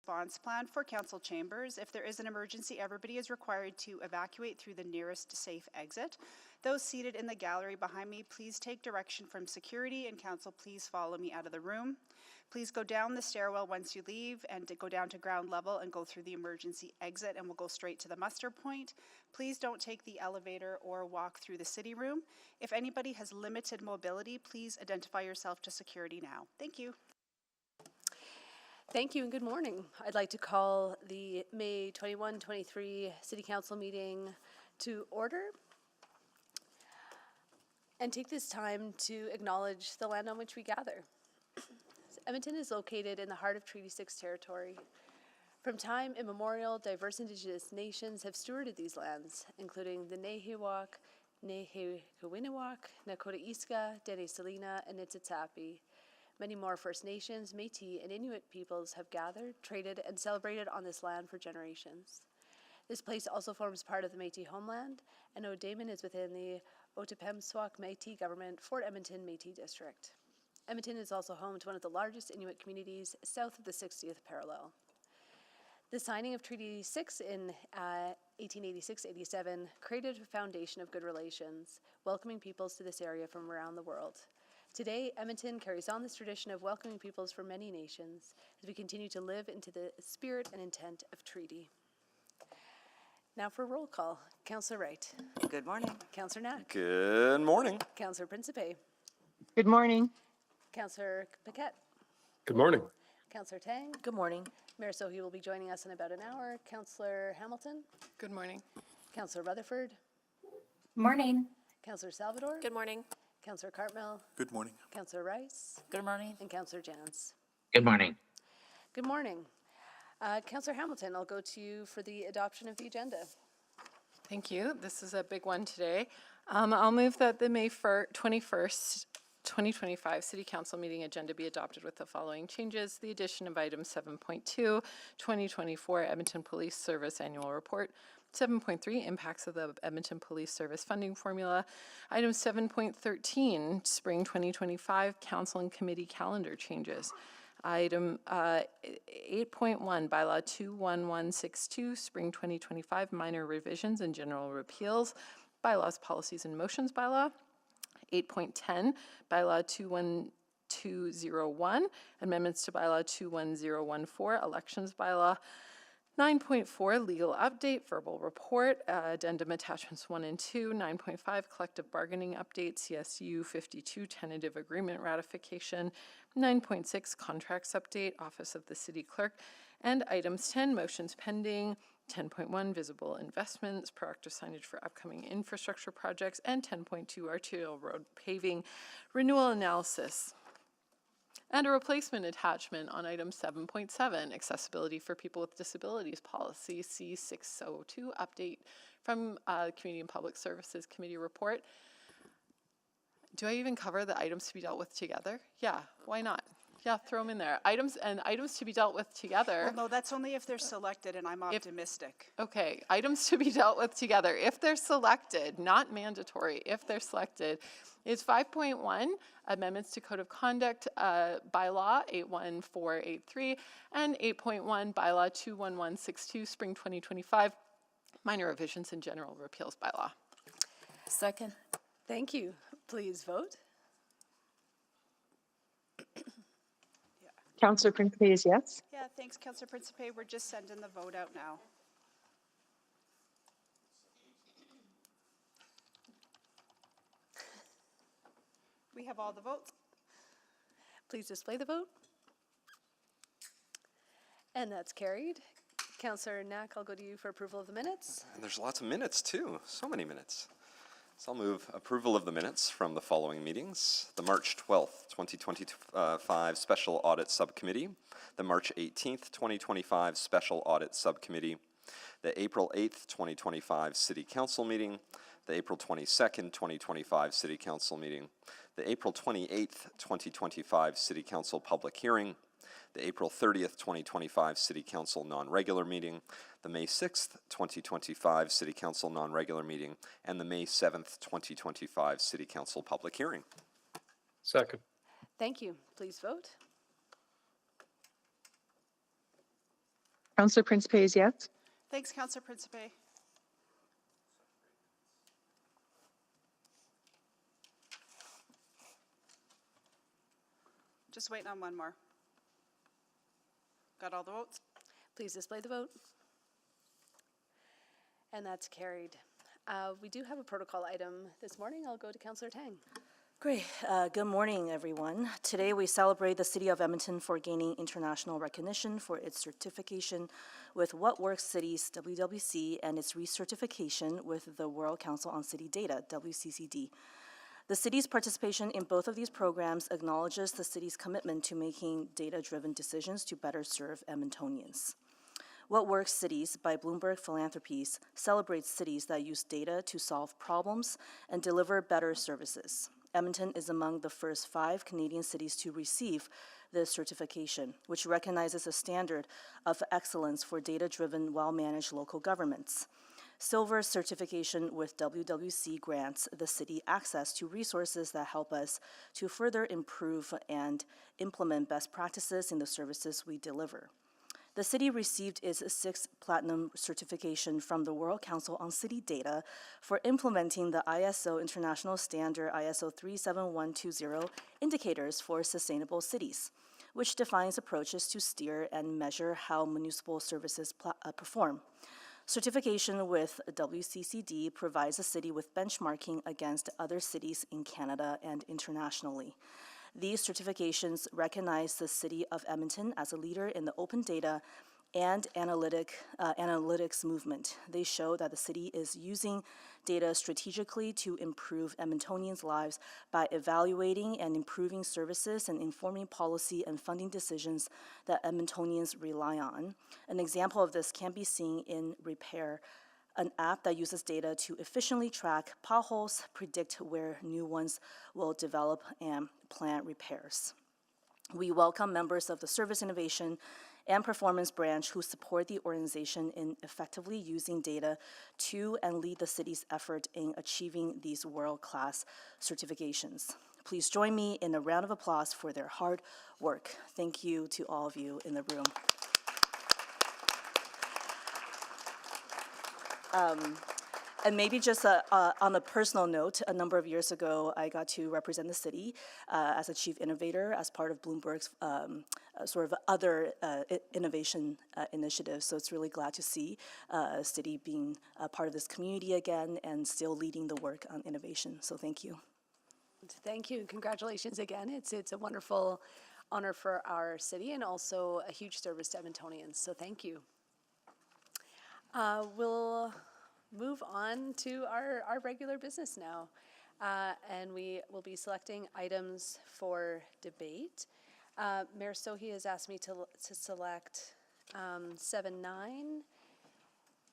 response plan for council chambers. If there is an emergency, everybody is required to evacuate through the nearest safe exit. Those seated in the gallery behind me, please take direction from security, and council, please follow me out of the room. Please go down the stairwell once you leave and to go down to ground level and go through the emergency exit, and we'll go straight to the muster point. Please don't take the elevator or walk through the city room. If anybody has limited mobility, please identify yourself to security now. Thank you. Thank you and good morning. I'd like to call the May 21-23 City Council meeting to order and take this time to acknowledge the land on which we gather. Edmonton is located in the heart of Treaty 6 territory. From time immemorial, diverse Indigenous nations have stewarded these lands, including the Nehiyawak, Nehewiniwak, Nakota Iska, Dene Salina, and Nitsitsapi. Many more First Nations, Métis, and Inuit peoples have gathered, traded, and celebrated on this land for generations. This place also forms part of the Métis homeland, and O'Daymon is within the Otipemisiwak Métis government Fort Edmonton Métis district. Edmonton is also home to one of the largest Inuit communities south of the 60th parallel. The signing of Treaty 6 in 1886-87 created a foundation of good relations, welcoming peoples to this area from around the world. Today, Edmonton carries on this tradition of welcoming peoples from many nations as we continue to live into the spirit and intent of treaty. Now for roll call. Councillor Wright. Good morning. Councillor Knack. Good morning. Councillor Principe. Good morning. Councillor Paquette. Good morning. Councillor Tang. Good morning. Mayor Sohi will be joining us in about an hour. Councillor Hamilton. Good morning. Councillor Rutherford. Morning. Councillor Salvador. Good morning. Councillor Cartmel. Good morning. Councillor Rice. Good morning. And Councillor Jans. Good morning. Good morning. Councillor Hamilton, I'll go to you for the adoption of the agenda. Thank you. This is a big one today. I'll move that the May 21st, 2025 City Council meeting agenda be adopted with the following changes. The addition of item 7.2, 2024 Edmonton Police Service Annual Report. 7.3, impacts of the Edmonton Police Service funding formula. Item 7.13, spring 2025 council and committee calendar changes. Item 8.1, Bylaw 21162, spring 2025 minor revisions and general repeals. Bylaws, policies, and motions bylaw. 8.10, Bylaw 21201, amendments to Bylaw 21014, elections bylaw. 9.4, legal update, verbal report, addendum attachments 1 and 2. 9.5, collective bargaining update, CSU 52, tentative agreement ratification. 9.6, contracts update, office of the city clerk. And items 10, motions pending. 10.1, visible investments, proactive signage for upcoming infrastructure projects. And 10.2, arterial road paving, renewal analysis. And a replacement attachment on item 7.7, accessibility for people with disabilities policy C602 update from Community and Public Services Committee report. Do I even cover the items to be dealt with together? Yeah, why not? Yeah, throw them in there. Items to be dealt with together. Well, no, that's only if they're selected, and I'm optimistic. Okay, items to be dealt with together. If they're selected, not mandatory, if they're selected, is 5.1, amendments to Code of Conduct Bylaw 81483, and 8.1, Bylaw 21162, spring 2025, minor revisions and general repeals bylaw. Second. Thank you. Please vote. Councillor Principe is yes. Yeah, thanks, Councillor Principe. We're just sending the vote out now. We have all the votes. Please display the vote. And that's carried. Councillor Knack, I'll go to you for approval of the minutes. And there's lots of minutes too, so many minutes. So I'll move approval of the minutes from the following meetings. The March 12th, 2025 Special Audit Subcommittee, the March 18th, 2025 Special Audit Subcommittee, the April 8th, 2025 City Council meeting, the April 22nd, 2025 City Council meeting, the April 28th, 2025 City Council public hearing, the April 30th, 2025 City Council non-regular meeting, the May 6th, 2025 City Council non-regular meeting, and the May 7th, 2025 City Council public hearing. Second. Thank you. Please vote. Counselor Principe is yes. Thanks, Councillor Principe. Just waiting on one more. Got all the votes? Please display the vote. And that's carried. We do have a protocol item this morning. I'll go to Councillor Tang. Great. Good morning, everyone. Today we celebrate the City of Edmonton for gaining international recognition for its certification with What Works Cities, WWC, and its recertification with the World Council on City Data, WCCD. The city's participation in both of these programs acknowledges the city's commitment to making data-driven decisions to better serve Edmontonians. What Works Cities by Bloomberg Philanthropies celebrates cities that use data to solve problems and deliver better services. Edmonton is among the first 5 Canadian cities to receive this certification, which recognizes a standard of excellence for data-driven, well-managed local governments. Silver certification with WWC grants the city access to resources that help us to further improve and implement best practices in the services we deliver. The city received its 6th Platinum certification from the World Council on City Data for implementing the ISO International Standard ISO 37120 indicators for sustainable cities, which defines approaches to steer and measure how municipal services perform. Certification with WCCD provides the city with benchmarking against other cities in Canada and internationally. These certifications recognize the City of Edmonton as a leader in the open data and analytics movement. They show that the city is using data strategically to improve Edmontonians' lives by evaluating and improving services and informing policy and funding decisions that Edmontonians rely on. An example of this can be seen in Repair, an app that uses data to efficiently track potholes, predict where new ones will develop, and plan repairs. We welcome members of the Service Innovation and Performance Branch who support the organization in effectively using data to and lead the city's effort in achieving these world-class certifications. Please join me in a round of applause for their hard work. Thank you to all of you in the room. And maybe just on a personal note, a number of years ago, I got to represent the city as a chief innovator as part of Bloomberg's sort of other innovation initiatives. So it's really glad to see a city being a part of this community again and still leading the work on innovation. So thank you. Thank you. Congratulations again. It's a wonderful honor for our city and also a huge service to Edmontonians. So thank you. We'll move on to our regular business now. And we will be selecting items for debate. Mayor Sohi has asked me to select 7-9,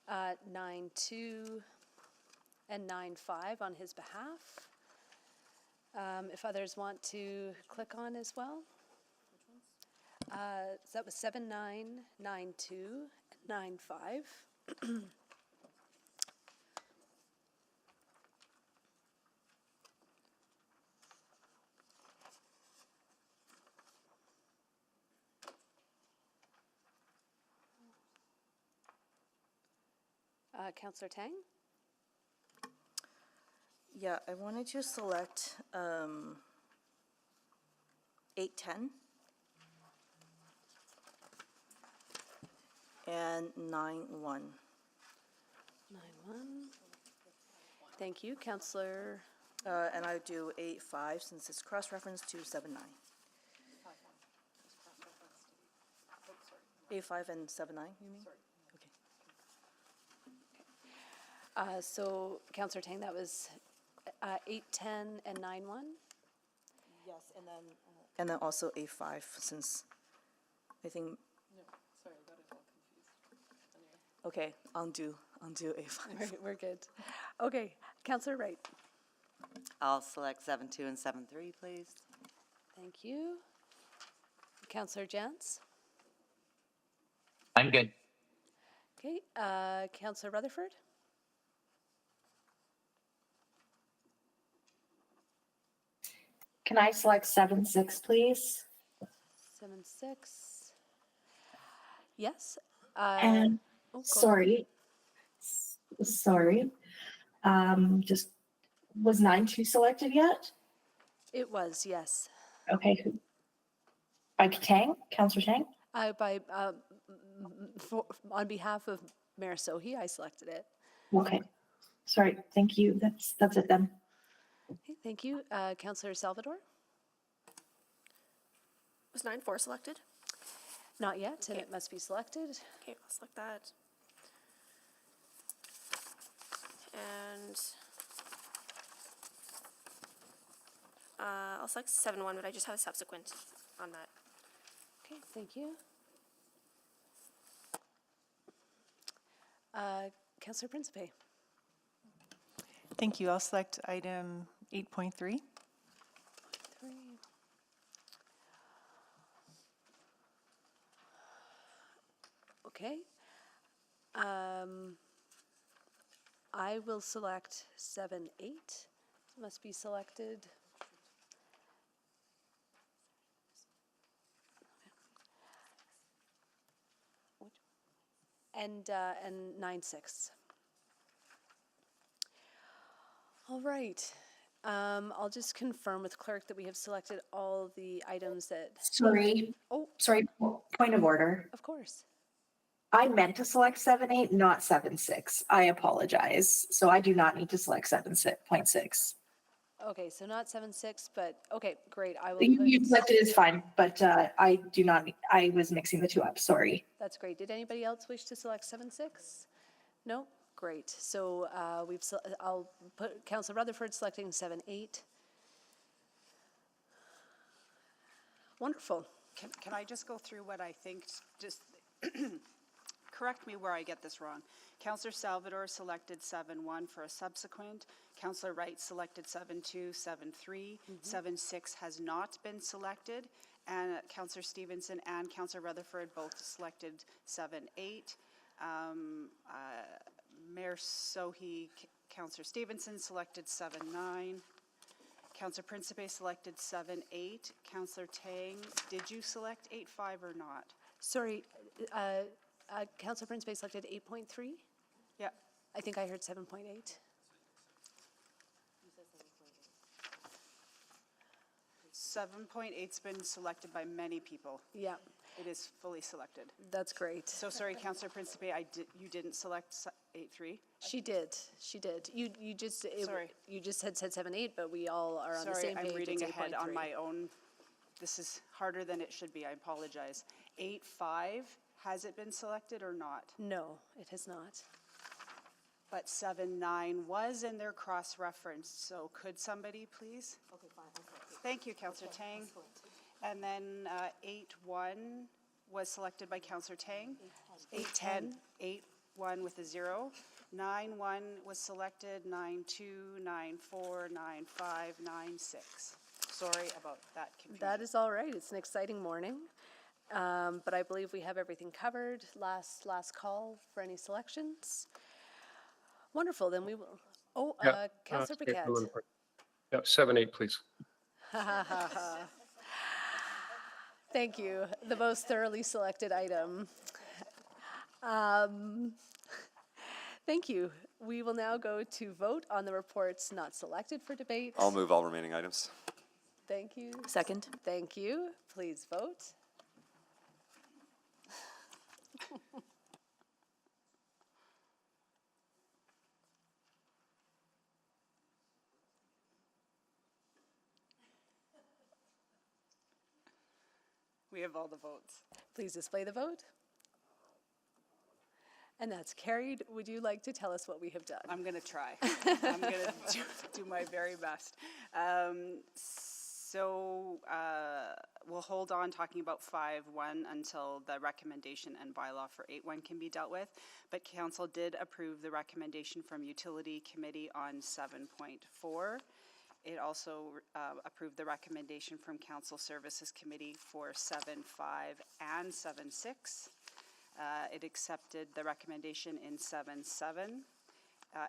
9-2, and 9-5 on his behalf. If others want to click on as well. So that was 7-9, 9-2, and 9-5. Councillor Tang? Yeah, I wanted to select 8-10 and 9-1. 9-1. Thank you, Councillor. And I do 8-5 since it's cross-referenced to 7-9. 8-5 and 7-9, you mean? Okay. So, Councillor Tang, that was 8-10 and 9-1? Yes, and then also 8-5 since I think. No, sorry, I got it all confused. Okay, undo 8-5. Right, we're good. Okay, Councillor Wright. I'll select 7-2 and 7-3, please. Thank you. Councillor Jantz. I'm good. Okay, Councillor Rutherford. Can I select 7-6, please? 7-6. Yes. And oh, go sorry, sorry. Just was 9-2 selected yet? It was, yes. Okay. By Tang, Councillor Tang? On behalf of Mayor Sohi, I selected it. Okay. Sorry. Thank you. That's it then. Okay, thank you. Councillor Salvador? Was 9-4 selected? Not yet, and Okay. it must be selected. Okay, I'll select that. And I'll select 7-1, but I just have a subsequent on that. Okay, thank you. Councillor Principe? Thank you. I'll select item 8.3. 3. Okay. I will select 7-8. Must be selected. And 9-6. All right. I'll just confirm with clerk that we have selected all the items that, Sorry. oh, Sorry. Point of order. of course. I meant to select 7-8, not 7-6. I apologize. So I do not need to select 7.6. Okay, so not 7-6, but, okay, great. I will You put, selected is fine, but I do not. I was mixing the two up. Sorry. that's great. Did anybody else wish to select 7-6? No? Great. So I'll put Councillor Rutherford selecting 7-8. Wonderful. Can I just go through what I think, just correct me where I get this wrong. Councillor Salvador selected 7-1 for a subsequent. Councillor Wright selected 7-2, 7-3. 7-6 has not been selected. And Councillor Stevenson and Councillor Rutherford both selected 7-8. Mayor Sohi, Councillor Stevenson selected 7-9. Councillor Principe selected 7-8. Councillor Tang, did you select 8-5 or not? Sorry, Councillor Principe selected 8.3? Yeah. I think I heard 7.8. 7.8's been selected by many people. Yeah, It is fully selected. that's great. So sorry, Councillor Principe, you didn't select 8-3? She did. You just Sorry. You just had said 7-8, but we all are on the Sorry, same page. I'm reading It's ahead on 8.3. my own. This is harder than it should be, I apologize. 8-5, has it been selected or not? No, it has not. But 7-9 was in their cross-referenced, so could somebody please? Okay, fine. Thank you, Councillor Tang. And then 8-1 was selected by Councillor Tang. 8-10, 8-1 with a 0. 9-1 was selected, 9-2, 9-4, 9-5, 9-6. Sorry about that confusion. That is all right. It's an exciting morning. But I believe we have everything covered. Last call for any selections. Wonderful, then we will, Councillor Okay, Paquette. Yeah, 7-8, please. Thank you, the most thoroughly selected item. Thank you. We will now go to vote on the reports not selected for debate. I'll move all remaining items. Thank you. Second. Thank you. Please vote. We have all the votes. Please display the vote. And that's carried. Would you like to tell us what we have done? I'm going to try. I'm going to do my very best. We'll hold on talking about 5-1 until the recommendation and bylaw for 8-1 can be dealt with. But Council did approve the recommendation from Utility Committee on 7.4. It also approved the recommendation from Council Services Committee for 7.5 and 7.6. It accepted the recommendation in 7.7,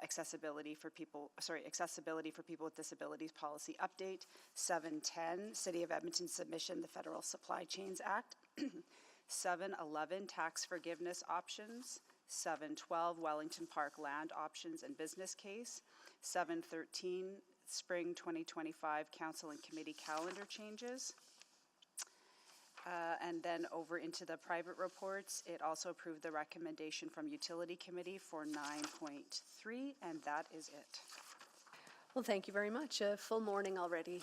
accessibility for people with disabilities policy update. 7.10, City of Edmonton submission, the Federal Supply Chains Act. 711, tax forgiveness options. 712, Wellington Park land options and business case. 713, spring 2025 council and committee calendar changes. And then over into the private reports, it also approved the recommendation from Utility Committee for 9.3, and that is it. Well, thank you very much. A full morning already.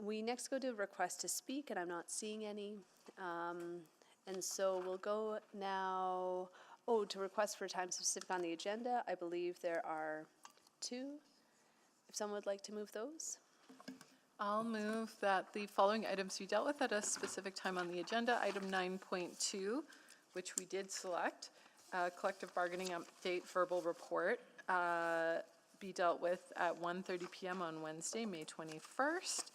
We next go to request to speak, and I'm not seeing any. And so we'll go now, to request for time specific on the agenda. I believe there are 2. If someone would like to move those. I'll move that the following items be dealt with at a specific time on the agenda. Item 9.2, which we did select, collective bargaining update verbal report, be dealt with at 1:30 p.m. on Wednesday, May 21st.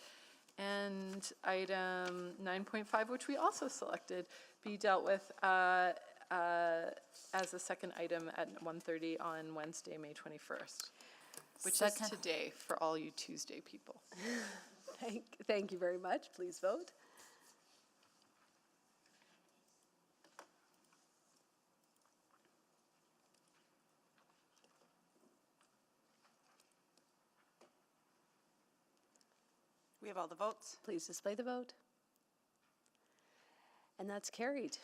And item 9.5, which we also selected, be dealt with as a second item at 1:30 on Wednesday, May 21st, which is today for all you Tuesday people. Thank you very much. Please vote. We have all the votes. Please display the vote. And that's carried.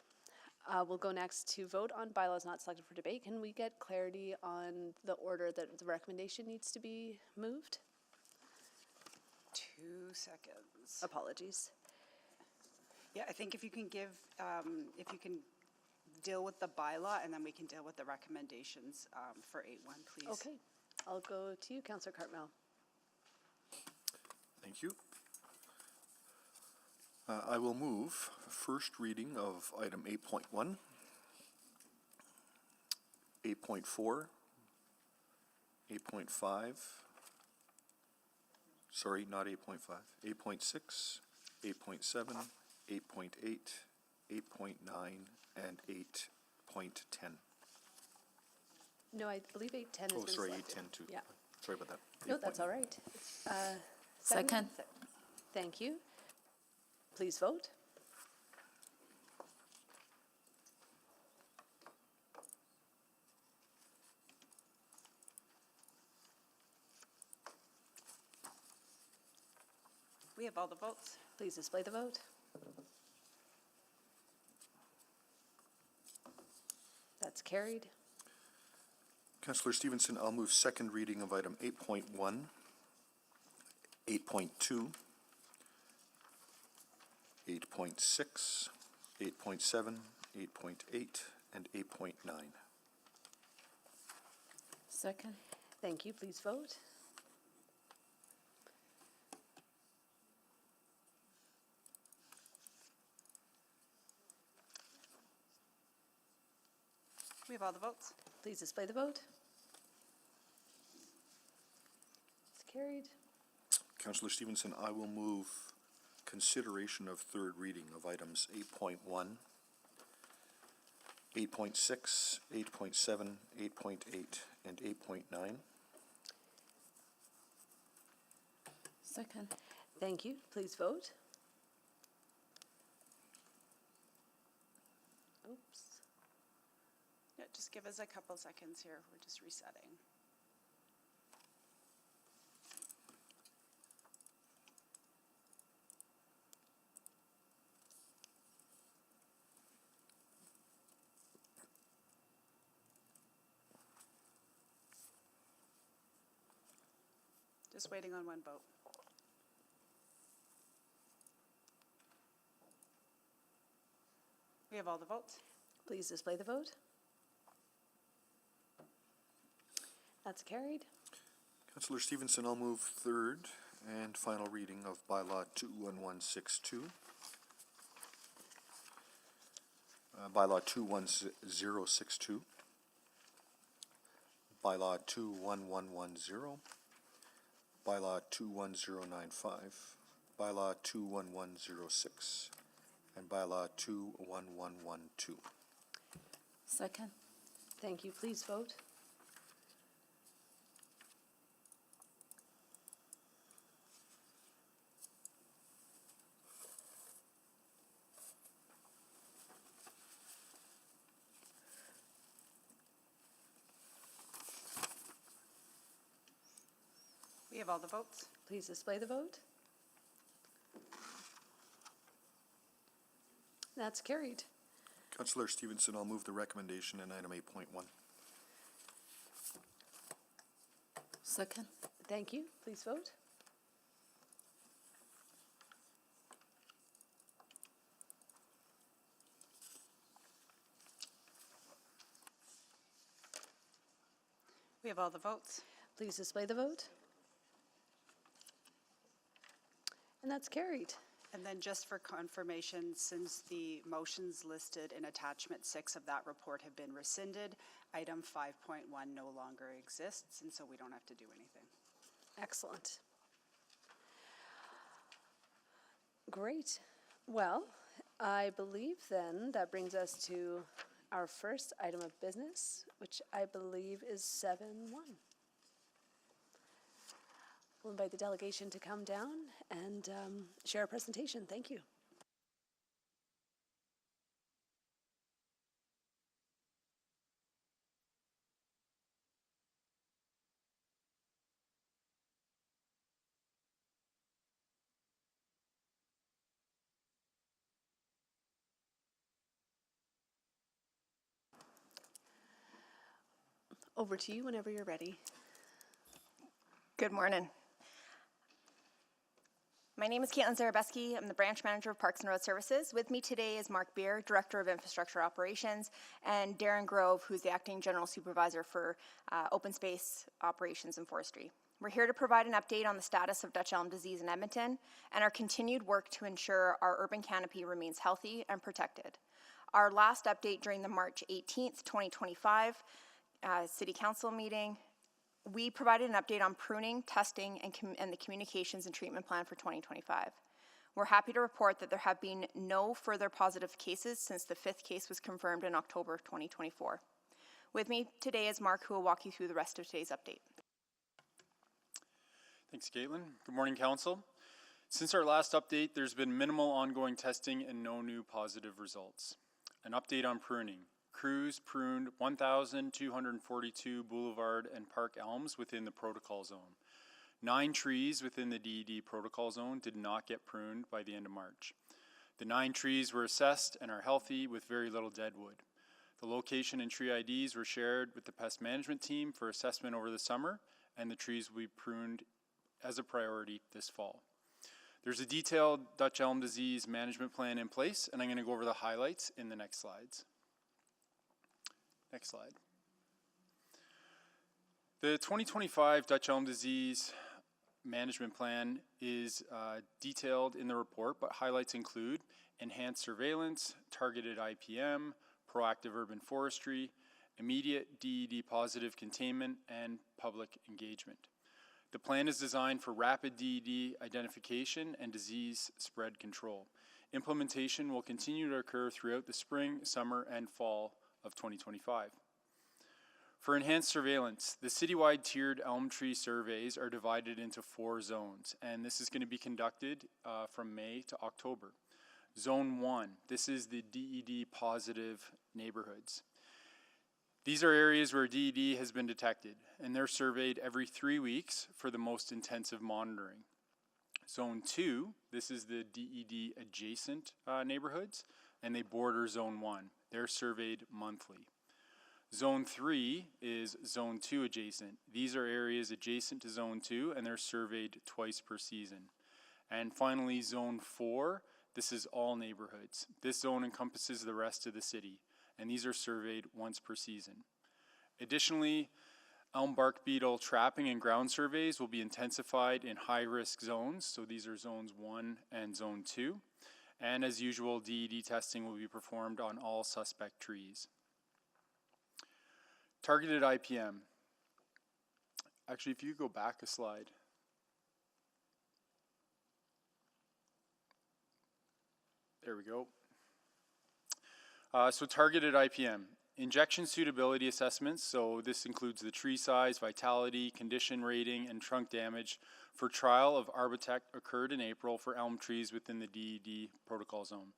We'll go next to vote on bylaws not selected for debate. Can we get clarity on the order that the recommendation needs to be moved? 2 seconds. Apologies. Yeah, I think if you can give, if you can deal with the bylaw, and then we can deal with the recommendations for 8.1, please. Okay. I'll go to you, Councillor Cartmel. Thank you. I will move first reading of item 8.1, 8.4, 8.5, sorry, not 8.5, 8.6, 8.7, 8.8, 8.9, and 8.10. No, I believe 8.10 has been Oh, sorry, selected. 8.10 too. Yeah. Sorry about that. No, that's all right. Second. Thank you. Please vote. We have all the votes. Please display the vote. That's carried. Councillor Stevenson, I'll move second reading of item 8.1, 8.2, 8.6, 8.7, 8.8, and 8.9. Second. Thank you. Please vote. We have all the votes. Please display the vote. It's carried. Councillor Stevenson, I will move consideration of third reading of items 8.1, 8.6, 8.7, 8.8, and 8.9. Second. Thank you. Please vote. Oops. Yeah, just give us a couple seconds here. We're just resetting. Just waiting on one vote. We have all the votes. Please display the vote. That's carried. Councillor Stevenson, I'll move third and final reading of Bylaw 21162. Bylaw 21062. Bylaw 21110. Bylaw 21095. Bylaw 21106. And Bylaw 21112. Second. Thank you. Please vote. We have all the votes. Please display the vote. That's carried. Councillor Stevenson, I'll move the recommendation in item 8.1. Second. Thank you. Please vote. We have all the votes. Please display the vote. And that's carried. And then just for confirmation, since the motions listed in attachment 6 of that report have been rescinded, item 5.1 no longer exists, and so we don't have to do anything. Excellent. Great. Well, I believe then that brings us to our first item of business, which I believe is 7.1. We'll invite the delegation to come down and share a presentation. Thank you. Over to you whenever you're ready. Good morning. My name is Caitlin Zarabeski. I'm the branch manager of Parks and Road Services. With me today is Mark Beer, Director of Infrastructure Operations, and Darren Grove, who's the Acting General Supervisor for Open Space Operations and Forestry. We're here to provide an update on the status of Dutch elm disease in Edmonton and our continued work to ensure our urban canopy remains healthy and protected. Our last update during the March 18th, 2025 City Council meeting, we provided an update on pruning, testing, and the communications and treatment plan for 2025. We're happy to report that there have been no further positive cases since the 5th case was confirmed in October 2024. With me today is Mark, who will walk you through the rest of today's update. Thanks, Caitlin. Good morning, Council. Since our last update, there's been minimal ongoing testing and no new positive results. An update on pruning. Crews pruned 1,242 boulevard and park elms within the protocol zone. 9 trees within the DED protocol zone did not get pruned by the end of March. The 9 trees were assessed and are healthy with very little dead wood. The location and tree IDs were shared with the pest management team for assessment over the summer, and the trees will be pruned as a priority this fall. There's a detailed Dutch elm disease management plan in place, and I'm going to go over the highlights in the next slides. Next slide. The 2025 Dutch elm disease management plan is detailed in the report, but highlights include enhanced surveillance, targeted IPM, proactive urban forestry, immediate DED positive containment, and public engagement. The plan is designed for rapid DED identification and disease spread control. Implementation will continue to occur throughout the spring, summer, and fall of 2025. For enhanced surveillance, the citywide tiered elm tree surveys are divided into 4 zones, and this is going to be conducted from May to October. Zone 1, this is the DED positive neighborhoods. These are areas where DED has been detected, and they're surveyed every 3 weeks for the most intensive monitoring. Zone 2, this is the DED adjacent neighborhoods, and they border Zone 1. They're surveyed monthly. Zone 3 is Zone 2 adjacent. These are areas adjacent to Zone 2, and they're surveyed twice per season. And finally, Zone 4, this is all neighborhoods. This zone encompasses the rest of the city, and these are surveyed once per season. Additionally, elm bark beetle trapping and ground surveys will be intensified in high-risk zones, so these are Zones 1 and Zone 2. And as usual, DED testing will be performed on all suspect trees. Targeted IPM. Actually, if you go back a slide. There we go. So targeted IPM. Injection suitability assessments, so this includes the tree size, vitality, condition rating, and trunk damage for trial of Arbotech occurred in April for elm trees within the DED protocol zone.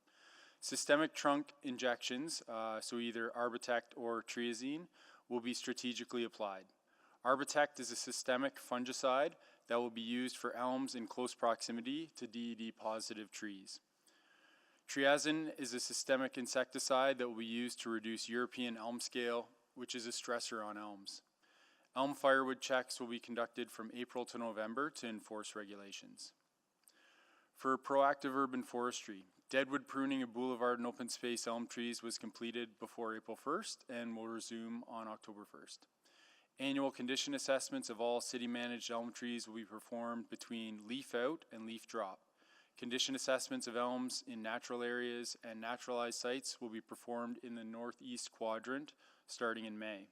Systemic trunk injections, so either Arbotect or triazine, will be strategically applied. Arbotect is a systemic fungicide that will be used for elms in close proximity to DED-positive trees. Triazin is a systemic insecticide that will be used to reduce European elm scale, which is a stressor on elms. Elm firewood checks will be conducted from April to November to enforce regulations. For proactive urban forestry, deadwood pruning of boulevard and open space elm trees was completed before April 1st and will resume on October 1st. Annual condition assessments of all city-managed elm trees will be performed between leaf out and leaf drop. Condition assessments of elms in natural areas and naturalized sites will be performed in the northeast quadrant starting in May.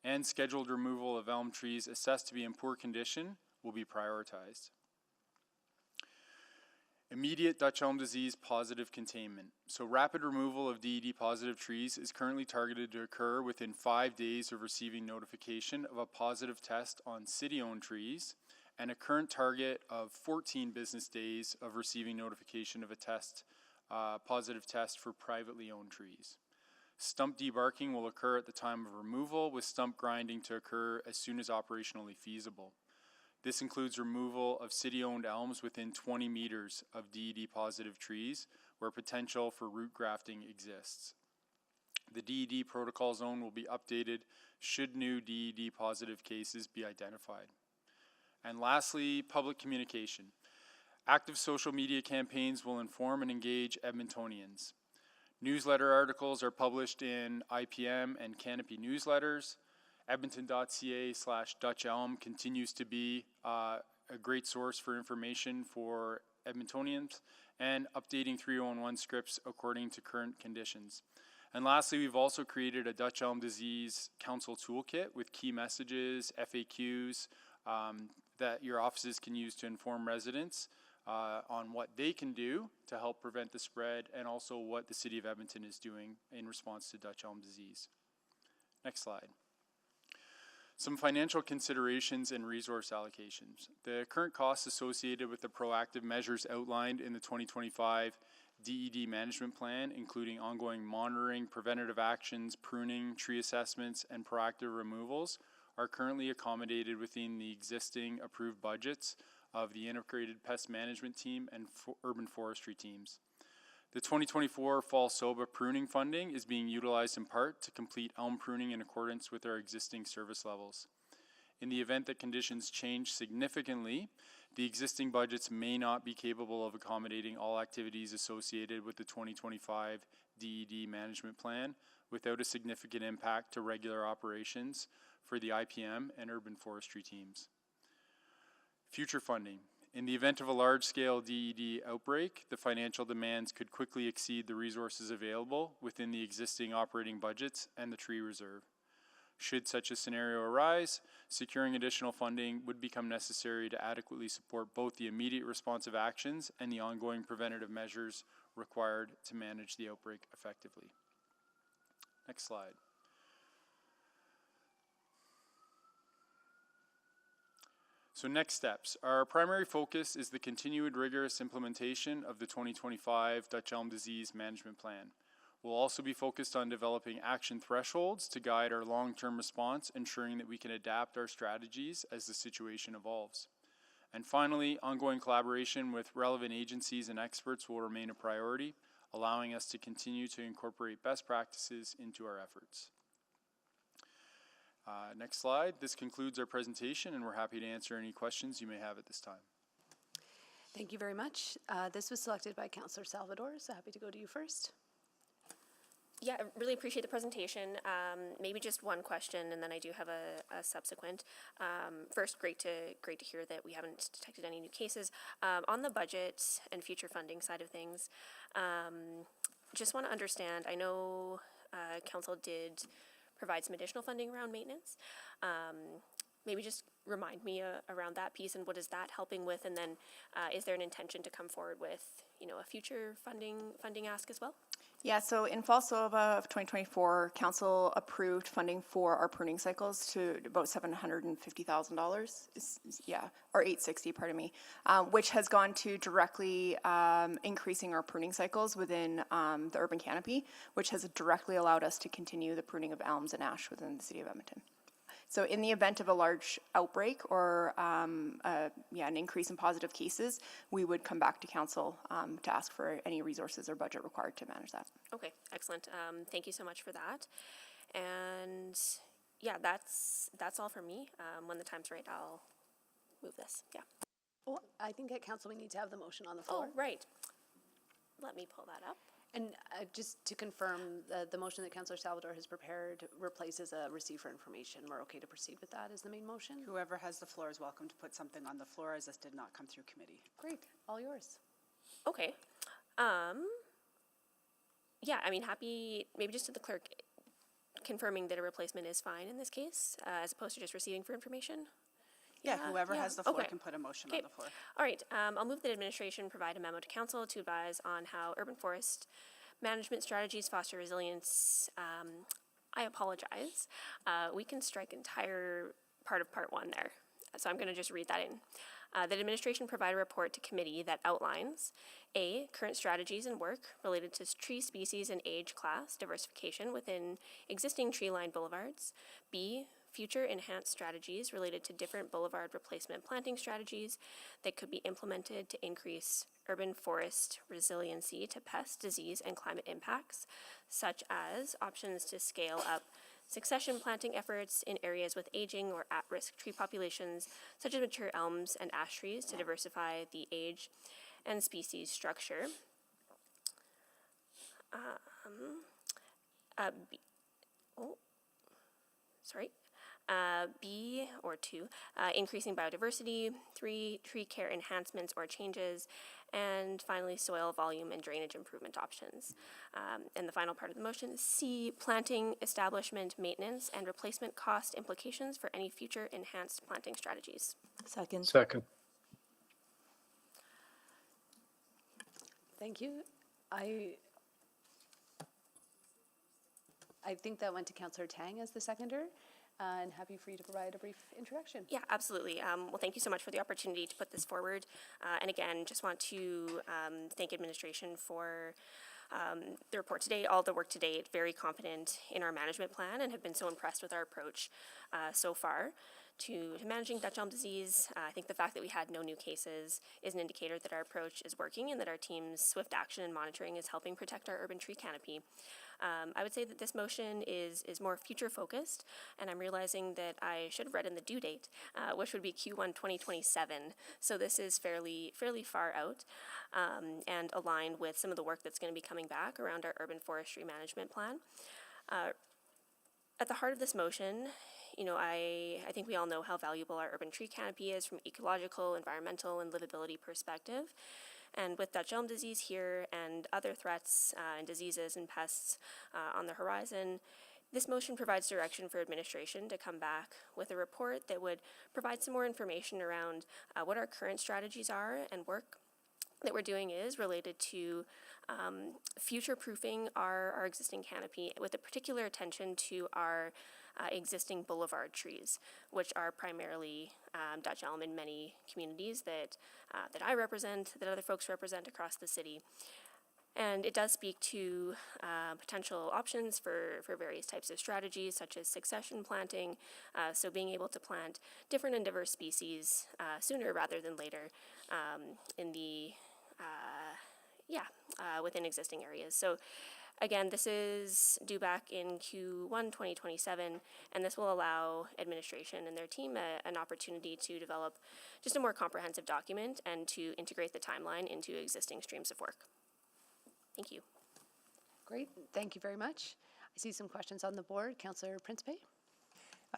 And scheduled removal of elm trees assessed to be in poor condition will be prioritized. Immediate Dutch elm disease positive containment. So rapid removal of DED positive trees is currently targeted to occur within 5 days of receiving notification of a positive test on city-owned trees, and a current target of 14 business days of receiving notification of a positive test for privately owned trees. Stump debarking will occur at the time of removal, with stump grinding to occur as soon as operationally feasible. This includes removal of city-owned elms within 20 meters of DED-positive trees where potential for root grafting exists. The DED protocol zone will be updated should new DED-positive cases be identified. And lastly, public communication. Active social media campaigns will inform and engage Edmontonians. Newsletter articles are published in IPM and Canopy newsletters. Edmonton.ca/Dutch Elm continues to be a great source for information for Edmontonians and updating 3011 scripts according to current conditions. And lastly, we've also created a Dutch Elm Disease Council Toolkit with key messages, FAQs that your offices can use to inform residents on what they can do to help prevent the spread, and also what the City of Edmonton is doing in response to Dutch elm disease. Next slide. Some financial considerations and resource allocations. The current costs associated with the proactive measures outlined in the 2025 DED management plan, including ongoing monitoring, preventative actions, pruning, tree assessments, and proactive removals, are currently accommodated within the existing approved budgets of the integrated pest management team and urban forestry teams. The 2024 fall SOBA pruning funding is being utilized in part to complete elm pruning in accordance with our existing service levels. In the event that conditions change significantly, the existing budgets may not be capable of accommodating all activities associated with the 2025 DED management plan without a significant impact to regular operations for the IPM and urban forestry teams. Future funding. In the event of a large-scale DED outbreak, the financial demands could quickly exceed the resources available within the existing operating budgets and the tree reserve. Should such a scenario arise, securing additional funding would become necessary to adequately support both the immediate responsive actions and the ongoing preventative measures required to manage the outbreak effectively. Next slide. So next steps. Our primary focus is the continued rigorous implementation of the 2025 Dutch elm disease management plan. We'll also be focused on developing action thresholds to guide our long-term response, ensuring that we can adapt our strategies as the situation evolves. And finally, ongoing collaboration with relevant agencies and experts will remain a priority, allowing us to continue to incorporate best practices into our efforts. Next slide. This concludes our presentation, and we're happy to answer any questions you may have at this time. Thank you very much. This was selected by Councillor Salvador, so happy to go to you first. Yeah, I really appreciate the presentation. Maybe just one question, and then I do have a subsequent. First, great to hear that we haven't detected any new cases. On the budget and future funding side of things, just want to understand, I know Council did provide some additional funding around maintenance. Maybe just remind me around that piece, and what is that helping with, and then is there an intention to come forward with, a future funding ask as well? Yeah, so in fall SOBA of 2024, Council approved funding for our pruning cycles to about $750,000, or $860, pardon me, which has gone to directly increasing our pruning cycles within the urban canopy, which has directly allowed us to continue the pruning of elms and ash within the City of Edmonton. So in the event of a large outbreak or an increase in positive cases, we would come back to council to ask for any resources or budget required to manage that. Okay, excellent. Thank you so much for that. And yeah, that's all for me. When the time's right, I'll move this. Yeah. Well, I think at council we need to have the motion on the Oh, floor. right. Let me pull that up. And just to confirm, the motion that Councillor Salvador has prepared replaces a receive for information. We're okay to proceed with that as the main motion? Whoever has the floor is welcome to put something on the floor, as this did not come through committee. Great, all yours. Okay. Yeah, I mean, happy, maybe just to the clerk, confirming that a replacement is fine in this case, as opposed to just receiving for information? Yeah, whoever yeah, has the floor okay. can put a motion Okay. on the floor. All right, I'll move that administration provide a memo to council to advise on how urban forest management strategies foster resilience. I apologize. We can strike entire part of part 1 there. So I'm going to just read that in. That administration provide a report to committee that outlines A, current strategies and work related to tree species and age class diversification within existing tree-lined boulevards. B, future enhanced strategies related to different boulevard replacement planting strategies that could be implemented to increase urban forest resiliency to pest, disease, and climate impacts, such as options to scale up succession planting efforts in areas with aging or at-risk tree populations, such as mature elms and ash trees, to diversify the age and species structure. B or 2, increasing biodiversity. 3, tree care enhancements or changes. And finally, soil volume and drainage improvement options. And the final part of the motion is C, planting, establishment, maintenance, and replacement cost implications for any future enhanced planting strategies. Second. Second. Thank you. I think that went to Councillor Tang as the seconder, and happy for you to provide a brief introduction. Yeah, absolutely. Well, thank you so much for the opportunity to put this forward. And again, just want to thank administration for the report today, all the work to date. Very confident in our management plan and have been so impressed with our approach so far to managing Dutch elm disease. I think the fact that we had no new cases is an indicator that our approach is working and that our team's swift action and monitoring is helping protect our urban tree canopy. I would say that this motion is more future focused, and I'm realizing that I should have read in the due date, which would be Q1 2027. So this is fairly far out and aligned with some of the work that's going to be coming back around our urban forestry management plan. At the heart of this motion, you know, I think we all know how valuable our urban tree canopy is from ecological, environmental, and livability perspective. And with Dutch elm disease here and other threats and diseases and pests on the horizon, this motion provides direction for administration to come back with a report that would provide some more information around what our current strategies are and work that we're doing is related to future-proofing our existing canopy with a particular attention to our existing boulevard trees, which are primarily Dutch elm in many communities that I represent, that other folks represent across the city. And it does speak to potential options for various types of strategies, such as succession planting, so being able to plant different and diverse species sooner rather than later in the within existing areas. So again, this is due back in Q1 2027, and this will allow administration and their team an opportunity to develop just a more comprehensive document and to integrate the timeline into existing streams of work. Thank you. Great, thank you very much. I see some questions on the board. Councillor Principe?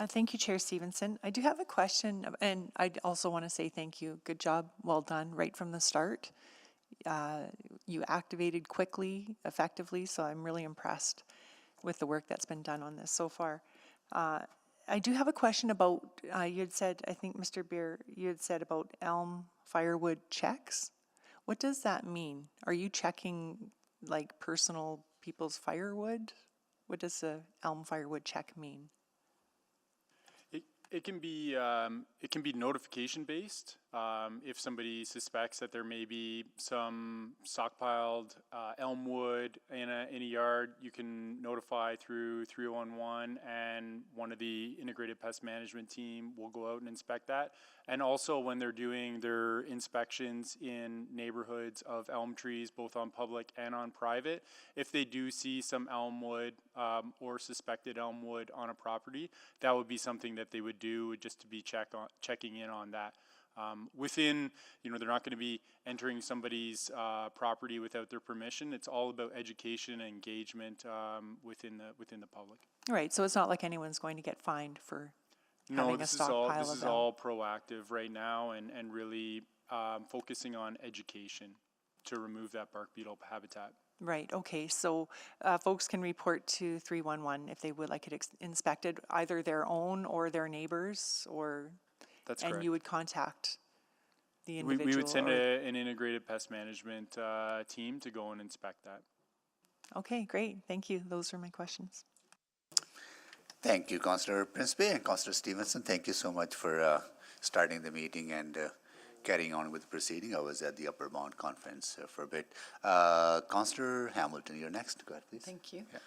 Thank you, Chair Stevenson. I do have a question, and I also want to say thank you. Good job, well done, right from the start. You activated quickly, effectively, so I'm really impressed with the work that's been done on this so far. I do have a question about, you had said, I think Mr. Beer, you had said about elm firewood checks. What does that mean? Are you checking like personal people's firewood? What does the elm firewood check mean? It can be notification based. If somebody suspects that there may be some stockpiled elm wood in a yard, you can notify through 3011, and one of the integrated pest management team will go out and inspect that. And also when they're doing their inspections in neighborhoods of elm trees, both on public and on private, if they do see some elm wood or suspected elm wood on a property, that would be something that they would do just to be checking in on that. Within, they're not going to be entering somebody's property without their permission. It's all about education and engagement within the public. Right, so it's not like anyone's going to get fined for having a stockpile of this is elm. all proactive right now, and really focusing on education to remove that bark beetle habitat. Right, okay, so folks can report to 311 if they would like it inspected, either their own or their neighbors, or... That's and correct. you would contact the individual? We would send or- an integrated pest management team to go and inspect that. Okay, great, thank you. Those are my questions. Thank you, Councillor Principe and Councillor Stevenson. Thank you so much for starting the meeting and carrying on with the proceeding. I was at the Upper Bound Conference for a bit. Councillor Hamilton, you're next. Go ahead, please. Thank you. Yeah.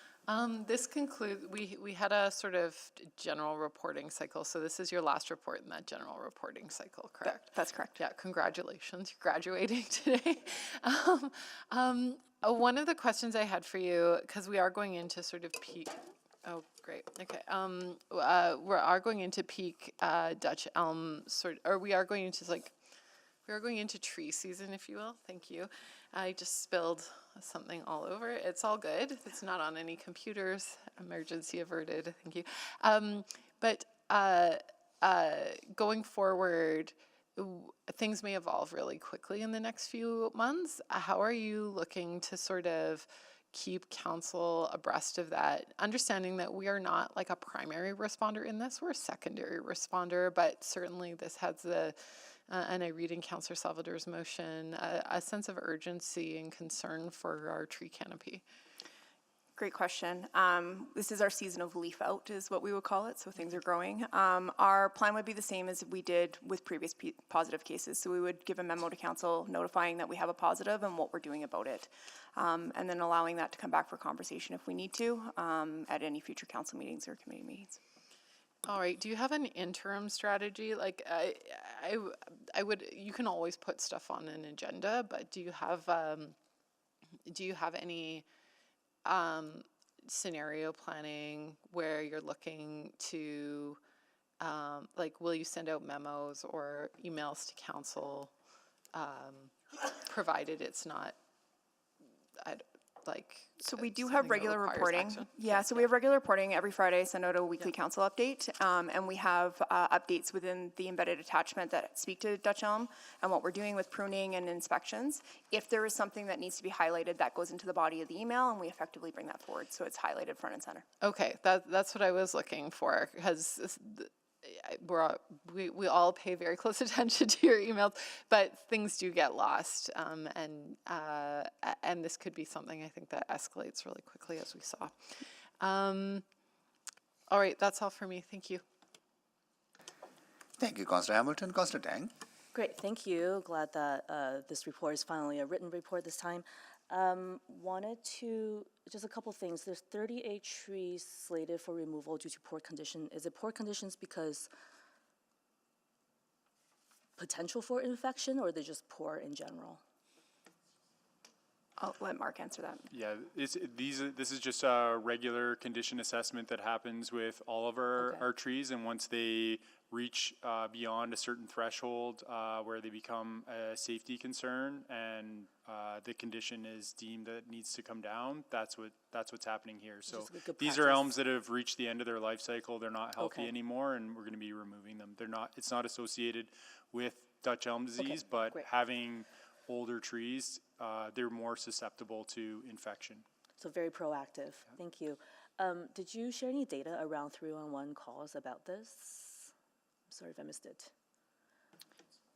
This concludes, we had a sort of general reporting cycle, so this is your last report in that general reporting cycle, correct? That's correct. Yeah, congratulations, you're graduating today. One of the questions I had for you, because we are going into sort of peak, oh, great, okay. We are going into peak Dutch elm we are going into tree season, if you will. Thank you. I just spilled something all over. It's all good. It's not on any computers. Emergency averted. Thank you. But going forward, things may evolve really quickly in the next few months. How are you looking to sort of keep council abreast of that, understanding that we are not like a primary responder in this, we're a secondary responder, but certainly this has the and I read in Councillor Salvador's motion, a sense of urgency and concern for our tree canopy. Great question. This is our season of leaf out is what we would call it, so things are growing. Our plan would be the same as we did with previous positive cases. So we would give a memo to council notifying that we have a positive and what we're doing about it. And then allowing that to come back for conversation if we need to at any future council meetings or committee meetings. All right. Do you have an interim strategy? Like, I would. You can always put stuff on an agenda, but do you have any scenario planning where you're looking to, like, will you send out memos or emails to council, provided it's not, so we do have something that regular requires reporting. action? Yeah, so we have regular reporting every Friday, send out a weekly council update. And we have updates within the embedded attachment that speak to Dutch elm and what we're doing with pruning and inspections. If there is something that needs to be highlighted, that goes into the body of the email and we effectively bring that forward. So it's highlighted front and center. Okay, that's what I was looking for, because we all pay very close attention to your emails, but things do get lost, and this could be something I think that escalates really quickly, as we saw. All right, that's all for me. Thank you. Thank you, Councillor Hamilton. Councillor Tang. Great, thank you. Glad that this report is finally a written report this time. Wanted to, just a couple things. There's 38 trees slated for removal due to poor condition. Is it poor conditions because potential for infection, or they're just poor in general? I'll let Mark answer that. Yeah, this is just a regular condition assessment that happens with all of our trees, and once they reach beyond a certain threshold where they become a safety concern and the condition is deemed that it needs to come down, that's what's happening here. So these are elms that have reached the end of their life cycle. They're not healthy anymore, and we're going to be removing them. It's not associated with Dutch elm disease, but having older trees, they're more susceptible to infection. So very proactive. Thank you. Did you share any data around 311 calls about this? I'm sorry if I missed it.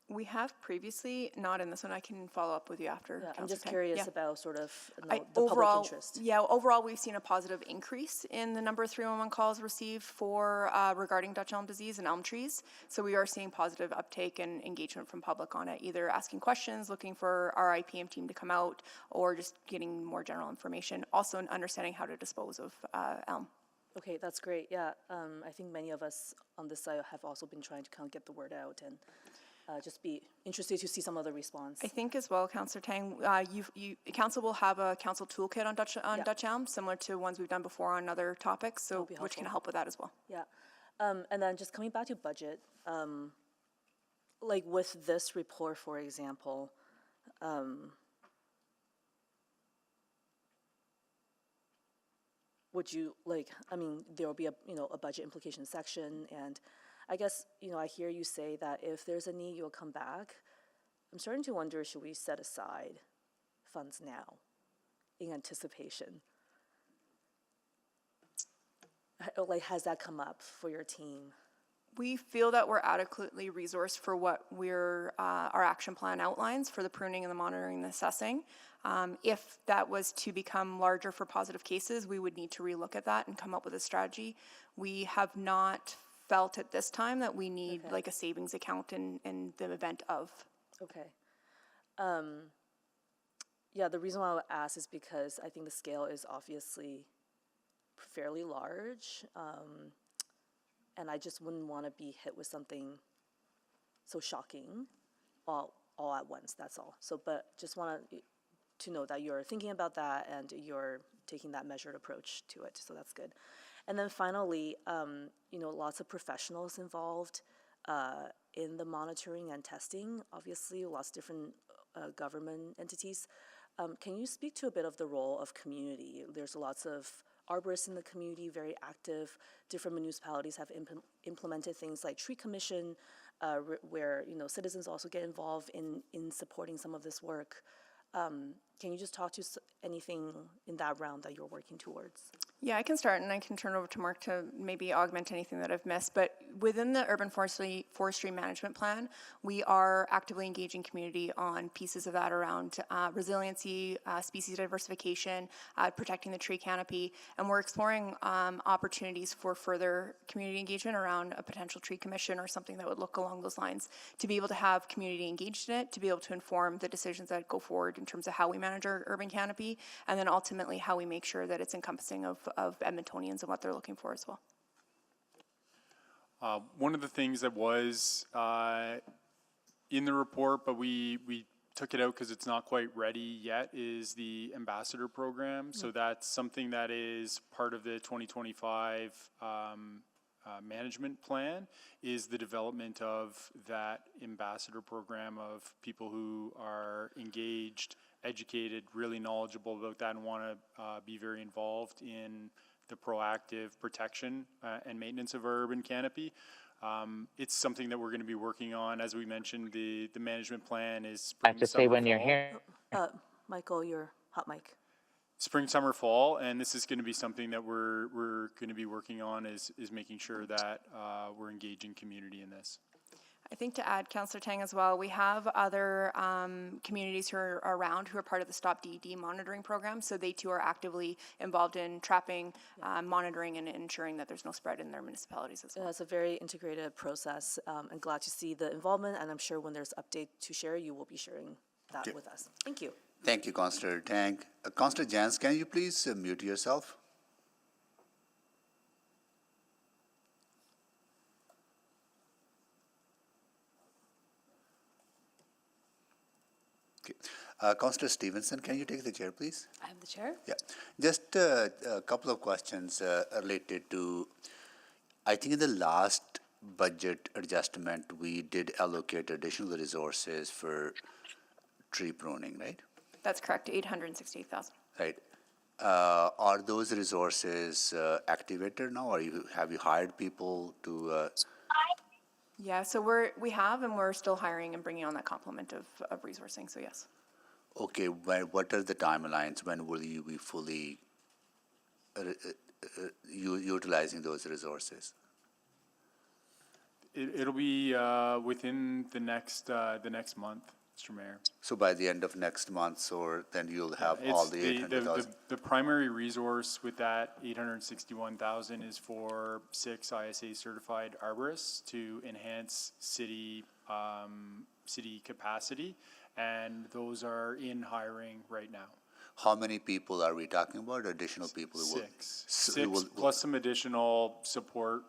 We have previously, not in this one. I can follow up with you after. Yeah, I'm Councillor just Tang. curious Yeah. about sort of the Overall, public interest. yeah, overall, we've seen a positive increase in the number of 311 calls received for regarding Dutch elm disease and elm trees. So we are seeing positive uptake and engagement from public on it, either asking questions, looking for our IPM team to come out, or just getting more general information. Also, understanding how to dispose of elm. Okay, that's great. Yeah, I think many of us on this side have also been trying to kind of get the word out and just be interested to see some of the response. I think as well, Councillor Tang, council will have a council toolkit on Dutch elm, similar to ones we've done before on other topics, so which can help with that as well. Yeah, and then just coming back to budget, like with this report, for example, would you like, I mean, there will be a budget implication section, and I guess, I hear you say that if there's a need, you'll come back. I'm starting to wonder, should we set aside funds now in anticipation? Like, has that come up for your team? We feel that we're adequately resourced for what our action plan outlines for the pruning and the monitoring and the assessing. If that was to become larger for positive cases, we would need to relook at that and come up with a strategy. We have not felt at this time that we need like a savings account in the event of. Okay. Yeah, the reason why I would ask is because I think the scale is obviously fairly large. And I just wouldn't want to be hit with something so shocking all at once, that's all. So, but just want to know that you're thinking about that and you're taking that measured approach to it, so that's good. And then finally, lots of professionals involved in the monitoring and testing, obviously, lots of different government entities. Can you speak to a bit of the role of community? There's lots of arborists in the community, very active. Different municipalities have implemented things like tree commission, where citizens also get involved in supporting some of this work. Can you just talk to anything in that realm that you're working towards? Yeah, I can start and I can turn over to Mark to maybe augment anything that I've missed. But within the urban forestry management plan, we are actively engaging community on pieces of that around resiliency, species diversification, protecting the tree canopy, and we're exploring opportunities for further community engagement around a potential tree commission or something that would look along those lines, to be able to have community engaged in it, to be able to inform the decisions that go forward in terms of how we manage our urban canopy, and then ultimately how we make sure that it's encompassing of Edmontonians and what they're looking for as well. One of the things that was in the report, but we took it out because it's not quite ready yet, is the ambassador program. So that's something that is part of the 2025 management plan, is the development of that ambassador program of people who are engaged, educated, really knowledgeable about that, and want to be very involved in the proactive protection and maintenance of our urban canopy. It's something that we're going to be working on. As we mentioned, the management plan is spring, I have to say summer, when you're fall. here. Michael, your hot mic. Spring, summer, fall, and this is going to be something that we're going to be working on, is making sure that we're engaging community in this. I think to add, Councillor Tang, as well, we have other communities who are around who are part of the Stop DED monitoring program, so they too are actively involved in trapping, monitoring, and ensuring that there's no spread in their municipalities as well. It's a very integrated process. I'm glad to see the involvement, and I'm sure when there's update to share, you will be sharing that with us. Thank you. Thank you, Councillor Tang. Councillor Jans, can you please mute yourself? Okay. Councillor Stevenson, can you take the chair, please? I have the chair. Yeah. Just a couple of questions related to, I think in the last budget adjustment, we did allocate additional resources for tree pruning, right? That's correct, 868,000. Right. Are those resources activated now, or have you hired people to? Yeah, so we have, and we're still hiring and bringing on that complement of resourcing, so yes. Okay, what are the timelines? When will you be fully utilizing those resources? It'll be within the next month, Mr. Mayor. So by the end of next month, or then you'll have all It's the 800,000? the primary resource with that 861,000 is for 6 ISA certified arborists to enhance city capacity, and those are in hiring right now. How many people are we talking about, additional people? Who will- 6. who 6 will- plus some additional support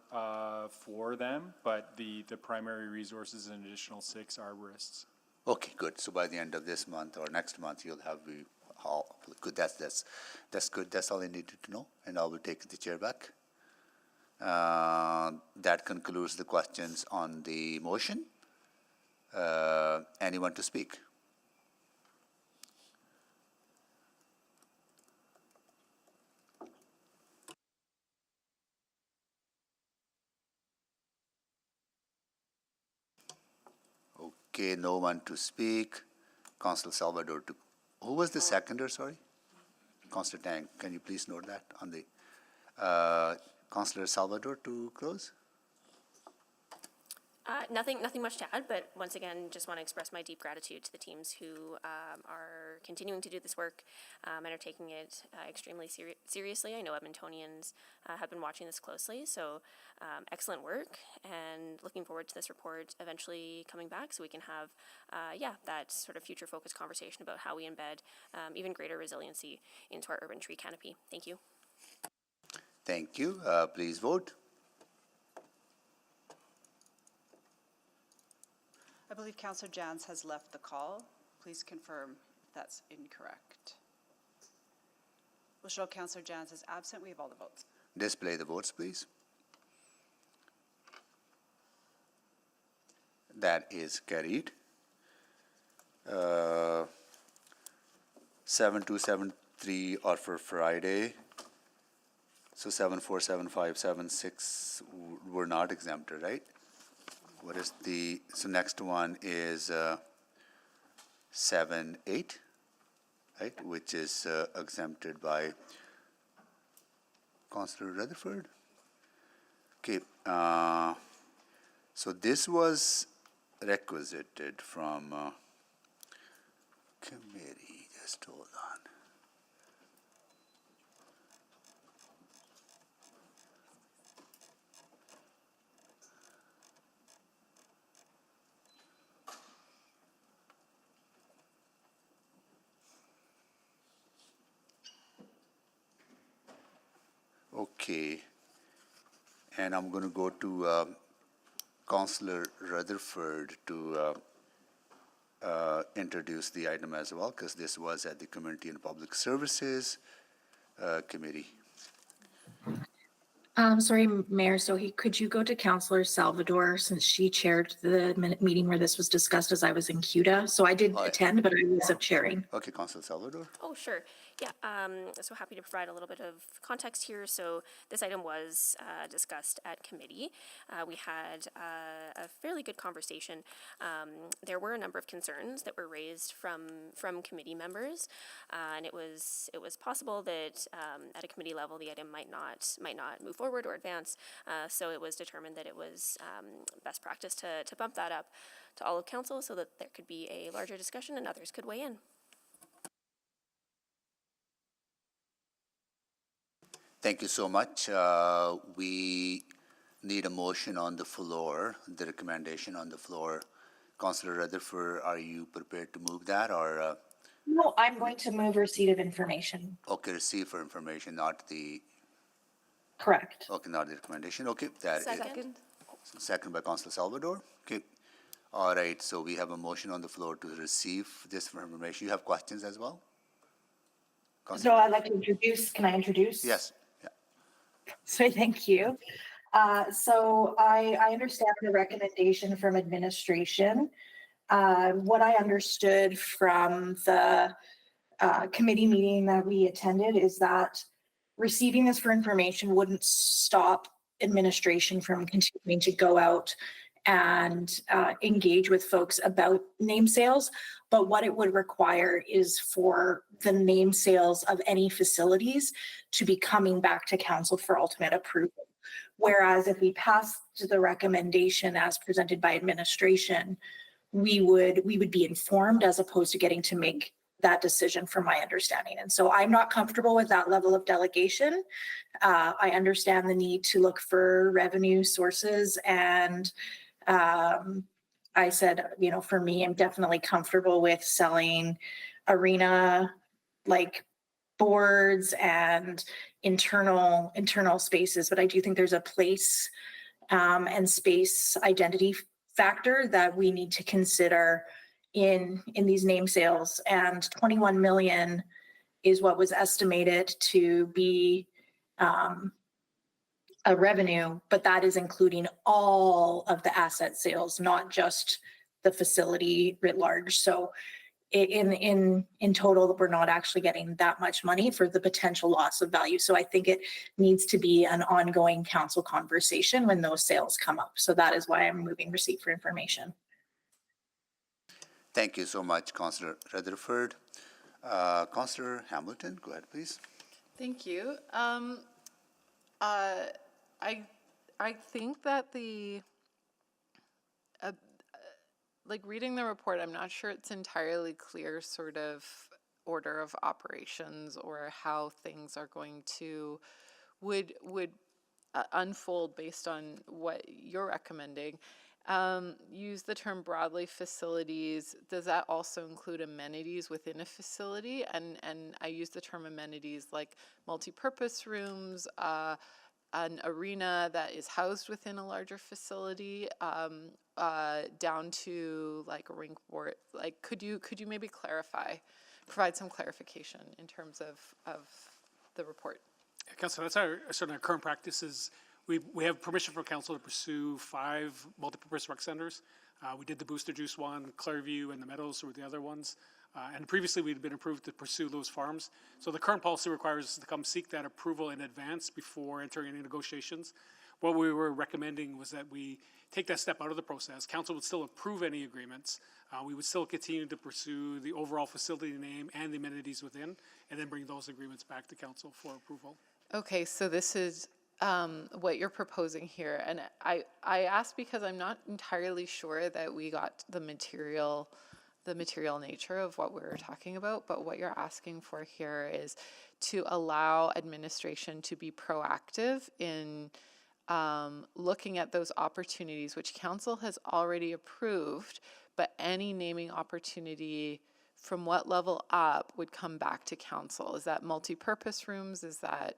for them, but the primary resource is an additional 6 arborists. Okay, good. So by the end of this month or next month, you'll have good. That's good. That's all I needed to know, and I will take the chair back. That concludes the questions on the motion. Anyone to speak? Okay, no one to speak. Councillor Salvador to, who was the seconder, sorry? Councillor Tang, can you please note that on the, Councillor Salvador to close? Nothing much to add, but once again, just want to express my deep gratitude to the teams who are continuing to do this work and are taking it extremely seriously. I know Edmontonians have been watching this closely, so excellent work, and looking forward to this report eventually coming back so we can have, that sort of future-focused conversation about how we embed even greater resiliency into our urban tree canopy. Thank you. Thank you. Please vote. I believe Councillor Jans has left the call. Please confirm if that's incorrect. We'll show Councillor Jans is absent. We have all the votes. Display the votes, please. That is carried. 7273 are for Friday. So 74, 75, 76 were not exempted, right? What is the, so next one is 78, right, which is exempted by Councillor Rutherford. Okay, so this was requisited from committee, just hold on. Okay, and I'm going to go to Councillor Rutherford to introduce the item as well, because this was at the Community and Public Services Committee. Sorry, Mayor, so could you go to Councillor Salvador, since she chaired the meeting where this was discussed as I was in CUDA? So I did attend, but I wasn't chairing. Okay, Councillor Salvador. Oh, sure. Yeah, so happy to provide a little bit of context here. So this item was discussed at committee. We had a fairly good conversation. There were a number of concerns that were raised from committee members, and it was possible that at a committee level the item might not move forward or advance. So it was determined that it was best practice to bump that up to all of council so that there could be a larger discussion and others could weigh in. Thank you so much. We need a motion on the floor, the recommendation on the floor. Councillor Rutherford, are you prepared to move that, or? No, I'm going to move receipt of information. Okay, receive for information, not the. Correct. Okay, not the recommendation. Okay, that is. Second. Second by Councillor Salvador. Okay. All right, so we have a motion on the floor to receive this information. You have questions as well? So I'd like to introduce, can I introduce? Yes. So thank you. So I understand the recommendation from administration. What I understood from the committee meeting that we attended is that receiving this for information wouldn't stop administration from continuing to go out and engage with folks about name sales. But what it would require is for the name sales of any facilities to be coming back to council for ultimate approval. Whereas if we passed the recommendation as presented by administration, we would be informed as opposed to getting to make that decision from my understanding. And so I'm not comfortable with that level of delegation. I understand the need to look for revenue sources, and I said, you know, for me, I'm definitely comfortable with selling arena like boards and internal spaces, but I do think there's a place and space identity factor that we need to consider in these name sales. And 21 million is what was estimated to be a revenue, but that is including all of the asset sales, not just the facility writ large. So in total, we're not actually getting that much money for the potential loss of value. So I think it needs to be an ongoing council conversation when those sales come up. So that is why I'm moving receipt for information. Thank you so much, Councillor Rutherford. Councillor Hamilton, go ahead, please. Thank you. I think that like reading the report, I'm not sure it's entirely clear sort of order of operations or how things are going to would unfold based on what you're recommending. Use the term broadly facilities. Does that also include amenities within a facility? And I use the term amenities like multi-purpose rooms, an arena that is housed within a larger facility, down to like a rink board. Like, could you maybe provide some clarification in terms of the report? Yeah, Councillor, that's our current practice is we have permission from council to pursue 5 multipurpose rec centers. We did the Booster Juice one, Clairview and the Meadows were the other ones. And previously we'd been approved to pursue those farms. So the current policy requires us to come seek that approval in advance before entering any negotiations. What we were recommending was that we take that step out of the process. Council would still approve any agreements. We would still continue to pursue the overall facility name and the amenities within, and then bring those agreements back to council for approval. Okay, so this is what you're proposing here. And I asked because I'm not entirely sure that we got the material nature of what we're talking about, but what you're asking for here is to allow administration to be proactive in looking at those opportunities which council has already approved, but any naming opportunity from what level up would come back to council? Is that multi-purpose rooms? Is that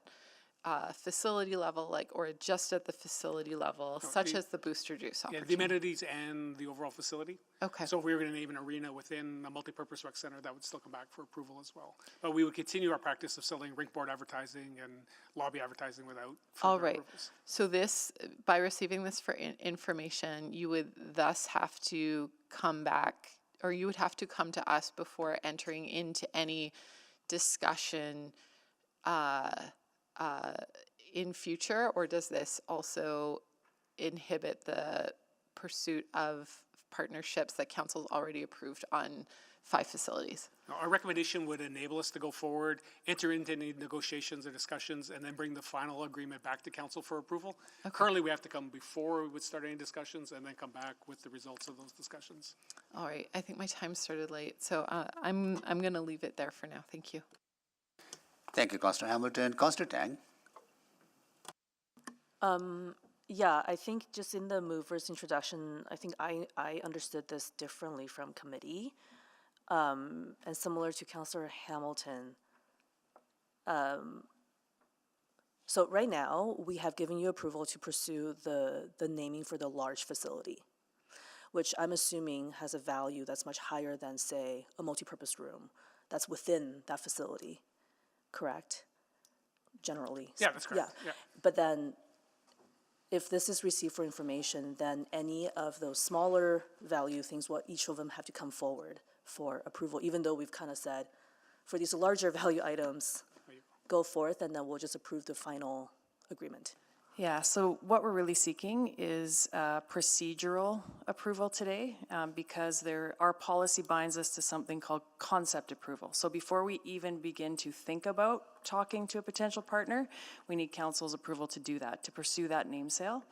facility level, like, or just at the facility level, such as the Booster Juice opportunity? Yeah, the amenities and the overall facility. Okay. So if we were going to name an arena within a multipurpose rec center, that would still come back for approval as well. But we would continue our practice of selling rink board advertising and lobby advertising without further All right. approvals. So this, by receiving this for information, you would thus have to come back, or you would have to come to us before entering into any discussion in future, or does this also inhibit the pursuit of partnerships that council's already approved on 5 facilities? Our recommendation would enable us to go forward, enter into any negotiations or discussions, and then bring the final agreement back to council for approval. Okay. Currently, we have to come before we would start any discussions and then come back with the results of those discussions. All right, I think my time started late, so I'm going to leave it there for now. Thank you. Thank you, Councillor Hamilton. Councillor Tang. Yeah, I think just in the mover's introduction, I think I understood this differently from committee. And similar to Councillor Hamilton. So right now, we have given you approval to pursue the naming for the large facility, which I'm assuming has a value that's much higher than, say, a multipurpose room that's within that facility, correct? Generally. Yeah, that's correct. Yeah. But then, if this is received for information, then any of those smaller value things, each of them have to come forward for approval, even though we've kind of said, for these larger value items, go forth, and then we'll just approve the final agreement. Yeah, so what we're really seeking is procedural approval today because our policy binds us to something called concept approval. So before we even begin to think about talking to a potential partner, we need council's approval to do that, to pursue that name sale.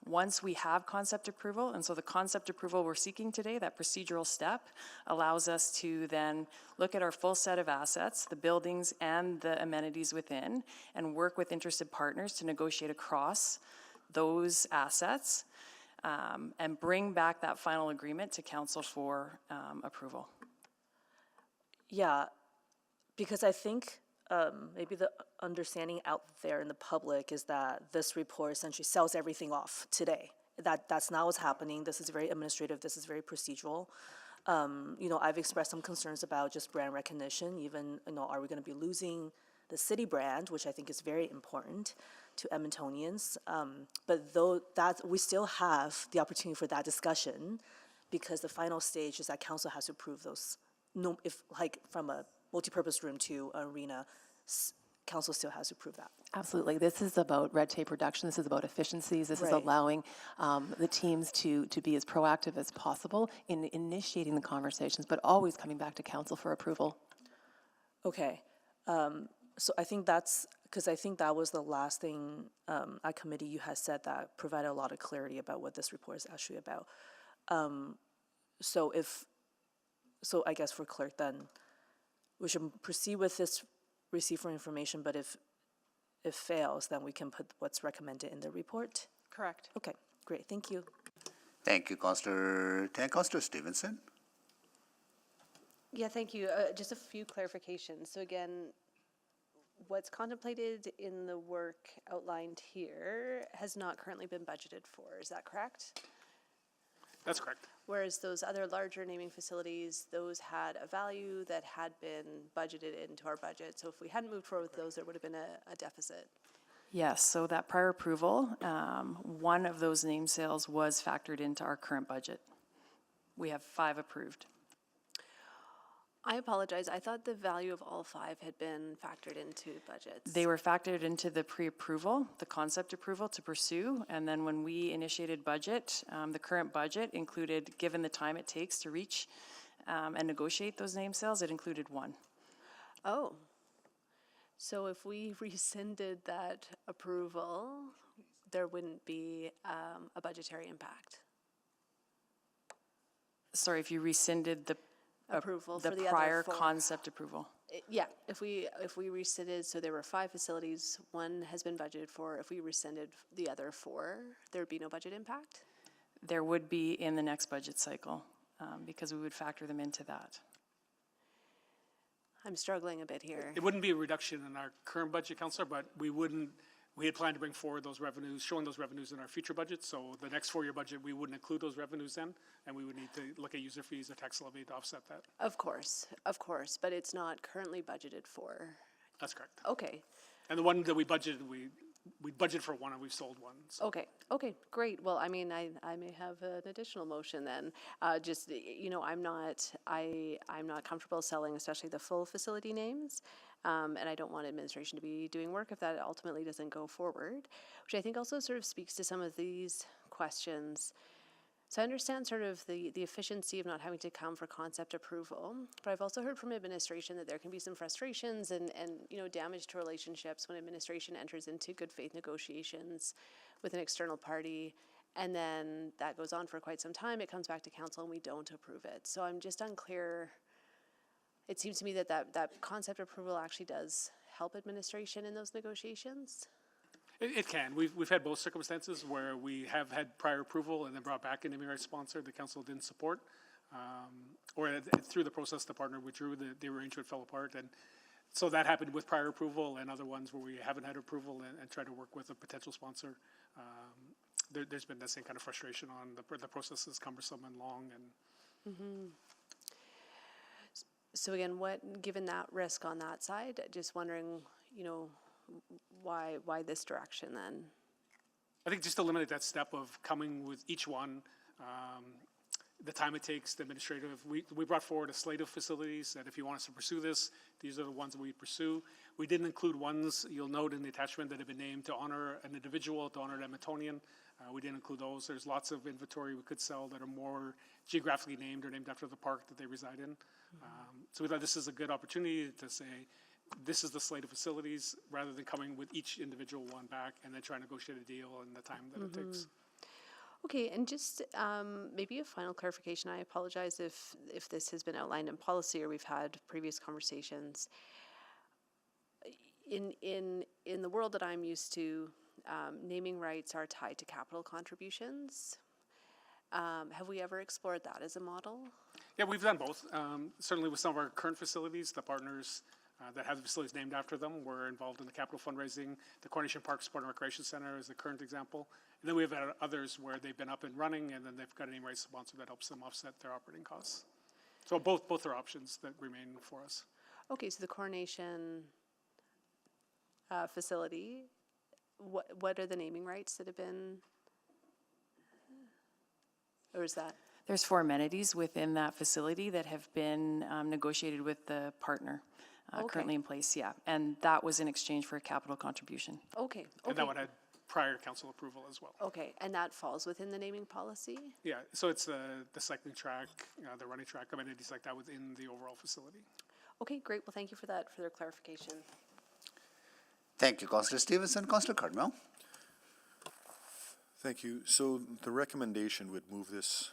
Once we have concept approval, and so the concept approval we're seeking today, that procedural step, allows us to then look at our full set of assets, the buildings and the amenities within, and work with interested partners to negotiate across those assets and bring back that final agreement to council for approval. Yeah, because I think maybe the understanding out there in the public is that this report essentially sells everything off today. That's not what's happening. This is very administrative. This is very procedural. I've expressed some concerns about just brand recognition. Even, are we going to be losing the city brand, which I think is very important to Edmontonians. But though that we still have the opportunity for that discussion, because the final stage is that council has to approve those. No, if like from a multipurpose room to arena, council still has to approve that. Absolutely. This is about red tape reduction. This is about efficiencies. This is allowing the teams to be as proactive as possible in initiating the conversations, but always coming back to council for approval. Okay. So I think that's, because I think that was the last thing at committee you had said that provided a lot of clarity about what this report is actually about. So I guess for clerk then, we should proceed with this receive for information, but if it fails, then we can put what's recommended in the report? Correct. Okay, great, thank you. Thank you, Councillor Tan. Councillor Stevenson? Yeah, thank you. Just a few clarifications. So again, what's contemplated in the work outlined here has not currently been budgeted for, is that correct? That's correct. Whereas those other larger naming facilities, those had a value that had been budgeted into our budget. So if we hadn't moved forward with those, there would have been a deficit. Yes, so that prior approval, one of those name sales was factored into our current budget. We have 5 approved. I apologize. I thought the value of all 5 had been factored into budgets. They were factored into the pre-approval, the concept approval to pursue, and then when we initiated budget, the current budget included, given the time it takes to reach and negotiate those name sales, it included 1. Oh. So if we rescinded that approval, there wouldn't be a budgetary impact? Sorry, if you rescinded the approval the for the prior other 4. concept approval. Yeah, if we rescinded, so there were 5 facilities, 1 has been budgeted for. If we rescinded the other 4, there would be no budget impact? There would be in the next budget cycle because we would factor them into that. I'm struggling a bit here. It wouldn't be a reduction in our current budget, Councillor, but we had planned to bring forward those revenues, showing those revenues in our future budget. So the next 4-year budget, we wouldn't include those revenues in, and we would need to look at user fees or tax levy to offset that. Of course, but it's not currently budgeted for. That's correct. Okay. And the one that we budgeted, we budgeted for 1 and we've sold 1. So. Okay, great. Well, I mean, I may have an additional motion then. Just, I'm not comfortable selling, especially the full facility names. And I don't want administration to be doing work if that ultimately doesn't go forward, which I think also sort of speaks to some of these questions. So I understand sort of the efficiency of not having to come for concept approval, but I've also heard from administration that there can be some frustrations and damage to relationships when administration enters into good faith negotiations with an external party, and then that goes on for quite some time. It comes back to council and we don't approve it. So I'm just unclear. It seems to me that concept approval actually does help administration in those negotiations. It can. We've had both circumstances where we have had prior approval and then brought back an naming rights sponsor the council didn't support, or through the process the partner withdrew, the arrangement fell apart, and so that happened with prior approval, and other ones where we haven't had approval and try to work with a potential sponsor. There's been that same kind of frustration on the process is cumbersome and long. And So again, given that risk on that side, just wondering, why this direction then? I think just to eliminate that step of coming with each one, the time it takes, the administrative. We brought forward a slate of facilities that if you want us to pursue this, these are the ones that we pursue. We didn't include ones, you'll note in the attachment, that have been named to honor an individual, to honor an Edmontonian. We didn't include those. There's lots of inventory we could sell that are more geographically named or named after the park that they reside in. So we thought this is a good opportunity to say, this is the slate of facilities, rather than coming with each individual one back and then trying to negotiate a deal and the time that it takes. Okay, and just maybe a final clarification. I apologize if this has been outlined in policy or we've had previous conversations. In the world that I'm used to, naming rights are tied to capital contributions. Have we ever explored that as a model? Yeah, we've done both. Certainly with some of our current facilities, the partners that have the facilities named after them were involved in the capital fundraising. The Coronation Park Sport and Recreation Center is the current example. And then we have others where they've been up and running, and then they've got a name rights sponsor that helps them offset their operating costs. So both are options that remain for us. Okay, so the Coronation facility, what are the naming rights that have been, or is that? There's 4 amenities within that facility that have been negotiated with the partner currently in place, yeah. And that was in exchange for a capital contribution. Okay. And that one had prior council approval as well. Okay, and that falls within the naming policy? Yeah, so it's the cycling track, the running track, amenities like that within the overall facility. Okay, great. Well, thank you for that further clarification. Thank you, Councillor Stevenson. Councillor Cardwell. Thank you. So the recommendation would move this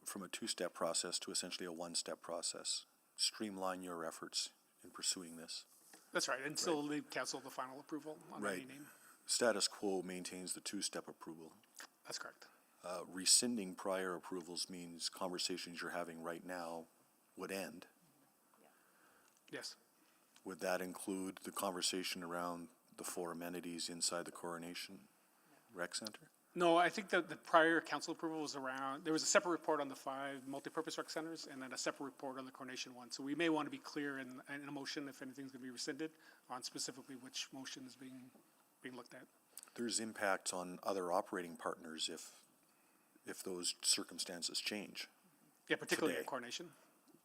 from a two-step process to essentially a one-step process. Streamline your efforts in pursuing this. That's right, and still leave council the final approval on any name. Status quo maintains the two-step approval. That's correct. Rescinding prior approvals means conversations you're having right now would end. Yes. Would that include the conversation around the 4 amenities inside the Coronation Rec Center? No, I think that the prior council approval was around, there was a separate report on the 5 multipurpose rec centers and then a separate report on the Coronation one. So we may want to be clear in a motion, if anything's going to be rescinded, on specifically which motion is being looked at. There's impacts on other operating partners if those circumstances change. Yeah, particularly today. at Coronation.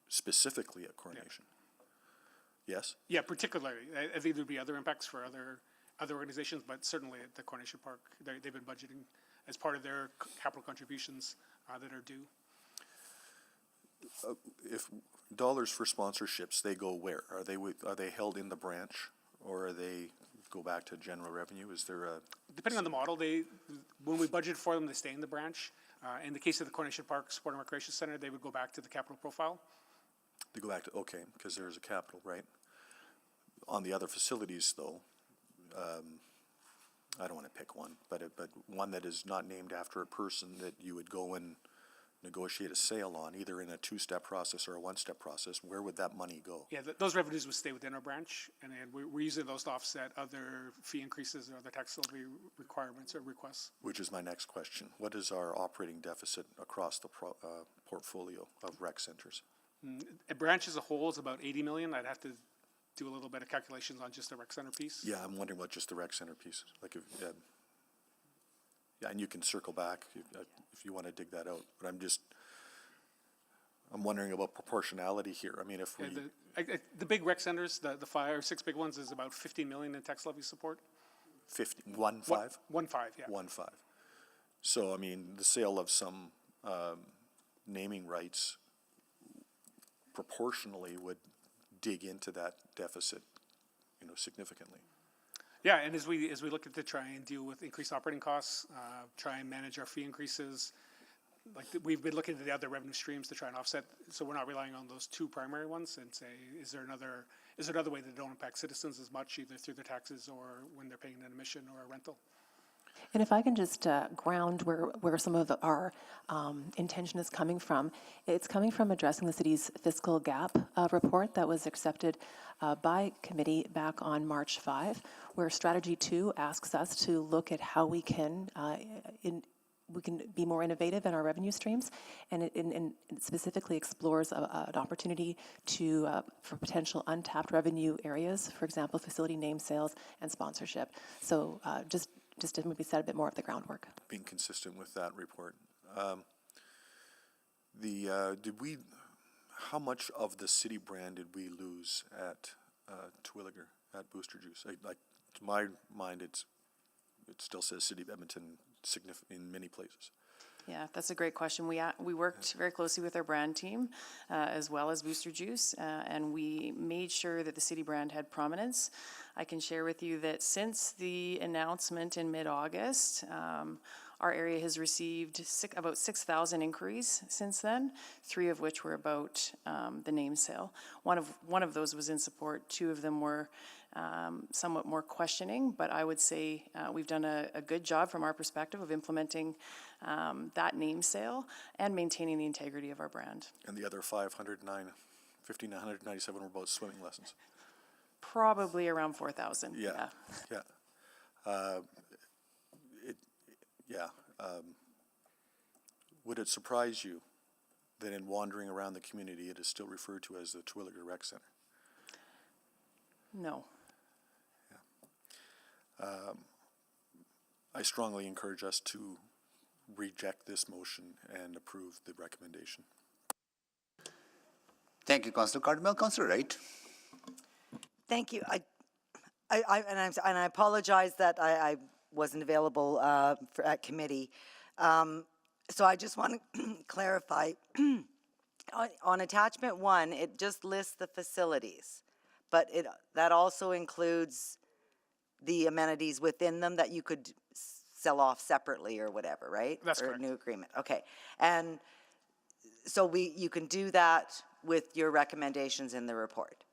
Specifically at Coronation. Yes? Yeah, particularly. I think there'd be other impacts for other organizations, but certainly at the Coronation Park, they've been budgeting as part of their capital contributions that are due. If dollars for sponsorships, they go where? Are they held in the branch, or are they go back to general revenue? Is there a... Depending on the model, when we budget for them, they stay in the branch. In the case of the Coronation Park Sport and Recreation Center, they would go back to the capital profile. They go back to, okay, because there's a capital, right? On the other facilities, though, I don't want to pick one, but one that is not named after a person that you would go and negotiate a sale on, either in a two-step process or a one-step process, where would that money go? Yeah, those revenues would stay within our branch, and then we're using those to offset other fee increases or other tax levy requirements or requests. Which is my next question. What is our operating deficit across the portfolio of rec centers? A branch as a whole is about 80 million. I'd have to do a little bit of calculations on just the rec center piece. Yeah, I'm wondering what just the rec center piece, like yeah, and you can circle back if you want to dig that out, but I'm wondering about proportionality here. I mean, if we... The big rec centers, the 5 or 6 big ones, is about 15 million in tax levy support. 15, 1.5? 1.5, yeah. 1.5. So, I mean, the sale of some naming rights proportionally would dig into that deficit, significantly. Yeah, and as we look at to try and deal with increased operating costs, try and manage our fee increases, we've been looking at the other revenue streams to try and offset, so we're not relying on those 2 primary ones, and say, is there another way that don't impact citizens as much, either through their taxes or when they're paying an admission or a rental? And if I can just ground where some of our intention is coming from, it's coming from addressing the city's fiscal gap report that was accepted by committee back on March 5, where Strategy 2 asks us to look at how we can be more innovative in our revenue streams, and it specifically explores an opportunity for potential untapped revenue areas, for example, facility name sales and sponsorship. So just to maybe set a bit more of the groundwork. Being consistent with that report. how much of the city brand did we lose at Terwilliger, at Booster Juice? Like, to my mind, it still says City of Edmonton in many places. Yeah, that's a great question. We worked very closely with our brand team, as well as Booster Juice, and we made sure that the city brand had prominence. I can share with you that since the announcement in mid-August, our area has received about 6,000 inquiries since then, 3 of which were about the name sale. One of those was in support. 2 of them were somewhat more questioning, but I would say we've done a good job from our perspective of implementing that name sale and maintaining the integrity of our brand. And the other 1,597 were about swimming lessons. Probably around 4,000. Yeah. Would it surprise you that in wandering around the community, it is still referred to as the Terwilliger Rec Center? No. I strongly encourage us to reject this motion and approve the recommendation. Thank you, Councillor Cardinal. Councillor Wright. Thank you. I apologize that I wasn't available at committee. So I just want to clarify. On attachment 1, it just lists the facilities, but that also includes the amenities within them that you could sell off separately or whatever, right? That's or correct. A new agreement. Okay. And so you can do that with your recommendations in the report.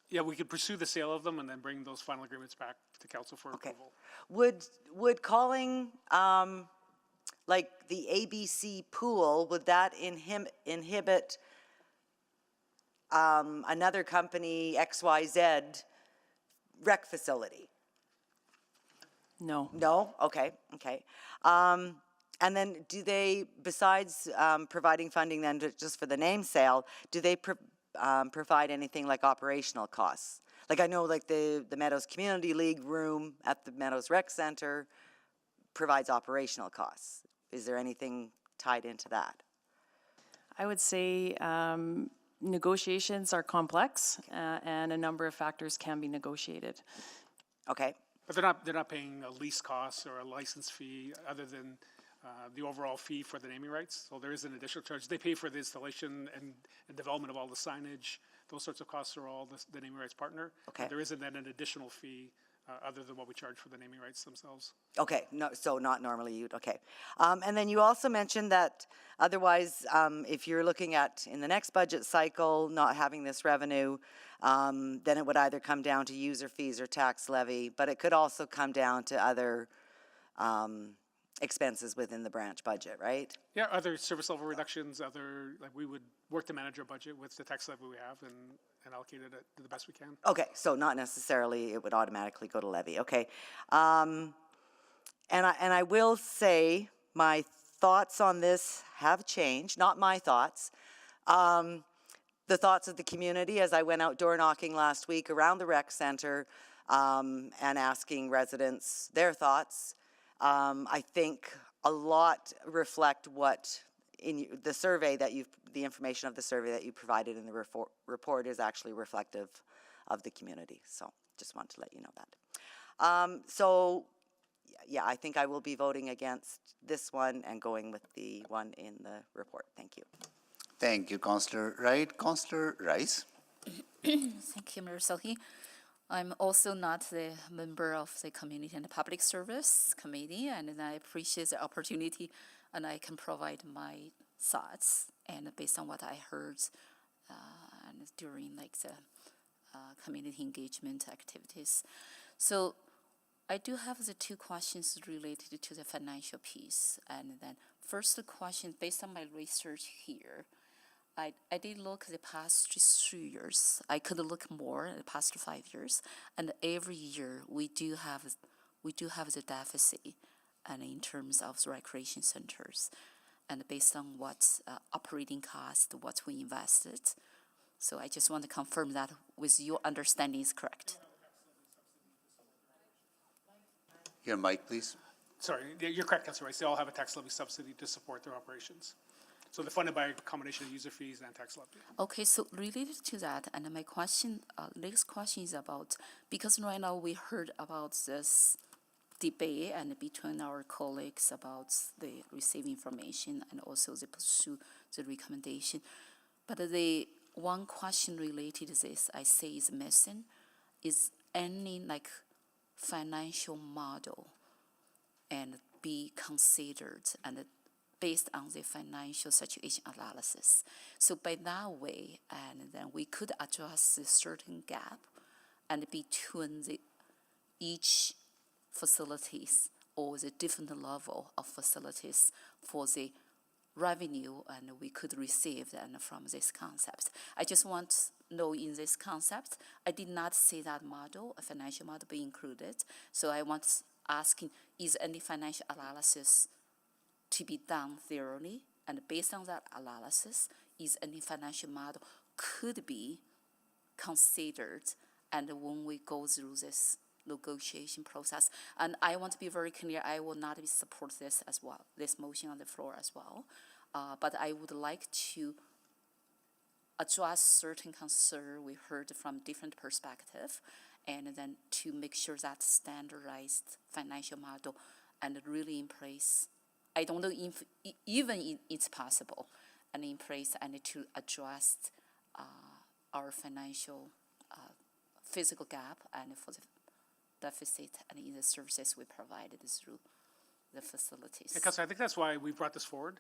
Yeah, we could pursue the sale of them and then bring those final agreements back to council for approval. Would calling like the ABC pool, would that inhibit another company, XYZ, rec facility? No. No? Okay. And then do they, besides providing funding then just for the name sale, do they provide anything like operational costs? Like I know like the Meadows Community League room at the Meadows Rec Center provides operational costs. Is there anything tied into that? I would say negotiations are complex, and a number of factors can be negotiated. Okay. But they're not paying a lease cost or a license fee other than the overall fee for the naming rights. So there is an additional charge. They pay for the installation and development of all the signage. Those sorts of costs are all the naming rights partner. Okay. But there isn't then an additional fee other than what we charge for the naming rights themselves. Okay, no, so not normally okay. And then you also mentioned that otherwise, if you're looking at in the next budget cycle, not having this revenue, then it would either come down to user fees or tax levy, but it could also come down to other expenses within the branch budget, right? Yeah, other service level reductions, like we would work to manage our budget with the tax levy we have and allocate it to the best we can. Okay, so not necessarily it would automatically go to levy. Okay, and I will say my thoughts on this have changed. Not my thoughts, the thoughts of the community as I went out door knocking last week around the rec center and asking residents their thoughts. I think a lot reflect what in the survey that the information of the survey that you provided in the report is actually reflective of the community. So just want to let you know that. So yeah, I think I will be voting against this one and going with the one in the report. Thank you. Thank you, Councillor Wright. Councillor Rice. Thank you, Mayor Selke. I'm also not the member of the Community and Public Service Committee, and I appreciate the opportunity, and I can provide my thoughts and based on what I heard and during like the community engagement activities. So I do have the 2 questions related to the financial piece, and then first question based on my research here. I did look at the past 3 years. I could look more at the past 5 years, and every year we do have the deficit, and in terms of the recreation centers, and based on what operating cost, what we invested. So I just want to confirm that with your understanding is correct. Your mic, please. Sorry, you're correct, Councilor Rice. They all have a tax levy subsidy to support their operations. So they're funded by a combination of user fees and tax levy. Okay, so related to that, and my question, next question is about, because right now we heard about this debate and between our colleagues about the receive information and also the pursue the recommendation. But the one question related to this I say is missing is any like financial model and be considered and based on the financial situation analysis. So by that way, and then we could address a certain gap and between the each facilities or the different level of facilities for the revenue and we could receive and from this concept. I just want to know in this concept, I did not see that model, a financial model be included. So I want asking, is any financial analysis to be done thoroughly? And based on that analysis, is any financial model could be considered and when we go through this negotiation process. And I want to be very clear, I will not support this as well, this motion on the floor as well. But I would like to address certain concern we heard from different perspective and then to make sure that standardized financial model and really in place. I don't know if even it's possible and in place and to address our financial physical gap and for the deficit and in the services we provided through the facilities. Yeah, Councilor, I think that's why we brought this forward.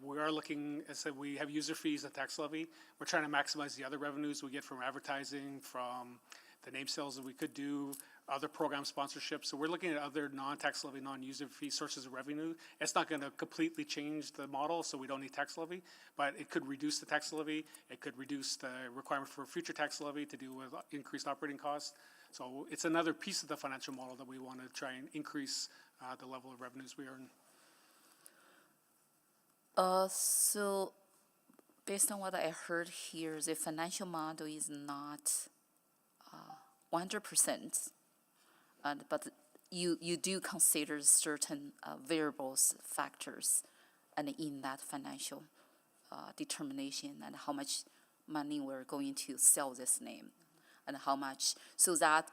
We are looking, as I said, we have user fees and tax levy. We're trying to maximize the other revenues we get from advertising, from the name sales that we could do, other program sponsorships. So we're looking at other non-tax levy, non-user fee sources of revenue. It's not going to completely change the model, so we don't need tax levy, but it could reduce the tax levy. It could reduce the requirement for future tax levy to do with increased operating costs. So it's another piece of the financial model that we want to try and increase the level of revenues we earn. So based on what I heard here, the financial model is not 100%, but you do consider certain variables, factors, and in that financial determination and how much money we're going to sell this name and how much, so that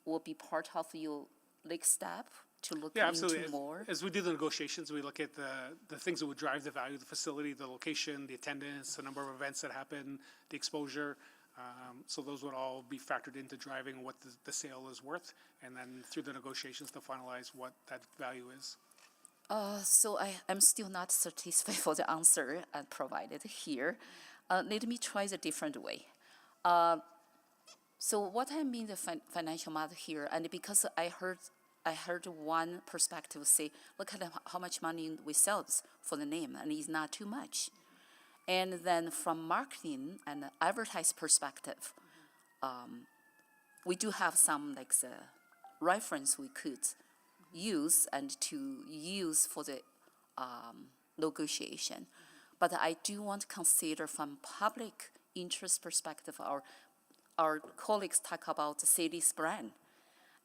will be part of your next step to look absolutely. into more? As we do the negotiations, we look at the things that would drive the value of the facility, the location, the attendance, the number of events that happen, the exposure. So those would all be factored into driving what the sale is worth, and then through the negotiations to finalize what that value is. So I'm still not satisfied for the answer provided here. Let me try the different way. So what I mean the financial model here, and because I heard one perspective say, look at how much money we sell for the name, and it's not too much. And then from marketing and advertise perspective, we do have some like the reference we could use and to use for the negotiation. But I do want to consider from public interest perspective, our colleagues talk about the city's brand.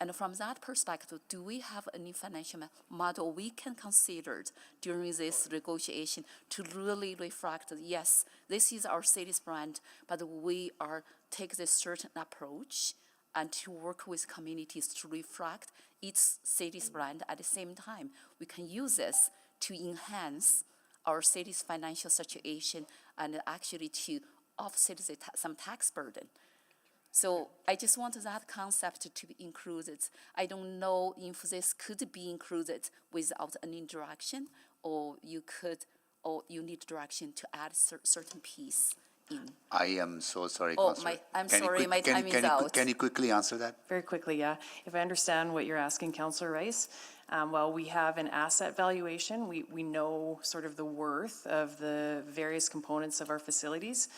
And from that perspective, do we have any financial model we can consider during this negotiation to really reflect that, yes, this is our city's brand, but we are take this certain approach and to work with communities to reflect its city's brand. At the same time, we can use this to enhance our city's financial situation and actually to offset some tax burden. So I just want that concept to be included. I don't know if this could be included without any direction, or you need direction to add certain piece in. I am so sorry, Oh, Councillor. I'm sorry, my time is out. Can you quickly answer that? Very quickly, yeah. If I understand what you're asking, Councillor Rice, well, we have an asset valuation. We know sort of the worth of the various components of our facilities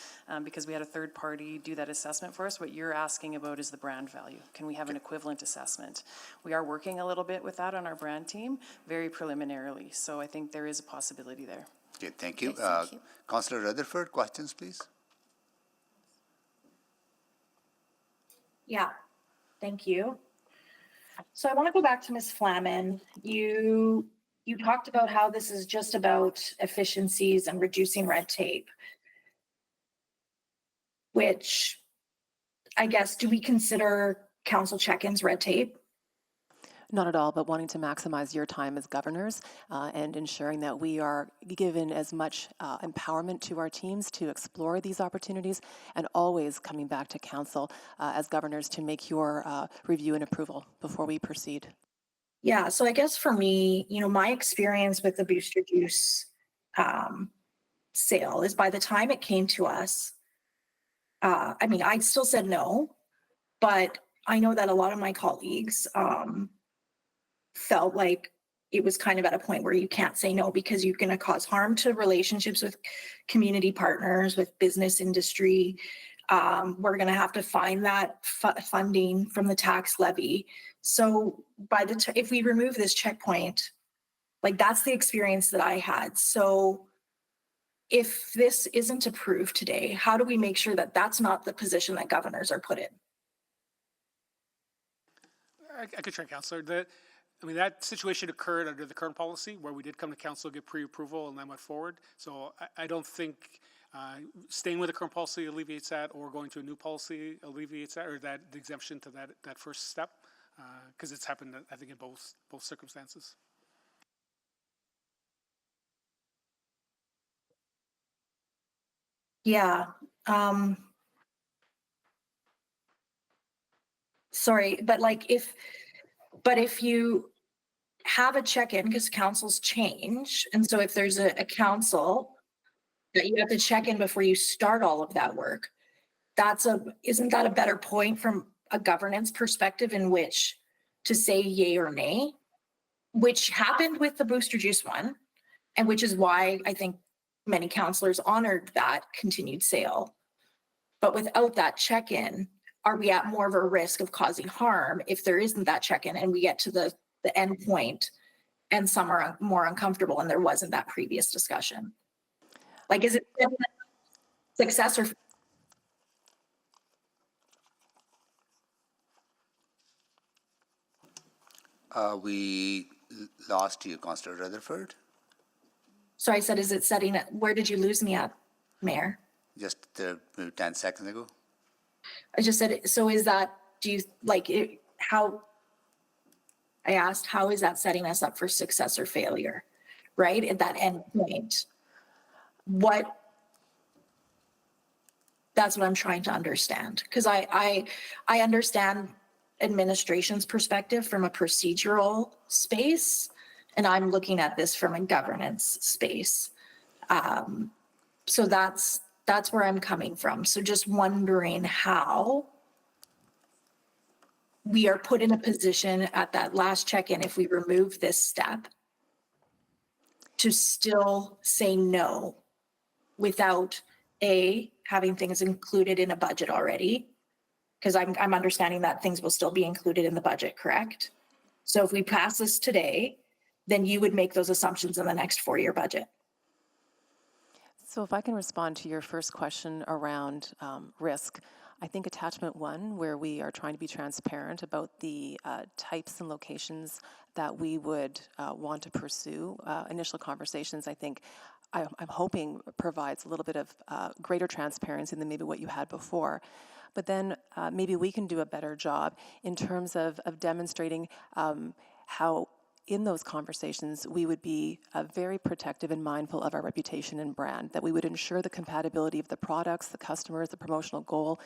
because we had a third party do that assessment for us. What you're asking about is the brand value. Can we have an equivalent assessment? We are working a little bit with that on our brand team, very preliminarily. So I think there is a possibility there. Okay, thank you. Okay, thank you. Councillor Rutherford, questions, please? Yeah, thank you. So I want to go back to Ms. Flamen. You you talked about how this is just about efficiencies and reducing red tape, which I guess, do we consider council check-ins red tape? Not at all, but wanting to maximize your time as governors and ensuring that we are given as much empowerment to our teams to explore these opportunities, and always coming back to council as governors to make your review and approval before we proceed. Yeah, so I guess for me, my experience with the Booster Juice sale is by the time it came to us, I still said no, but I know that a lot of my colleagues felt like it was kind of at a point where you can't say no because you're going to cause harm to relationships with community partners, with business industry. We're going to have to find that funding from the tax levy. So if we remove this checkpoint, like that's the experience that I had. So if this isn't approved today, how do we make sure that that's not the position that governors are put in? I could try, Councillor. That situation occurred under the current policy where we did come to council, get pre-approval, and then went forward. So I don't think staying with the current policy alleviates that, or going to a new policy alleviates that, or that the exemption to that first step, because it's happened, I think, in both circumstances. Yeah. Sorry, but if you have a check-in, because councils change, and so if there's a council that you have to check in before you start all of that work, isn't that a better point from a governance perspective in which to say yay or nay, which happened with the Booster Juice one, and which is why I think many councillors honored that continued sale. But without that check-in, are we at more of a risk of causing harm if there isn't that check-in and we get to the end point and some are more uncomfortable and there wasn't that previous discussion? Like, is it success or? We lost you, Councillor Rutherford. So I said, is it setting it? Where did you lose me at, Mayor? Just 10 seconds ago. I just said, so is that, do you like it? How? I asked, how is that setting us up for success or failure, right? At that end point. That's what I'm trying to understand. Because I understand administration's perspective from a procedural space, and I'm looking at this from a governance space. So that's where I'm coming from. So just wondering how we are put in a position at that last check-in, if we remove this step, to still say no without having things included in a budget already. Because I'm understanding that things will still be included in the budget, correct? So if we pass this today, then you would make those assumptions in the next 4-year budget. So if I can respond to your first question around risk, I think attachment 1, where we are trying to be transparent about the types and locations that we would want to pursue, initial conversations, I think I'm hoping provides a little bit of greater transparency than maybe what you had before. But then maybe we can do a better job in terms of demonstrating how in those conversations, we would be very protective and mindful of our reputation and brand, that we would ensure the compatibility of the products, the customers, the promotional goal.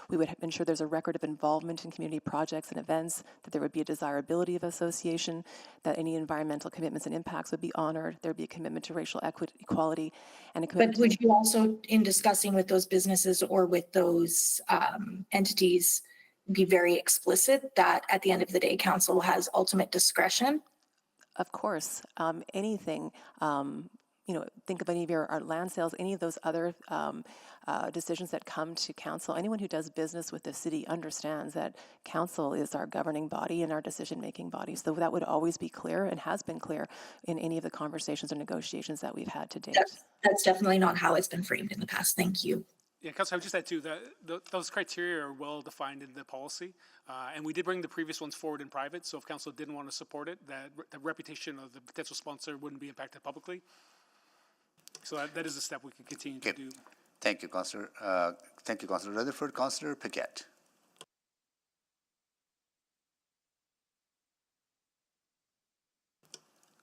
We would ensure there's a record of involvement in community projects and events, that there would be a desirability of association, that any environmental commitments and impacts would be honored, there'd be a commitment to racial equality, and a commitment. But would you also, in discussing with those businesses or with those entities, be very explicit that at the end of the day, council has ultimate discretion? Of course, anything, think of any of our land sales, any of those other decisions that come to council. Anyone who does business with the city understands that council is our governing body and our decision-making body. So that would always be clear and has been clear in any of the conversations or negotiations that we've had to date. That's definitely not how it's been framed in the past. Thank you. Yeah, Councilor, I would just add too that those criteria are well defined in the policy, and we did bring the previous ones forward in private. So if council didn't want to support it, that the reputation of the potential sponsor wouldn't be impacted publicly. So that is a step we can continue to do. Thank you, Councillor. Thank you, Councillor Rutherford. Councillor Paquette.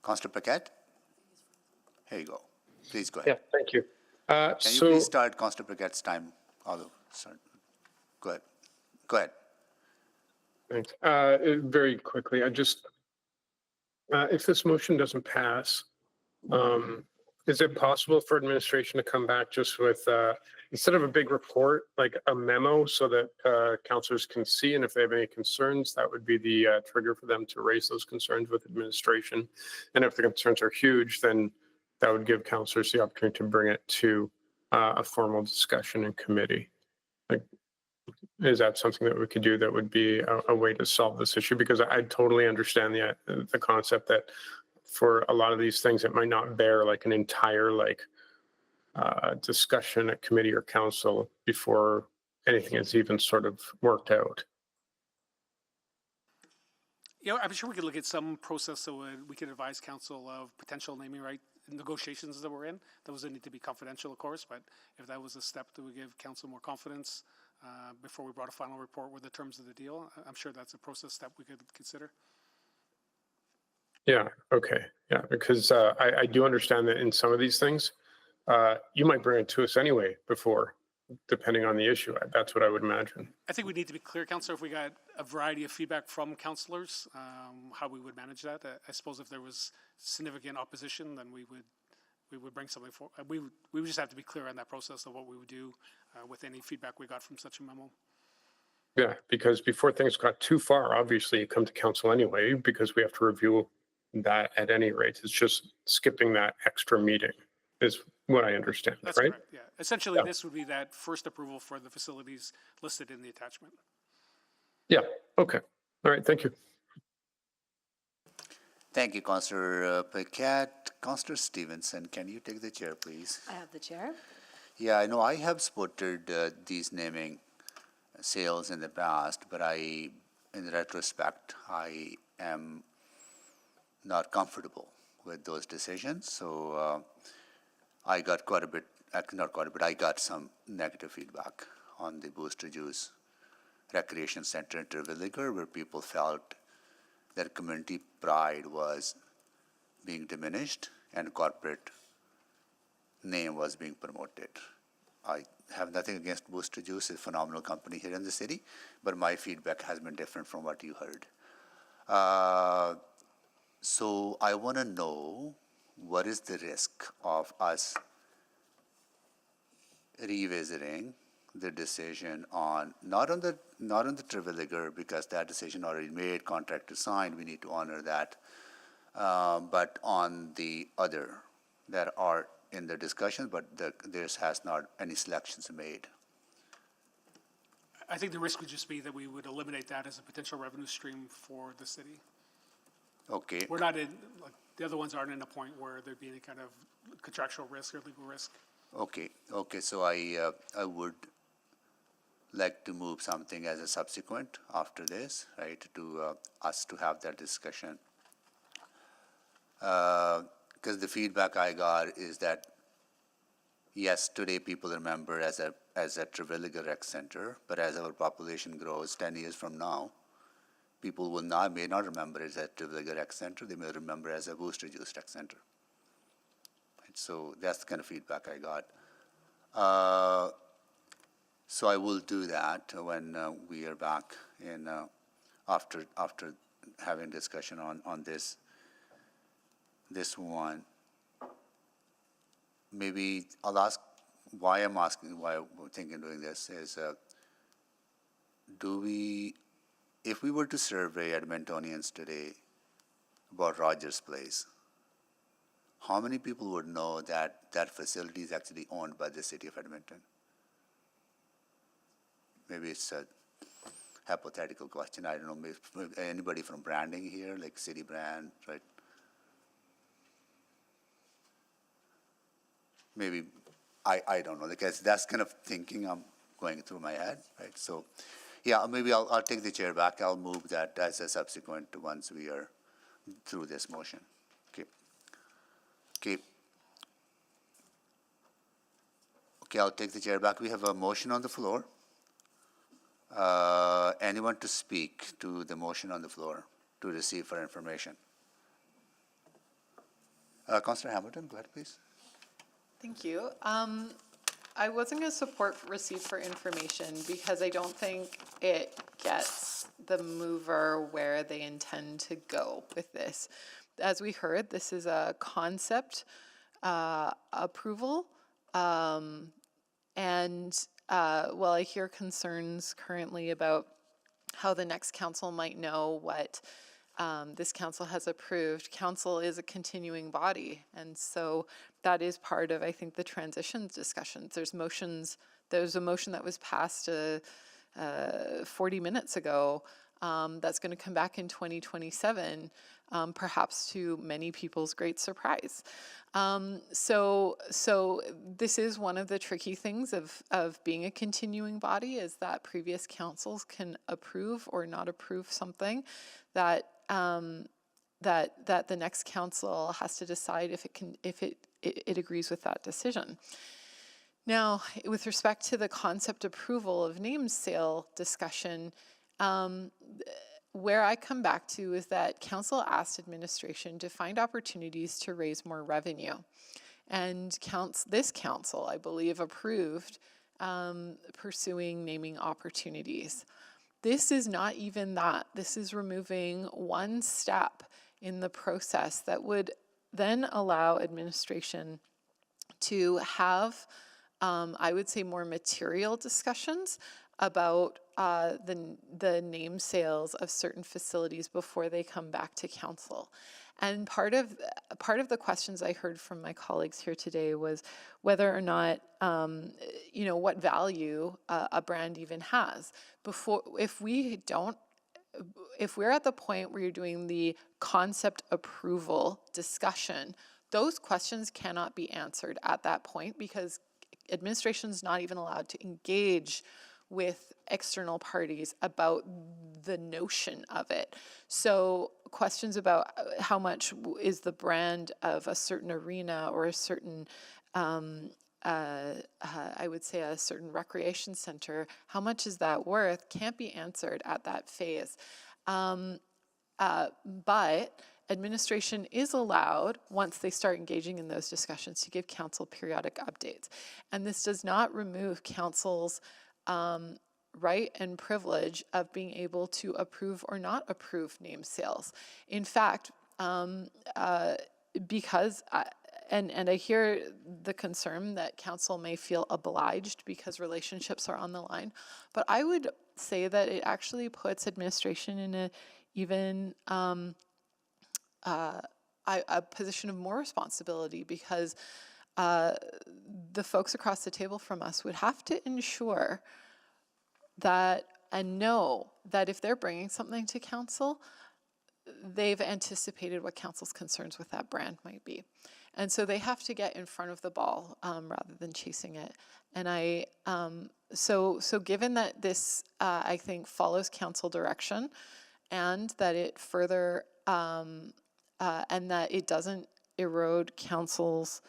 Councillor Paquette? Here you go. Please go ahead. Yeah, thank you. Can you please start Councillor Paquette's time? Go ahead. Go ahead. Thanks. Very quickly, if this motion doesn't pass, is it possible for administration to come back just with, instead of a big report, like a memo so that councilors can see, and if they have any concerns, that would be the trigger for them to raise those concerns with administration. And if the concerns are huge, then that would give councilors the opportunity to bring it to a formal discussion in committee. Like, is that something that we could do that would be a way to solve this issue? Because I totally understand the concept that for a lot of these things, it might not bear like an entire discussion at committee or council before anything is even sort of worked out. You know, I'm sure we could look at some process so we could advise council of potential naming right negotiations that we're in. Those would need to be confidential, of course, but if that was a step that would give council more confidence before we brought a final report with the terms of the deal, I'm sure that's a process step we could consider. Yeah, okay. Yeah, because I do understand that in some of these things, you might bring it to us anyway before, depending on the issue. That's what I would imagine. I think we need to be clear, Councillor, if we got a variety of feedback from councillors, how we would manage that. I suppose if there was significant opposition, then we would bring something forward. We would just have to be clear on that process of what we would do with any feedback we got from such a memo. Yeah, because before things got too far, obviously you come to council anyway, because we have to review that at any rate. It's just skipping that extra meeting is what I understand, That's right? correct, yeah. Essentially, this would be that first approval for the facilities listed in the attachment. Yeah, okay. All right, thank you. Thank you, Councillor Paquette. Councillor Stevenson, can you take the chair, please? I have the chair. Yeah, I know I have supported these naming sales in the past, but in retrospect, I am not comfortable with those decisions. So I got quite a bit, not quite a bit, I got some negative feedback on the Booster Juice Recreation Center in Terwilliger, where people felt that community pride was being diminished and corporate name was being promoted. I have nothing against Booster Juice, it's a phenomenal company here in the city, but my feedback has been different from what you heard. So I want to know what is the risk of us revisiting the decision on not on the Terwilliger, because that decision already made, contract is signed, we need to honor that, but on the other that are in the discussion, but there has not any selections made. I think the risk would just be that we would eliminate that as a potential revenue stream for the city. Okay. We're not in, like, the other ones aren't in a point where there'd be any kind of contractual risk or legal risk. Okay, so I would like to move something as a subsequent after this, right, to us to have that discussion. Because the feedback I got is that, yes, today people remember as a Terwilliger Rec Center, but as our population grows 10 years from now, people may not remember it as a Terwilliger Rec Center, they may remember as a Booster Juice Rec Center. Right, so that's the kind of feedback I got. So I will do that when we are back in after having discussion on this one. Maybe I'll ask why I'm thinking doing this is, if we were to survey Edmontonians today about Rogers Place, how many people would know that that facility is actually owned by the city of Edmonton? Maybe it's a hypothetical question. I don't know. Maybe anybody from branding here, like city brand, right? Maybe I don't know, because that's kind of thinking I'm going through my head, right? So, yeah, maybe I'll take the chair back. I'll move that as a subsequent once we are through this motion. Okay. Okay. Okay, I'll take the chair back. We have a motion on the floor. Anyone to speak to the motion on the floor to receive for information? Councillor Hamilton, go ahead, please. Thank you. I wasn't going to support receive for information because I don't think it gets the mover where they intend to go with this. As we heard, this is a concept approval. While I hear concerns currently about how the next council might know what this council has approved, council is a continuing body. And so that is part of, I think, the transitions discussions. There's a motion that was passed 40 minutes ago that's going to come back in 2027, perhaps to many people's great surprise. So this is one of the tricky things of being a continuing body, is that previous councils can approve or not approve something that that the next council has to decide if it agrees with that decision. Now, with respect to the concept approval of name sale discussion, where I come back to is that council asked administration to find opportunities to raise more revenue. And this council, I believe, approved pursuing naming opportunities. This is not even that. This is removing one step in the process that would then allow administration to have, I would say, more material discussions about the name sales of certain facilities before they come back to council. And part of the questions I heard from my colleagues here today was whether or not, what value a brand even has. If we're at the point where you're doing the concept approval discussion, those questions cannot be answered at that point because administration's not even allowed to engage with external parties about the notion of it. So questions about how much is the brand of a certain arena or a certain, I would say a certain recreation center, how much is that worth, can't be answered at that phase. But administration is allowed, once they start engaging in those discussions, to give council periodic updates. And this does not remove council's right and privilege of being able to approve or not approve name sales. In fact, because, and I hear the concern that council may feel obliged because relationships are on the line, but I would say that it actually puts administration in a even a position of more responsibility, because the folks across the table from us would have to ensure that and know that if they're bringing something to council, they've anticipated what council's concerns with that brand might be. And so they have to get in front of the ball rather than chasing it. And so given that this, I think, follows council direction, and that it further, and that it doesn't erode council's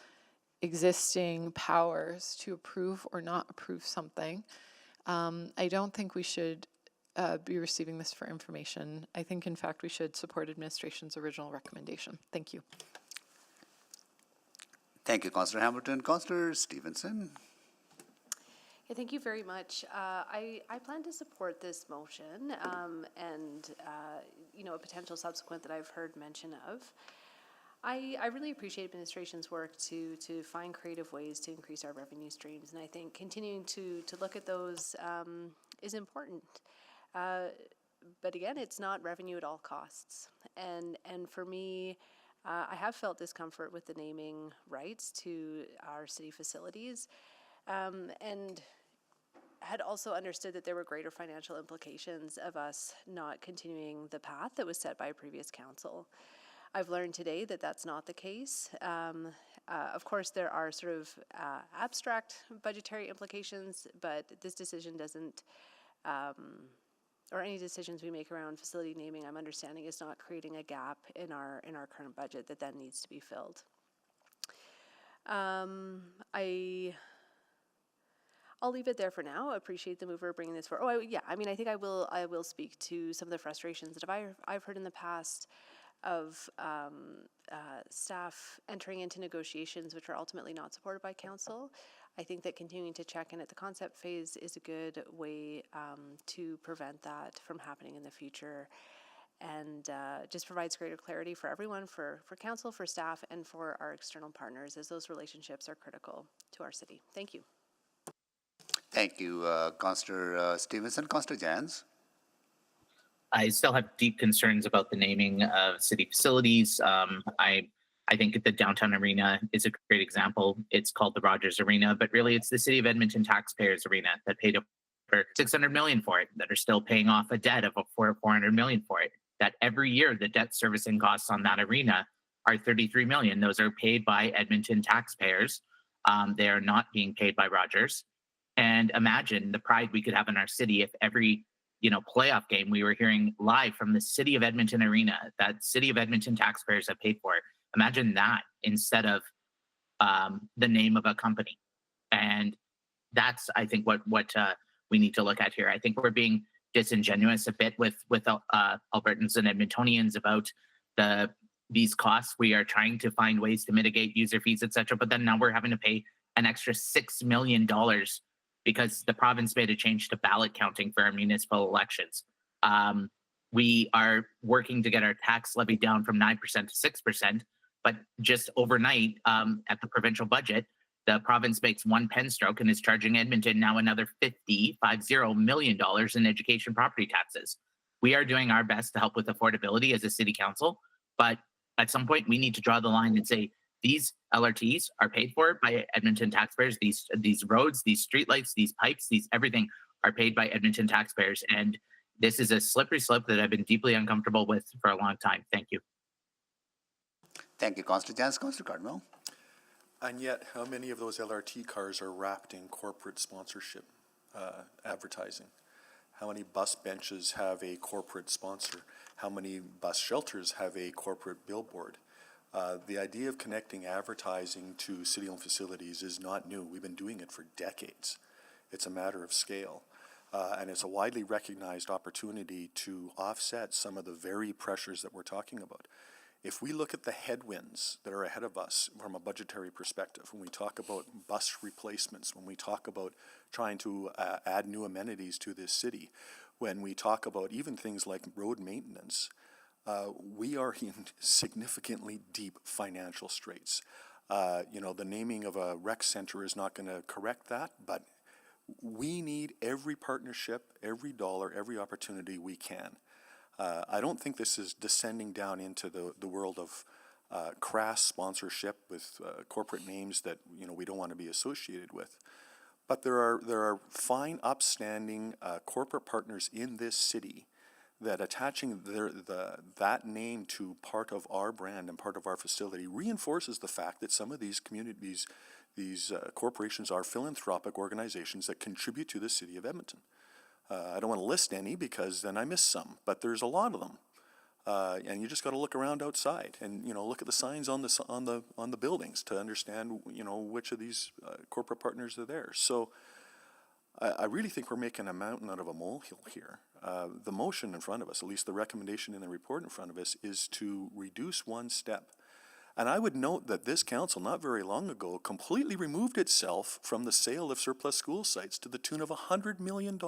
existing powers to approve or not approve something, I don't think we should be receiving this for information. I think, in fact, we should support administration's original recommendation. Thank you. Thank you, Councillor Hamilton. Councillor Stevenson. Yeah, thank you very much. I plan to support this motion and a potential subsequent that I've heard mention of. I really appreciate administration's work to find creative ways to increase our revenue streams, and I think continuing to look at those is important. But again, it's not revenue at all costs. And for me, I have felt discomfort with the naming rights to our city facilities, and had also understood that there were greater financial implications of us not continuing the path that was set by a previous council. I've learned today that that's not the case. Of course, there are sort of abstract budgetary implications, but this decision doesn't, or any decisions we make around facility naming, I'm understanding, is not creating a gap in our current budget that then needs to be filled. I'll leave it there for now. I appreciate the mover bringing this forward. I think I will speak to some of the frustrations that I've heard in the past of staff entering into negotiations which are ultimately not supported by council. I think that continuing to check in at the concept phase is a good way to prevent that from happening in the future, and just provides greater clarity for everyone, for council, for staff, and for our external partners, as those relationships are critical to our city. Thank you. Thank you, Councillor Stevenson. Councillor Jans? I still have deep concerns about the naming of city facilities. I think the downtown arena is a great example. It's called the Rogers Arena, but really it's the City of Edmonton taxpayers arena that paid over $600 million for it, that are still paying off a debt of $400 million for it. That every year the debt servicing costs on that arena are $33 million. Those are paid by Edmonton taxpayers. They are not being paid by Rogers. And imagine the pride we could have in our city if every playoff game we were hearing live from the City of Edmonton arena that City of Edmonton taxpayers have paid for it. Imagine that instead of the name of a company. And that's, I think, what we need to look at here. I think we're being disingenuous a bit with Albertans and Edmontonians about these costs. We are trying to find ways to mitigate user fees, etc. But then now we're having to pay an extra $6 million because the province made a change to ballot counting for our municipal elections. We are working to get our tax levy down from 9% to 6%, but just overnight at the provincial budget, the province makes one pen stroke and is charging Edmonton now another $50 million in education property taxes. We are doing our best to help with affordability as a city council, but at some point we need to draw the line and say, these LRTs are paid for by Edmonton taxpayers. These roads, these streetlights, these pipes, these everything are paid by Edmonton taxpayers. And this is a slippery slope that I've been deeply uncomfortable with for a long time. Thank you. Thank you, Councillor Jans. Councillor Cardinal? And yet, how many of those LRT cars are wrapped in corporate sponsorship advertising? How many bus benches have a corporate sponsor? How many bus shelters have a corporate billboard? The idea of connecting advertising to city-owned facilities is not new. We've been doing it for decades. It's a matter of scale. And it's a widely recognized opportunity to offset some of the very pressures that we're talking about. If we look at the headwinds that are ahead of us from a budgetary perspective, when we talk about bus replacements, when we talk about trying to add new amenities to this city, when we talk about even things like road maintenance, we are in significantly deep financial straits. The naming of a rec center is not going to correct that, but we need every partnership, every dollar, every opportunity we can. I don't think this is descending down into the world of crass sponsorship with corporate names that we don't want to be associated with. But there are fine, upstanding corporate partners in this city that attaching that name to part of our brand and part of our facility reinforces the fact that some of these communities, these corporations are philanthropic organizations that contribute to the city of Edmonton. I don't want to list any because then I miss some, but there's a lot of them. And you just got to look around outside and look at the signs on the buildings to understand which of these corporate partners are there. So I really think we're making a mountain out of a molehill here. The motion in front of us, at least the recommendation in the report in front of us, is to reduce one step. And I would note that this council, not very long ago, completely removed itself from the sale of surplus school sites to the tune of $100 million.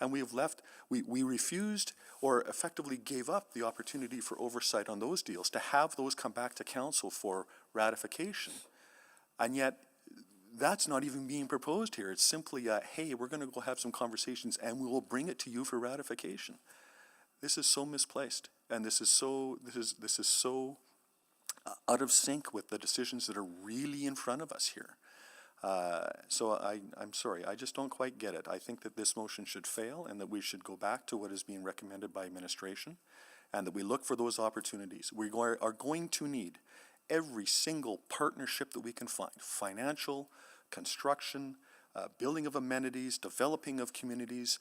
And we refused or effectively gave up the opportunity for oversight on those deals, to have those come back to council for ratification. And yet, that's not even being proposed here. It's simply, hey, we're going to go have some conversations and we will bring it to you for ratification. This is so misplaced, and this is so out of sync with the decisions that are really in front of us here. So I'm sorry, I just don't quite get it. I think that this motion should fail and that we should go back to what is being recommended by administration and that we look for those opportunities. We are going to need every single partnership that we can find, financial, construction, building of amenities, developing of communities.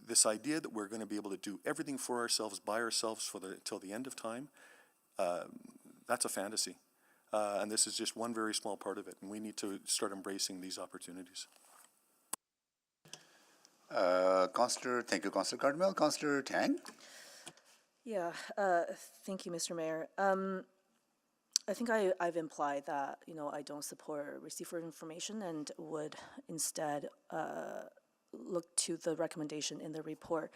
This idea that we're going to be able to do everything for ourselves, by ourselves till the end of time, that's a fantasy. And this is just one very small part of it, and we need to start embracing these opportunities. Thank you, Councillor Cardwell. Councillor Tang? Yeah, thank you, Mr. Mayor. I think I've implied that, I don't support receipt for information and would instead look to the recommendation in the report.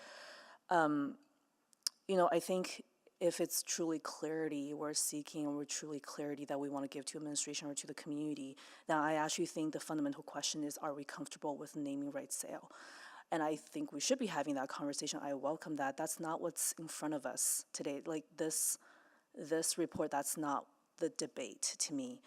I think if it's truly clarity we're seeking, or truly clarity that we want to give to administration or to the community, then I actually think the fundamental question is, are we comfortable with naming rights sale? And I think we should be having that conversation. I welcome that. That's not what's in front of us today. Like this report, that's not the debate to me.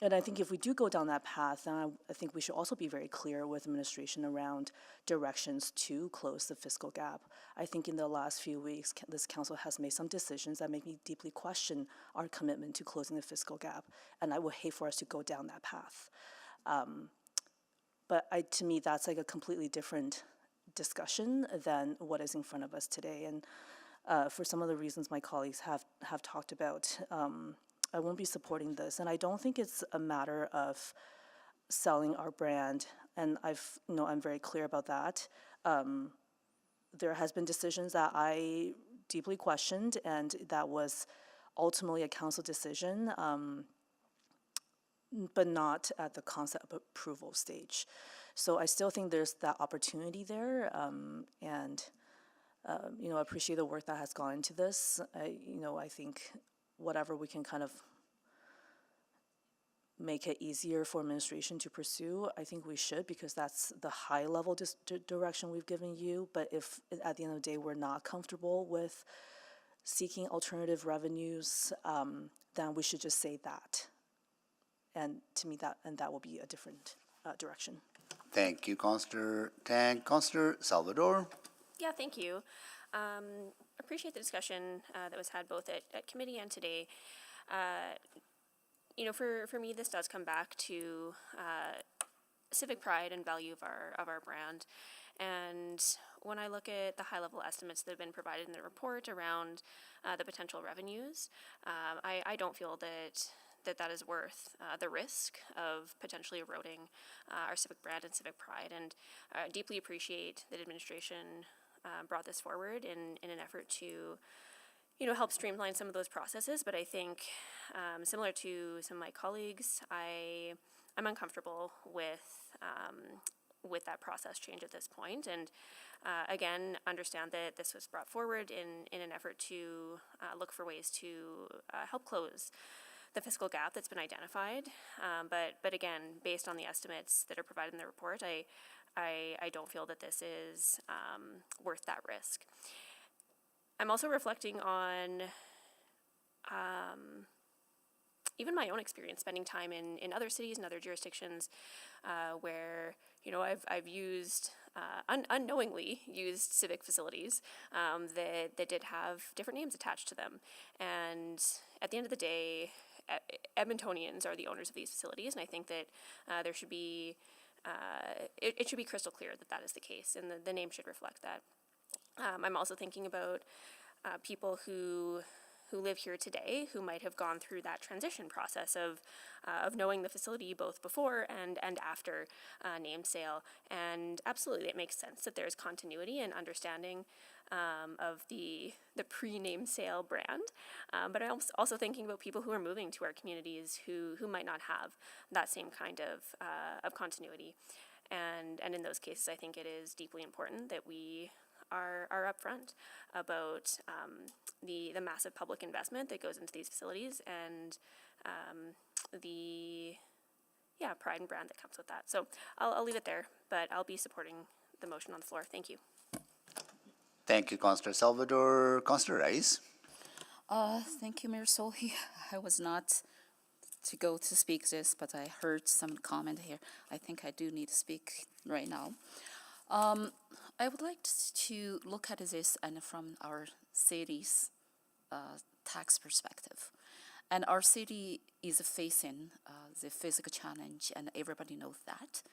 And I think if we do go down that path, then I think we should also be very clear with administration around directions to close the fiscal gap. I think in the last few weeks, this council has made some decisions that make me deeply question our commitment to closing the fiscal gap, and I would hate for us to go down that path. But to me, that's like a completely different discussion than what is in front of us today. And for some of the reasons my colleagues have talked about, I won't be supporting this. And I don't think it's a matter of selling our brand. And I'm very clear about that. There has been decisions that I deeply questioned, and that was ultimately a council decision. But not at the concept approval stage. So I still think there's that opportunity there, and appreciate the work that has gone into this. I think whatever we can kind of make it easier for administration to pursue, I think we should, because that's the high level direction we've given you. But if at the end of the day we're not comfortable with seeking alternative revenues, then we should just say that. And to me, that will be a different direction. Thank you, Councillor Tang. Councillor Salvador? Yeah, thank you. Appreciate the discussion that was had both at committee and today. For me, this does come back to civic pride and value of our brand. And when I look at the high-level estimates that have been provided in the report around the potential revenues, I don't feel that is worth the risk of potentially eroding our civic brand and civic pride. And deeply appreciate that administration brought this forward in an effort to help streamline some of those processes. But I think similar to some of my colleagues, I'm uncomfortable with that process change at this point. And again, understand that this was brought forward in an effort to look for ways to help close the fiscal gap that's been identified, but again, based on the estimates that are provided in the report, I don't feel that this is worth that risk. I'm also reflecting on even my own experience spending time in other cities and other jurisdictions where I've used unknowingly used civic facilities that did have different names attached to them, and at the end of the day, Edmontonians are the owners of these facilities, and I think that there should be it should be crystal clear that is the case, and the name should reflect that. I'm also thinking about people who live here today who might have gone through that transition process of knowing the facility both before and after name sale, and absolutely it makes sense that there's continuity and understanding of the pre-name sale brand, but I'm also thinking about people who are moving to our communities who might not have that same kind of continuity, and in those cases I think it is deeply important that we are upfront about the massive public investment that goes into these facilities and the pride and brand that comes with that. So I'll leave it there, but I'll be supporting the motion on the floor. Thank you. Thank you, Councillor Salvador. Councillor Rice? Thank you, Mayor Sohi. I was not to go to speak this, but I heard some comment here. I think I do need to speak right now. I would like to look at this and from our city's tax perspective. And our city is facing the physical challenge, and everybody knows that.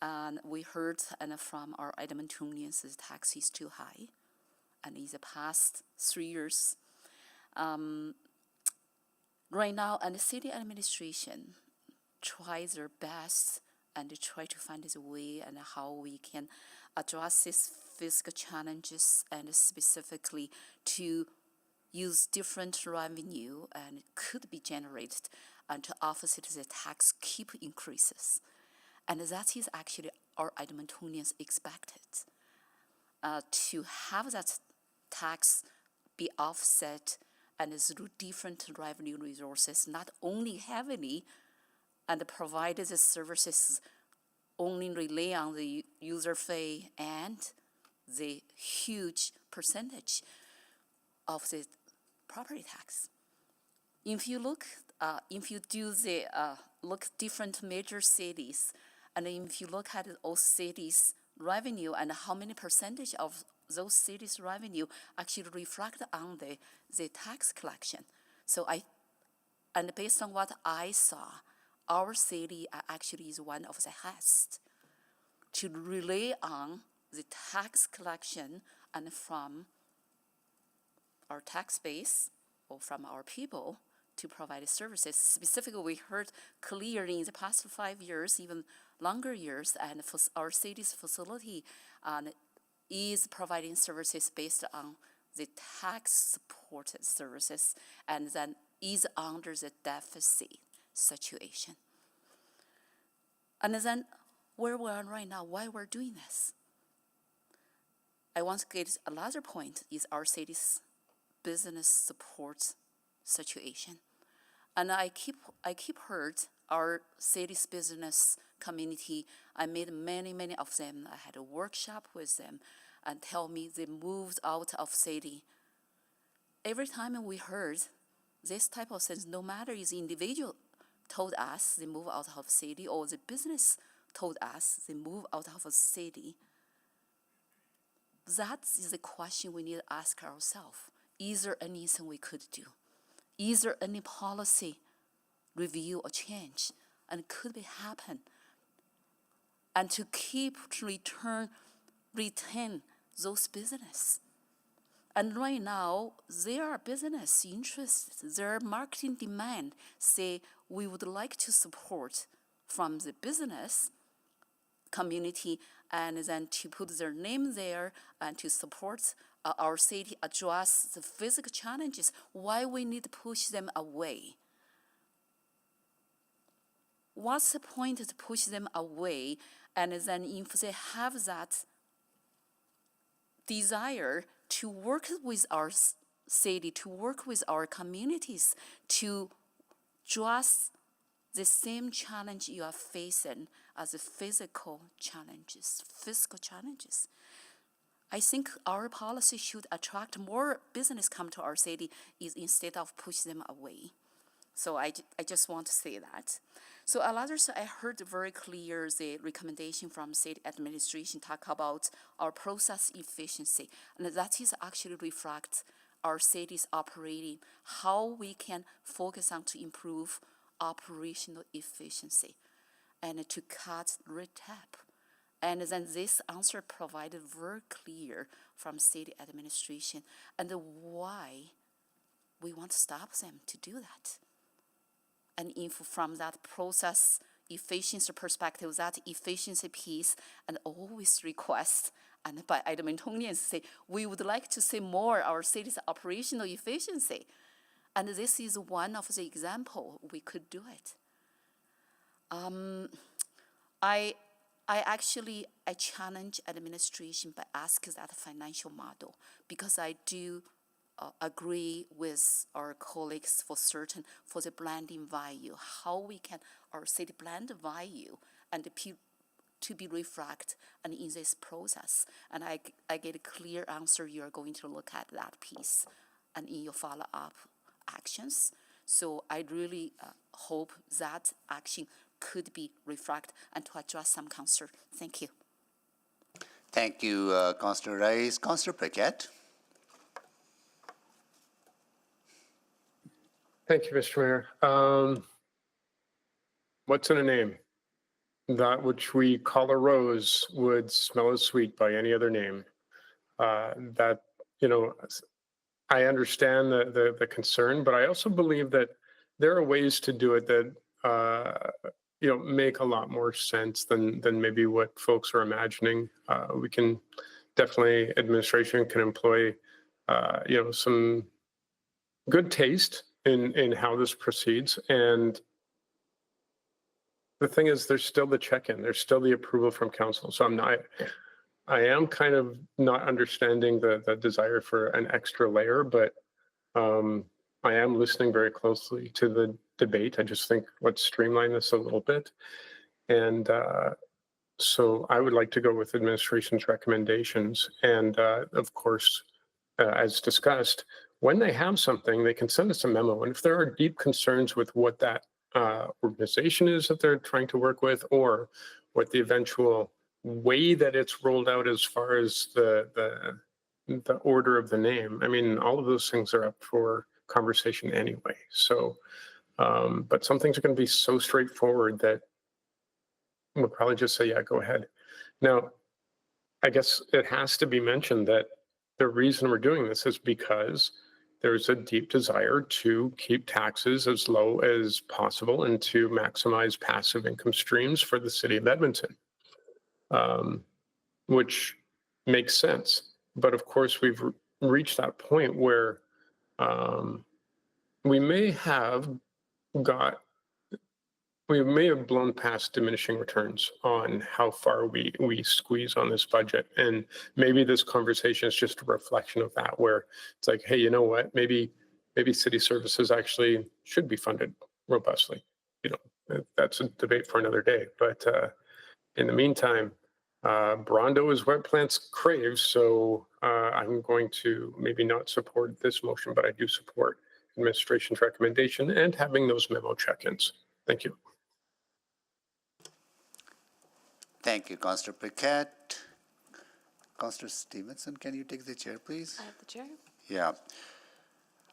And we heard from our Edmontonians the tax is too high. And in the past 3 years, right now, and the city administration tries their best and try to find a way and how we can address these fiscal challenges and specifically to use different revenue and could be generated and to offset the tax keep increases. And that is actually our Edmontonians expected, to have that tax be offset and through different revenue resources, not only heavily and provide the services only rely on the user fee and the huge percentage of the property tax. If you look, look different major cities, and if you look at all cities' revenue and how many percentage of those cities' revenue actually reflect on the tax collection. So and based on what I saw, our city actually is one of the highest to rely on the tax collection and from our tax base or from our people to provide services. Specifically, we heard clearly in the past 5 years, even longer years, and for our city's facility is providing services based on the tax-supported services and then is under the deficit situation. And then where we are right now, why we're doing this. I want to get another point is our city's business support situation. And I keep heard our city's business community, I met many of them. I had a workshop with them and tell me they moved out of city. Every time we heard this type of things, no matter is individual told us they move out of city or the business told us they move out of a city, that is the question we need to ask ourselves. Is there anything we could do? Is there any policy review or change? And could it happen? And to keep retain those business. And right now, their business interested, their marketing demand say we would like to support from the business community and then to put their name there and to support our city address the physical challenges. Why we need to push them away? What's the point to push them away? And then if they have that desire to work with our city, to work with our communities, to address the same challenge you are facing as the physical challenges, fiscal challenges. I think our policy should attract more business come to our city instead of push them away. So I just want to say that. So another, I heard very clear the recommendation from city administration talk about our process efficiency, and that is actually reflect our city's operating, how we can focus on to improve operational efficiency and to cut red tape. And then this answer provided very clear from city administration and why we want to stop them to do that. And if from that process efficiency perspective, that efficiency piece, and always request, and by Edmontonians say, we would like to see more our city's operational efficiency. And this is one of the example we could do it. I challenge administration by asking that financial model because I do agree with our colleagues for certain for the blending value, how we can our city blend value and to be reflected and in this process. And I get a clear answer. You are going to look at that piece and in your follow-up actions. So I really hope that action could be reflected and to address some concern. Thank you. Thank you, Councillor Rice. Councillor Paquette. Thank you, Mr. Mayor. What's in a name? That which we call a rose would smell as sweet by any other name. That, you know, I understand the concern, but I also believe that there are ways to do it that, you know, make a lot more sense than maybe what folks are imagining. We can definitely, administration can employ, you know, some good taste in how this proceeds. And the thing is, there's still the check-in, there's still the approval from council. So I am kind of not understanding the desire for an extra layer, but I am listening very closely to the debate. I just think let's streamline this a little bit. And so I would like to go with administration's recommendations. And of course, as discussed, when they have something, they can send us a memo. And if there are deep concerns with what that organization is that they're trying to work with, or what the eventual way that it's rolled out as far as the order of the name, I mean, all of those things are up for conversation anyway. So, but some things are going to be so straightforward that we'll probably just say, yeah, go ahead. Now, I guess it has to be mentioned that the reason we're doing this is because there's a deep desire to keep taxes as low as possible and to maximize passive income streams for the city of Edmonton, which makes sense. But of course, we've reached that point where we may have blown past diminishing returns on how far we squeeze on this budget. And maybe this conversation is just a reflection of that, where it's like, hey, you know what, maybe city services actually should be funded robustly. You know, that's a debate for another day. But in the meantime, Brondo is what plants crave. So I'm going to maybe not support this motion, but I do support administration's recommendation and having those memo check-ins. Thank you. Thank you, Councillor Paquette. Councillor Stevenson, can you take the chair, please? I have the chair. Yeah.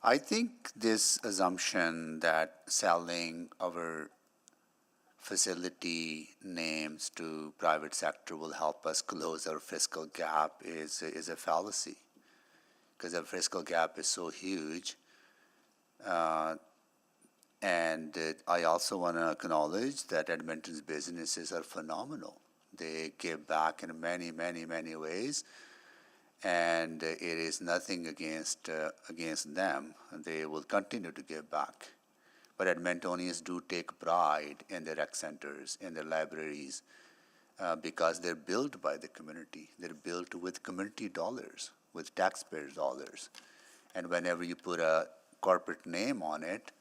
I think this assumption that selling our facility names to private sector will help us close our fiscal gap is a fallacy, because our fiscal gap is so huge. And I also want to acknowledge that Edmonton's businesses are phenomenal. They give back in many, many, many ways, and it is nothing against them. They will continue to give back. But Edmontonians do take pride in their rec centers, in their libraries, because they're built by the community. They're built with community dollars, with taxpayers' dollars. And whenever you put a corporate name on it,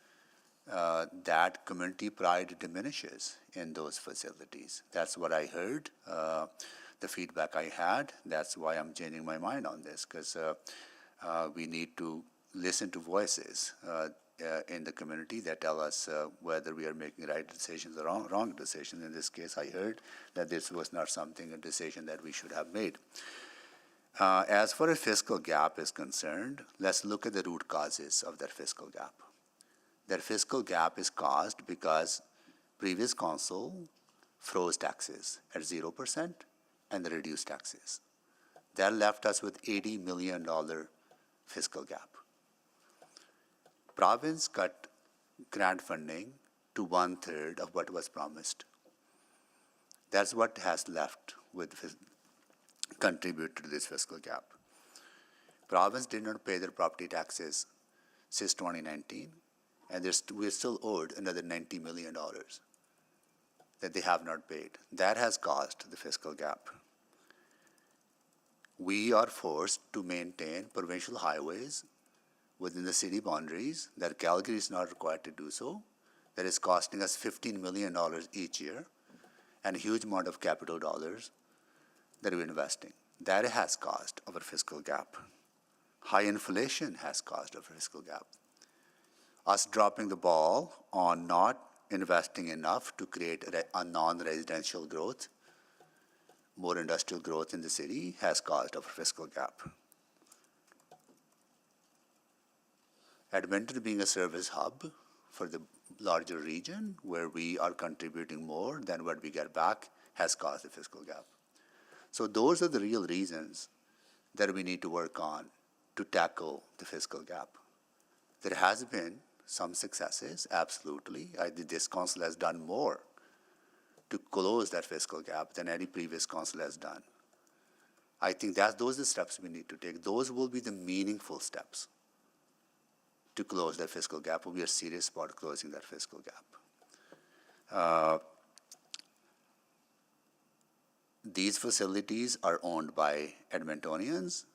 that community pride diminishes in those facilities. That's what I heard, the feedback I had. That's why I'm changing my mind on this, because we need to listen to voices in the community that tell us whether we are making right decisions or wrong decisions. In this case, I heard that this was not a decision that we should have made. As far as fiscal gap is concerned, let's look at the root causes of that fiscal gap. That fiscal gap is caused because previous council froze taxes at 0% and reduced taxes. That left us with $80 million fiscal gap. Province cut grant funding to 1/3 of what was promised. That's what has left with contribute to this fiscal gap. Province did not pay their property taxes since 2019. And we're still owed another $90 million that they have not paid. That has caused the fiscal gap. We are forced to maintain provincial highways within the city boundaries, that Calgary is not required to do so. That is costing us $15 million each year, and a huge amount of capital dollars that we're investing. That has caused our fiscal gap. High inflation has caused our fiscal gap. Us dropping the ball on not investing enough to create a non-residential growth more industrial growth in the city has caused our fiscal gap. Edmonton being a service hub for the larger region where we are contributing more than what we get back has caused the fiscal gap. So those are the real reasons that we need to work on to tackle the fiscal gap. There has been some successes, absolutely. I think this council has done more to close that fiscal gap than any previous council has done. I think those are the steps we need to take. Those will be the meaningful steps to close that fiscal gap. We are serious about closing that fiscal gap. These facilities are owned by Edmontonians,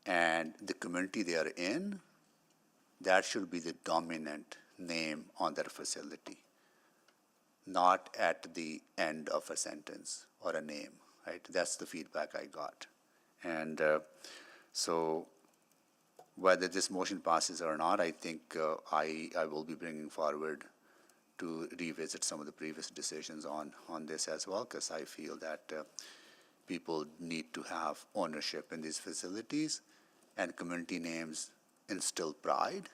and the community they are in, that should be the dominant name on that facility, not at the end of a sentence or a name, right? That's the feedback I got. And so whether this motion passes or not, I think I will be bringing forward to revisit some of the previous decisions on this as well, because I feel that people need to have ownership in these facilities, and community names instill pride,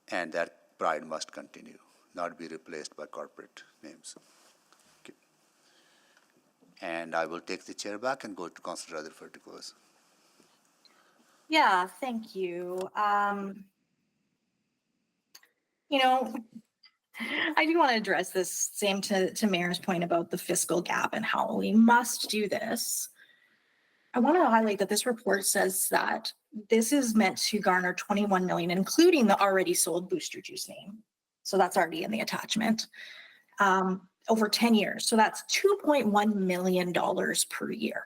and that pride must continue, not be replaced by corporate names. Okay. And I will take the chair back and go to Councillor Rutherford to close. Yeah, thank you. You know, I do want to address this same to Mayor's point about the fiscal gap and how we must do this. I want to highlight that this report says that this is meant to garner 21 million, including the already sold Booster Juice name. So that's already in the attachment, over 10 years. So that's $2.1 million per year,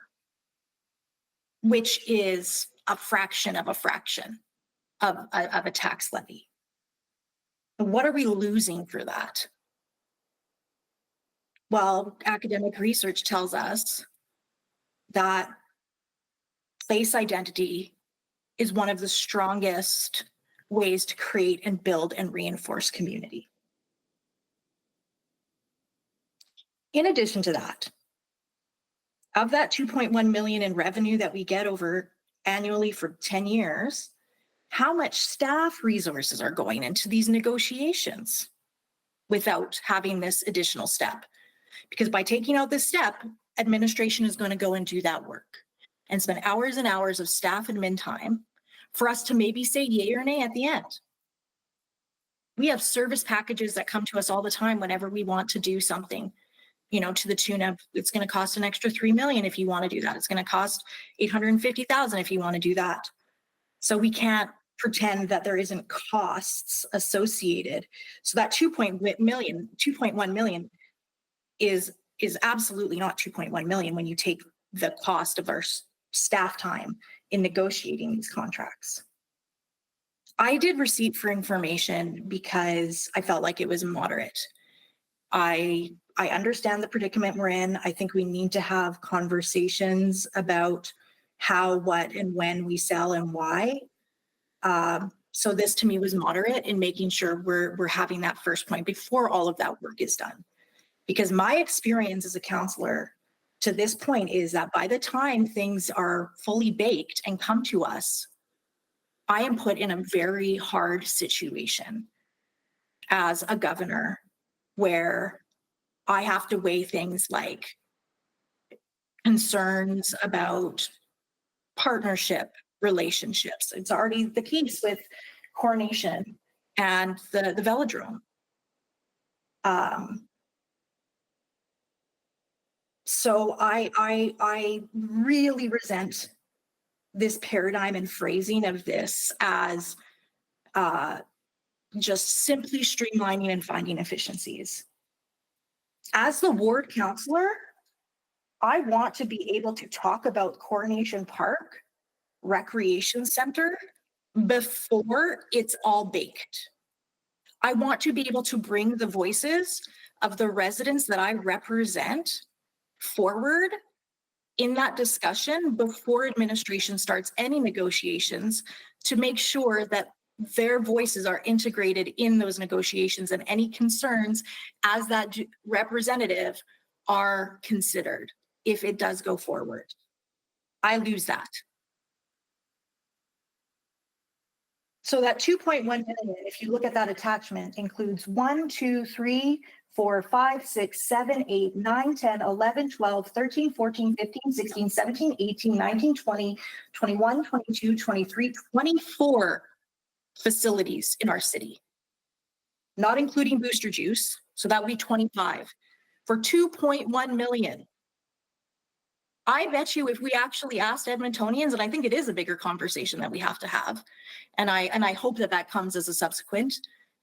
which is a fraction of a tax levy. What are we losing for that? Well, academic research tells us that place identity is one of the strongest ways to create and build and reinforce community. In addition to that, of that 2.1 million in revenue that we get over annually for 10 years, how much staff resources are going into these negotiations without having this additional step? Because by taking out this step, administration is going to go and do that work and spend hours and hours of staff admin time for us to maybe say yay or nay at the end. We have service packages that come to us all the time whenever we want to do something, you know, to the tune of, it's going to cost an extra 3 million if you want to do that. It's going to cost 850,000 if you want to do that. So we can't pretend that there isn't costs associated. So that 2.1 million is absolutely not 2.1 million when you take the cost of our staff time in negotiating these contracts. I did receipt for information because I felt like it was moderate. I understand the predicament we're in. I think we need to have conversations about how, what, and when we sell and why. So this to me was moderate in making sure we're having that first point before all of that work is done. Because my experience as a counselor to this point is that by the time things are fully baked and come to us, I am put in a very hard situation as a governor where I have to weigh things like concerns about partnership relationships. It's already the case with Coronation and the velodrome. So I really resent this paradigm and phrasing of this as just simply streamlining and finding efficiencies. As the ward counselor, I want to be able to talk about Coronation Park Recreation Center before it's all baked. I want to be able to bring the voices of the residents that I represent forward in that discussion before administration starts any negotiations to make sure that their voices are integrated in those negotiations, and any concerns as that representative are considered if it does go forward. I lose that. So that 2.1 million, if you look at that attachment, includes 1, 2, 3, 4, 5, 6, 7, 8, 9, 10, 11, 12, 13, 14, 15, 16, 17, 18, 19, 20, 21, 22, 23, 24 facilities in our city, not including Booster Juice. So that would be 25 for 2.1 million. I bet you if we actually asked Edmontonians, and I think it is a bigger conversation that we have to have, and I hope that that comes as a subsequent,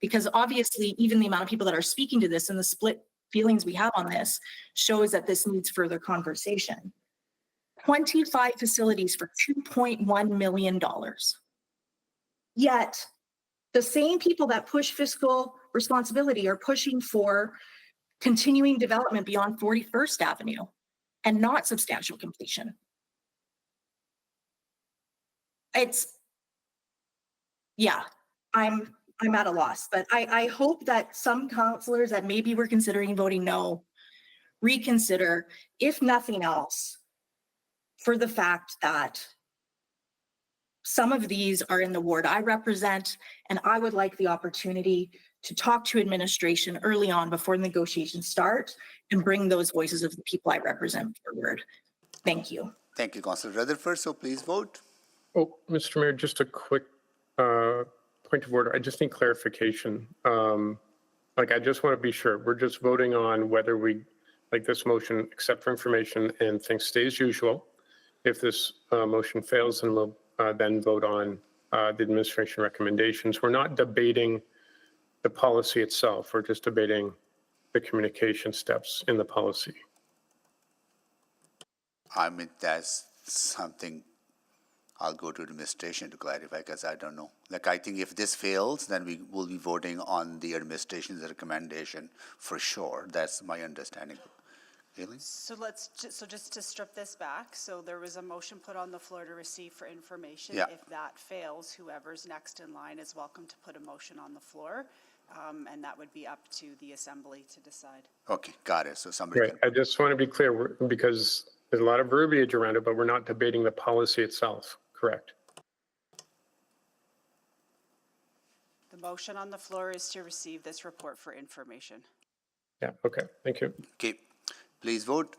because obviously even the amount of people that are speaking to this and the split feelings we have on this shows that this needs further conversation. 25 facilities for $2.1 million. Yet the same people that push fiscal responsibility are pushing for continuing development beyond 41st Avenue and not substantial completion. Yeah, I'm at a loss, but I hope that some councillors that maybe were considering voting no, reconsider, if nothing else, for the fact that some of these are in the ward I represent, and I would like the opportunity to talk to administration early on before negotiations start and bring those voices of the people I represent forward. Thank you. Thank you, Councillor Rutherford. So please vote. Oh, Mr. Mayor, just a quick point of order. I just need clarification. I just want to be sure. We're just voting on whether we, like this motion, accept for information and things stay as usual. If this motion fails, then we'll then vote on the administration recommendations. We're not debating the policy itself. We're just debating the communication steps in the policy. I mean, that's something I'll go to administration to clarify, because I don't know. I think if this fails, then we will be voting on the administration's recommendation for sure. That's my understanding. Aileen? So just to strip this back, so there was a motion put on the floor to receive for information. Yeah. If that fails, whoever's next in line is welcome to put a motion on the floor, and that would be up to the assembly to decide. Okay, got it. So somebody Right. I just want to be clear, because there's a lot of verbiage around it, but we're not debating the policy itself. Correct. The motion on the floor is to receive this report for information. Yeah, okay, thank you. Okay, please vote.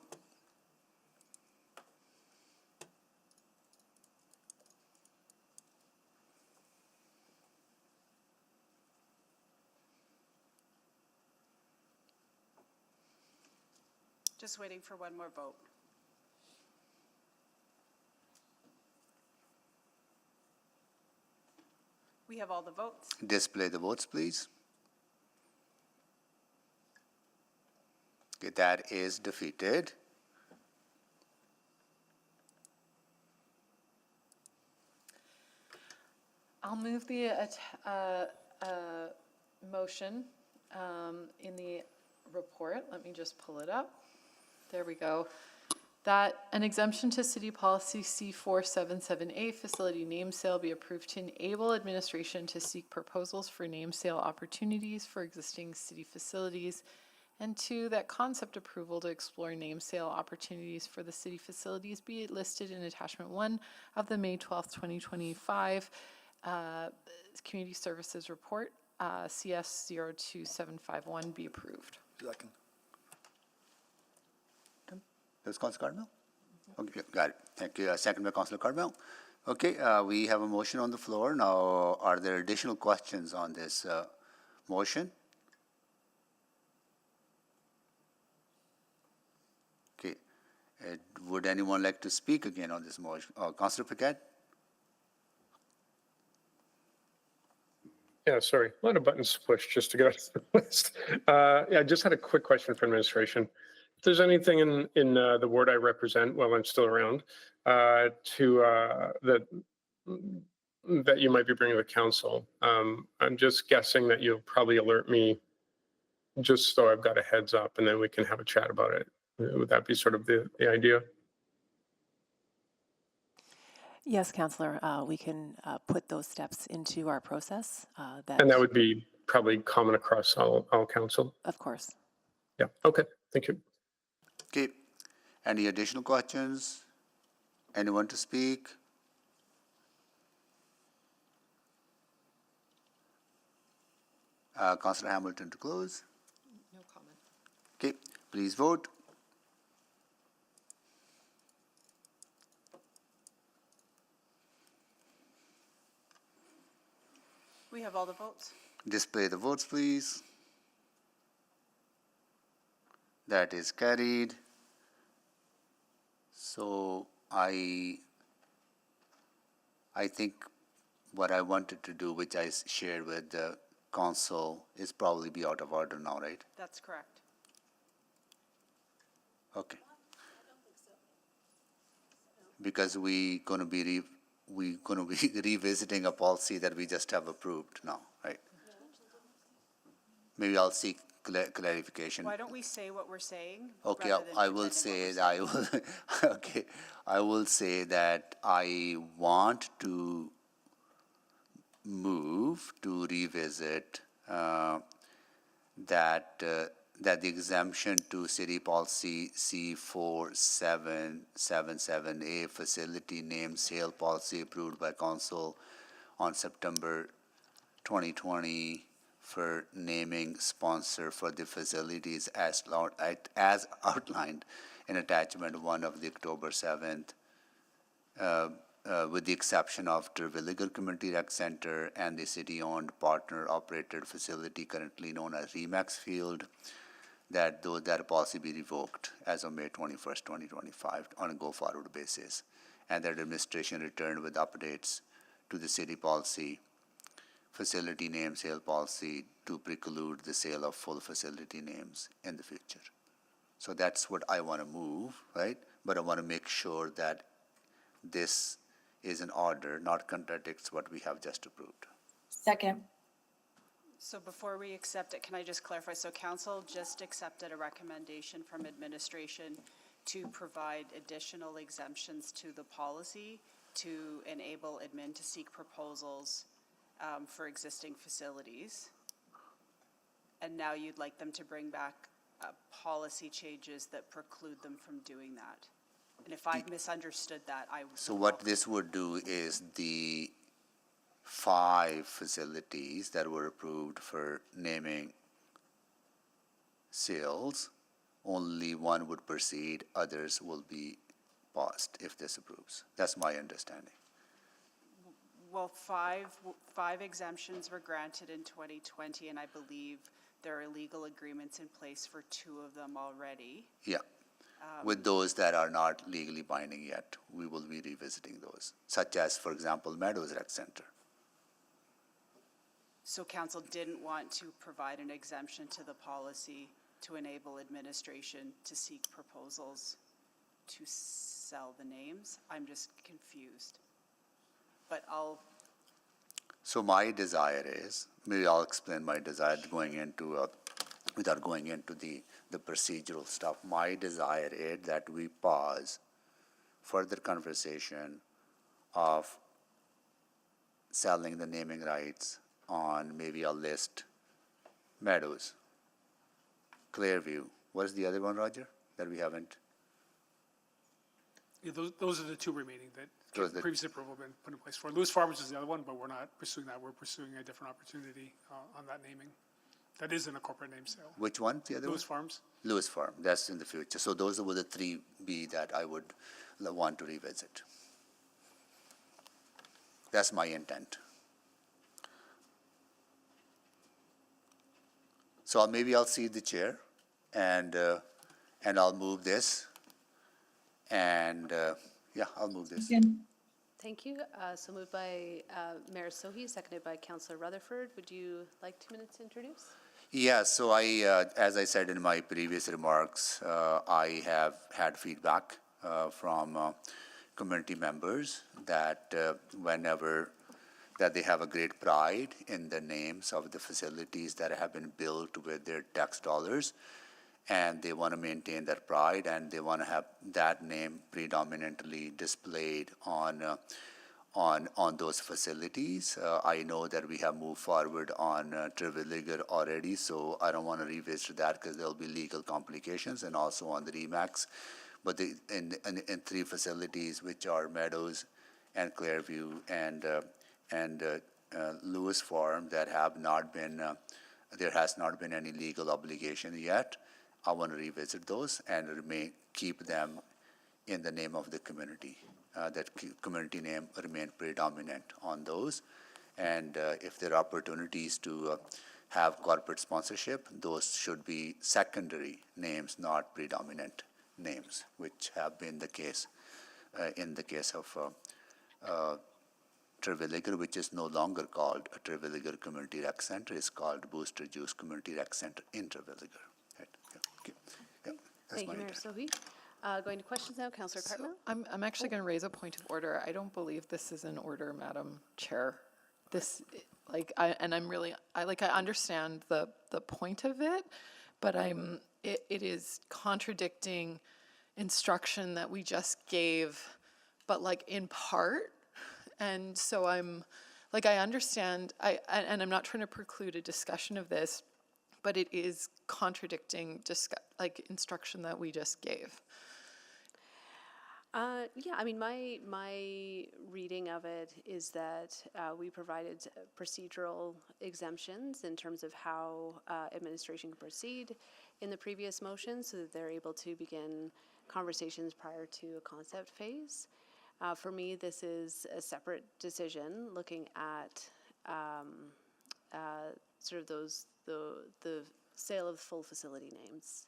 Just waiting for one more vote. We have all the votes. Display the votes, please. Okay, that is defeated. I'll move the motion in the report. Let me just pull it up. There we go. That an exemption to City Policy C477A facility name sale be approved to enable administration to seek proposals for name sale opportunities for existing city facilities. And 2, that concept approval to explore name sale opportunities for the city facilities be listed in attachment 1 of the May 12th, 2025 Community Services Report, CS 02751 be approved. Second. That's Councillor Carmel? Okay, got it. Thank you. Second by Councillor Carmel. Okay, we have a motion on the floor. Now, are there additional questions on this motion? Okay. Would anyone like to speak again on this motion? Councillor Paquette? Yeah, sorry, a lot of buttons pushed just to get off the list. Yeah, I just had a quick question for administration. If there's anything in the ward I represent while I'm still around that you might be bringing to the council, I'm just guessing that you'll probably alert me just so I've got a heads up, and then we can have a chat about it. Would that be sort of the idea? Yes, Councillor, we can put those steps into our process. And that would be probably common across all council? Of course. Yeah, okay, thank you. Okay. Any additional questions? Anyone to speak? Councillor Hamilton to close. No comment. Okay, please vote. We have all the votes. Display the votes, please. That is carried. So I think what I wanted to do, which I shared with the council, is probably be out of order now, right? That's correct. Okay. Because we gonna be revisiting a policy that we just have approved now, right? Maybe I'll seek clarification. Why don't we say what we're saying? Okay, rather than I will pretending say what that we're I will. Okay, I will say that I want to move to revisit that the exemption to city policy C4777A facility name sale policy approved by council on September 2020 for naming sponsor for the facilities as outlined in attachment 1 of the October 7th, with the exception of Terwilliger Community Rec Center and the city-owned partner-operated facility currently known as Remax Field, that policy be revoked as of May 21st, 2025 on a go-forward basis, and that administration return with updates to the city policy facility name sale policy to preclude the sale of full facility names in the future. So that's what I want to move, right? But I want to make sure that this is in order, not contradicts what we have just approved. Second. So before we accept it, can I just clarify? So council just accepted a recommendation from administration to provide additional exemptions to the policy to enable admin to seek proposals for existing facilities. And now you'd like them to bring back policy changes that preclude them from doing that. And if I misunderstood that, I would. So what this would do is the 5 facilities that were approved for naming sales, only one would proceed, others will be paused if this approves. That's my understanding. Well, five exemptions were granted in 2020, and I believe there are legal agreements in place for 2 of them already. Yeah. With those that are not legally binding yet, we will be revisiting those, such as, for example, Meadows Rec Center. So council didn't want to provide an exemption to the policy to enable administration to seek proposals to sell the names? I'm just confused. But So my desire is, maybe I'll explain my desire without going into the procedural stuff. My desire is that we pause further conversation of selling the naming rights on maybe I'll list Meadows, Clearview. What is the other one, Roger, that we haven't? Yeah, those are the 2 remaining that previous approval been put in place for. Lewis Farms is the other one, but we're not pursuing that. We're pursuing a different opportunity on that naming. That is in a corporate name sale. Which one, the other Lewis one? Farms. Lewis Farm, that's in the future. So those were the 3B that I would want to revisit. That's my intent. So maybe I'll cede the chair and I'll move this. And yeah, I'll move this. Thank you. So moved by Mayor Sohi, seconded by Councillor Rutherford. Would you like 2 minutes to introduce? Yeah, so as I said in my previous remarks, I have had feedback from community members that that they have a great pride in the names of the facilities that have been built with their tax dollars, and they want to maintain that pride, and they want to have that name predominantly displayed on on those facilities. I know that we have moved forward on Terwilliger already, so I don't want to revisit that because there'll be legal complications, and also on the Remax. But in 3 facilities, which are Meadows and Clairview and Lewis Farm, that have not been, there has not been any legal obligation yet. I want to revisit those and keep them in the name of the community. That community name remain predominant on those. And if there are opportunities to have corporate sponsorship, those should be secondary names, not predominant names, which have been the case in the case of Terwilliger, which is no longer called a Terwilliger Community Rec Center. It's called Booster Juice Community Rec Center in Terwilliger. Right. Okay. Yeah. That's Thank you, Mayor Sohi. Going to questions now, Councillor Cartmel. I'm actually going to raise a point of order. I don't believe this is an order, Madam Chair. This, I understand the point of it, but it is contradicting instruction that we just gave, but in part. And so I understand, and I'm not trying to preclude a discussion of this, but it is contradicting instruction that we just gave. Yeah, I mean, my reading of it is that we provided procedural exemptions in terms of how administration can proceed in the previous motion so that they're able to begin conversations prior to a concept phase. For me, this is a separate decision looking at sort of the sale of full facility names,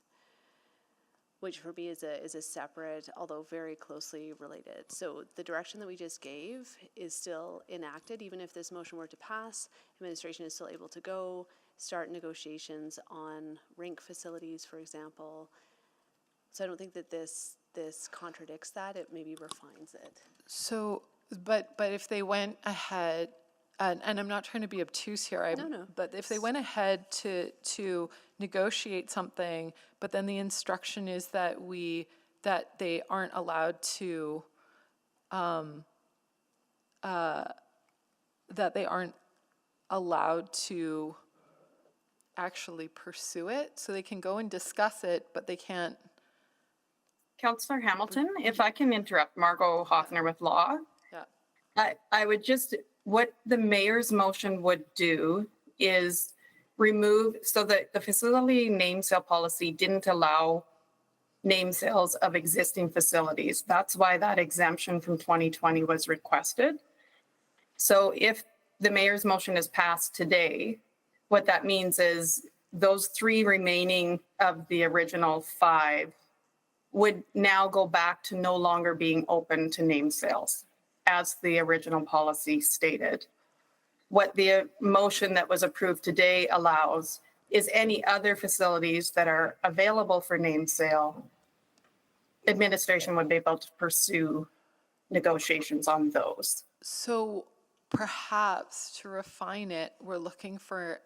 which for me is a separate, although very closely related. So the direction that we just gave is still enacted. Even if this motion were to pass, administration is still able to go start negotiations on rink facilities, for example. So I don't think that this contradicts that. It maybe refines it. So, but if they went ahead, and I'm not trying to be obtuse here, No. But if they went ahead to negotiate something, but then the instruction is that they aren't allowed to, actually pursue it, so they can go and discuss it, but they can't. Councillor Hamilton, if I can interrupt, Margot Hoffner with Law. Yeah. I would just, what the mayor's motion would do is remove, so that the facility name sale policy didn't allow name sales of existing facilities. That's why that exemption from 2020 was requested. So if the mayor's motion is passed today, what that means is those 3 remaining of the original 5 would now go back to no longer being open to name sales, as the original policy stated. What the motion that was approved today allows is any other facilities that are available for name sale, administration would be able to pursue negotiations on those. So perhaps to refine it, we're looking for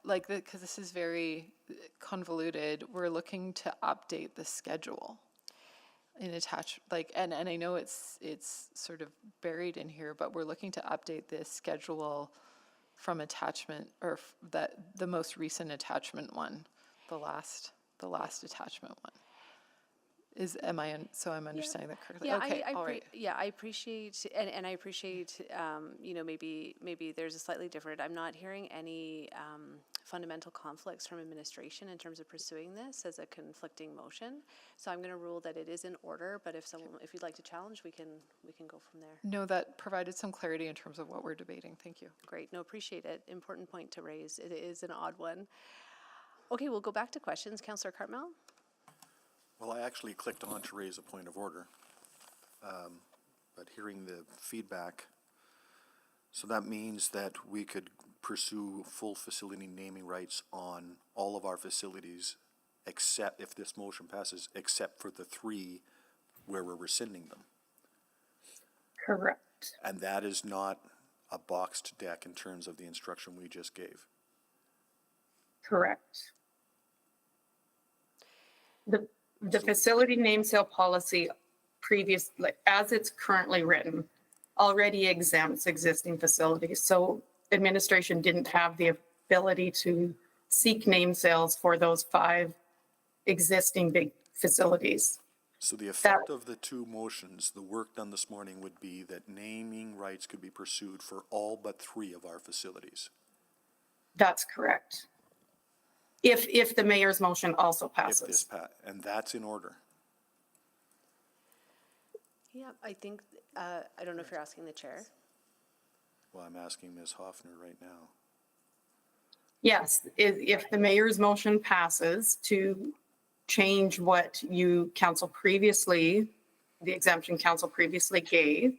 because this is very convoluted, we're looking to update the schedule in and I know it's sort of buried in here, but we're looking to update this schedule from attachment, or the most recent attachment one, the last attachment one. I'm understanding that correctly? Yeah, okay, all right. Yeah, I appreciate, and I appreciate, maybe there's a slightly different, I'm not hearing any fundamental conflicts from administration in terms of pursuing this as a conflicting motion. So I'm going to rule that it is in order, but if you'd like to challenge, we can go from there. No, that provided some clarity in terms of what we're debating. Thank you. Great, no, appreciate it. Important point to raise. It is an odd one. Okay, we'll go back to questions. Councillor Cartmel? Well, I actually clicked on to raise a point of order, but hearing the feedback, so that means that we could pursue full facility naming rights on all of our facilities, except, if this motion passes, except for the 3 where we're rescinding them. Correct. And that is not a boxed deck in terms of the instruction we just gave. Correct. The facility name sale policy as it's currently written, already exempts existing facilities. So administration didn't have the ability to seek name sales for those 5 existing big facilities. So the effect of the two motions, the work done this morning would be that naming rights could be pursued for all but 3 of our facilities. That's correct. If the mayor's motion also If passes. this and that's in order. Yeah, I think, I don't know if you're asking the chair. Well, I'm asking Ms. Hoffner right now. Yes, if the mayor's motion passes to change what council previously, the exemption council previously gave.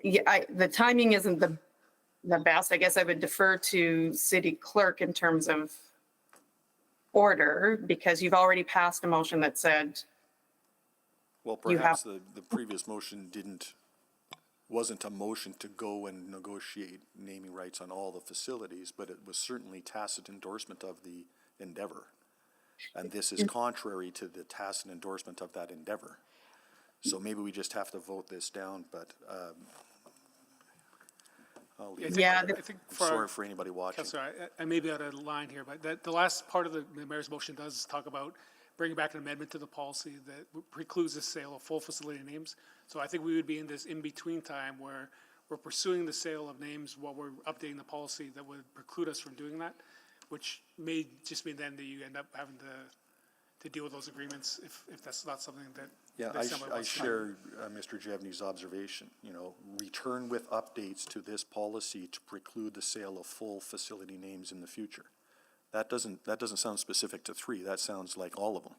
Yeah, the timing isn't the best. I guess I would defer to city clerk in terms of order, because you've already passed a motion that said. Well, perhaps the previous motion wasn't a motion to go and negotiate naming rights on all the facilities, but it was certainly tacit endorsement of the endeavor. And this is contrary to the tacit endorsement of that endeavor. So maybe we just have to vote this down, but I'll leave it there. I think I'm sorry for anybody watching. Councillor, I may be out of line here, but the last part of the mayor's motion does talk about bringing back an amendment to the policy that precludes the sale of full facility names. So I think we would be in this in-between time where we're pursuing the sale of names while we're updating the policy that would preclude us from doing that, which may just mean then that you end up having to deal with those agreements if that's not something that. Yeah, that somebody I wants to do. share Mr. Jevney's observation. You know, return with updates to this policy to preclude the sale of full facility names in the future. That doesn't sound specific to 3. That sounds like all of them,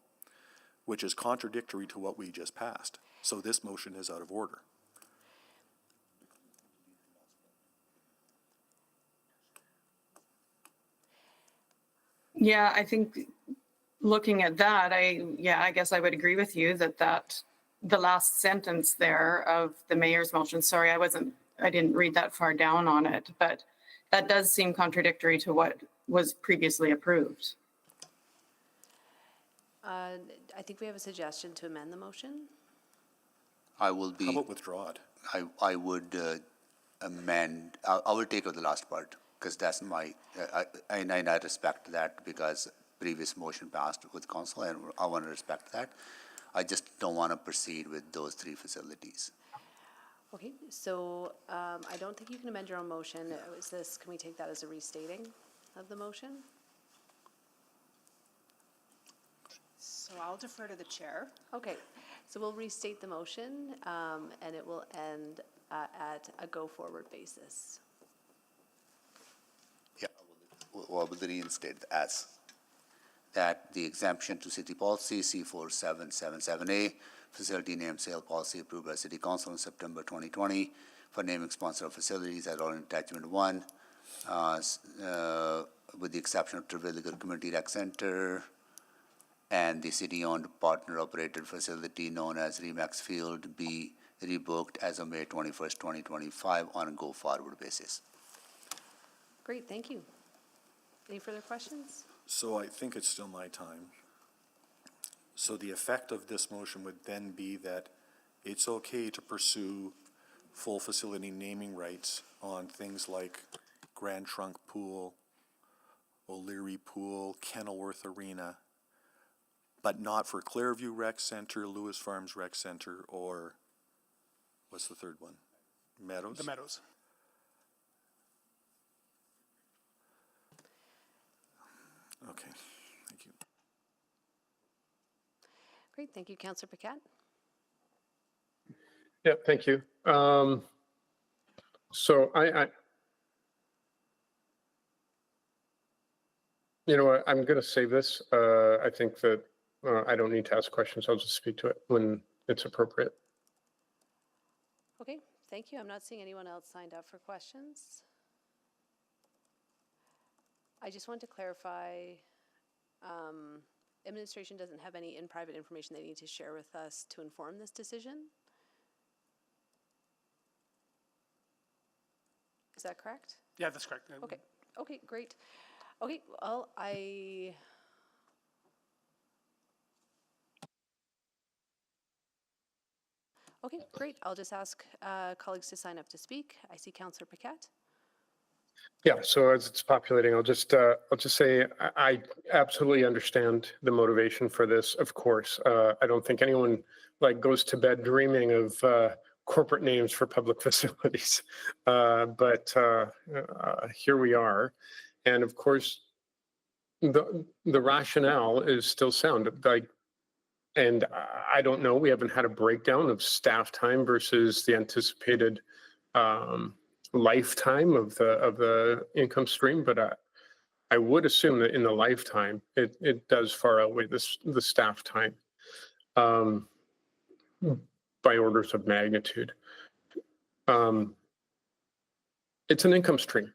which is contradictory to what we just passed. So this motion is out of order. Yeah, I think looking at that, I guess I would agree with you that the last sentence there of the mayor's motion, sorry, I didn't read that far down on it, but that does seem contradictory to what was previously approved. I think we have a suggestion to amend the motion. How about withdraw it? I would amend, I will take out the last part, because that's and I respect that, because previous motion passed with council, and I want to respect that. I just don't want to proceed with those 3 facilities. Okay, so I don't think you can amend your own motion. Can we take that as a restating of the motion? So I'll defer to the chair. Okay, so we'll restate the motion, and it will end at a go-forward basis. Yeah, or will reinstate as that the exemption to city policy C4777A, facility name sale policy approved by City Council in September 2020 for naming sponsor of facilities as on attachment 1, with the exception of Terwilliger Community Rec Center and the city-owned partner-operated facility known as Remax Field be rebooked as of May 21st, 2025 on a go-forward basis. Great, thank you. Any further questions? So I think it's still my time. So the effect of this motion would then be that it's okay to pursue full facility naming rights on things like Grand Trunk Pool, O'Leary Pool, Kenilworth Arena, but not for Clairview Rec Center, Lewis Farms Rec Center, or what's the third one? Meadows? The Meadows. Okay, thank you. Great, thank you, Councillor Paquette. Yeah, thank you. So you know what, I'm going to save this. I think that I don't need to ask questions. I'll just speak to it when it's appropriate. Okay, thank you. I'm not seeing anyone else signed up for questions. I just want to clarify, administration doesn't have any in-private information they need to share with us to inform this decision? Is that correct? Yeah, that's correct. Okay, okay, great. Okay, well, Okay, great. I'll just ask colleagues to sign up to speak. I see Councillor Paquette. Yeah, so as it's populating, I'll just say I absolutely understand the motivation for this. Of course, I don't think anyone like goes to bed dreaming of corporate names for public facilities, but here we are, and of course, the rationale is still sound. Like, and I don't know. We haven't had a breakdown of staff time versus the anticipated lifetime of the income stream, but I would assume that in the lifetime it does far outweigh the staff time by orders of magnitude. It's an income stream.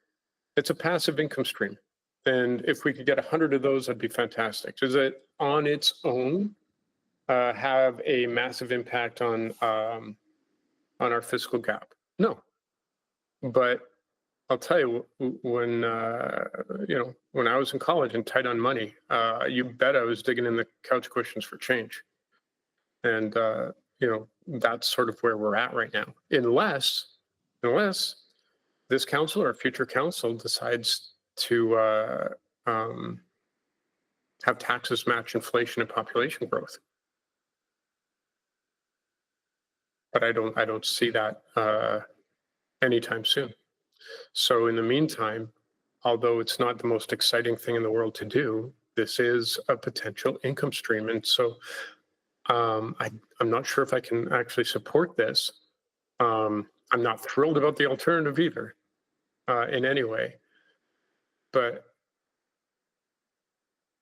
It's a passive income stream, and if we could get 100 of those, that'd be fantastic. Does it on its own have a massive impact on our fiscal gap? No, but I'll tell you, when when I was in college and tight on money, you bet I was digging in the couch cushions for change, and that's sort of where we're at right now. Unless this council or future council decides to have taxes match inflation and population growth, but I don't see that anytime soon. So in the meantime, although it's not the most exciting thing in the world to do, this is a potential income stream. And so I'm not sure if I can actually support this. I'm not thrilled about the alternative either in any way. But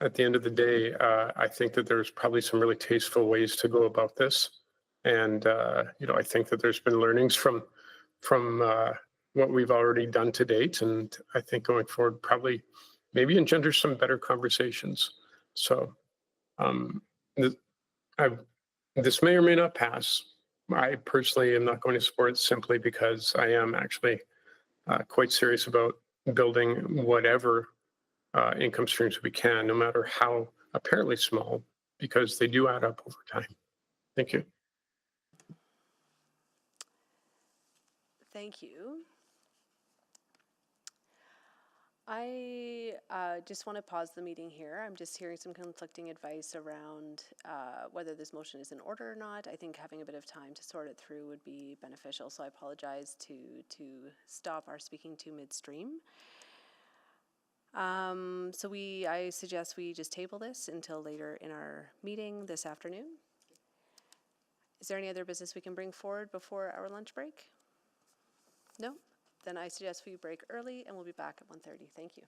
at the end of the day, I think that there's probably some really tasteful ways to go about this. And, I think that there's been learnings from what we've already done to date. And I think going forward, probably maybe engender some better conversations. So this may or may not pass. I personally am not going to support it simply because I am actually quite serious about building whatever income streams we can, no matter how apparently small, because they do add up over time. Thank you. Thank you. I just want to pause the meeting here. I'm just hearing some conflicting advice around whether this motion is in order or not. I think having a bit of time to sort it through would be beneficial, so I apologize to stop our speaking to midstream. I suggest we just table this until later in our meeting this afternoon. Is there any other business we can bring forward before our lunch break? No? Then I suggest we break early and we'll be back at 1:30. Thank you.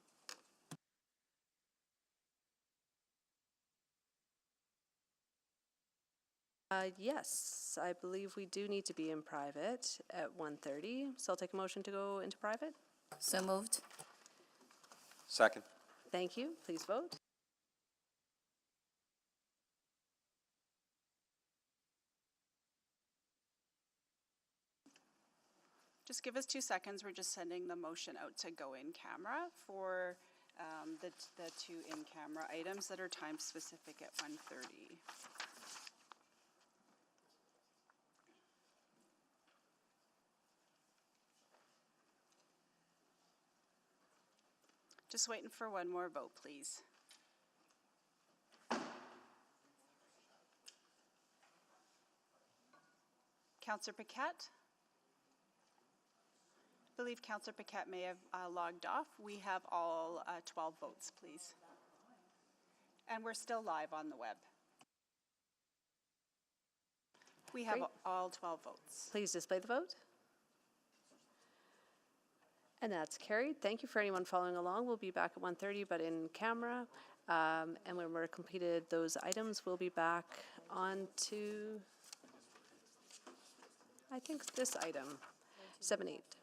Yes, I believe we do need to be in private at 1:30. So I'll take a motion to go into private. So moved. Second. Thank you. Please vote. Just give us 2 seconds. We're just sending the motion out to go in camera for the 2 in-camera items that are time specific at 1:30. Just waiting for one more vote, please. Councillor Paquette? I believe Councillor Paquette may have logged off. We have all 12 votes, please. And we're still live on the web. We have all 12 votes. Please display the vote. And that's carried. Thank you for anyone following along. We'll be back at 1:30, but in camera. And when we're completed those items, we'll be back on to, I think, this item, 7-8.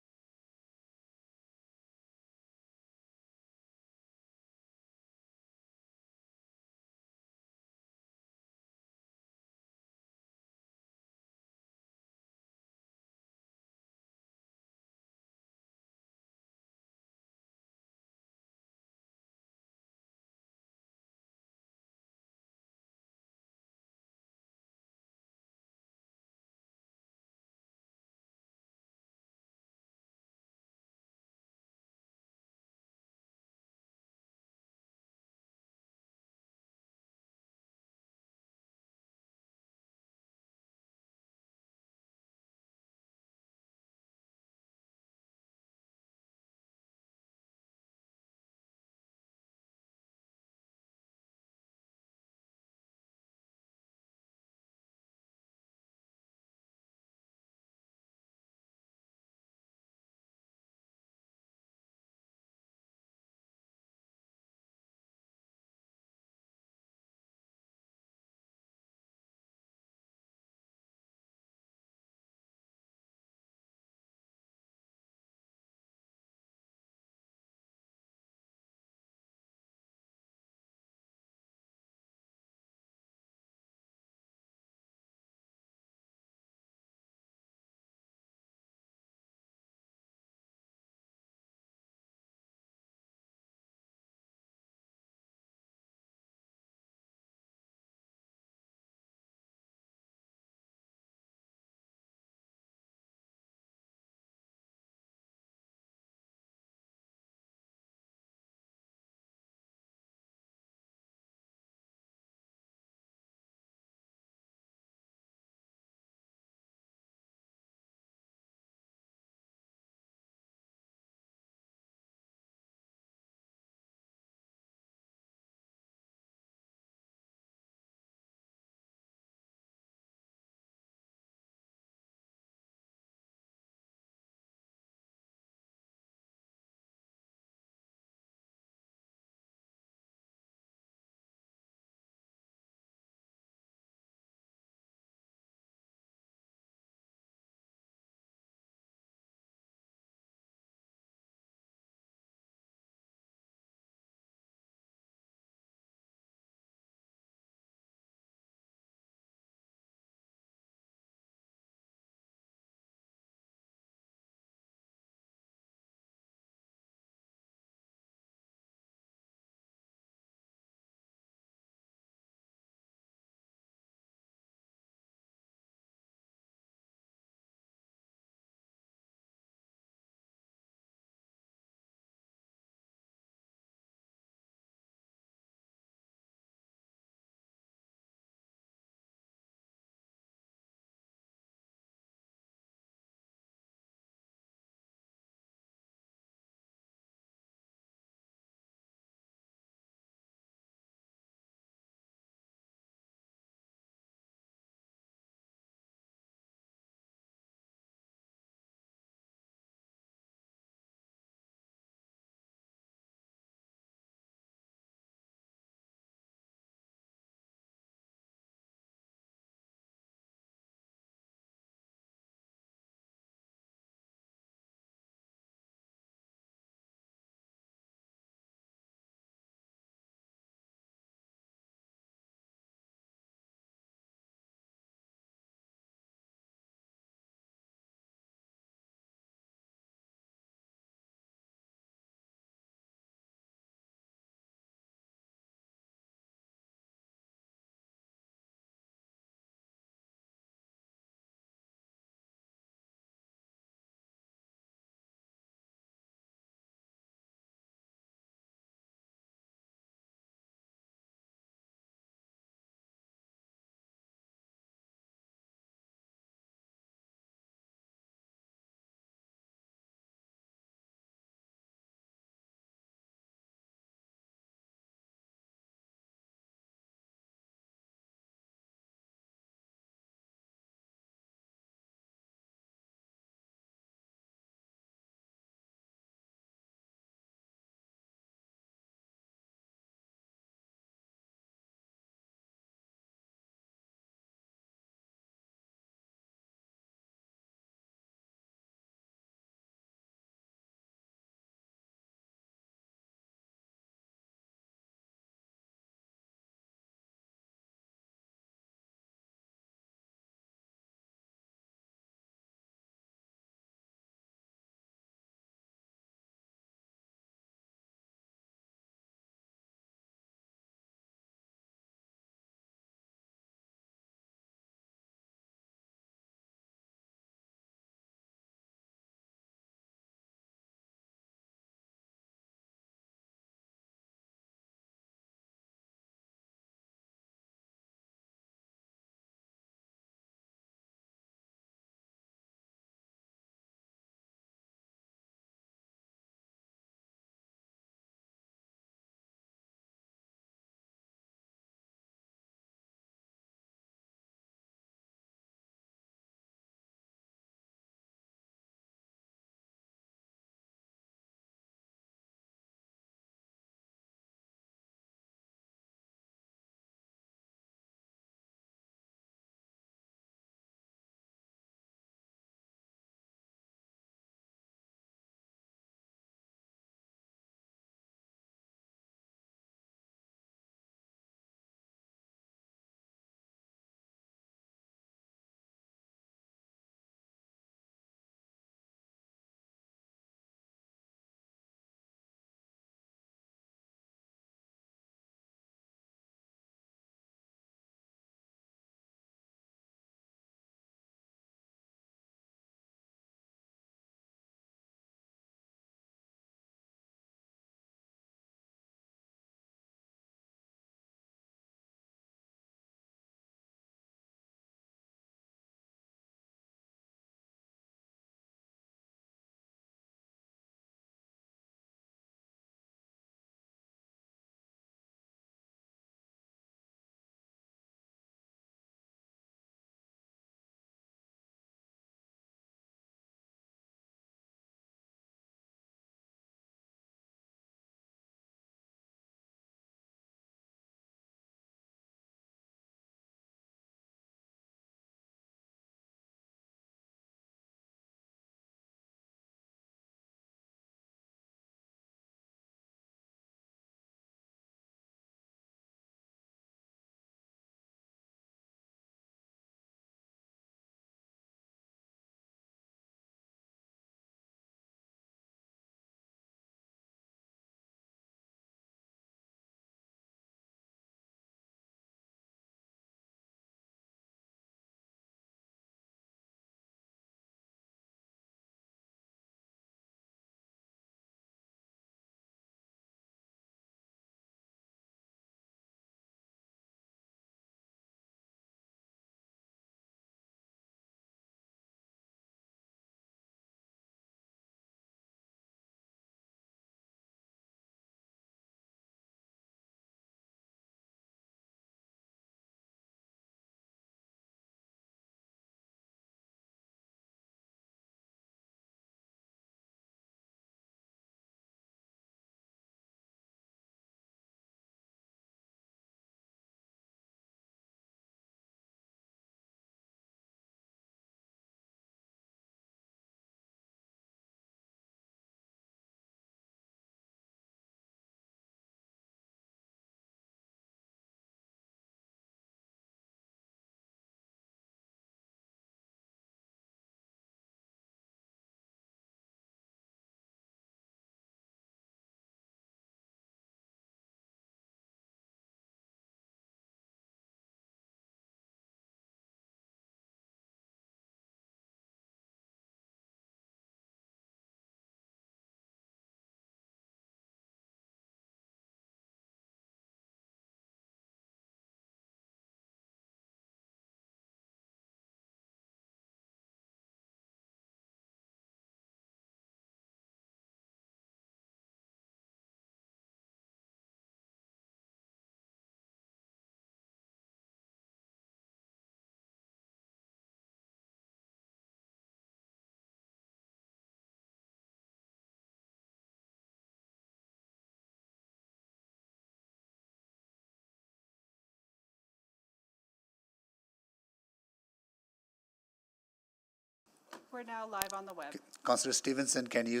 We're now live on the web. Councillor Stevenson, can I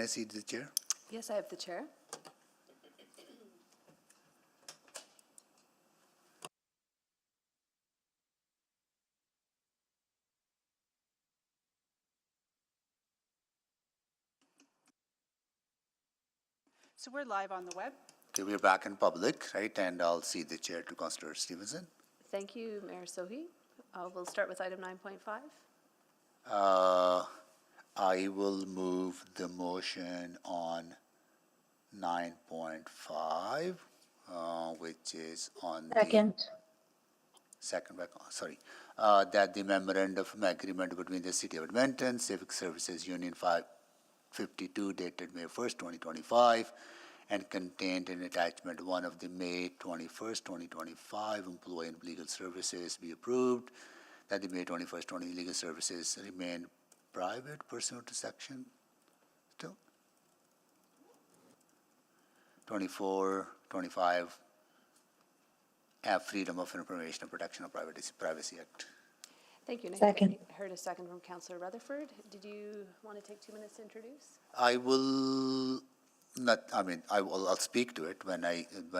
see the chair? Yes, I have the chair. So we're live on the web. Okay, we're back in public, right? And I'll see the chair to Councillor Stevenson. Thank you, Mayor Sohi. We'll start with item 9.5. I will move the motion on 9.5, which is on Second. That the memorandum of agreement between the City of Edmonton, Civic Services Union 552 dated May 1st, 2025, and contained in attachment 1 of the May 21st, 2025 employee and legal services be approved, that the May 21st, 20 legal services remain private pursuant to section 24, 25, Freedom of Information and Protection of Privacy Act. Thank you. And Second. I heard a second from Councillor Rutherford. Did you want to take 2 minutes to introduce? I will not, I'll speak to it when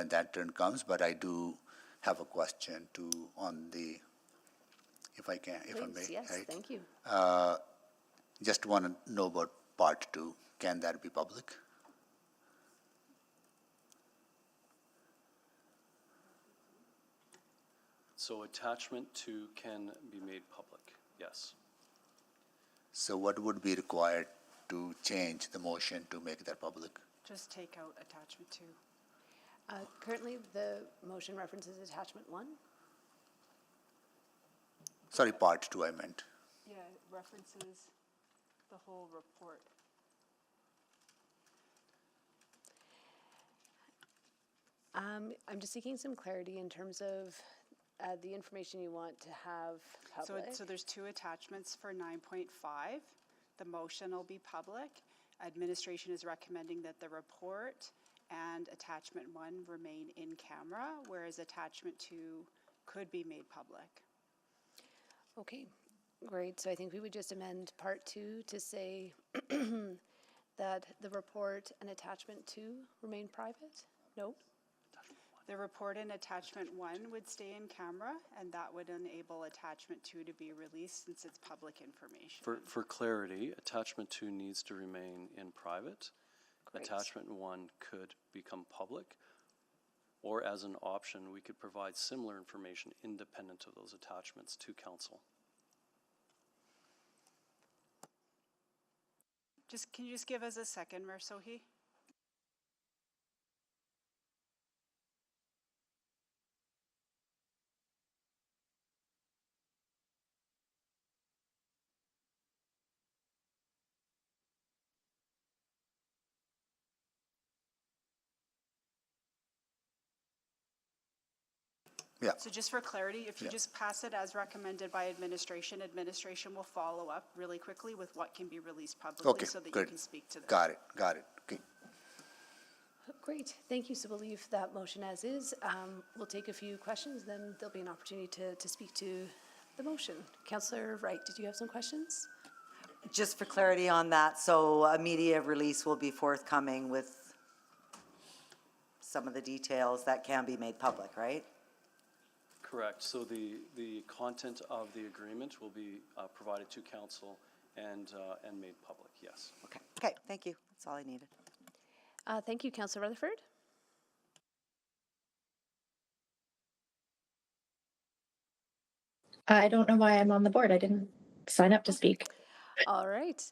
that turn comes, but I do have a question if I can, if I may. Please, yes, right? thank you. Just want to know about part 2. Can that be public? So attachment 2 can be made public, yes. So what would be required to change the motion to make that public? Just take out attachment 2. Currently, the motion references attachment 1. Sorry, part 2 I meant. Yeah, it references the whole report. I'm just seeking some clarity in terms of the information you want to have public. So there's 2 attachments for 9.5. The motion will be public. Administration is recommending that the report and attachment 1 remain in camera, whereas attachment 2 could be made public. Okay, great. So I think we would just amend part 2 to say that the report and attachment 2 remain private? No? The report and attachment 1 would stay in camera, and that would enable attachment 2 to be released since it's public information. For clarity, attachment 2 needs to remain in private. Great. Attachment 1 could become public, or as an option, we could provide similar information independent of those attachments to council. Can you just give us a second, Mayor Sohi? Yeah. So just for clarity, if you just pass it as recommended by administration, administration will follow up really quickly with what can be released publicly so that you can speak to them. Got it. Okay. Great, thank you. So we'll leave that motion as is. We'll take a few questions, then there'll be an opportunity to speak to the motion. Councillor Wright, did you have some questions? Just for clarity on that, so a media release will be forthcoming with some of the details that can be made public, right? Correct. So the content of the agreement will be provided to council and made public, yes. Okay, thank you. That's all I needed. Thank you, Councillor Rutherford. I don't know why I'm on the board. I didn't sign up to speak. All right.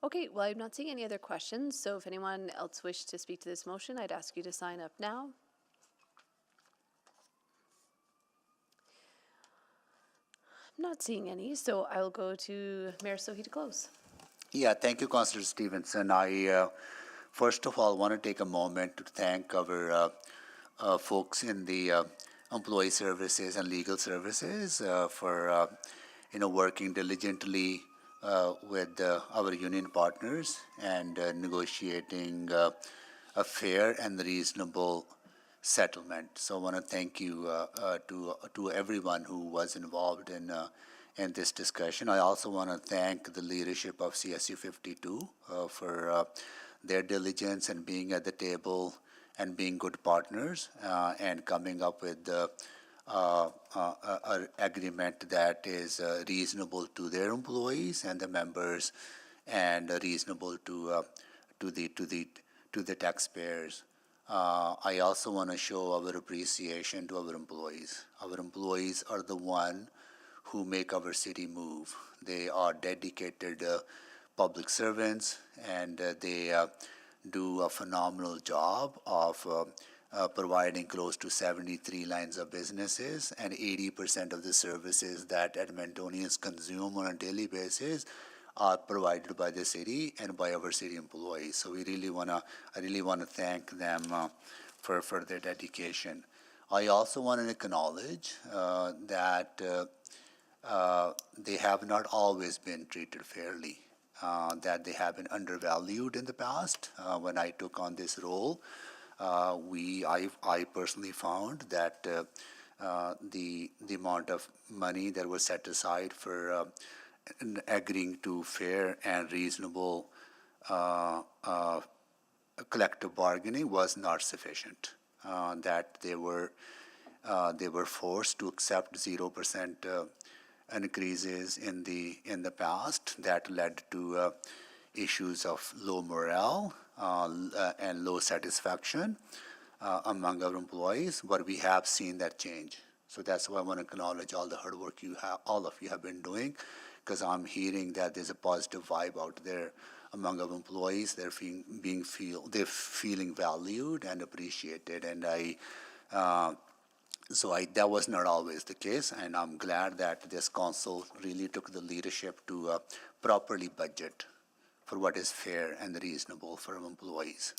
Okay, well, I'm not seeing any other questions, so if anyone else wished to speak to this motion, I'd ask you to sign up now. I'm not seeing any, so I'll go to Mayor Sohi to close. Yeah, thank you, Councillor Stevenson. I first of all want to take a moment to thank our folks in the employee services and legal services for working diligently with our union partners and negotiating a fair and reasonable settlement. So I want to thank you to everyone who was involved in this discussion. I also want to thank the leadership of CSU 52 for their diligence and being at the table and being good partners and coming up with an agreement that is reasonable to their employees and the members, and reasonable to the taxpayers. I also want to show our appreciation to our employees. Our employees are the one who make our city move. They are dedicated public servants, and they do a phenomenal job of providing close to 73 lines of businesses, and 80% of the services that Edmontonians consume on a daily basis are provided by the city and by our city employees. So I really want to thank them for their dedication. I also want to acknowledge that they have not always been treated fairly, that they have been undervalued in the past. When I took on this role, I personally found that the amount of money that was set aside for agreeing to fair and reasonable collective bargaining was not sufficient. That they were forced to accept 0% increases in the past. That led to issues of low morale and low satisfaction among our employees. But we have seen that change. So that's why I want to acknowledge all the hard work all of you have been doing, because I'm hearing that there's a positive vibe out there among our employees. They're feeling valued and appreciated, and that was not always the case, and I'm glad that this council really took the leadership to properly budget for what is fair and reasonable for our employees.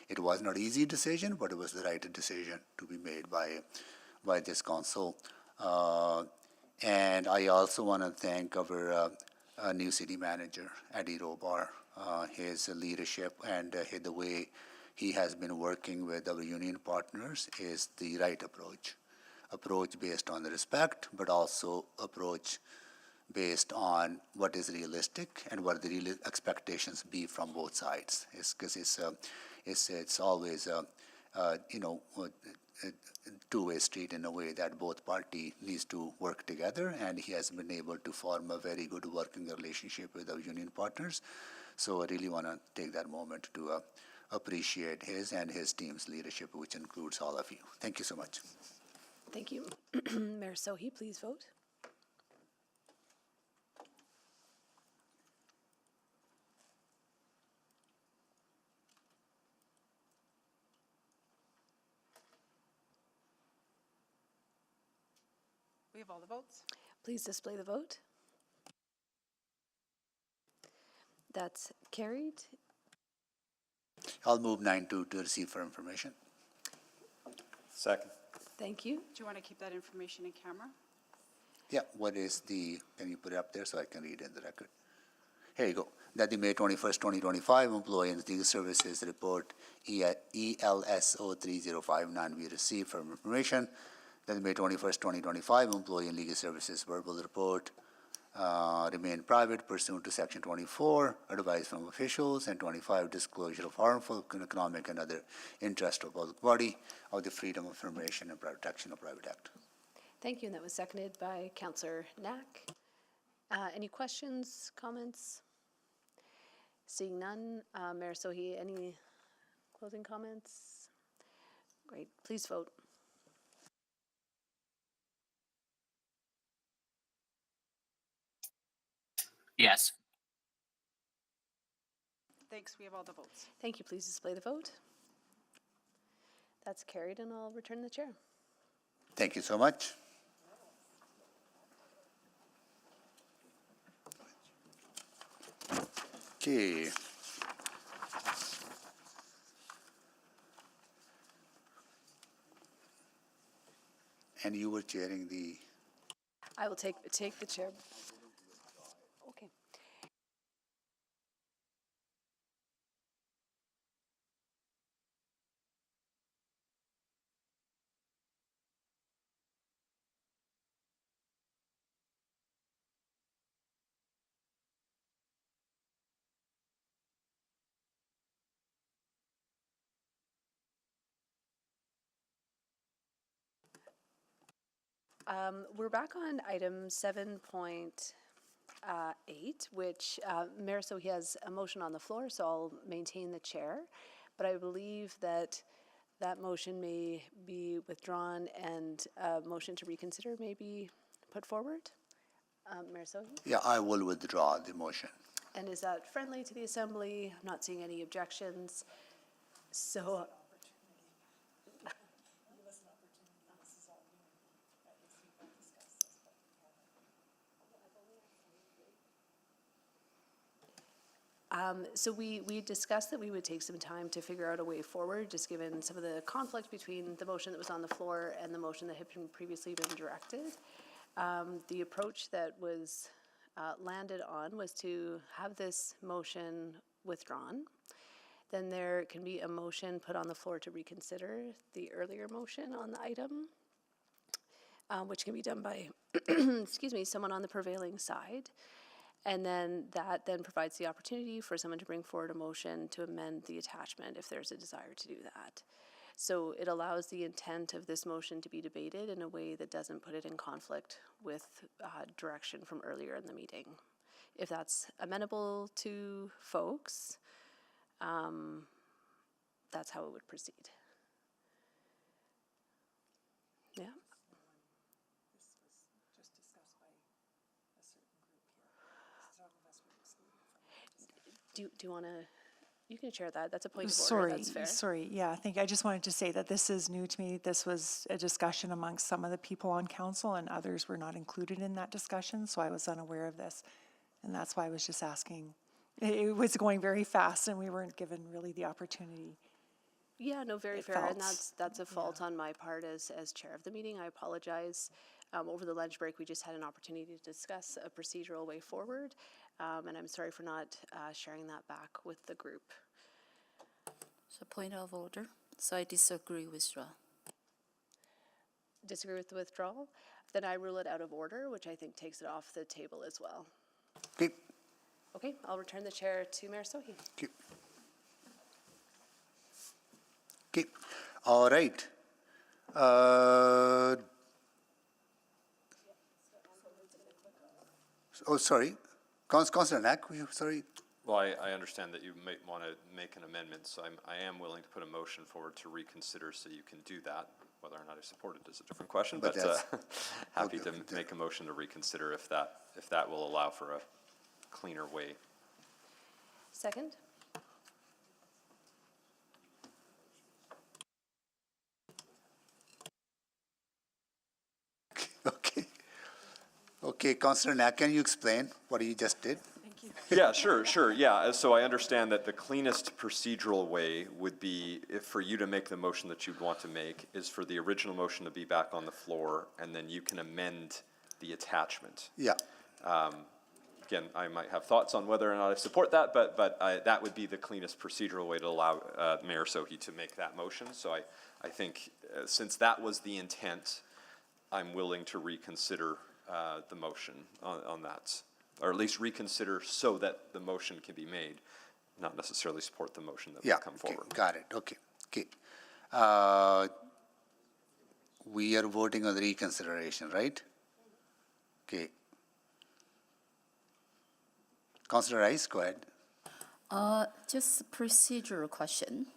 It was not an easy decision, but it was the right decision to be made by this council. And I also want to thank our new city manager, Eddie Robar. His leadership and the way he has been working with our union partners is the right approach based on the respect, but also approach based on what is realistic and what the real expectations be from both sides. Because it's always a two-way street in a way that both parties needs to work together, and he has been able to form a very good working relationship with our union partners. So I really want to take that moment to appreciate his and his team's leadership, which includes all of you. Thank you so much. Thank you. Mayor Sohi, please vote. We have all the votes. Please display the vote. That's carried. I'll move 9.2 to receive for information. Second. Thank you. Do you want to keep that information in camera? Yeah, can you put it up there so I can read it in the record? Here you go. That the May 21st, 2025 Employee and Legal Services Report ELSO 3059 we received from information. That the May 21st, 2025 Employee and Legal Services Verbal Report remain private pursuant to Section 24, advice from officials, and 25, disclosure of harmful economic and other interest of public body of the Freedom of Information and Protection of Private Act. Thank you, and that was seconded by Councillor Knack. Any questions, comments? Seeing none, Mayor Sohi, any closing comments? Great, please vote. Yes. Thanks, we have all the votes. Thank you, please display the vote. That's carried, and I'll return the chair. Thank you so much. Okay. And you were chairing the... I will take the chair. Okay. We're back on item 7.8, which Mayor Sohi has a motion on the floor, so I'll maintain the chair. But I believe that that motion may be withdrawn and a motion to reconsider may be put forward. Mayor Sohi? Yeah, I will withdraw the motion. And is that friendly to the Assembly? I'm not seeing any objections. So So we discussed that we would take some time to figure out a way forward, just given some of the conflict between the motion that was on the floor and the motion that had previously been directed. The approach that was landed on was to have this motion withdrawn. Then there can be a motion put on the floor to reconsider the earlier motion on the item, which can be done by, excuse me, someone on the prevailing side. And then that then provides the opportunity for someone to bring forward a motion to amend the attachment if there's a desire to do that. So it allows the intent of this motion to be debated in a way that doesn't put it in conflict with direction from earlier in the meeting. If that's amenable to folks, that's how it would proceed. Yeah. Do you want to, you can share that. That's a point of order. That's fair. Sorry. Yeah, I think I just wanted to say that this is new to me. This was a discussion amongst some of the people on council and others were not included in that discussion, so I was unaware of this. And that's why I was just asking. It was going very fast and we weren't given really the opportunity. Yeah, no, very fair. And that's a fault on my part as chair of the meeting. I apologize. Over the lunch break, we just had an opportunity to discuss a procedural way forward. And I'm sorry for not sharing that back with the group. So point of order. So I disagree with withdraw. Disagree with the withdrawal? Then I rule it out of order, which I think takes it off the table as well. Okay. Okay, I'll return the chair to Mayor Sohi. Okay. Okay. All right. Oh, sorry. Councillor Knack, sorry. Well, I understand that you might want to make an amendment, so I am willing to put a motion forward to reconsider so you can do that. Whether or not I support it is a different question, but happy to make a motion to reconsider if that will allow for a cleaner way. Second? Okay. Okay, Councillor Knack, can you explain what you just did? Yeah, sure. Yeah, so I understand that the cleanest procedural way would be for you to make the motion that you'd want to make is for the original motion to be back on the floor, and then you can amend the attachment. Yeah. Again, I might have thoughts on whether or not I support that, but that would be the cleanest procedural way to allow Mayor Sohi to make that motion. So I think since that was the intent, I'm willing to reconsider the motion on that. Or at least reconsider so that the motion can be made, not necessarily support the motion that will come forward. Got it. Okay. We are voting on the reconsideration, right? Okay. Councillor Rice, go ahead. Just a procedural question.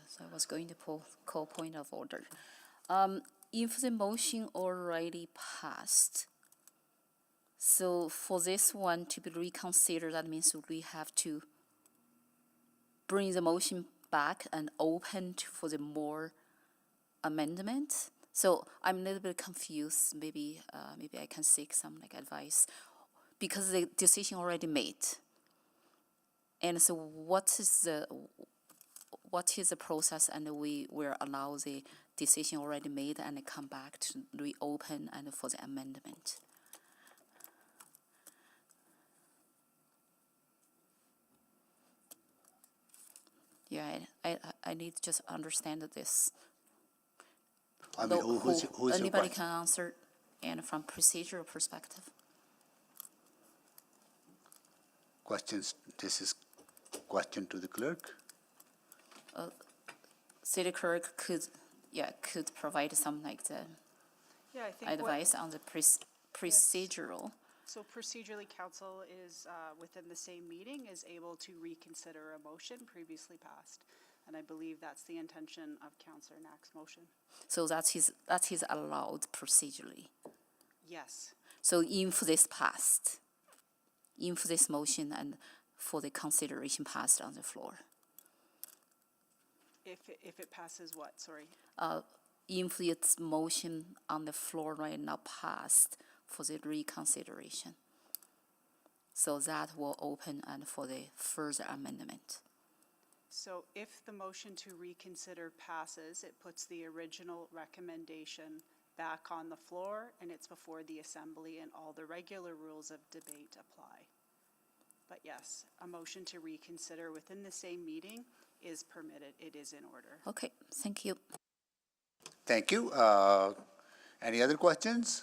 So I was going to call point of order. If the motion already passed, so for this one to be reconsidered, that means we have to bring the motion back and open for the more amendment. So I'm a little bit confused. Maybe I can seek some advice because the decision already made. And so what is the process? And we will allow the decision already made and come back to reopen and for the amendment. Yeah, I need to just understand this. I mean, who's anybody can answer, and from procedural perspective. Questions. This is question to the clerk. City clerk could provide some Yeah, I think what- advice on the procedural. So procedurally, council is, within the same meeting, is able to reconsider a motion previously passed. And I believe that's the intention of Councillor Knack's motion. So that is allowed procedurally. Yes. So if this passed, if this motion and for the consideration passed on the floor, If it passes what, sorry? if its motion on the floor right now passed for the reconsideration. So that will open and for the further amendment. So if the motion to reconsider passes, it puts the original recommendation back on the floor and it's before the assembly and all the regular rules of debate apply. But yes, a motion to reconsider within the same meeting is permitted. It is in order. Okay, thank you. Thank you. Any other questions?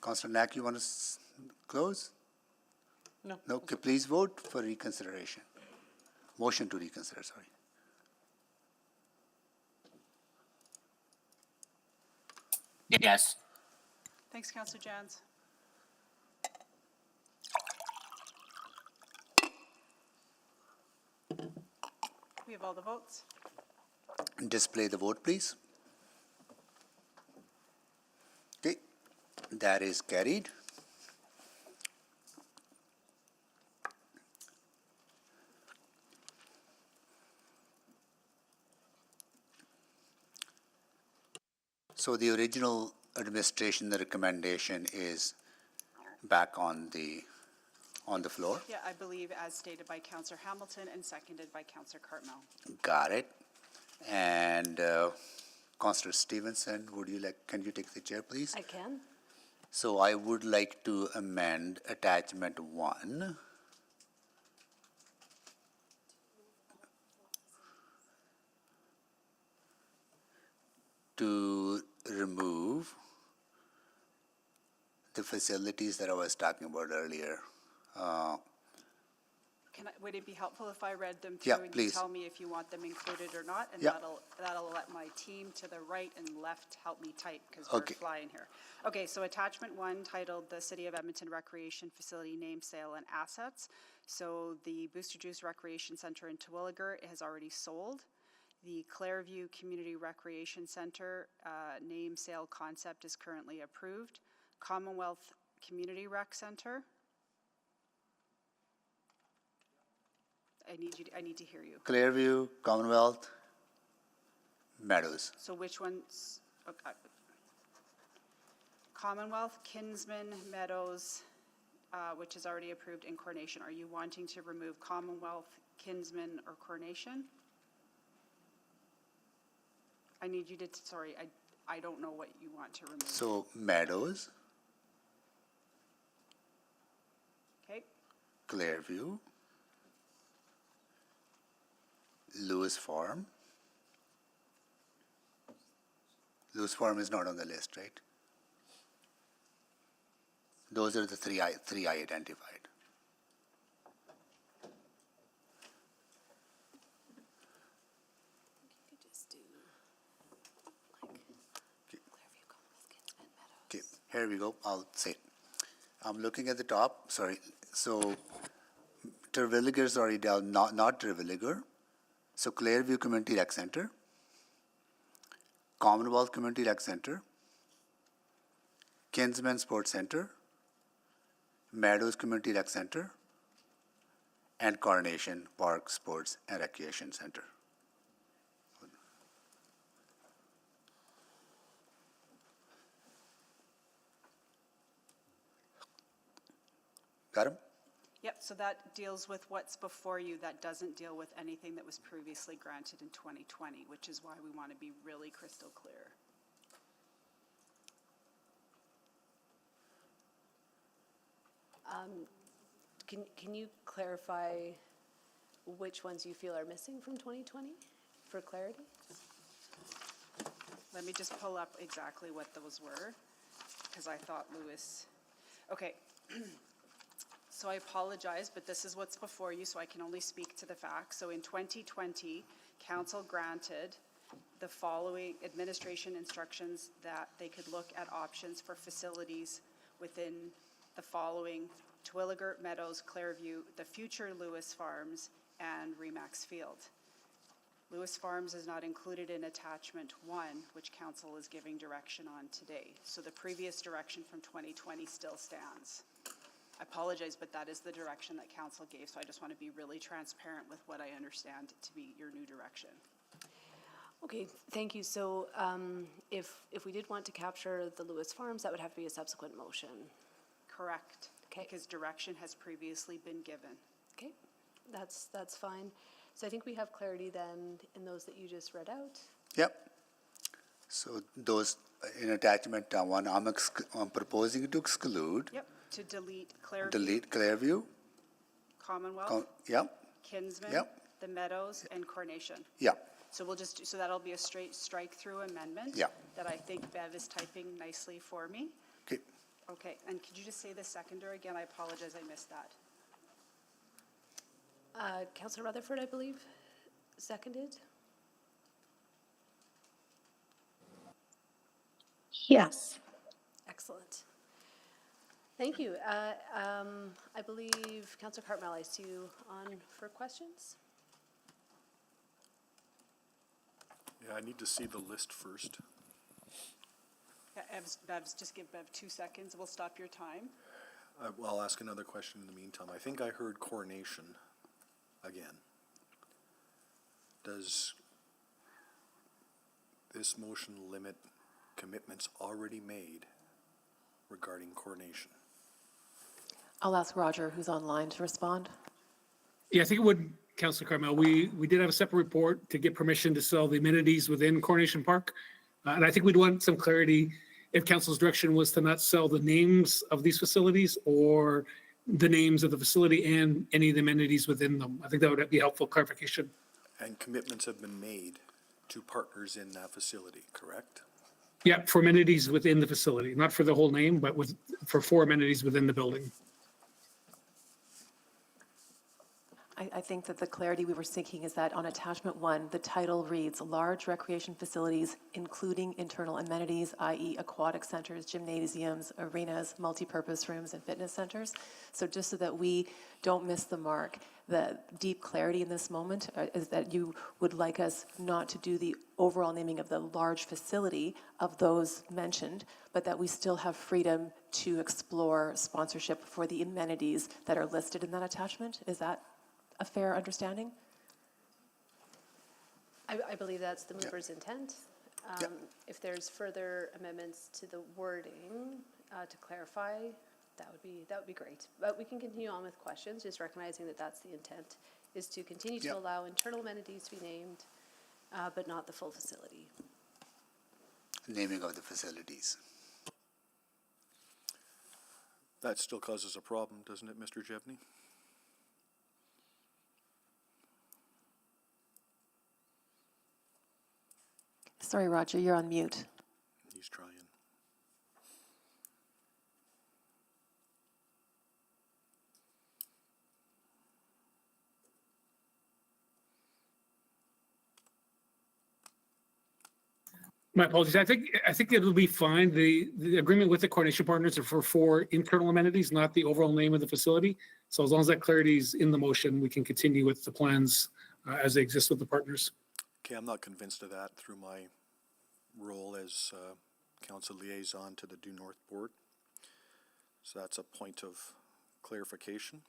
Councillor Knack, you want to close? No. No, okay, please vote for reconsideration. Motion to reconsider, sorry. Yes. Thanks, Councillor Jans. We have all the votes. Display the vote, please. Okay, that is carried. So the original administration, the recommendation is back on the floor. Yeah, I believe as stated by Councillor Hamilton and seconded by Councillor Cartmel. Got it. And Councillor Stevenson, can you take the chair, please? I can. So I would like to amend attachment 1. To remove the facilities that I was talking about earlier. Would it be helpful if I read them Yeah, through and you please. tell me if you want them included or not? And Yeah. that'll let my team to the right and left help me type because we're Okay. flying here. Okay, so attachment 1 titled the City of Edmonton Recreation Facility Name, Sale, and Assets. So the Booster Juice Recreation Center in Terwillegar has already sold. The Clairview Community Recreation Center name sale concept is currently approved. Commonwealth Community Rec Center. I need to hear you. Clearview, Commonwealth, Meadows. So which ones? Okay. Commonwealth, Kinsman, Meadows, which is already approved, in Coronation. Are you wanting to remove Commonwealth, Kinsman, or Coronation? I need you to, sorry, I don't know what you want to remove. So Meadows, Okay, Clearview, Lewis Farm. Lewis Farm is not on the list, right? Those are the three I identified. Okay, here we go. I'll say it. I'm looking at the top. Sorry. So Terwillegar is already down. Not Terwillegar. So Clairview Community Rec Center, Commonwealth Community Rec Center, Kinsman Sports Center, Meadows Community Rec Center, and Coronation Park Sports and Recreation Center. Got him? yep, so that deals with what's before you. That doesn't deal with anything that was previously granted in 2020, which is why we want to be really crystal clear. Can you clarify which ones you feel are missing from 2020 for clarity? Let me just pull up exactly what those were, because I thought Lewis, okay. So I apologize, but this is what's before you, so I can only speak to the facts. So in 2020, council granted the following administration instructions that they could look at options for facilities within the following: Twilliger, Meadows, Clairview, the future Lewis Farms, and Remax Field. Lewis Farms is not included in attachment 1, which council is giving direction on today. So the previous direction from 2020 still stands. I apologize, but that is the direction that council gave, so I just want to be really transparent with what I understand to be your new direction. Okay, thank you. So if we did want to capture the Lewis Farms, that would have to be a subsequent motion. Correct. Okay. Because direction has previously been given. Okay, that's fine. So I think we have clarity then in those that you just read out. Yep. So those in attachment 1, I'm proposing to exclude. Yep, to delete Clairview. Delete Clairview. Commonwealth. Yep. Kinsman. Yep. The Meadows, and Coronation. Yep. So we'll just, so that'll be a straight strike-through amendment. Yep. That I think Bev is typing nicely for me. Okay. Okay, and could you just say the seconder again? I apologize, I missed that. Councillor Rutherford, I believe, seconded. Yes. Excellent. Thank you. I believe Councillor Cartmel, I see you on for questions. Yeah, I need to see the list first. Yeah, Bev's, just give Bev 2 seconds. We'll stop your time. Well, I'll ask another question in the meantime. I think I heard Coronation again. Does this motion limit commitments already made regarding Coronation? I'll ask Roger, who's online, to respond. Yeah, I think it would, Councilor Carmel. We did have a separate report to get permission to sell the amenities within Coronation Park. And I think we'd want some clarity if council's direction was to not sell the names of these facilities or the names of the facility and any of the amenities within them. I think that would be helpful clarification. And commitments have been made to partners in that facility, correct? Yeah, for amenities within the facility, not for the whole name, but for 4 amenities within the building. I think that the clarity we were seeking is that on attachment 1, the title reads large recreation facilities, including internal amenities, i.e. aquatic centers, gymnasiums, arenas, multi-purpose rooms, and fitness centers. So just so that we don't miss the mark, the deep clarity in this moment is that you would like us not to do the overall naming of the large facility of those mentioned, but that we still have freedom to explore sponsorship for the amenities that are listed in that attachment. Is that a fair understanding? I believe that's the mover's intent. If there's further amendments to the wording to clarify, that would be great. But we can continue on with questions, just recognizing that that's the intent, is to continue to allow internal amenities to be named, but not the full facility. Naming of the facilities. That still causes a problem, doesn't it, Mr. Jevney? Sorry, Roger, you're on mute. He's trying. My apologies. I think it'll be fine. The agreement with the coordination partners are for 4 internal amenities, not the overall name of the facility. So as long as that clarity is in the motion, we can continue with the plans as they exist with the partners. Okay, I'm not convinced of that through my role as council liaison to the Due North Board. So that's a point of clarification.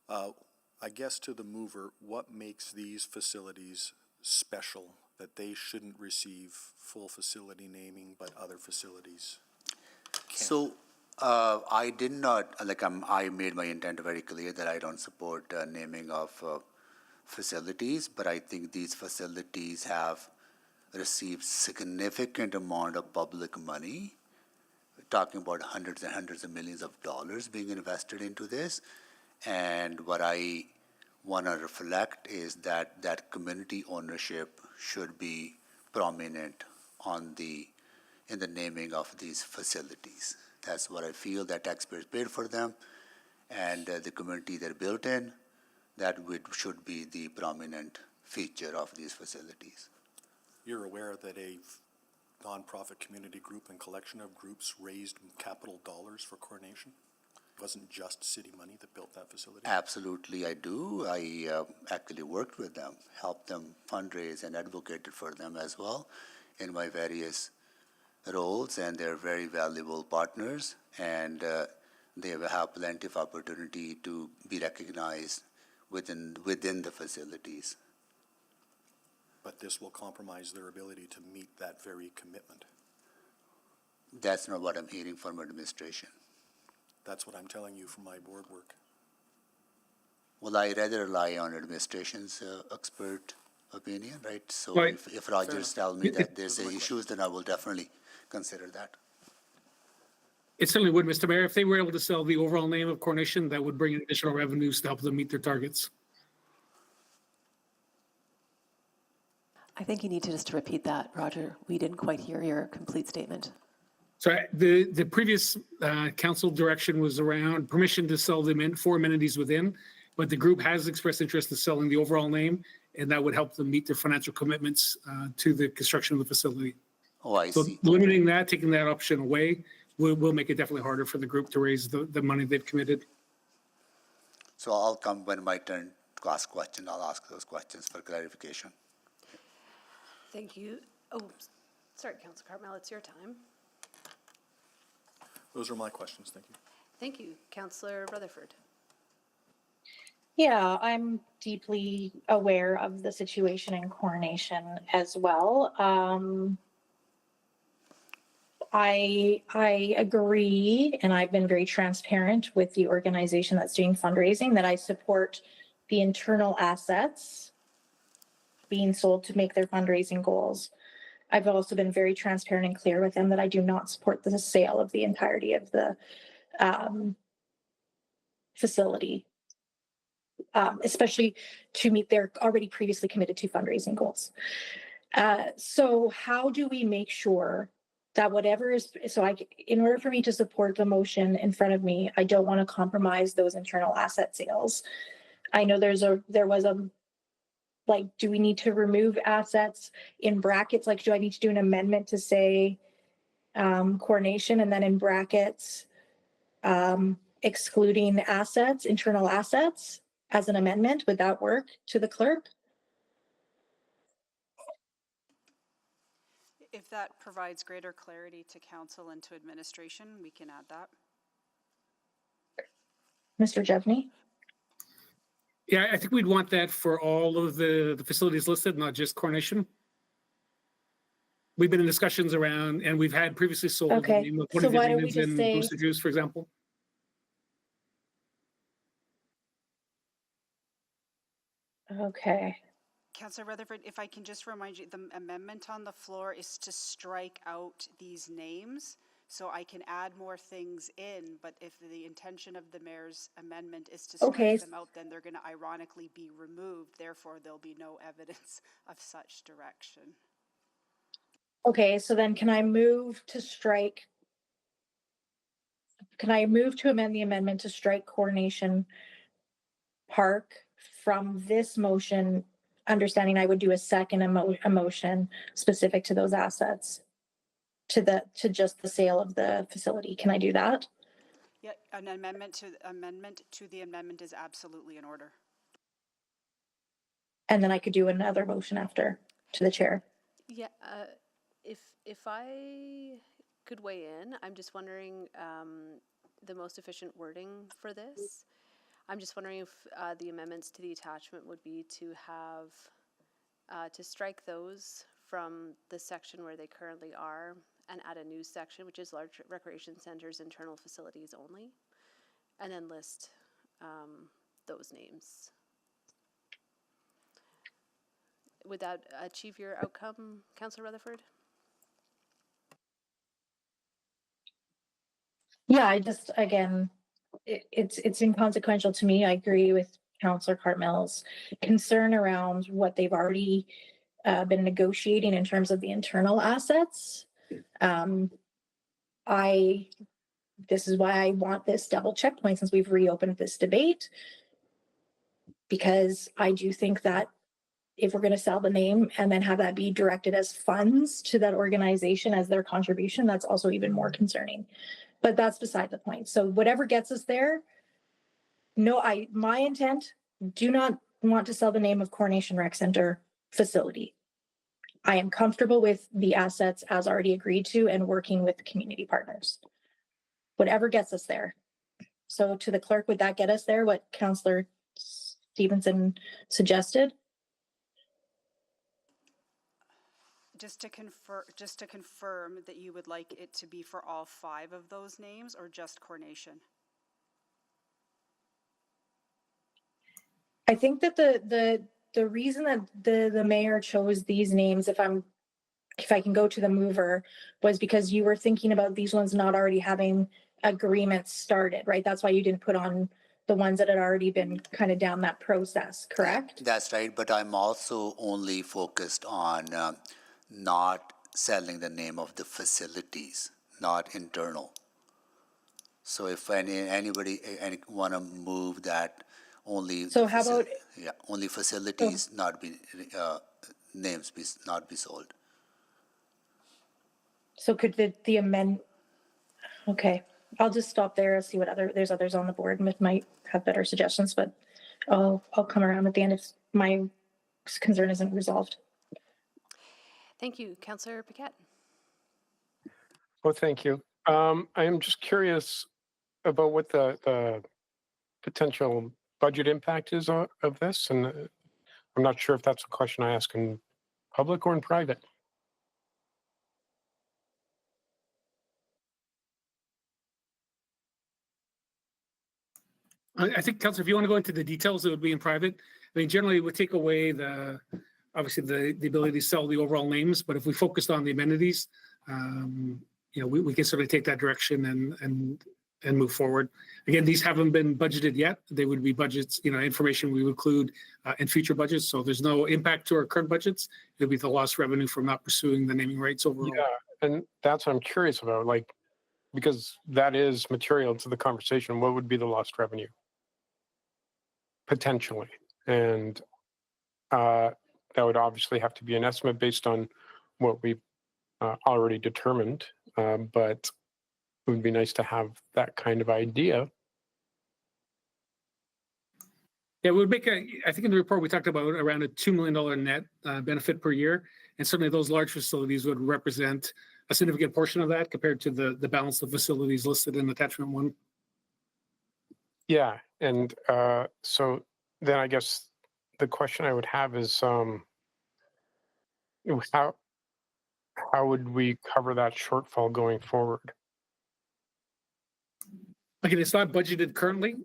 I guess to the mover, what makes these facilities special that they shouldn't receive full facility naming, but other facilities can? So I did not, I made my intent very clear that I don't support naming of facilities, but I think these facilities have received significant amount of public money. We're talking about hundreds and hundreds of millions of dollars being invested into this. And what I want to reflect is that that community ownership should be prominent in the naming of these facilities. That's what I feel, that taxpayers paid for them, and the community they're built in, that should be the prominent feature of these facilities. you're aware that a nonprofit community group and collection of groups raised capital dollars for Coronation? It wasn't just city money that built that facility? Absolutely, I do. I actually worked with them, helped them fundraise and advocated for them as well in my various roles, and they're very valuable partners, and they have plenty of opportunity to be recognized within the facilities. But this will compromise their ability to meet that very commitment. That's not what I'm hearing from administration. That's what I'm telling you from my board work. Well, I rather rely on administration's expert opinion, right? So Right. if Rogers tell me that there's issues, then I will definitely consider that. It certainly would, Mr. Mayor. If they were able to sell the overall name of Coronation, that would bring in additional revenues to help them meet their targets. I think you need to just repeat that, Roger. We didn't quite hear your complete statement. So the previous council direction was around permission to sell the 4 amenities within, but the group has expressed interest in selling the overall name, and that would help them meet their financial commitments to the construction of the facility. Oh, I So see. limiting that, taking that option away, will make it definitely harder for the group to raise the money they've committed. So I'll come when my turn to ask questions. I'll ask those questions for clarification. Thank you. Oh, sorry, Councilor Cartmel, it's your time. Those are my questions. Thank you. Thank you, Councilor Rutherford. Yeah, I'm deeply aware of the situation in Coronation as well. I agree, and I've been very transparent with the organization that's doing fundraising, that I support the internal assets being sold to make their fundraising goals. I've also been very transparent and clear with them that I do not support the sale of the entirety of the facility, especially to meet their already previously committed to fundraising goals. So how do we make sure that whatever is, in order for me to support the motion in front of me, I don't want to compromise those internal asset sales. I know there was a, like, do we need to remove assets in brackets? Like, do I need to do an amendment to say Coronation, and then in brackets, excluding assets, internal assets as an amendment? Would that work to the clerk? If that provides greater clarity to council and to administration, we can add that. Mr. Jevney? Yeah, I think we'd want that for all of the facilities listed, not just Coronation. We've been in discussions around, and we've had previously sold Okay, the name of so one of the why don't we arenas just in say- Booster Juice, for example. Okay. Councillor Rutherford, if I can just remind you, the amendment on the floor is to strike out these names. So I can add more things in, but if the intention of the mayor's amendment is to strike them out, then they're going to ironically be removed. Therefore, there'll be no evidence of such direction. Okay, so then can I move to amend the amendment to strike Coronation Park from this motion, understanding I would do a second motion specific to those assets, to just the sale of the facility? Can I do that? Yeah, an amendment to the amendment is absolutely in order. And then I could do another motion after to the chair. Yeah, if I could weigh in, I'm just wondering the most efficient wording for this. I'm just wondering if the amendments to the attachment would be to have, to strike those from the section where they currently are and add a new section, which is large recreation centers, internal facilities only, and then list those names. Would that achieve your outcome, Councillor Rutherford? Yeah, I just, again, it's inconsequential to me. I agree with Councillor Cartmel's concern around what they've already been negotiating in terms of the internal assets. This is why I want this double checkpoint since we've reopened this debate, because I do think that if we're going to sell the name and then have that be directed as funds to that organization as their contribution, that's also even more concerning. But that's beside the point. So whatever gets us there, my intent, do not want to sell the name of Coronation Rec Center facility. I am comfortable with the assets as already agreed to and working with the community partners. Whatever gets us there. So to the clerk, would that get us there? What Councillor Stevenson suggested? Just to confirm that you would like it to be for all 5 of those names or just Coronation? I think that the reason that the mayor chose these names, if I can go to the mover, was because you were thinking about these ones not already having agreements started, right? That's why you didn't put on the ones that had already been kind of down that process, correct? That's right, but I'm also only focused on not selling the name of the facilities, not internal. So if anybody want to move that, only so how about only facilities not be names not be sold. So could the amend? Okay, I'll just stop there and see what there's others on the board and might have better suggestions, but I'll come around at the end if my concern isn't resolved. Thank you. Councillor Paquette. Well, thank you. I am just curious about what the potential budget impact is of this, and I'm not sure if that's a question I ask in public or in private. I think, Councillor, if you want to go into the details, it would be in private. I mean, generally, it would take away obviously the ability to sell the overall names, but if we focused on the amenities, we can sort of take that direction and move forward. Again, these haven't been budgeted yet. They would be budgets, information we would include in future budgets. So there's no impact to our current budgets. It'll be the lost revenue from not pursuing the naming rights overall. Yeah, and that's what I'm curious about, because that is material to the conversation. What would be the lost revenue? Potentially. And that would obviously have to be an estimate based on what we've already determined. But it would be nice to have that kind of idea. Yeah, we would make I think in the report we talked about around a $2 million net benefit per year. And certainly those large facilities would represent a significant portion of that compared to the balance of facilities listed in attachment 1. Yeah, and so then I guess the question I would have is how would we cover that shortfall going forward? Again, it's not budgeted currently.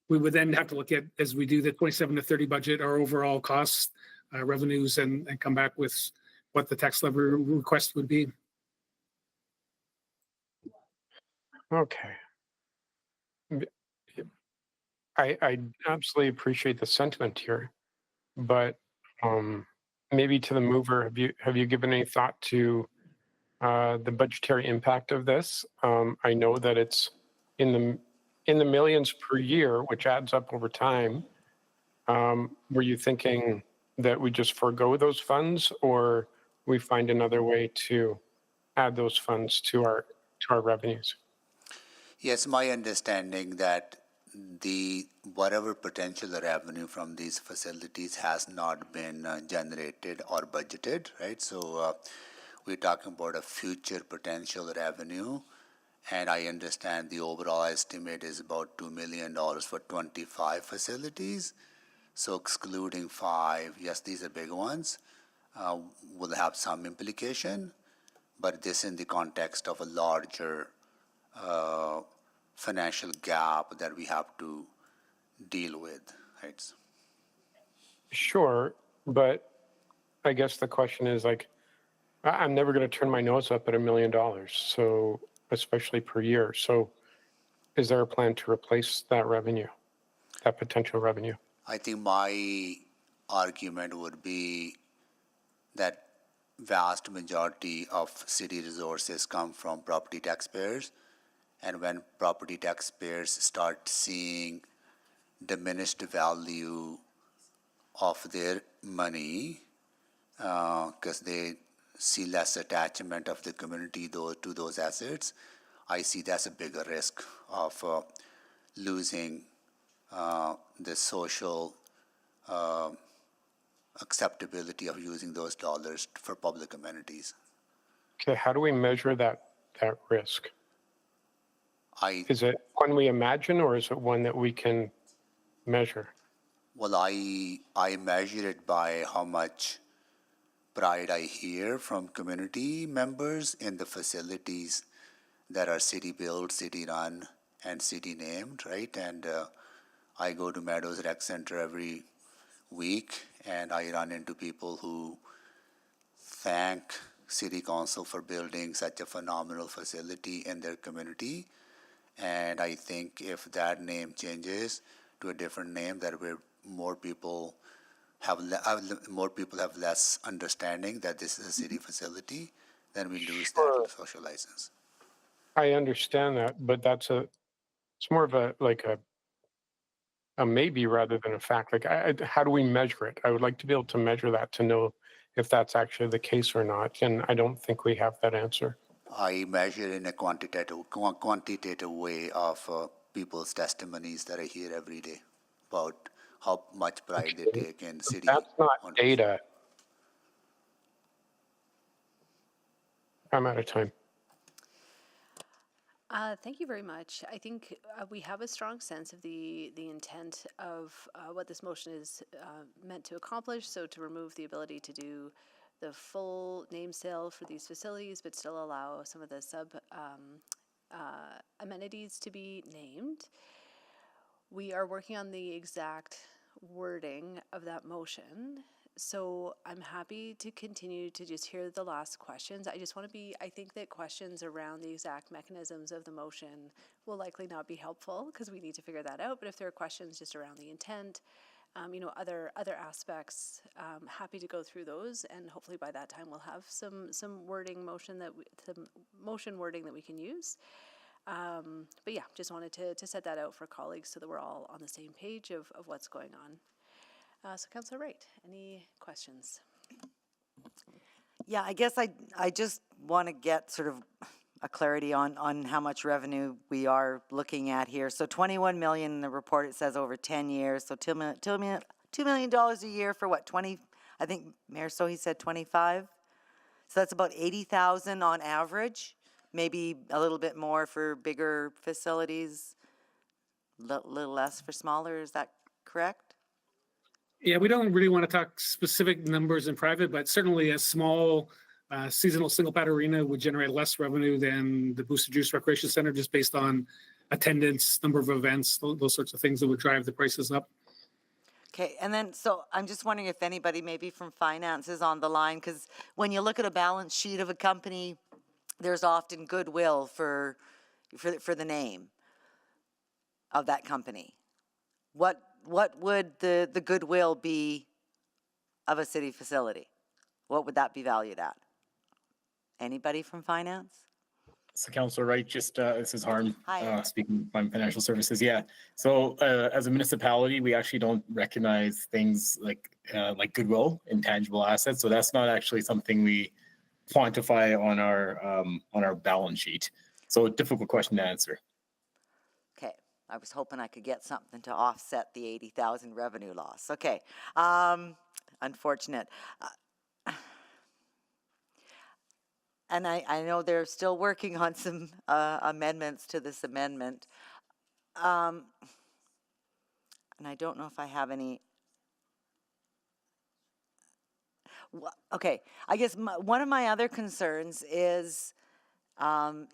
We would then have to look at, as we do the 27 to 30 budget, our overall costs, revenues, and come back with what the tax levy request would be. Okay. I absolutely appreciate the sentiment here, but maybe to the mover, have you given any thought to the budgetary impact of this? I know that it's in the millions per year, which adds up over time. Were you thinking that we just forego those funds, or we find another way to add those funds to our revenues? Yes, my understanding that whatever potential revenue from these facilities has not been generated or budgeted, right? So we're talking about a future potential revenue, and I understand the overall estimate is about $2 million for 25 facilities. So excluding 5, yes, these are big ones, will have some implication, but this in the context of a larger financial gap that we have to deal with, right? Sure, but I guess the question is I'm never going to turn my nose up at $1 million, so especially per year. So is there a plan to replace that revenue, that potential revenue? I think my argument would be that vast majority of city resources come from property taxpayers. And when property taxpayers start seeing diminished value of their money because they see less attachment of the community to those assets. I see that's a bigger risk of losing the social acceptability of using those dollars for public amenities. Okay, how do we measure that risk? Is it one we imagine, or is it one that we can measure? Well, I measure it by how much pride I hear from community members in the facilities that are city-built, city-run, and city-named, right? And I go to Meadows Rec Center every week, and I run into people who thank City Council for building such a phenomenal facility in their community. And I think if that name changes to a different name, that where more people have less understanding that this is a city facility, then we lose that social license. I understand that, but it's more of a maybe rather than a fact. Like, how do we measure it? I would like to be able to measure that to know if that's actually the case or not, and I don't think we have that answer. I measure in a quantitative way of people's testimonies that I hear every day about how much pride they take in the city. That's not data. I'm out of time. Thank you very much. I think we have a strong sense of the intent of what this motion is meant to accomplish. So to remove the ability to do the full name sale for these facilities, but still allow some of the sub amenities to be named. We are working on the exact wording of that motion. So I'm happy to continue to just hear the last questions. I just want to I think that questions around the exact mechanisms of the motion will likely not be helpful because we need to figure that out. But if there are questions just around the intent, other aspects, happy to go through those, and hopefully by that time we'll have some wording motion motion wording that we can use. But yeah, just wanted to set that out for colleagues so that we're all on the same page of what's going on. So Councillor Wright, any questions? Yeah, I guess I just want to get sort of a clarity on how much revenue we are looking at here. So 21 million in the report, it says over 10 years. So $2 million a year for what, 20, I think Mayor Sohi said 25. So that's about 80,000 on average, maybe a little bit more for bigger facilities, little less for smaller, is that correct? Yeah, we don't really want to talk specific numbers in private, but certainly a small seasonal single pad arena would generate less revenue than the Booster Juice Recreation Center just based on attendance, number of events, those sorts of things that would drive the prices up. Okay, and then, so I'm just wondering if anybody maybe from finance is on the line, because when you look at a balance sheet of a company, there's often goodwill for the name of that company. What would the goodwill be of a city facility? What would that be valued at? Anybody from finance? So Councillor Wright, just this is Harm speaking from Financial Services. Yeah. So as a municipality, we actually don't recognize things like goodwill, intangible assets. So that's not actually something we quantify on our balance sheet. So a difficult question to answer. Okay, I was hoping I could get something to offset the 80,000 revenue loss. Okay, unfortunate. And I know they're still working on some amendments to this amendment. And I don't know if I have any. Okay, I guess one of my other concerns is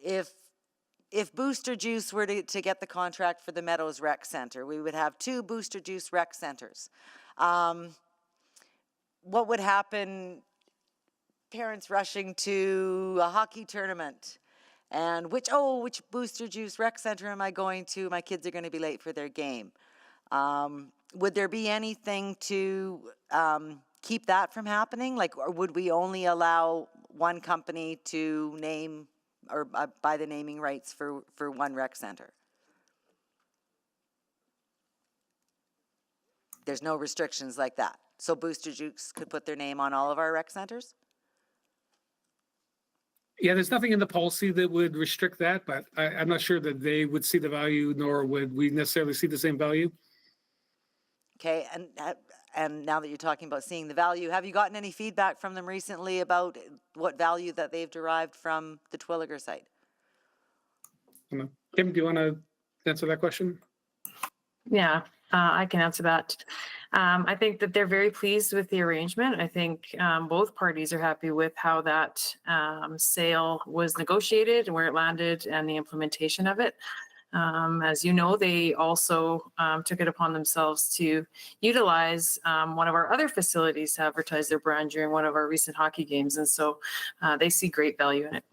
if Booster Juice were to get the contract for the Meadows Rec Center, we would have 2 Booster Juice Rec Centers. What would happen? Parents rushing to a hockey tournament, and which Booster Juice Rec Center am I going to? My kids are going to be late for their game. Would there be anything to keep that from happening? Or would we only allow one company to name or buy the naming rights for one rec center? There's no restrictions like that. So Booster Jukes could put their name on all of our rec centers? Yeah, there's nothing in the policy that would restrict that, but I'm not sure that they would see the value, nor would we necessarily see the same value. Okay, and now that you're talking about seeing the value, have you gotten any feedback from them recently about what value that they've derived from the Twilliger site? Kim, do you want to answer that question? Yeah, I can answer that. I think that they're very pleased with the arrangement. I think both parties are happy with how that sale was negotiated and where it landed and the implementation of it. As you know, they also took it upon themselves to utilize one of our other facilities to advertise their brand during one of our recent hockey games. And so they see great value in it.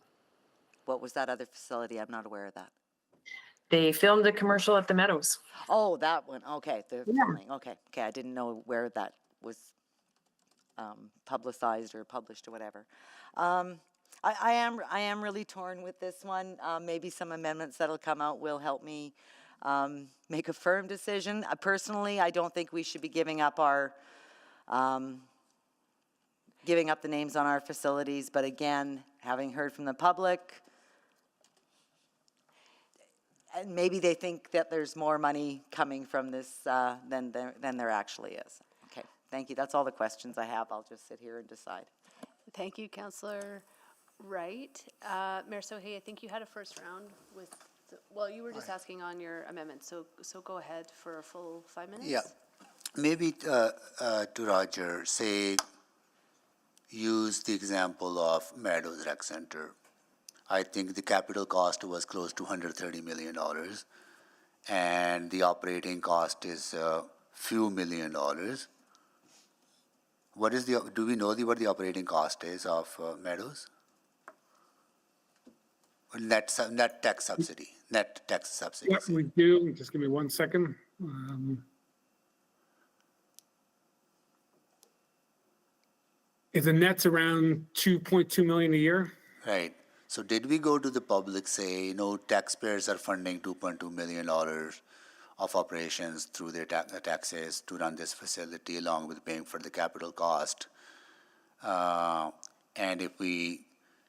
What was that other facility? I'm not aware of that. They filmed a commercial at the Meadows. Oh, that one. Okay, the filming. Okay, I didn't know where that was publicized or published or whatever. I am really torn with this one. Maybe some amendments that'll come out will help me make a firm decision. Personally, I don't think we should be giving up our the names on our facilities. But again, having heard from the public, and maybe they think that there's more money coming from this than there actually is. Okay, thank you. That's all the questions I have. I'll just sit here and decide. Thank you, Councillor Wright. Mayor Sohi, I think you had a first round with, well, you were just asking on your amendment, so go ahead for a full 5 minutes. Yeah, maybe to Roger, say, use the example of Meadows Rec Center. I think the capital cost was close to $130 million, and the operating cost is a few $1 million. What is do we know what the operating cost is of Meadows? Net tax subsidy. Yes, we do. Just give me 1 second. If the net's around $2.2 million a year. Right. So did we go to the public, say, taxpayers are funding $2.2 million of operations through their taxes to run this facility along with paying for the capital cost? And if we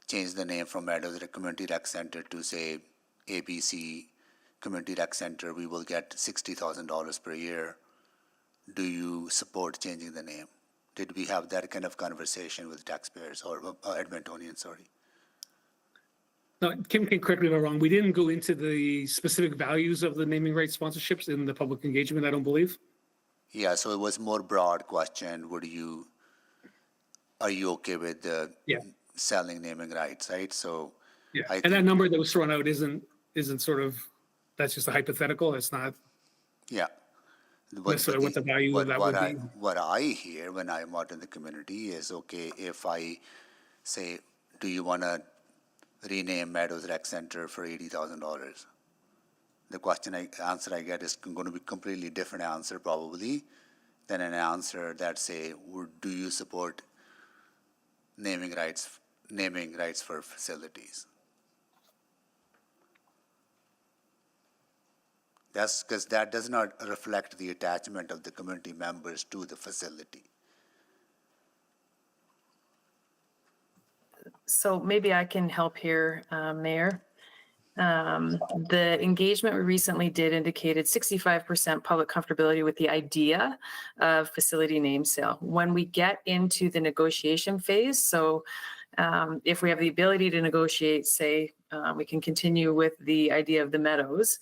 change the name from Meadows Community Rec Center to, say, ABC Community Rec Center, we will get $60,000 per year. Do you support changing the name? Did we have that kind of conversation with taxpayers or Edmontonians, sorry? No, Kim can correct me if I'm wrong. We didn't go into the specific values of the naming rights sponsorships in the public engagement, I don't believe. Yeah, so it was more broad question. Are you okay with selling naming rights, right? So yeah, and that number that was thrown out isn't sort of, that's just a hypothetical. It's not. Yeah. Necessarily what the value of that would be. What I hear when I'm out in the community is, okay, if I say, do you want to rename Meadows Rec Center for $80,000? The answer I get is going to be completely different answer probably than an answer that say, do you support naming rights for facilities? That's because that does not reflect the attachment of the community members to the facility. So maybe I can help here, Mayor. The engagement we recently did indicated 65% public comfortability with the idea of facility name sale. When we get into the negotiation phase, so if we have the ability to negotiate, say, we can continue with the idea of the Meadows.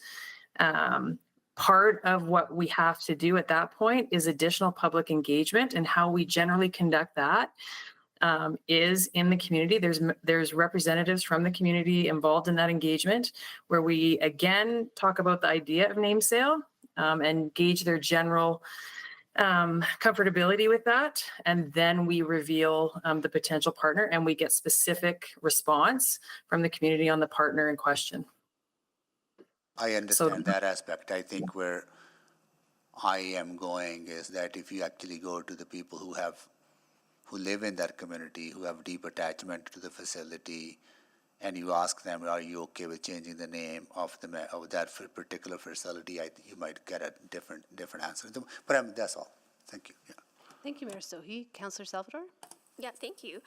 Part of what we have to do at that point is additional public engagement, and how we generally conduct that is in the community. There's representatives from the community involved in that engagement, where we again talk about the idea of name sale and gauge their general comfortability with that, and then we reveal the potential partner, and we get specific response from the community on the partner in question. I understand that aspect. I think where I am going is that if you actually go to the people who live in that community, who have deep attachment to the facility, and you ask them, are you okay with changing the name of that particular facility, I think you might get a different answer. But that's all. Thank you. Yeah. Thank you, Mayor Sohi. Councillor Salvador? Yeah, thank you.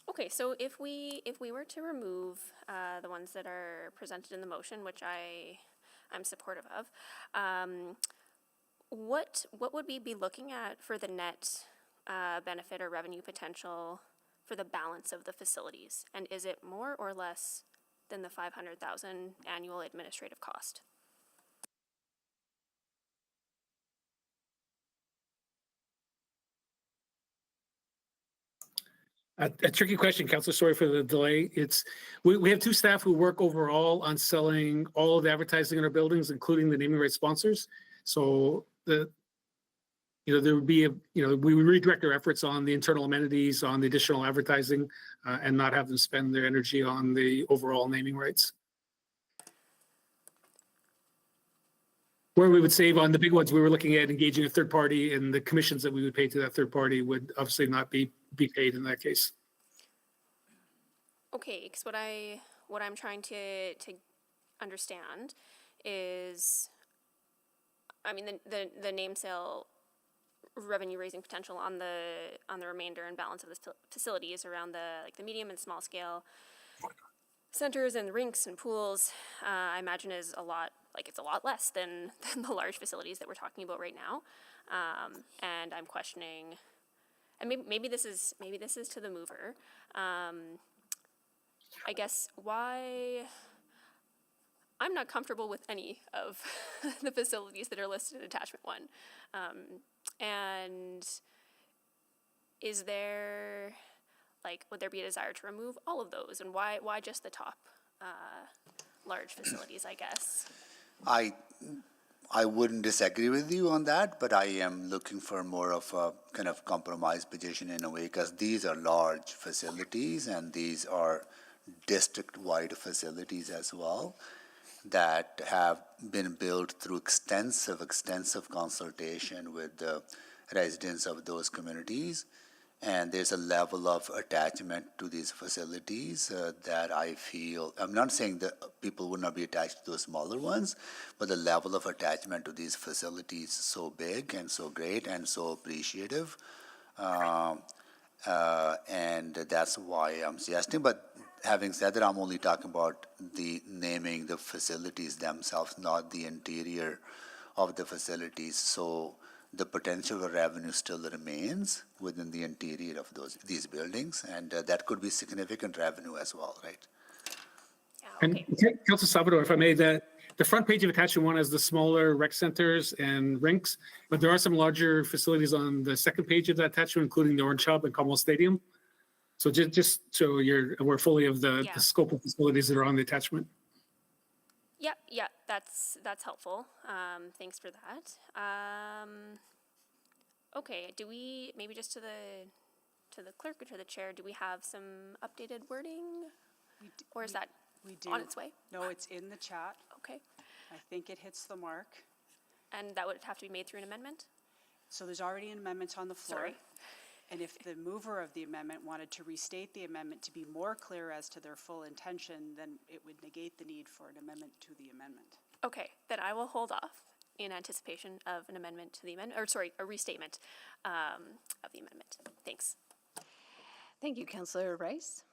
Okay, so if we were to remove the ones that are presented in the motion, which I'm supportive of, what would we be looking at for the net benefit or revenue potential for the balance of the facilities? And is it more or less than the $500,000 annual administrative cost? A tricky question, Councilor. Sorry for the delay. We have two staff who work overall on selling all of the advertising in our buildings, including the naming rights sponsors. So there would be we would redirect our efforts on the internal amenities, on the additional advertising, and not have them spend their energy on the overall naming rights. Where we would save on the big ones, we were looking at engaging a third party, and the commissions that we would pay to that third party would obviously not be paid in that case. Okay, because what I'm trying to understand is, I mean, the name sale revenue raising potential on the remainder and balance of the facilities around the medium and small scale centers and rinks and pools. I imagine is a lot less than the large facilities that we're talking about right now, and I'm questioning. And maybe this is to the mover. I guess why I'm not comfortable with any of the facilities that are listed in attachment 1. And is there, would there be a desire to remove all of those? And why just the top large facilities, I guess? I wouldn't disagree with you on that, but I am looking for more of a kind of compromise position in a way, because these are large facilities and these are district-wide facilities as well that have been built through extensive consultation with the residents of those communities. And there's a level of attachment to these facilities that I feel, I'm not saying that people would not be attached to those smaller ones, but the level of attachment to these facilities is so big and so great and so appreciative. And that's why I'm suggesting. But having said that, I'm only talking about the naming the facilities themselves, not the interior of the facilities. So the potential for revenue still remains within the interior of these buildings, and that could be significant revenue as well, right? Yeah, okay. And Councilor Salvador, if I may, the front page of attachment 1 has the smaller rec centers and rinks, but there are some larger facilities on the second page of that attachment, including the Orange Hub and Commonwealth Stadium. So just so you're aware fully of the scope of facilities that are on the attachment. Yeah, that's helpful. Thanks for that. Okay, do we, maybe just to the clerk or to the chair, do we have some updated wording? Or is that on its way? No, it's in the chat. Okay. I think it hits the mark. And that would have to be made through an amendment? So there's already an amendment on the floor. Sorry. And if the mover of the amendment wanted to restate the amendment to be more clear as to their full intention, then it would negate the need for an amendment to the amendment. Okay, then I will hold off in anticipation of an amendment to the amendment, or sorry, a restatement of the amendment. Thanks. Thank you, Councillor Rice.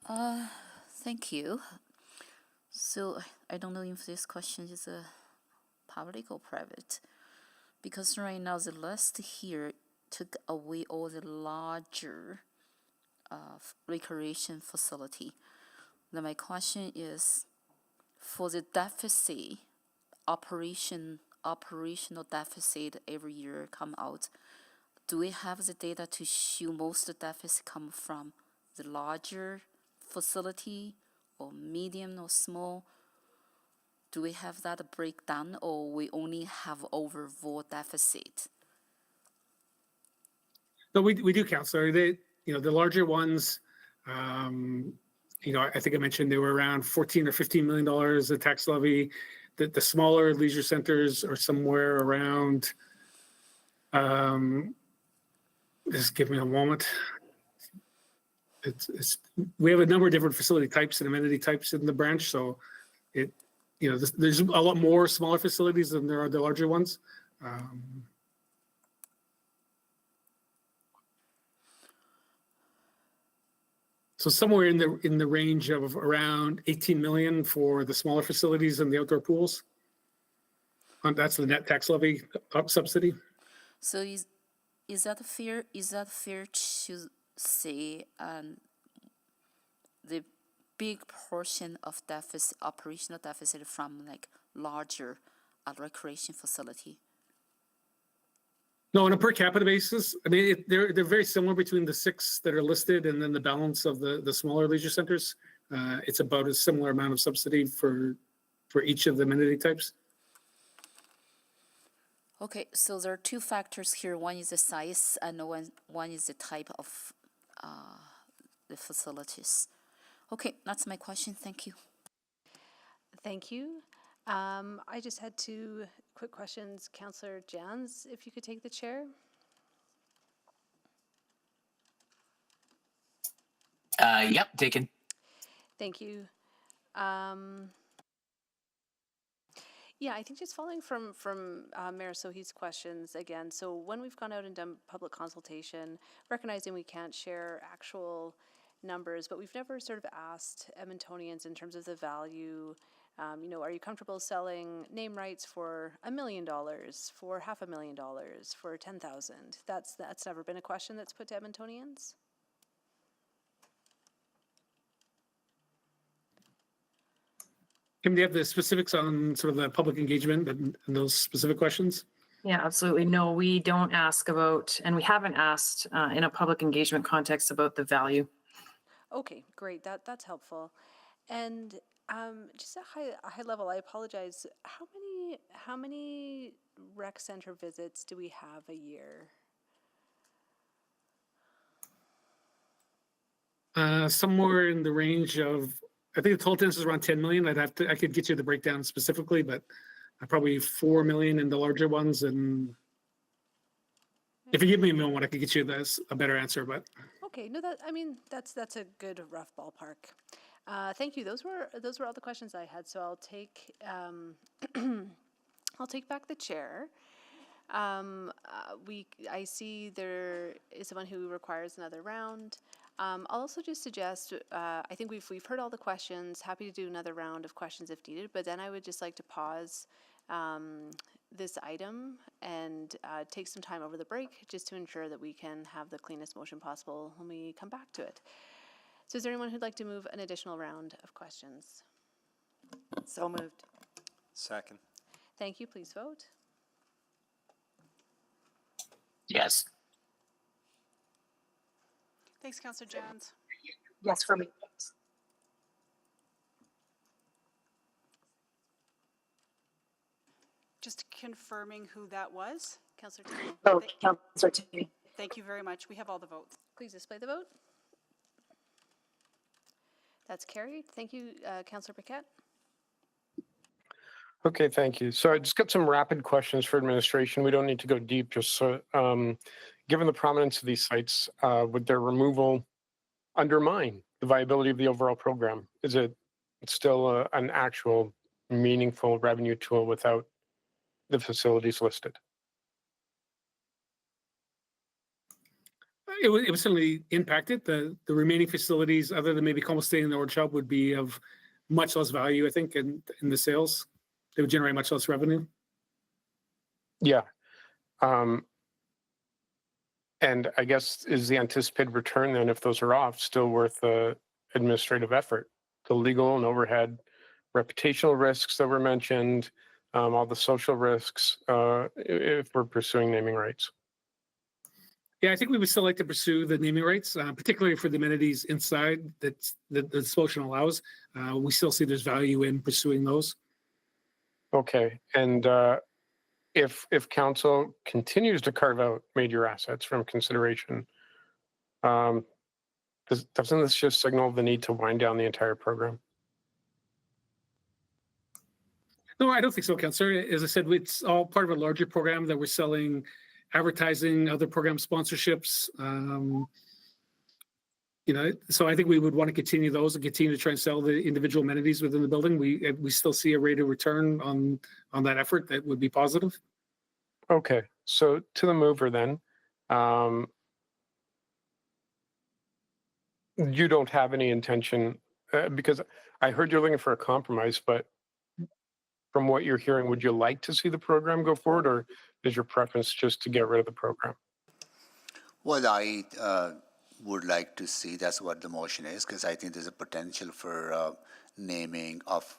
Thank you. So I don't know if this question is public or private, because right now the list here took away all the larger recreation facility. Then my question is, for the deficit, operational deficit every year come out, do we have the data to show most of the deficit come from the larger facility or medium or small? Do we have that breakdown, or we only have overall deficit? No, we do, Councillor. The larger ones, I think I mentioned they were around $14 or $15 million of tax levy. The smaller leisure centers are somewhere around, just give me a moment. We have a number of different facility types and amenity types in the branch, so there's a lot more smaller facilities than there are the larger ones. So somewhere in the range of around 18 million for the smaller facilities and the outdoor pools. That's the net tax levy subsidy. So is that fair? Is that fair to say the big portion of deficit, operational deficit from like larger recreation facility? No, on a per capita basis, I mean, they're very similar between the 6 that are listed and then the balance of the smaller leisure centers. It's about a similar amount of subsidy for each of the amenity types. Okay, so there are 2 factors here. One is the size, and one is the type of the facilities. Okay, that's my question. Thank you. Thank you. I just had 2 quick questions. Councillor Jans, if you could take the chair. Yep, taken. Thank you. Yeah, I think just following from Mayor Sohi's questions again. So when we've gone out and done public consultation, recognizing we can't share actual numbers, but we've never sort of asked Edmontonians in terms of the value. Are you comfortable selling name rights for $1 million, for $500,000, for $10,000? That's never been a question that's put to Edmontonians. Kim, do you have the specifics on sort of the public engagement and those specific questions? Yeah, absolutely. No, we don't ask about, and we haven't asked in a public engagement context about the value. Okay, great. That's helpful. And just a high level, I apologize. How many rec center visits do we have a year? Somewhere in the range of, I think the total attendance is around 10 million. I could get you the breakdown specifically, but probably 4 million in the larger ones. And if you give me a one, I could get you a better answer, but. Okay, no, that's a good rough ballpark. Thank you. Those were all the questions I had. So I'll take I'll take back the chair. I see there is someone who requires another round. I'll also just suggest, I think we've heard all the questions, happy to do another round of questions if needed, but then I would just like to pause this item and take some time over the break just to ensure that we can have the cleanest motion possible when we come back to it. So is there anyone who'd like to move an additional round of questions? So moved. Second. Thank you. Please vote. Yes. Thanks, Councillor Jans. Yes, for me. Just confirming who that was. Councillor Tierney. Oh, Councillor Tierney. Thank you very much. We have all the votes. Please display the vote. That's carried. Thank you, Councillor Paquette. Okay, thank you. So I just got some rapid questions for administration. We don't need to go deep, just so, given the prominence of these sites, would their removal undermine the viability of the overall program? Is it still an actual meaningful revenue tool without the facilities listed? It would certainly impact it. The remaining facilities, other than maybe Como State and the Orange Hub, would be of much less value, I think, in the sales. They would generate much less revenue. Yeah. And I guess is the anticipated return then, if those are off, still worth the administrative effort? The legal and overhead, reputational risks that were mentioned, all the social risks, if we're pursuing naming rights. Yeah, I think we would still like to pursue the naming rights, particularly for the amenities inside that the motion allows. We still see there's value in pursuing those. Okay, and if council continues to carve out major assets from consideration, doesn't this just signal the need to wind down the entire program? No, I don't think so, Councillor. As I said, it's all part of a larger program that we're selling advertising, other program sponsorships. So I think we would want to continue those and continue to try and sell the individual amenities within the building. We still see a rate of return on that effort that would be positive. Okay, so to the mover then, you don't have any intention, because I heard you're looking for a compromise, but from what you're hearing, would you like to see the program go forward, or is your preference just to get rid of the program? Well, I would like to see, that's what the motion is, because I think there's a potential for naming of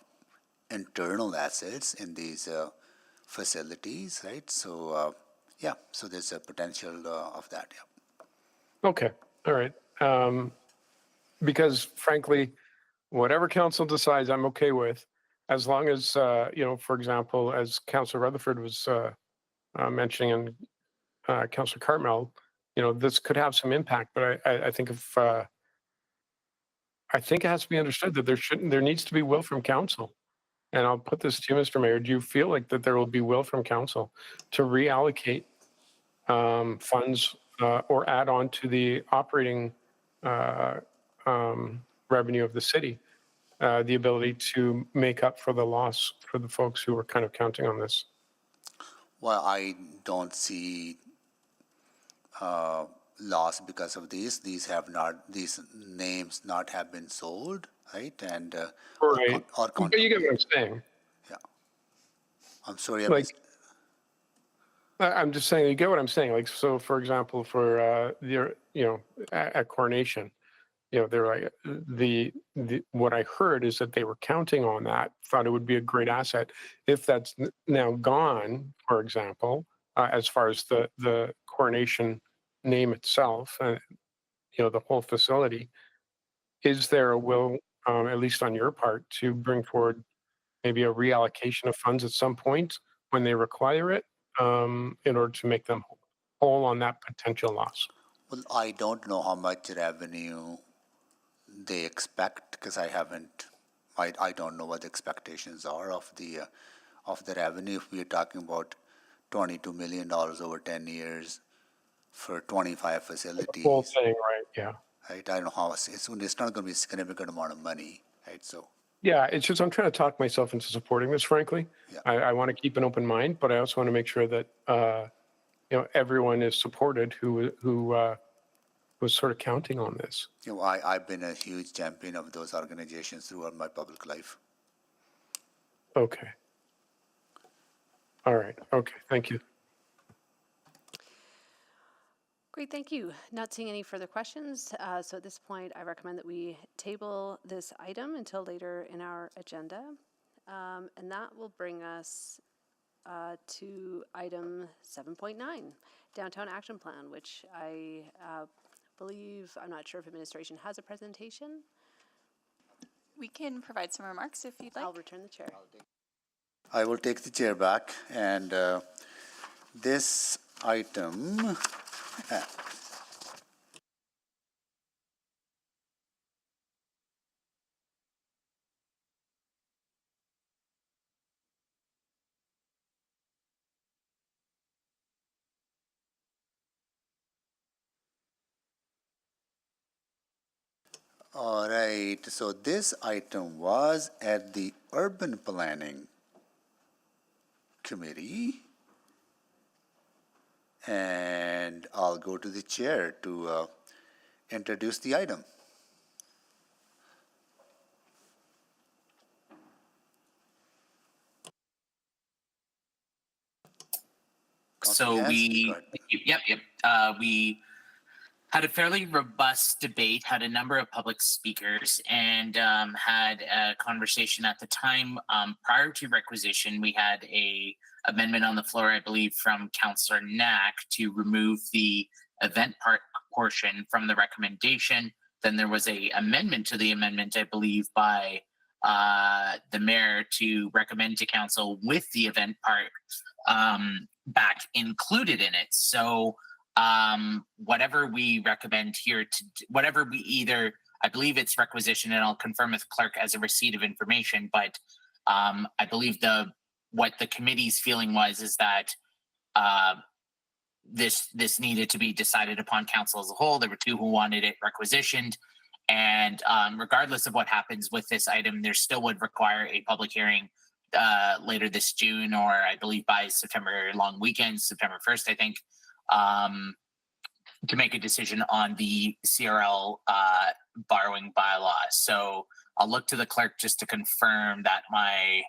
internal assets in these facilities, right? So, yeah, so there's a potential of that, yeah. Okay, all right. Because frankly, whatever council decides, I'm okay with, as long as, for example, as Councillor Rutherford was mentioning and Councillor Cartmel, this could have some impact, but I think I think it has to be understood that there needs to be will from council. And I'll put this to you, Mr. Mayor. Do you feel like that there will be will from council to reallocate funds or add on to the operating revenue of the city, the ability to make up for the loss for the folks who were kind of counting on this? Well, I don't see loss because of these. These names not have been sold, right? And right. But you get what I'm saying. Yeah. I'm sorry. I'm just saying, you get what I'm saying. Like, so for example, for at Coronation, they're like, what I heard is that they were counting on that, thought it would be a great asset. If that's now gone, for example, as far as the Coronation name itself, the whole facility, is there a will, at least on your part, to bring forward maybe a reallocation of funds at some point when they require it, in order to make them whole on that potential loss? Well, I don't know how much revenue they expect, because I don't know what the expectations are of the revenue. If we're talking about $22 million over 10 years for 25 facilities. The whole thing, right? Yeah. Right. I don't know how it's not going to be a significant amount of money, right? So. Yeah, it's just I'm trying to talk myself into supporting this. Frankly, yeah. I want to keep an open mind, but I also want to make sure that everyone is supported who was sort of counting on this. I've been a huge champion of those organizations throughout my public life. Okay. All right. Okay. Thank you. Great, thank you. Not seeing any further questions. So at this point, I recommend that we table this item until later in our agenda. And that will bring us to item 7.9, Downtown Action Plan, which I believe, I'm not sure if administration has a presentation. We can provide some remarks if you'd like. I'll return the chair. I will take the chair back, and this item all right, so this item was at the Urban Planning Committee, and I'll go to the chair to introduce the item. So we had a fairly robust debate, had a number of public speakers, and had a conversation at the time. Prior to requisition, we had a amendment on the floor, I believe, from Councillor Knack to remove the event portion from the recommendation. Then there was a amendment to the amendment, I believe, by the mayor to recommend to council with the event part back included in it. So whatever we recommend here, whatever we either, I believe it's requisition, and I'll confirm with clerk as a receipt of information, but I believe what the committee's feeling was is that this needed to be decided upon council as a whole. There were two who wanted it requisitioned, and regardless of what happens with this item, there still would require a public hearing later this June, or I believe by September long weekend, September 1st, I think, to make a decision on the CRL borrowing bylaw. So I'll look to the clerk just to confirm that my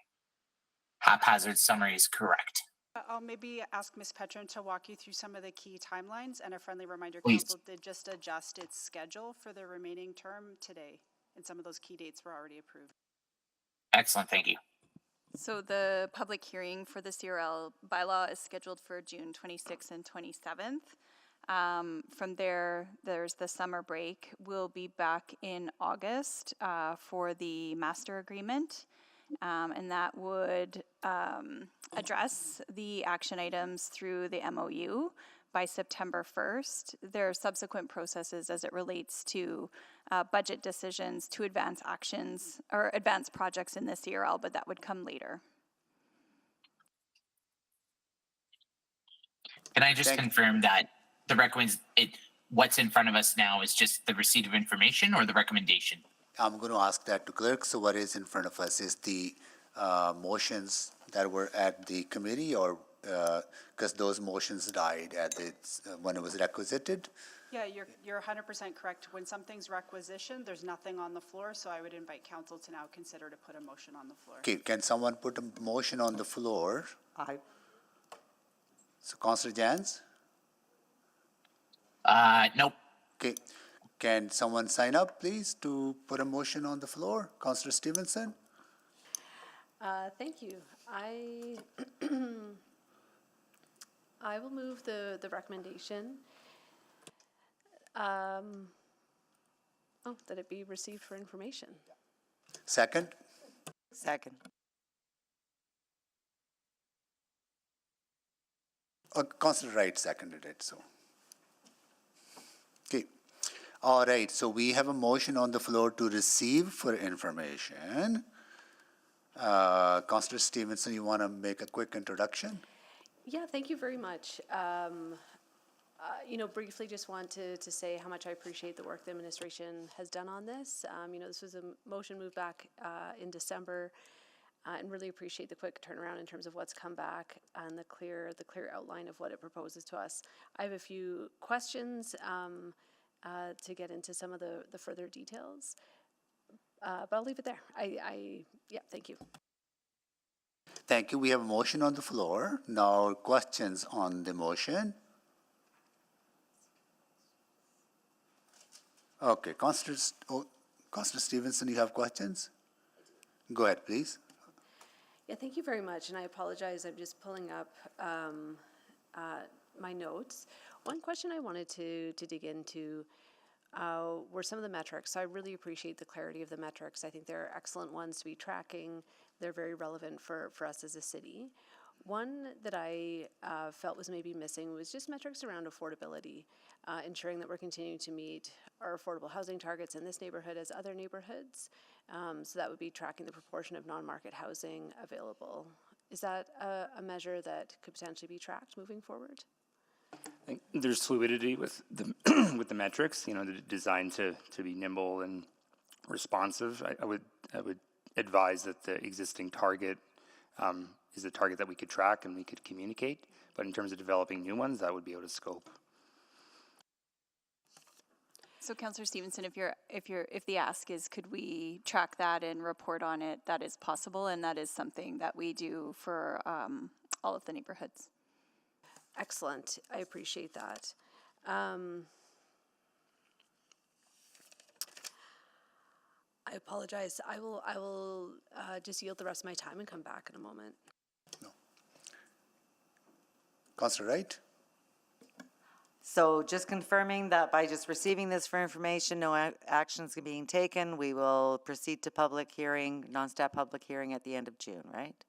haphazard summary is correct. I'll maybe ask Ms. Petron to walk you through some of the key timelines, and a friendly reminder, Please. council did just adjust its schedule for the remaining term today, and some of those key dates were already approved. Excellent, thank you. So the public hearing for the CRL bylaw is scheduled for June 26th and 27th. From there, there's the summer break. We'll be back in August for the master agreement, and that would address the action items through the MOU by September 1st. There are subsequent processes as it relates to budget decisions to advance actions or advance projects in the CRL, but that would come later. Can I just confirm that the what's in front of us now is just the receipt of information or the recommendation? I'm going to ask that to clerk. So what is in front of us is the motions that were at the committee, or because those motions died at the when it was requisited. Yeah, you're 100% correct. When something's requisitioned, there's nothing on the floor, so I would invite council to now consider to put a motion on the floor. Okay, can someone put a motion on the floor? So Councillor Jans? Nope. Okay, can someone sign up, please, to put a motion on the floor? Councillor Stevenson? Thank you. I will move the recommendation. That it be received for information. Second? Second. Councillor Wright seconded it, so. Okay. All right, so we have a motion on the floor to receive for information. Councillor Stevenson, you want to make a quick introduction? Yeah, thank you very much. Briefly just want to say how much I appreciate the work the administration has done on this. This was a motion moved back in December, and really appreciate the quick turnaround in terms of what's come back and the clear outline of what it proposes to us. I have a few questions to get into some of the further details, but I'll leave it there. Yeah, thank you. Thank you. We have a motion on the floor. Now, questions on the motion? Okay, Councillor Stevenson, you have questions? Go ahead, please. Yeah, thank you very much, and I apologize. I'm just pulling up my notes. One question I wanted to dig into were some of the metrics. So I really appreciate the clarity of the metrics. I think they're excellent ones to be tracking. They're very relevant for us as a city. One that I felt was maybe missing was just metrics around affordability, ensuring that we're continuing to meet our affordable housing targets in this neighborhood as other neighborhoods. So that would be tracking the proportion of non-market housing available. Is that a measure that could potentially be tracked moving forward? I think there's fluidity with the with the metrics. They're designed to be nimble and responsive. I would advise that the existing target is a target that we could track and we could communicate. But in terms of developing new ones, that would be out of scope. So, Councillor Stevenson, if the ask is, could we track that and report on it? That is possible, and that is something that we do for all of the neighborhoods. Excellent. I appreciate that. I apologize. I will just yield the rest of my time and come back in a moment. No. Councillor Wright? So just confirming that by just receiving this for information, no actions are being taken, we will proceed to public hearing, non-stop public hearing at the end of June, right?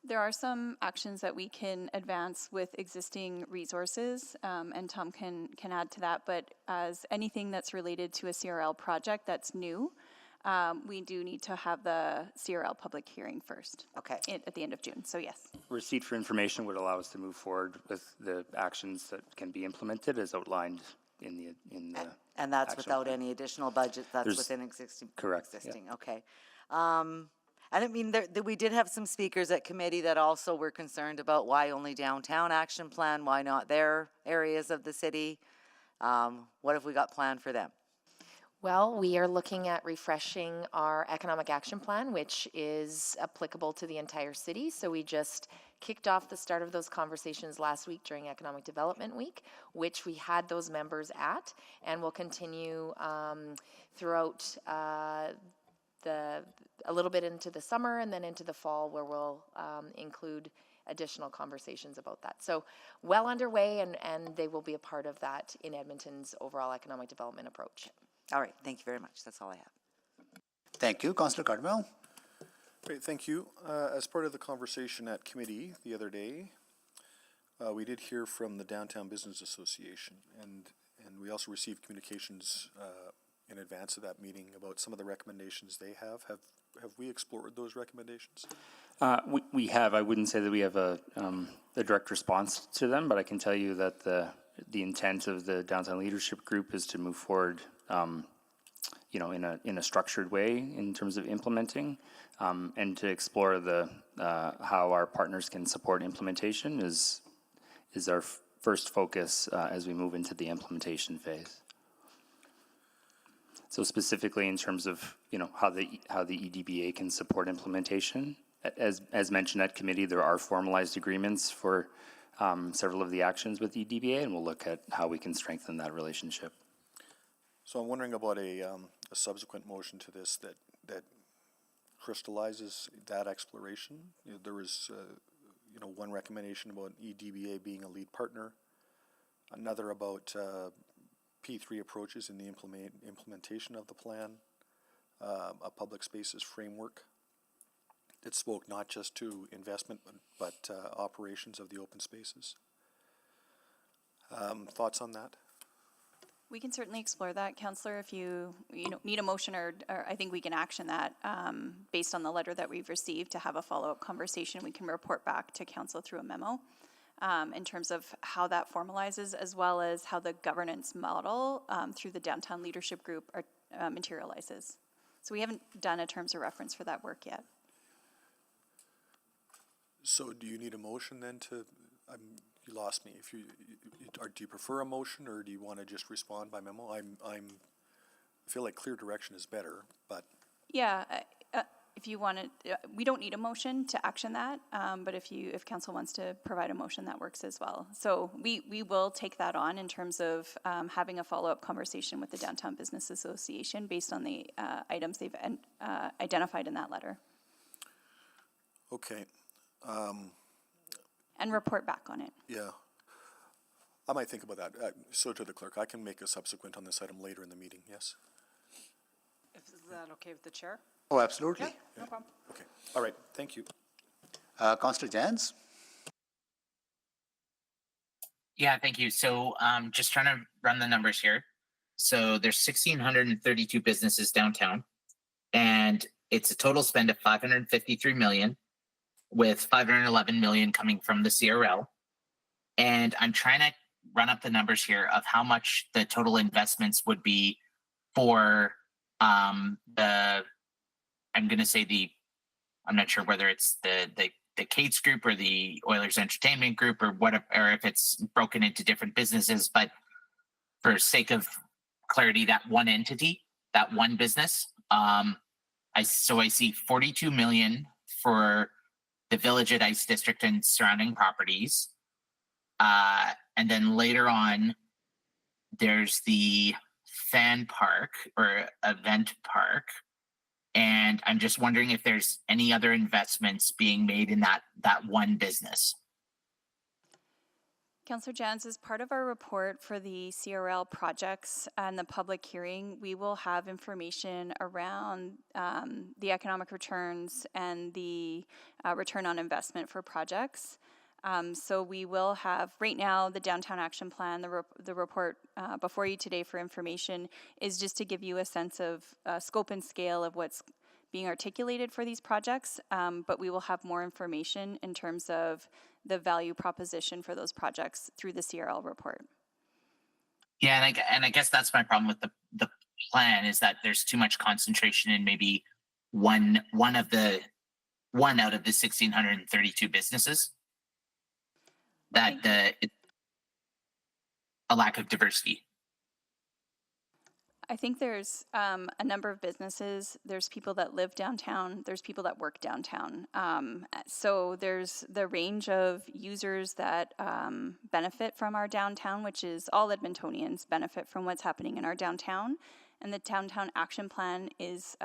There are some actions that we can advance with existing resources, and Tom can add to that, but as anything that's related to a CRL project that's new, we do need to have the CRL public hearing first. Okay. At the end of June, so yes. Receipt for information would allow us to move forward with the actions that can be implemented as outlined in the And that's action without plan. any additional budget, that's There's- within existing? correct, Existing, okay. And I mean, we did have some speakers at committee that also were concerned about why only downtown action plan, why not their areas of the city? What have we got planned for them? Well, we are looking at refreshing our economic action plan, which is applicable to the entire city. So we just kicked off the start of those conversations last week during Economic Development Week, which we had those members at, and will continue throughout a little bit into the summer and then into the fall, where we'll include additional conversations about that. So well underway, and they will be a part of that in Edmonton's overall economic development approach. All right, thank you very much. That's all I have. Thank you. Councillor Cardwell. Great, thank you. As part of the conversation at committee the other day, we did hear from the Downtown Business Association, and we also received communications in advance of that meeting about some of the recommendations they have. Have we explored those recommendations? We have. I wouldn't say that we have a direct response to them, but I can tell you that the intent of the Downtown Leadership Group is to move forward, in a structured way in terms of implementing, and to explore how our partners can support implementation is our first focus as we move into the implementation phase. So specifically in terms of how the EDBA can support implementation, as mentioned at committee, there are formalized agreements for several of the actions with EDBA, and we'll look at how we can strengthen that relationship. So I'm wondering about a subsequent motion to this that crystallizes that exploration. There was one recommendation about EDBA being a lead partner, another about P3 approaches in the implementation of the plan, a public spaces framework that spoke not just to investment but operations of the open spaces. Thoughts on that? We can certainly explore that, Councillor. If you need a motion, or I think we can action that based on the letter that we've received to have a follow-up conversation. We can report back to Council through a memo in terms of how that formalizes, as well as how the governance model through the Downtown Leadership Group materializes. So we haven't done a terms of reference for that work yet. So do you need a motion then to, you lost me. Do you prefer a motion, or do you want to just respond by memo? I feel like clear direction is better, but. Yeah, if you want to, we don't need a motion to action that, but if council wants to provide a motion, that works as well. So we will take that on in terms of having a follow-up conversation with the Downtown Business Association based on the items they've identified in that letter. Okay. And report back on it. Yeah. I might think about that. So to the clerk, I can make a subsequent on this item later in the meeting, yes? Is that okay with the chair? Oh, absolutely. Yeah, no problem. Okay. All right. Thank you. Councillor Jans. Yeah, thank you. So just trying to run the numbers here. So there's 1,632 businesses downtown, and it's a total spend of $553 million, with $511 million coming from the CRL. And I'm trying to run up the numbers here of how much the total investments would be for I'm going to say I'm not sure whether it's the Cates Group or the Oilers Entertainment Group or whatever, or if it's broken into different businesses, but for sake of clarity, that one entity, that one business, I see 42 million for the Village at Ice District and surrounding properties. And then later on, there's the fan park or event park. And I'm just wondering if there's any other investments being made in that one business. Councillor Jans, as part of our report for the CRL projects and the public hearing, we will have information around the economic returns and the return on investment for projects. So we will have, right now, the Downtown Action Plan, the report before you today for information is just to give you a sense of scope and scale of what's being articulated for these projects, but we will have more information in terms of the value proposition for those projects through the CRL report. Yeah, and I guess that's my problem with the plan, is that there's too much concentration in maybe one out of the 1,632 businesses. That a lack of diversity. I think there's a number of businesses. There's people that live downtown. There's people that work downtown. So there's the range of users that benefit from our downtown, which is all Edmontonians benefit from what's happening in our downtown. And the Downtown Action Plan is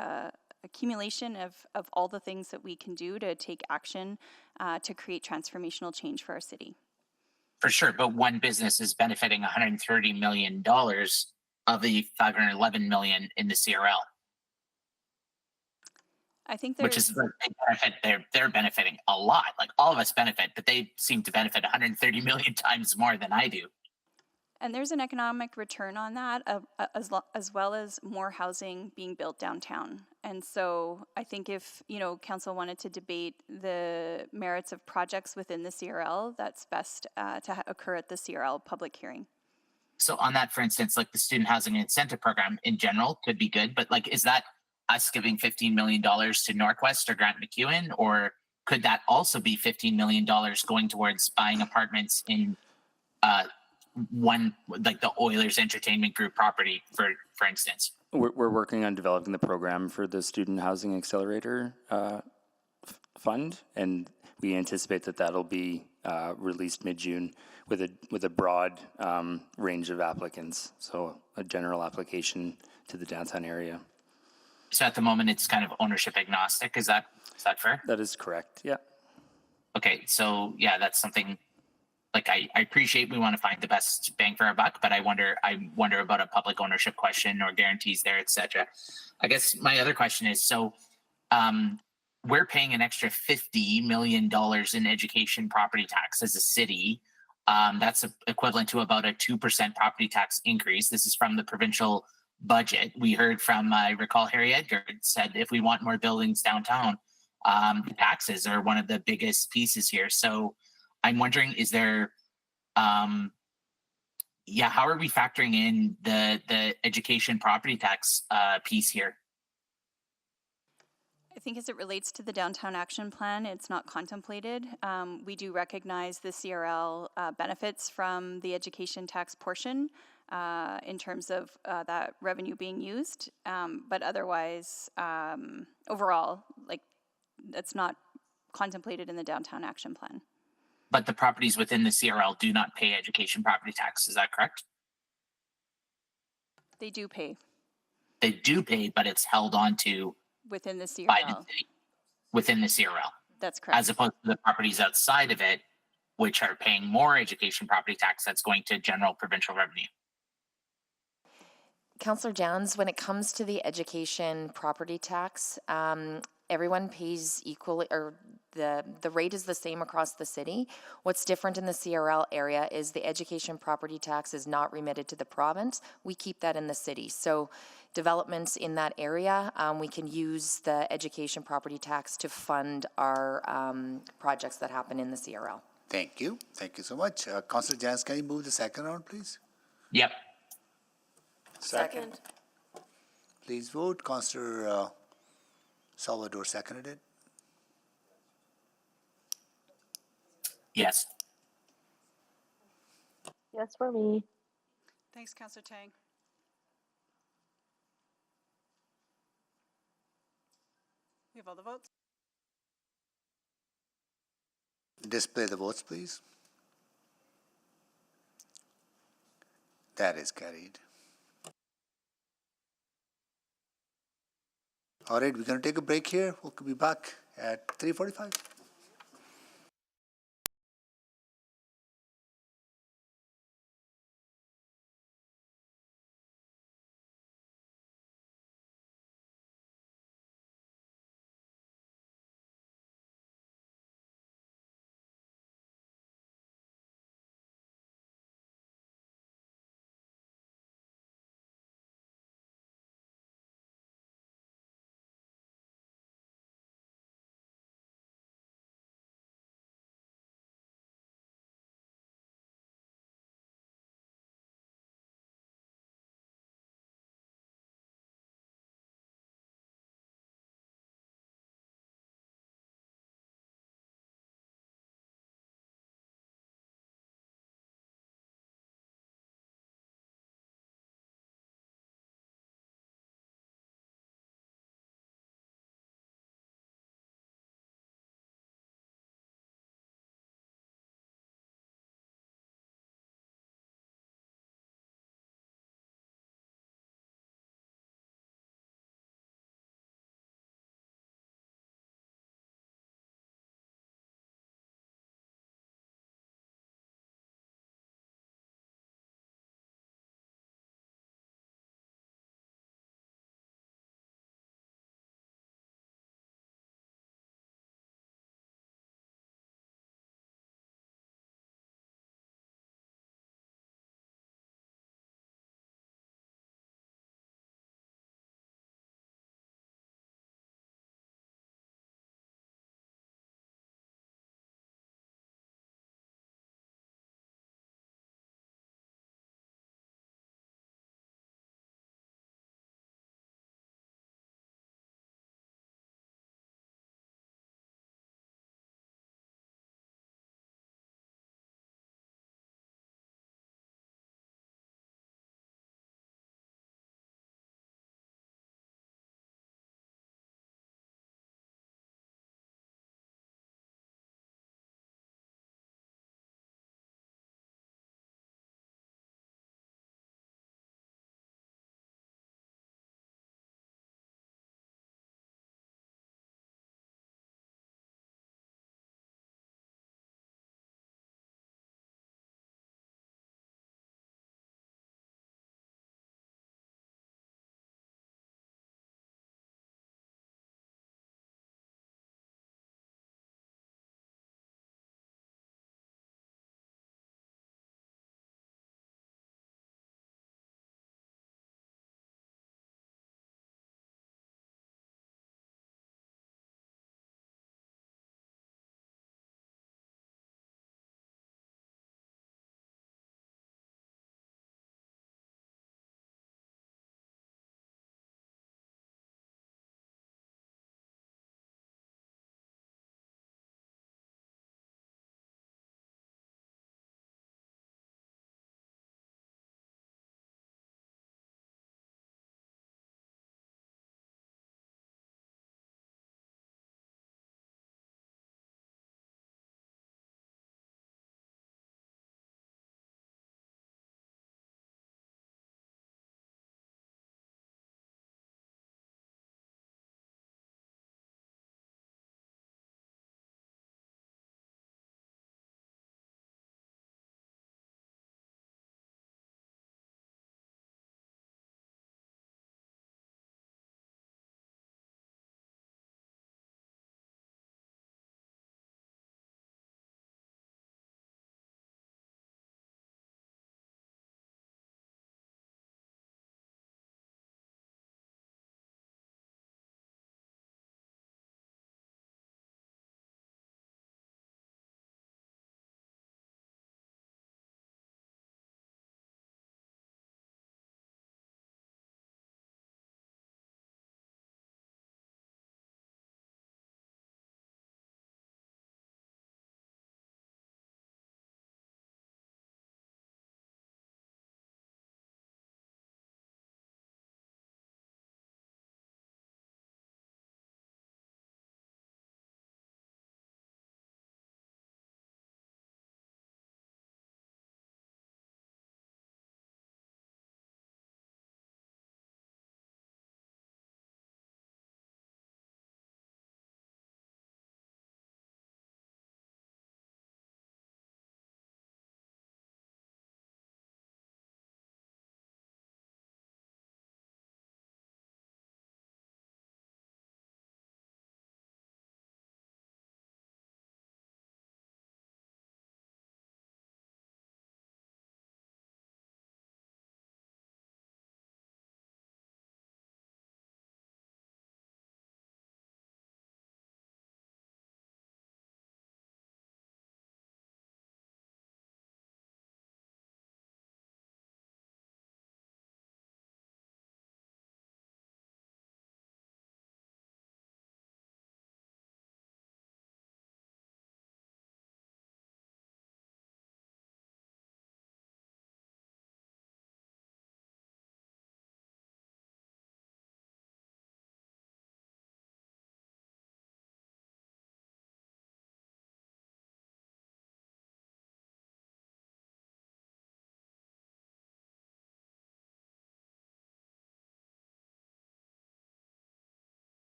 accumulation of all the things that we can do to take action to create transformational change for our city. For sure, but one business is benefiting $130 million of the 511 million in the CRL. I think Which is the big benefit. They're benefiting a lot. Like all of us benefit, but they seem to benefit 130 million times more than I do. And there's an economic return on that, as well as more housing being built downtown. And so I think if, council wanted to debate the merits of projects within the CRL, that's best to occur at the CRL public hearing. So on that, for instance, like the student housing incentive program in general could be good, but like, is that us giving $15 million to Norquest or Grant McEwen, or could that also be $15 million going towards buying apartments in one, like the Oilers Entertainment Group property, for instance? We're working on developing the program for the Student Housing Accelerator Fund, and we anticipate that that'll be released mid-June with a broad range of applicants. So a general application to the downtown area. So at the moment, it's kind of ownership agnostic. Is that fair? That is correct. Yeah. Okay. So yeah, that's something like I appreciate. We want to find the best bang for our buck, but I wonder about a public ownership question or guarantees there, etc. I guess my other question is, so we're paying an extra $50 million in education property tax as a city. That's equivalent to about a 2% property tax increase. This is from the provincial budget. We heard from, I recall Harry Edgar said, if we want more buildings downtown, taxes are one of the biggest pieces here. So I'm wondering, is there, how are we factoring in the education property tax piece here? I think as it relates to the Downtown Action Plan, it's not contemplated. We do recognize the CRL benefits from the education tax portion in terms of that revenue being used. But otherwise, overall, like that's not contemplated in the Downtown Action Plan. But the properties within the CRL do not pay education property tax. Is that correct? They do pay. They do pay, but it's held on to within the CRL. By the city, within the CRL. That's correct. As opposed to the properties outside of it, which are paying more education property tax that's going to general provincial revenue. Councillor Downs, when it comes to the education property tax, everyone pays equally, or the rate is the same across the city. What's different in the CRL area is the education property tax is not remitted to the province. We keep that in the city. So developments in that area, we can use the education property tax to fund our projects that happen in the CRL. Thank you. Thank you so much. Councillor Jans, can you move the second round, please? Yep. Second. Please vote. Councillor Salvador seconded it. Yes. Yes, for me. Thanks, Councillor Tang. We have all the votes. Display the votes, please. That is carried. All right, we're going to take a break here. We'll be back at 3:45.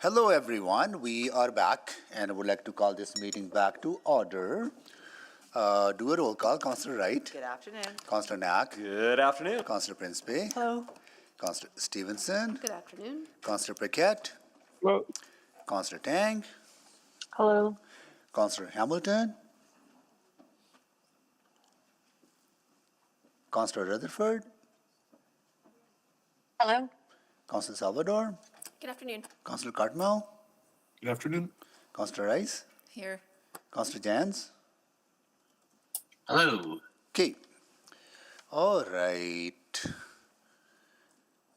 Hello, everyone. We are back, and I would like to call this meeting back to order. Do a roll call. Councillor Wright. Good afternoon. Councillor Knack. Good afternoon. Councillor Principe. Hello. Councillor Stevenson. Good afternoon. Councillor Paquette. Well, Councillor Tang. Hello. Councillor Hamilton. Councillor Rutherford. Hello. Councillor Salvador. Good afternoon. Councillor Cartmel. Good afternoon. Councillor Rice. Here. Councillor Jans. Hello. Okay. All right.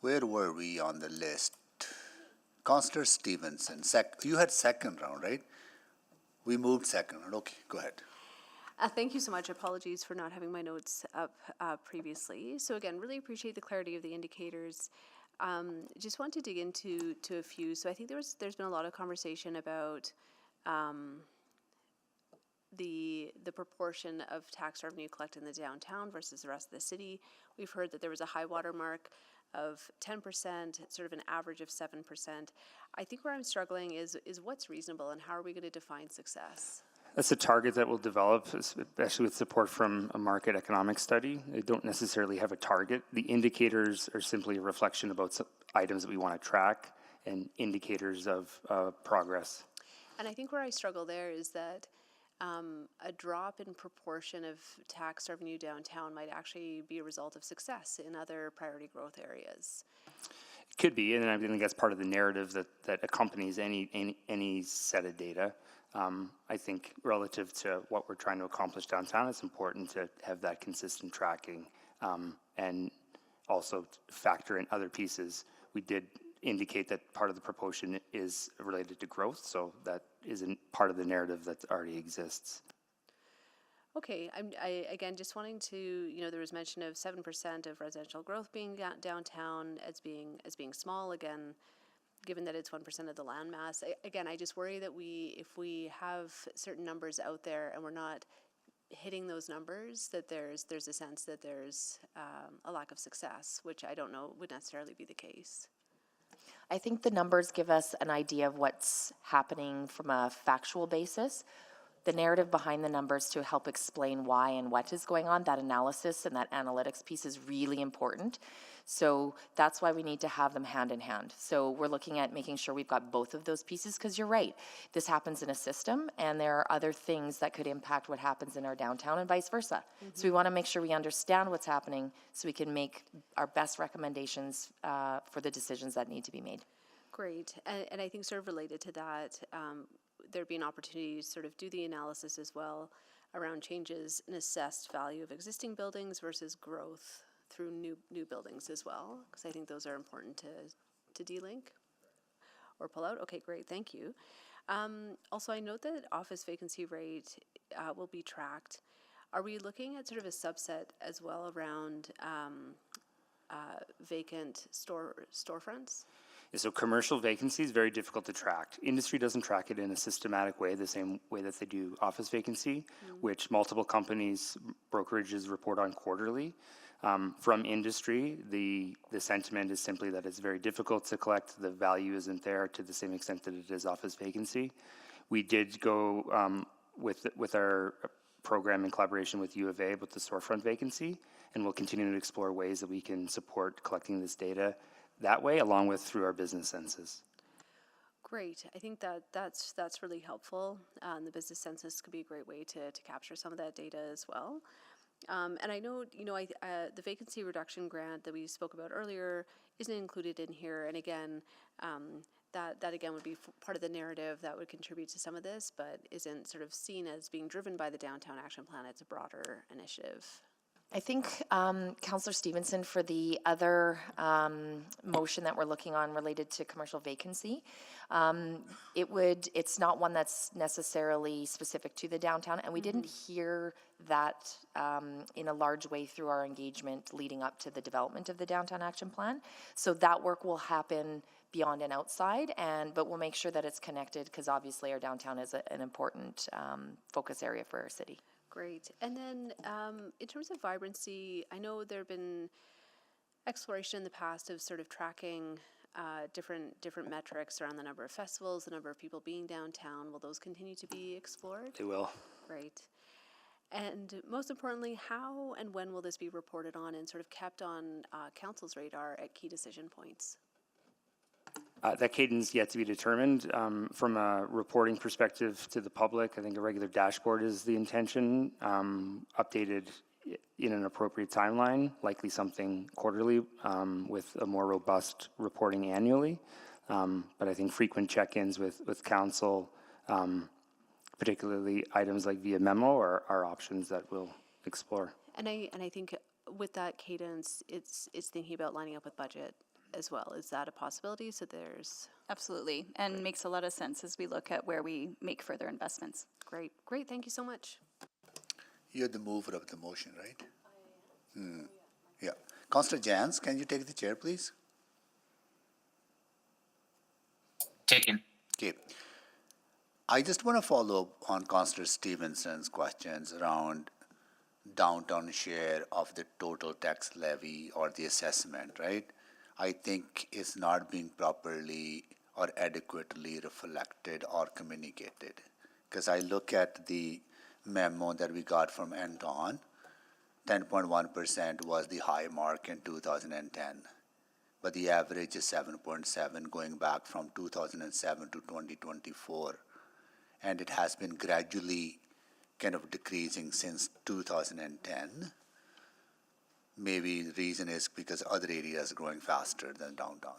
Where were we on the list? Councillor Stevenson. You had second round, right? We moved second round. Okay, go ahead. Thank you so much. Apologies for not having my notes up previously. So again, really appreciate the clarity of the indicators. Just want to dig into a few. So I think there's been a lot of conversation about the proportion of tax revenue collected in the downtown versus the rest of the city. We've heard that there was a high water mark of 10%, sort of an average of 7%. I think where I'm struggling is what's reasonable and how are we going to define success? That's a target that we'll develop, especially with support from a market economic study. They don't necessarily have a target. The indicators are simply a reflection about some items that we want to track and indicators of progress. And I think where I struggle there is that a drop in proportion of tax revenue downtown might actually be a result of success in other priority growth areas. It could be, and I think that's part of the narrative that accompanies any set of data. I think relative to what we're trying to accomplish downtown, it's important to have that consistent tracking and also factor in other pieces. We did indicate that part of the proportion is related to growth, so that isn't part of the narrative that already exists. Okay, I again just wanting to, there was mention of 7% of residential growth being downtown as being small. Again, given that it's 1% of the land mass, again, I just worry that if we have certain numbers out there and we're not hitting those numbers, that there's a sense that there's a lack of success, which I don't know would necessarily be the case. I think the numbers give us an idea of what's happening from a factual basis. The narrative behind the numbers to help explain why and what is going on, that analysis and that analytics piece is really important. So that's why we need to have them hand in hand. So we're looking at making sure we've got both of those pieces, because you're right, this happens in a system and there are other things that could impact what happens in our downtown and vice versa. Mm-hmm. So we want to make sure we understand what's happening so we can make our best recommendations for the decisions that need to be made. Great, and I think sort of related to that, there'd be an opportunity to sort of do the analysis as well around changes in assessed value of existing buildings versus growth through new buildings as well, because I think those are important to delink or pull out. Okay, great, thank you. Also, I note that office vacancy rate will be tracked. Are we looking at sort of a subset as well around vacant storefronts? So commercial vacancy is very difficult to track. Industry doesn't track it in a systematic way, the same way that they do office vacancy, which multiple companies, brokerages report on quarterly. From industry, the sentiment is simply that it's very difficult to collect. The value isn't there to the same extent that it is office vacancy. We did go with our program in collaboration with U of A with the storefront vacancy, and we'll continue to explore ways that we can support collecting this data that way, along with through our business census. Great. I think that's really helpful. The business census could be a great way to capture some of that data as well. And I know, the vacancy reduction grant that we spoke about earlier isn't included in here. And again, that again would be part of the narrative that would contribute to some of this, but isn't sort of seen as being driven by the Downtown Action Plan. It's a broader initiative. I think, Councillor Stevenson, for the other motion that we're looking on related to commercial vacancy, it's not one that's necessarily specific to the downtown, and we didn't hear that in a large way through our engagement leading up to the development of the Downtown Action Plan. So that work will happen beyond and outside, but we'll make sure that it's connected, because obviously our downtown is an important focus area for our city. Great. And then in terms of vibrancy, I know there have been exploration in the past of sort of tracking different metrics around the number of festivals, the number of people being downtown. Will those continue to be explored? They will. Right. And most importantly, how and when will this be reported on and sort of kept on council's radar at key decision points? That cadence yet to be determined. From a reporting perspective to the public, I think a regular dashboard is the intention, updated in an appropriate timeline, likely something quarterly with a more robust reporting annually. But I think frequent check-ins with council, particularly items like via memo, are options that we'll explore. And I think with that cadence, it's thinking about lining up with budget as well. Is that a possibility? So there's... Absolutely, and makes a lot of sense as we look at where we make further investments. Great, thank you so much. You're the mover of the motion, right? Yeah. Councillor Jans, can you take the chair, please? Taken. Okay. I just want to follow up on Councillor Stevenson's questions around downtown share of the total tax levy or the assessment, right? I think it's not being properly or adequately reflected or communicated. Because I look at the memo that we got from Anton, 10.1% was the high mark in 2010, but the average is 7.7 going back from 2007 to 2024. And it has been gradually kind of decreasing since 2010. Maybe the reason is because other areas are growing faster than downtown.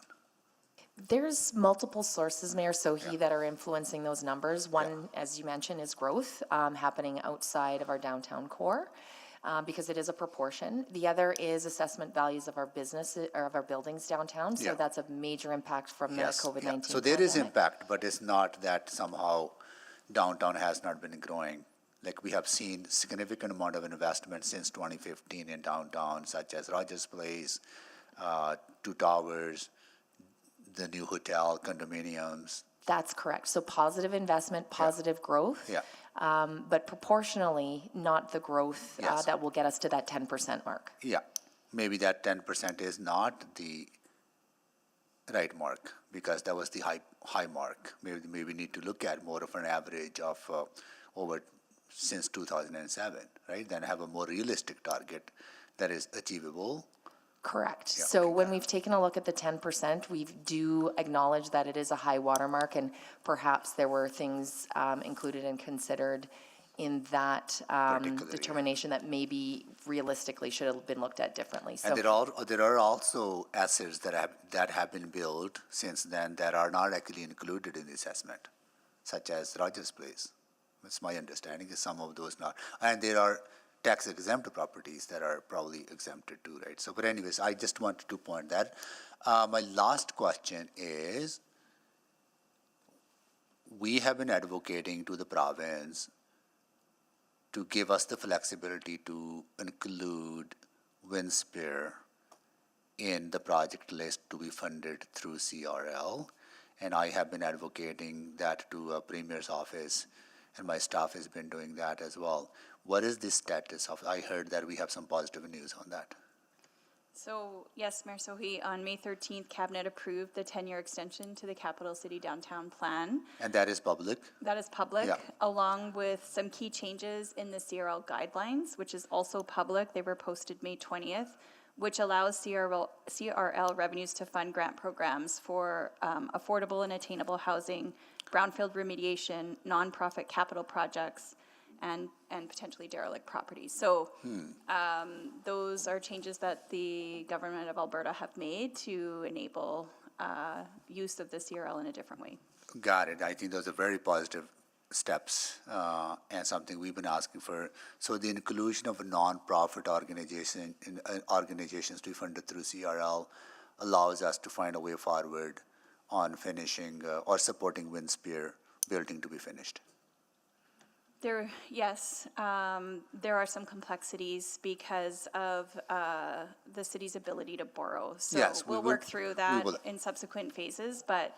There's multiple sources, Mayor Sohi, that are influencing those numbers. One, as you mentioned, is growth happening outside of our downtown core, because it is a proportion. The other is assessment values of our business or of our buildings downtown. So that's a major impact from the COVID-19 So there is impact, but it's not that somehow downtown has not been growing. Like we have seen significant amount of investment since 2015 in downtown, such as Rogers Place, two towers, the new hotel, condominiums. That's correct. So positive investment, positive growth. Yeah. But proportionally, not the growth that will get us to that 10% mark. Yeah. Maybe that 10% is not the right mark because that was the high mark. Maybe we need to look at more of an average of over since 2007, right? Then have a more realistic target that is achievable. Correct. Yeah, so when we've taken a look at the 10%, we do acknowledge that it is a high watermark, and perhaps there were things included and considered in that determination that maybe realistically should have been looked at differently. So, and there are also assets that have been built since then that are not actually included in the assessment, such as Rogers Place. That's my understanding, is some of those not. And there are tax exempt properties that are probably exempted too, right? So, but anyways, I just wanted to point that. My last question is, we have been advocating to the province to give us the flexibility to include Windspear in the project list to be funded through CRL. And I have been advocating that to a Premier's office, and my staff has been doing that as well. What is the status of? I heard that we have some positive news on that. So yes, Mayor Sohi, on May 13th, Cabinet approved the 10-year extension to the Capital City Downtown Plan. And that is public? That is public, along with some key changes in the CRL guidelines, which is also public. They were posted May 20th, which allows CRL revenues to fund grant programs for affordable and attainable housing, brownfield remediation, nonprofit capital projects, and potentially derelict properties. So those are changes that the government of Alberta have made to enable use of the CRL in a different way. Got it. I think those are very positive steps and something we've been asking for. So the inclusion of a non-profit organizations to be funded through CRL allows us to find a way forward on finishing or supporting Windspear building to be finished. Yes, there are some complexities because of the city's ability to borrow. So yes, we'll work through that in subsequent phases, but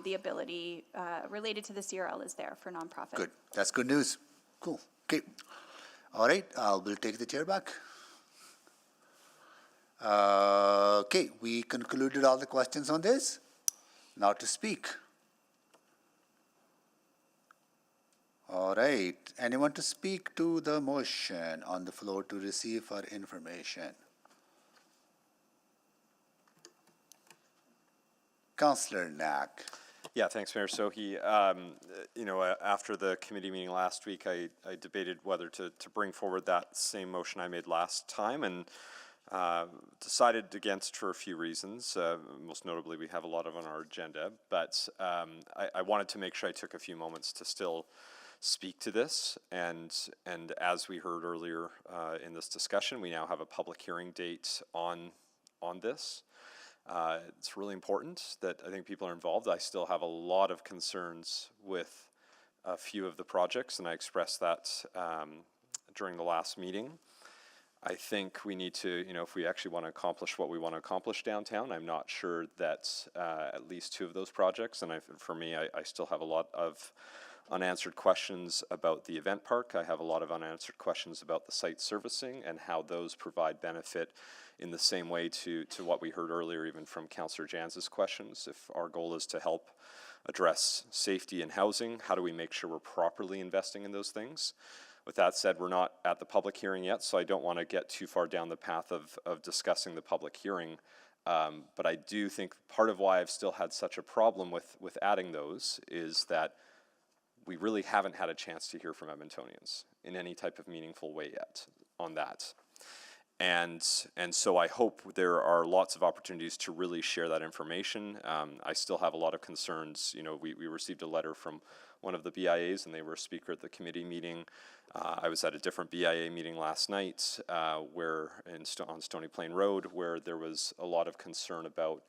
the ability related to the CRL is there for nonprofit. Good. That's good news. Cool. Okay. All right. We'll take the chair back. Okay. We concluded all the questions on this. now to speak? All right, anyone to speak to the motion on the floor to receive for information? Councillor Knack. Yeah, thanks, Mayor Sohi. After the committee meeting last week, I debated whether to bring forward that same motion I made last time, and decided against for a few reasons. Most notably, we have a lot on our agenda, but I wanted to make sure I took a few moments to still speak to this. And as we heard earlier in this discussion, we now have a public hearing date on this. It's really important that I think people are involved. I still have a lot of concerns with a few of the projects, and I expressed that during the last meeting. I think we need to, if we actually want to accomplish what we want to accomplish downtown, I'm not sure that at least two of those projects, and for me, I still have a lot of unanswered questions about the event park. I have a lot of unanswered questions about the site servicing and how those provide benefit in the same way to what we heard earlier, even from Councillor Jans's questions. If our goal is to help address safety and housing, how do we make sure we're properly investing in those things? With that said, we're not at the public hearing yet, so I don't want to get too far down the path of discussing the public hearing. But I do think part of why I've still had such a problem with adding those is that we really haven't had a chance to hear from Edmontonians in any type of meaningful way yet on that. And so I hope there are lots of opportunities to really share that information. I still have a lot of concerns. We received a letter from one of the BIAs, and they were a speaker at the committee meeting. I was at a different BIA meeting last night on Stony Plain Road, where there was a lot of concern about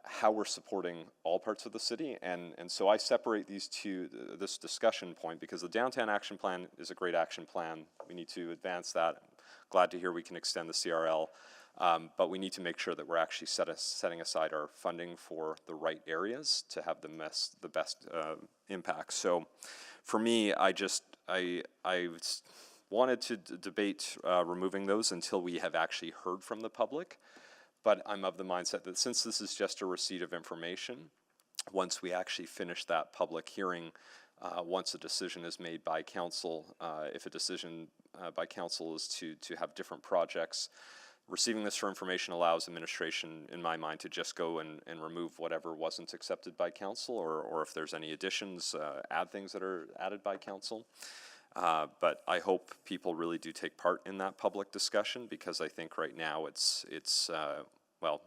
how we're supporting all parts of the city. And so I separate this discussion point, because the Downtown Action Plan is a great action plan. We need to advance that. I'm glad to hear we can extend the CRL, but we need to make sure that we're actually setting aside our funding for the right areas to have the best impact. So for me, I wanted to debate removing those until we have actually heard from the public. But I'm of the mindset that since this is just a receipt of information, once we actually finish that public hearing, once a decision is made by council, if a decision by council is to have different projects, receiving this for information allows administration, in my mind, to just go and remove whatever wasn't accepted by council, or if there's any additions, add things that are added by council. But I hope people really do take part in that public discussion, because I think right now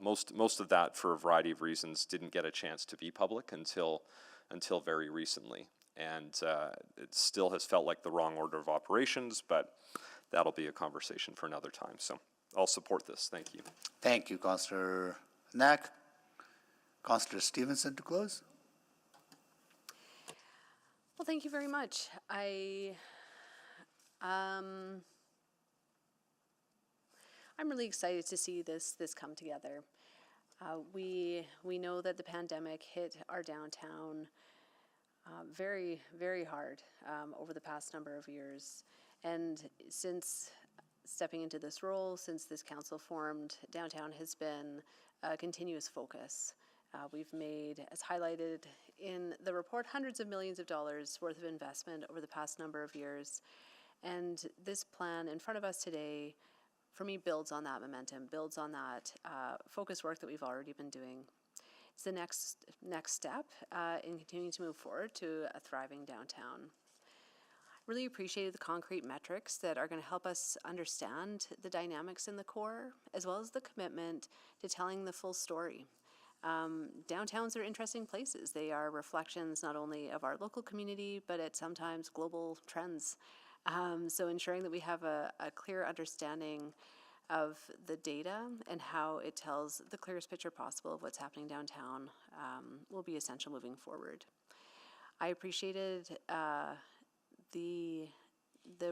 most of that, for a variety of reasons, didn't get a chance to be public until very recently. And it still has felt like the wrong order of operations, but that'll be a conversation for another time. So I'll support this. Thank you. Thank you, Councillor Knack. Councillor Stevenson to close. Well, thank you very much. I'm really excited to see this come together. We know that the pandemic hit our downtown very, very hard over the past number of years. And since stepping into this role, since this council formed, downtown has been a continuous focus. We've made, as highlighted in the report, hundreds of millions of dollars worth of investment over the past number of years. And this plan in front of us today, for me, builds on that momentum, builds on that focus work that we've already been doing. It's the next step in continuing to move forward to a thriving downtown. Really appreciated the concrete metrics that are going to help us understand the dynamics in the core, as well as the commitment to telling the full story. Downtowns are interesting places. They are reflections not only of our local community, but at sometimes global trends. So ensuring that we have a clear understanding of the data and how it tells the clearest picture possible of what's happening downtown will be essential moving forward. I appreciated the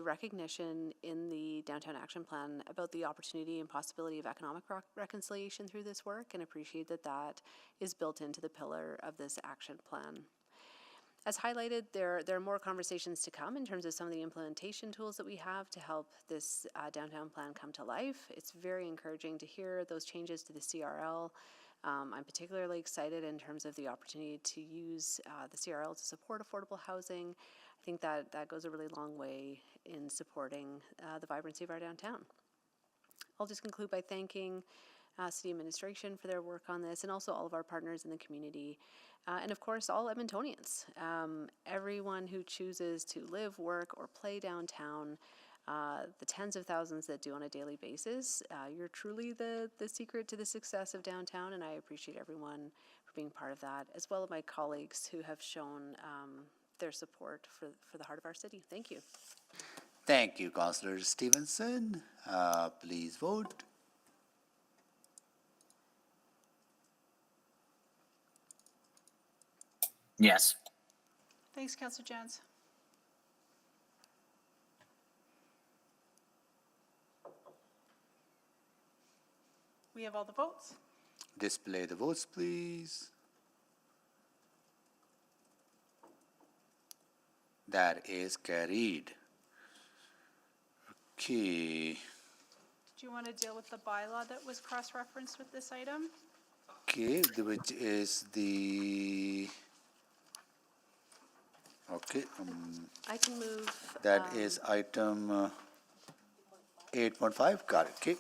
recognition in the Downtown Action Plan about the opportunity and possibility of economic reconciliation through this work, and appreciate that is built into the pillar of this action plan. As highlighted, there are more conversations to come in terms of some of the implementation tools that we have to help this downtown plan come to life. It's very encouraging to hear those changes to the CRL I'm particularly excited in terms of the opportunity to use the CRL to support affordable housing. I think that goes a really long way in supporting the vibrancy of our downtown. I'll just conclude by thanking City Administration for their work on this, and also all of our partners in the community, and of course all Edmontonians. Everyone who chooses to live, work, or play downtown, the tens of thousands that do on a daily basis. You're truly the secret to the success of downtown, and I appreciate everyone for being part of that, as well as my colleagues who have shown their support for the heart of our city. Thank you. Thank you, Councillor Stevenson. Please vote. Yes. Thanks, Councillor Jans. We have all the votes. Display the votes, please. That is carried. Okay. Do you want to deal with the bylaw that was cross-referenced with this item? Okay, which is the, okay. I can move. That is item 8.5, got it, okay.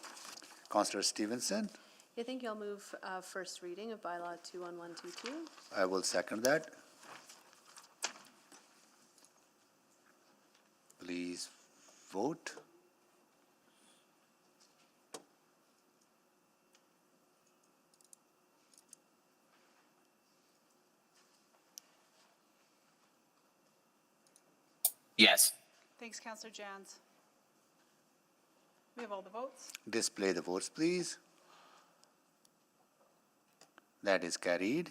Councillor Stevenson, I think I'll move first reading of Bylaw 21122. I will second that. Please vote. Yes. Thanks, Councillor Jans. We have all the votes. Display the votes, please. That is carried.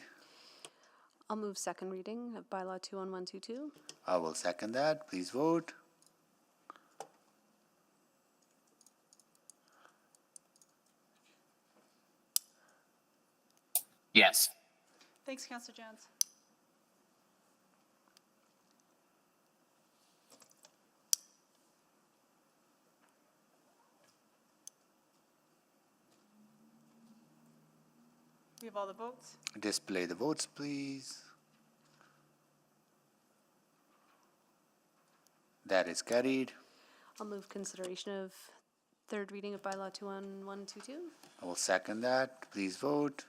I'll move second reading of Bylaw 21122. I will second that. Please vote. Yes. Thanks, Councillor Jans. We have all the votes. Display the votes, please. That is carried. I'll move consideration of third reading of Bylaw 21122. I will second that. Please vote.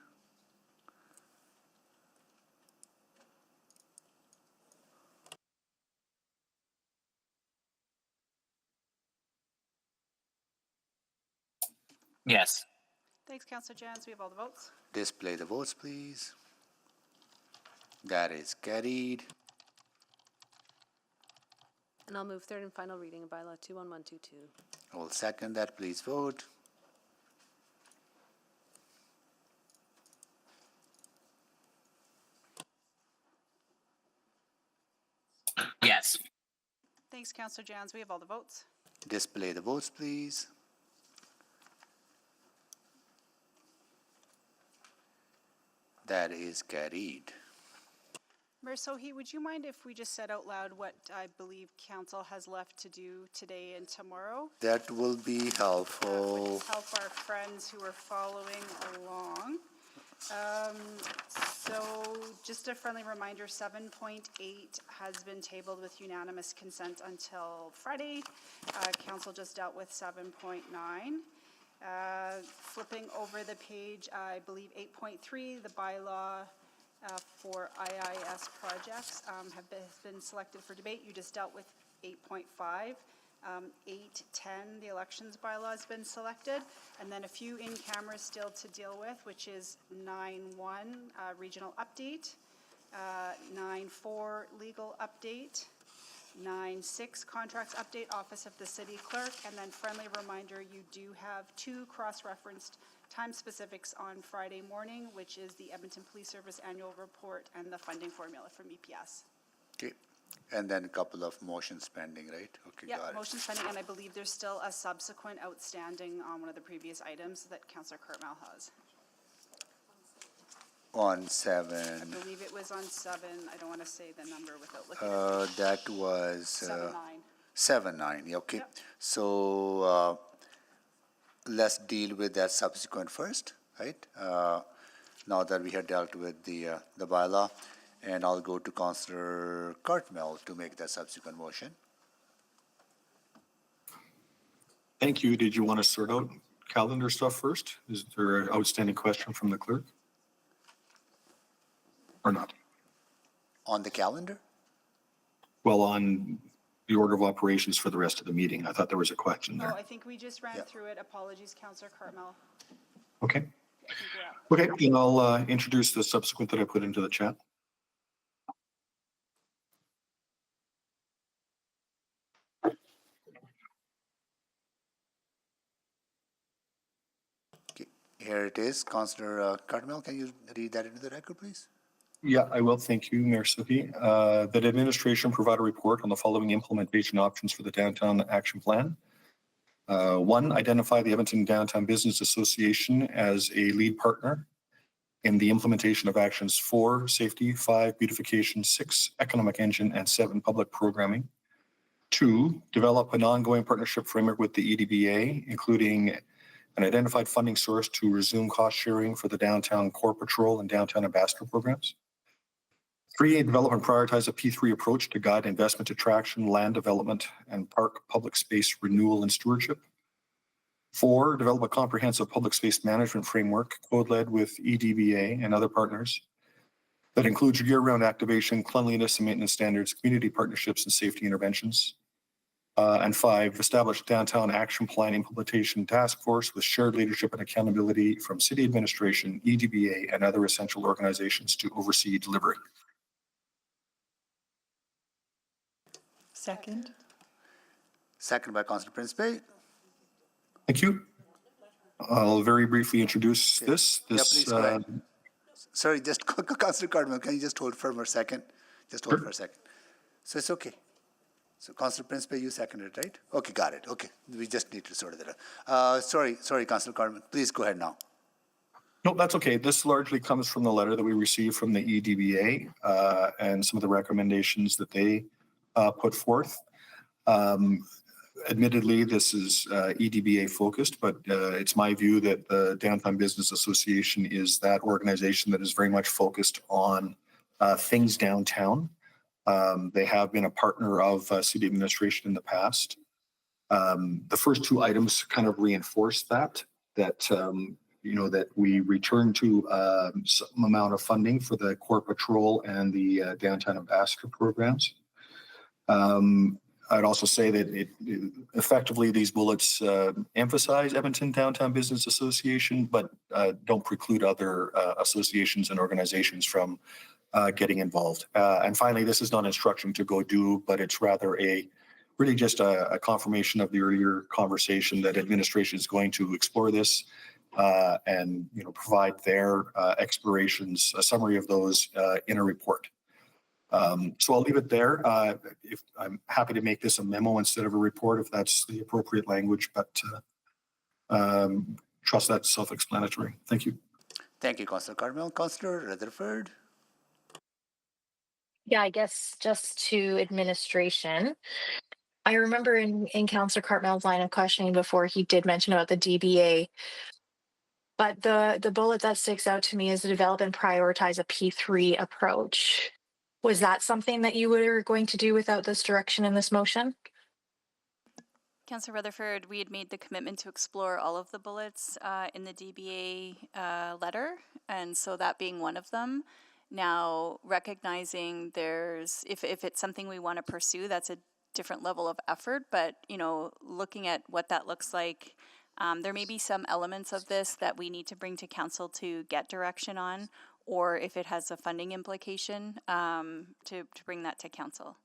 Yes. Thanks, Councillor Jans. We have all the votes. Display the votes, please. That is carried. And I'll move third and final reading of Bylaw 21122. I will second that. Please vote. Yes. Thanks, Councillor Jans. We have all the votes. Display the votes, please. That is carried. Mayor Sohi, would you mind if we just said out loud what I believe council has left to do today and tomorrow? That will be helpful. Would help our friends who are following along. So just a friendly reminder, 7.8 has been tabled with unanimous consent until Friday. Council just dealt with 7.9. Flipping over the page, I believe 8.3, the bylaw for IIS projects have been selected for debate. You just dealt with 8.5. 8.10, the elections bylaw has been selected. And then a few in camera still to deal with, which is 9.1, regional update, 9.4, legal update, 9.6, contracts update, office of the city clerk, and then friendly reminder, you do have two cross-referenced time specifics on Friday morning, which is the Edmonton Police Service annual report and the funding formula from EPS. Okay. And then a couple of motions pending, right? Okay, Yeah, got it. motion pending, and I believe there's still a subsequent outstanding on one of the previous items that Councillor Kurtmal has. On I 7, believe it was on 7. I don't want to say the number without looking at it. that was 7.9. 7.9, okay. Yep. So let's deal with that subsequent first, right? now that we have dealt with the bylaw. And I'll go to Councillor Cartmel to make that subsequent motion. Thank you. Did you want to sort out calendar stuff first? Is there an outstanding question from the clerk? Or not? On the calendar? Well, on the order of operations for the rest of the meeting. I thought there was a question there. Oh, I think we just ran through it. Apologies, Councillor Cartmel. Okay. Okay, then I'll introduce the subsequent that I put into the chat. Here it is. Councillor Cartmel, can you read that into the record, please? Yeah, I will. Thank you, Mayor Sohi. That administration provide a report on the following implementation options for the Downtown Action Plan. 1, identify the Edmonton Downtown Business Association as a lead partner in the implementation of actions 4, safety, 5, beautification, 6, economic engine, and 7, public programming. 2, develop an ongoing partnership framework with the EDBA, including an identified funding source to resume cost sharing for the Downtown Core Patrol and Downtown Ambassador programs. 3, develop and prioritize a P3 approach to guide investment attraction, land development, and park public space renewal and stewardship. 4, develop a comprehensive public space management framework, code-led with EDBA and other partners that includes year-round activation, cleanliness and maintenance standards, community partnerships, and safety interventions. And 5, establish Downtown Action Plan Implementation Task Force with shared leadership and accountability from City Administration, EDBA, and other essential organizations to oversee delivery. Second. Second by Councillor Principe. Thank you. I'll very briefly introduce this. Please go ahead. Sorry, just Councillor Cardinal, can you just hold for a second? Just hold for a second. So it's okay. So Councillor Principe, you seconded, right? Okay, got it. Okay, we just need to sort that out. Sorry, Councillor Cardinal, please go ahead now. No, that's okay. This largely comes from the letter that we received from the EDBA and some of the recommendations that they put forth. Admittedly, this is EDBA focused, but it's my view that the Downtown Business Association is that organization that is very much focused on things downtown. They have been a partner of City Administration in the past. The first 2 items kind of reinforce that that we return to some amount of funding for the Core Patrol and the Downtown Ambassador programs. I'd also say that effectively these bullets emphasize Edmonton Downtown Business Association, but don't preclude other associations and organizations from getting involved. And finally, this is not instruction to go do, but it's rather really just a confirmation of the earlier conversation that administration is going to explore this and provide their explorations, a summary of those in a report. So I'll leave it there. If I'm happy to make this a memo instead of a report, if that's the appropriate language, but trust that's self-explanatory. Thank you. Thank you, Councillor Carmel. Councillor Rutherford. Yeah, I guess just to administration. I remember in Councillor Cartmel's line of questioning before, he did mention about the DBA. But the bullet that sticks out to me is to develop and prioritize a P3 approach. Was that something that you were going to do without this direction in this motion? Councillor Rutherford, we had made the commitment to explore all of the bullets in the DBA letter, and so that being one of them. Now, recognizing if it's something we want to pursue, that's a different level of effort, but, looking at what that looks like, there may be some elements of this that we need to bring to council to get direction on, or if it has a funding implication, to bring that to council.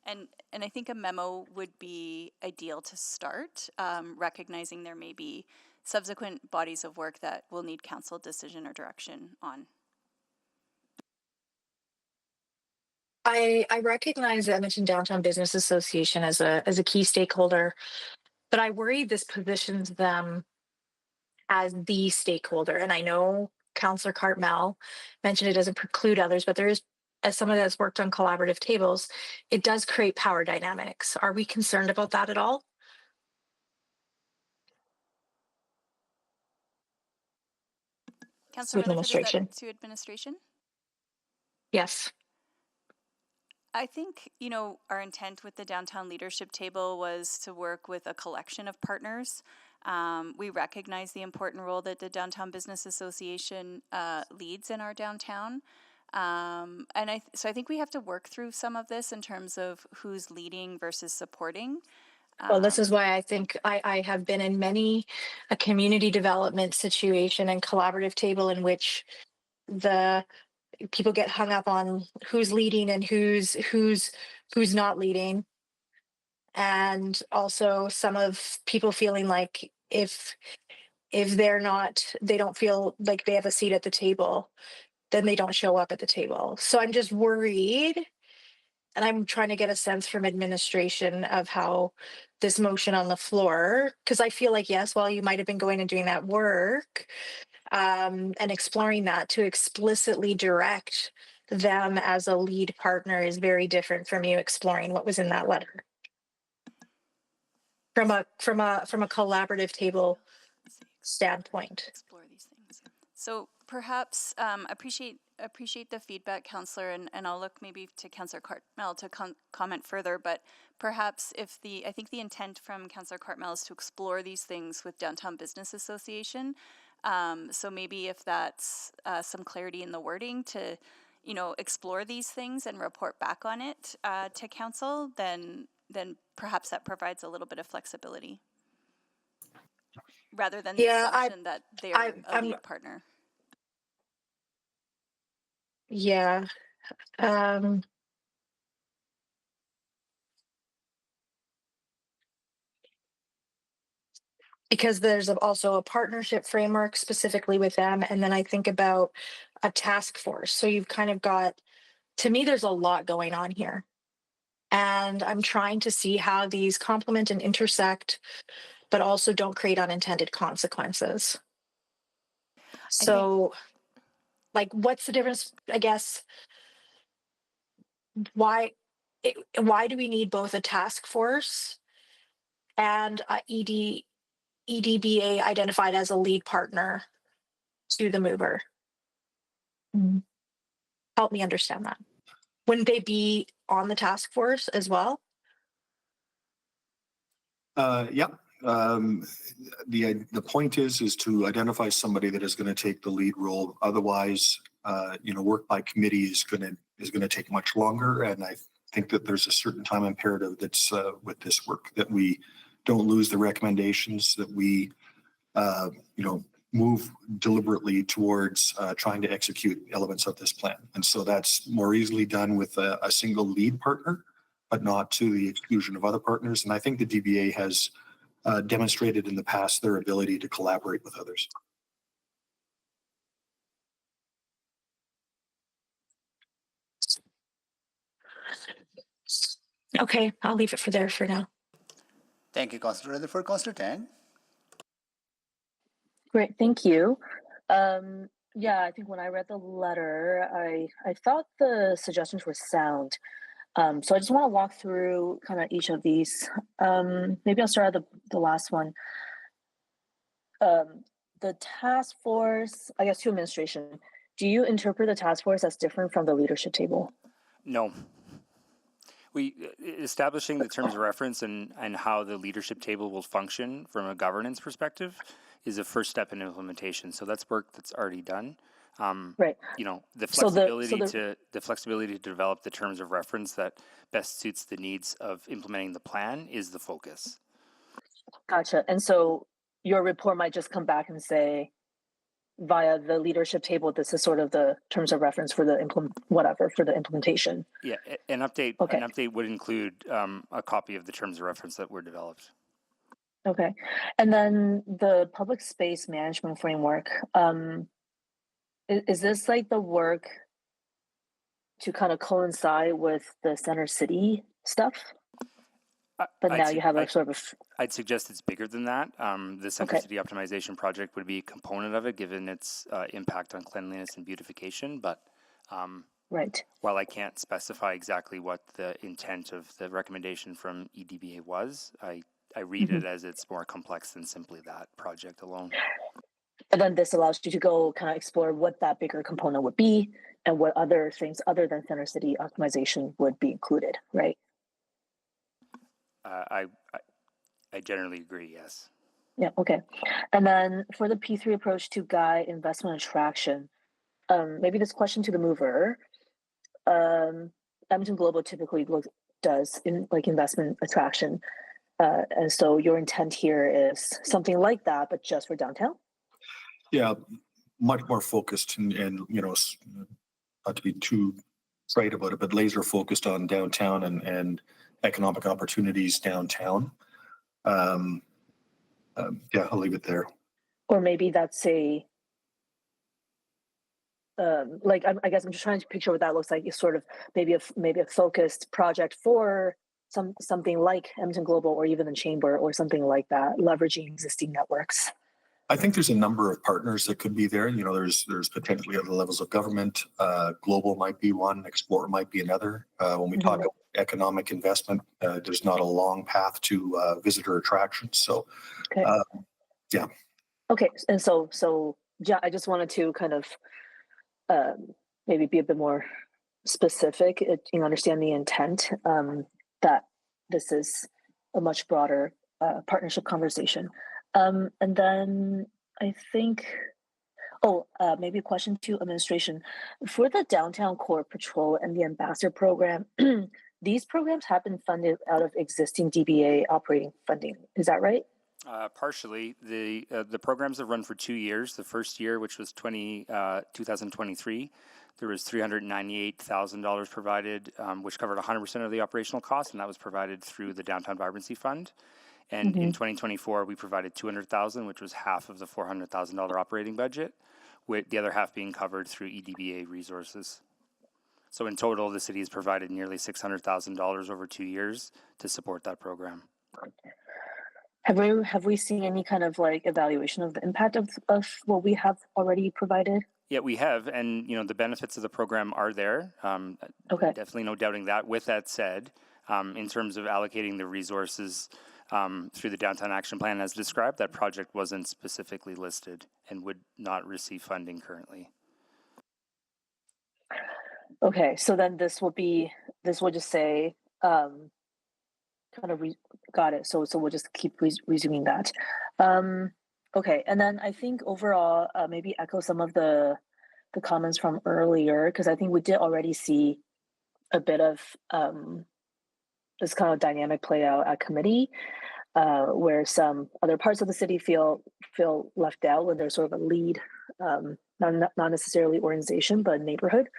And I think a memo would be ideal to start, recognizing there may be subsequent bodies of work that will need council decision or direction on. I recognize the Edmonton Downtown Business Association as a key stakeholder, but I worry this positions them as the stakeholder. And I know Councillor Cartmel mentioned it doesn't preclude others, but there is, as someone that's worked on collaborative tables, it does create power dynamics. Are we concerned about that at all? Councillor Rutherford, is administration. that to administration? Yes. I think, our intent with the downtown leadership table was to work with a collection of partners. We recognize the important role that the Downtown Business Association leads in our downtown. So I think we have to work through some of this in terms of who's leading versus supporting. Well, this is why I think I have been in many a community development situation and collaborative table in which the people get hung up on who's leading and who's not leading. And also some of people feeling like if they're not, they don't feel like they have a seat at the table, then they don't show up at the table. So I'm just worried, and I'm trying to get a sense from administration of how this motion on the floor, because I feel like, yes, well, you might have been going and doing that work and exploring that to explicitly direct them as a lead partner is very different from you exploring what was in that letter. From a collaborative table standpoint. Explore these things. So perhaps appreciate the feedback, Councillor, and I'll look maybe to Councillor Cartmel to comment further, but perhaps I think the intent from Councillor Cartmel is to explore these things with Downtown Business Association. So maybe if that's some clarity in the wording to, explore these things and report back on it to council, then perhaps that provides a little bit of flexibility rather than the assumption that they're a lead partner. Yeah. Because there's also a partnership framework specifically with them. And then I think about a task force. So you've kind of got, to me, there's a lot going on here. And I'm trying to see how these complement and intersect, but also don't create unintended consequences. So, like, what's the difference, I guess? Why do we need both a task force and a EDBA identified as a lead partner to the mover? Help me understand that. Wouldn't they be on the task force as well? Yeah. The point is to identify somebody that is going to take the lead role. Otherwise, work by committee is going to take much longer. And I think that there's a certain time imperative that's with this work, that we don't lose the recommendations, that we move deliberately towards trying to execute elements of this plan. And so that's more easily done with a single lead partner, but not to the exclusion of other partners. And I think the DBA has demonstrated in the past their ability to collaborate with others. Okay, I'll leave it there for now. Thank you, Councillor Rutherford. Councillor Tang. Great, thank you. Yeah, I think when I read the letter, I thought the suggestions were sound. So I just want to walk through kind of each of these. Maybe I'll start at the last one. The task force, I guess to administration, do you interpret the task force as different from the leadership table? No. Establishing the terms of reference and how the leadership table will function from a governance perspective is a first step in implementation. So that's work that's already done. Right. The flexibility to develop the terms of reference that best suits the needs of implementing the plan is the focus. Gotcha. And so your report might just come back and say, via the leadership table, this is sort of the terms of reference for the implementation. Yeah, an update. Okay. An update would include a copy of the terms of reference that were developed. Okay, and then the public space management framework. Is this like the work to kind of coincide with the center city stuff? But now you have a sort of. I'd suggest it's bigger than that. The Center City Optimization Project would be a component of it, given its impact on cleanliness and beautification. But right. While I can't specify exactly what the intent of the recommendation from EDBA was, I read it as it's more complex than simply that project alone. And then this allows you to go kind of explore what that bigger component would be and what other things other than center city optimization would be included, right? I generally agree, yes. Yeah, okay. And then for the P3 approach to guide investment attraction, maybe this question to the mover. Edmonton Global typically does investment attraction. And so your intent here is something like that, but just for downtown? Yeah, much more focused and not to be too trite about it, but laser focused on downtown and economic opportunities downtown. Yeah, I'll leave it there. Or maybe that's I guess I'm just trying to picture what that looks like. It's sort of maybe a focused project for something like Edmonton Global or even the Chamber or something like that, leveraging existing networks. I think there's a number of partners that could be there. There's potentially other levels of government. Global might be one, Explore might be another. When we talk about economic investment, there's not a long path to visitor attractions. So, okay. Yeah. Okay, and so yeah, I just wanted to kind of maybe be a bit more specific, understand the intent, that this is a much broader partnership conversation. And then I think, maybe a question to administration. For the Downtown Core Patrol and the Ambassador Program, these programs have been funded out of existing DBA operating funding. Is that right? Partially. The programs have run for 2 years. The first year, which was 2023, there was $398,000 provided, which covered 100% of the operational costs, and that was provided through the Downtown Vibrancy Fund. And in 2024, we provided $200,000, which was half of the $400,000 operating budget, with the other half being covered through EDBA resources. So in total, the city has provided nearly $600,000 over 2 years to support that program. Have we seen any kind of evaluation of the impact of what we have already provided? Yeah, we have, and the benefits of the program are there. Okay. Definitely no doubting that. With that said, in terms of allocating the resources through the Downtown Action Plan as described, that project wasn't specifically listed and would not receive funding currently. Okay, so then this will just say, got it. So we'll just keep resuming that. Okay, and then I think overall, maybe echo some of the comments from earlier, because I think we did already see a bit of this kind of dynamic play out at committee, where some other parts of the city feel left out when there's sort of a lead, not necessarily organization, but neighborhood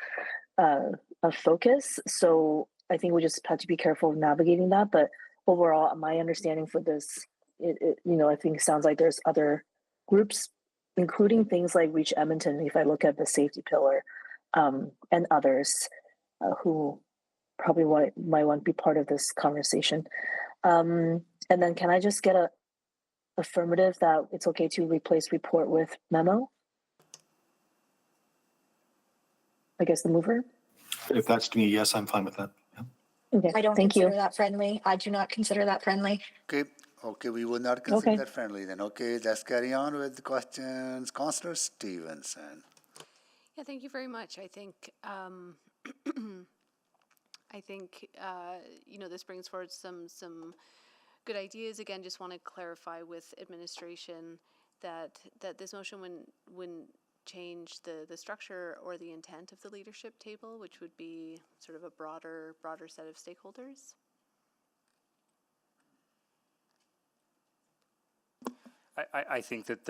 of focus. So I think we just have to be careful of navigating that. But overall, my understanding for this, I think it sounds like there's other groups, including things like Reach Edmonton, if I look at the safety pillar, and others who probably might want to be part of this conversation. And then can I just get a affirmative that it's okay to replace report with memo? I guess the mover? If that's to me, yes, I'm fine with that. Yeah. Okay, I don't thank consider you. that friendly. I do not consider that friendly. Okay, we will not consider that friendly then. Okay, let's carry on with the questions. Councillor Stevenson. Yeah, thank you very much. I think this brings forward some good ideas. Again, just want to clarify with administration that this motion wouldn't change the structure or the intent of the leadership table, which would be sort of a broader set of stakeholders. I think that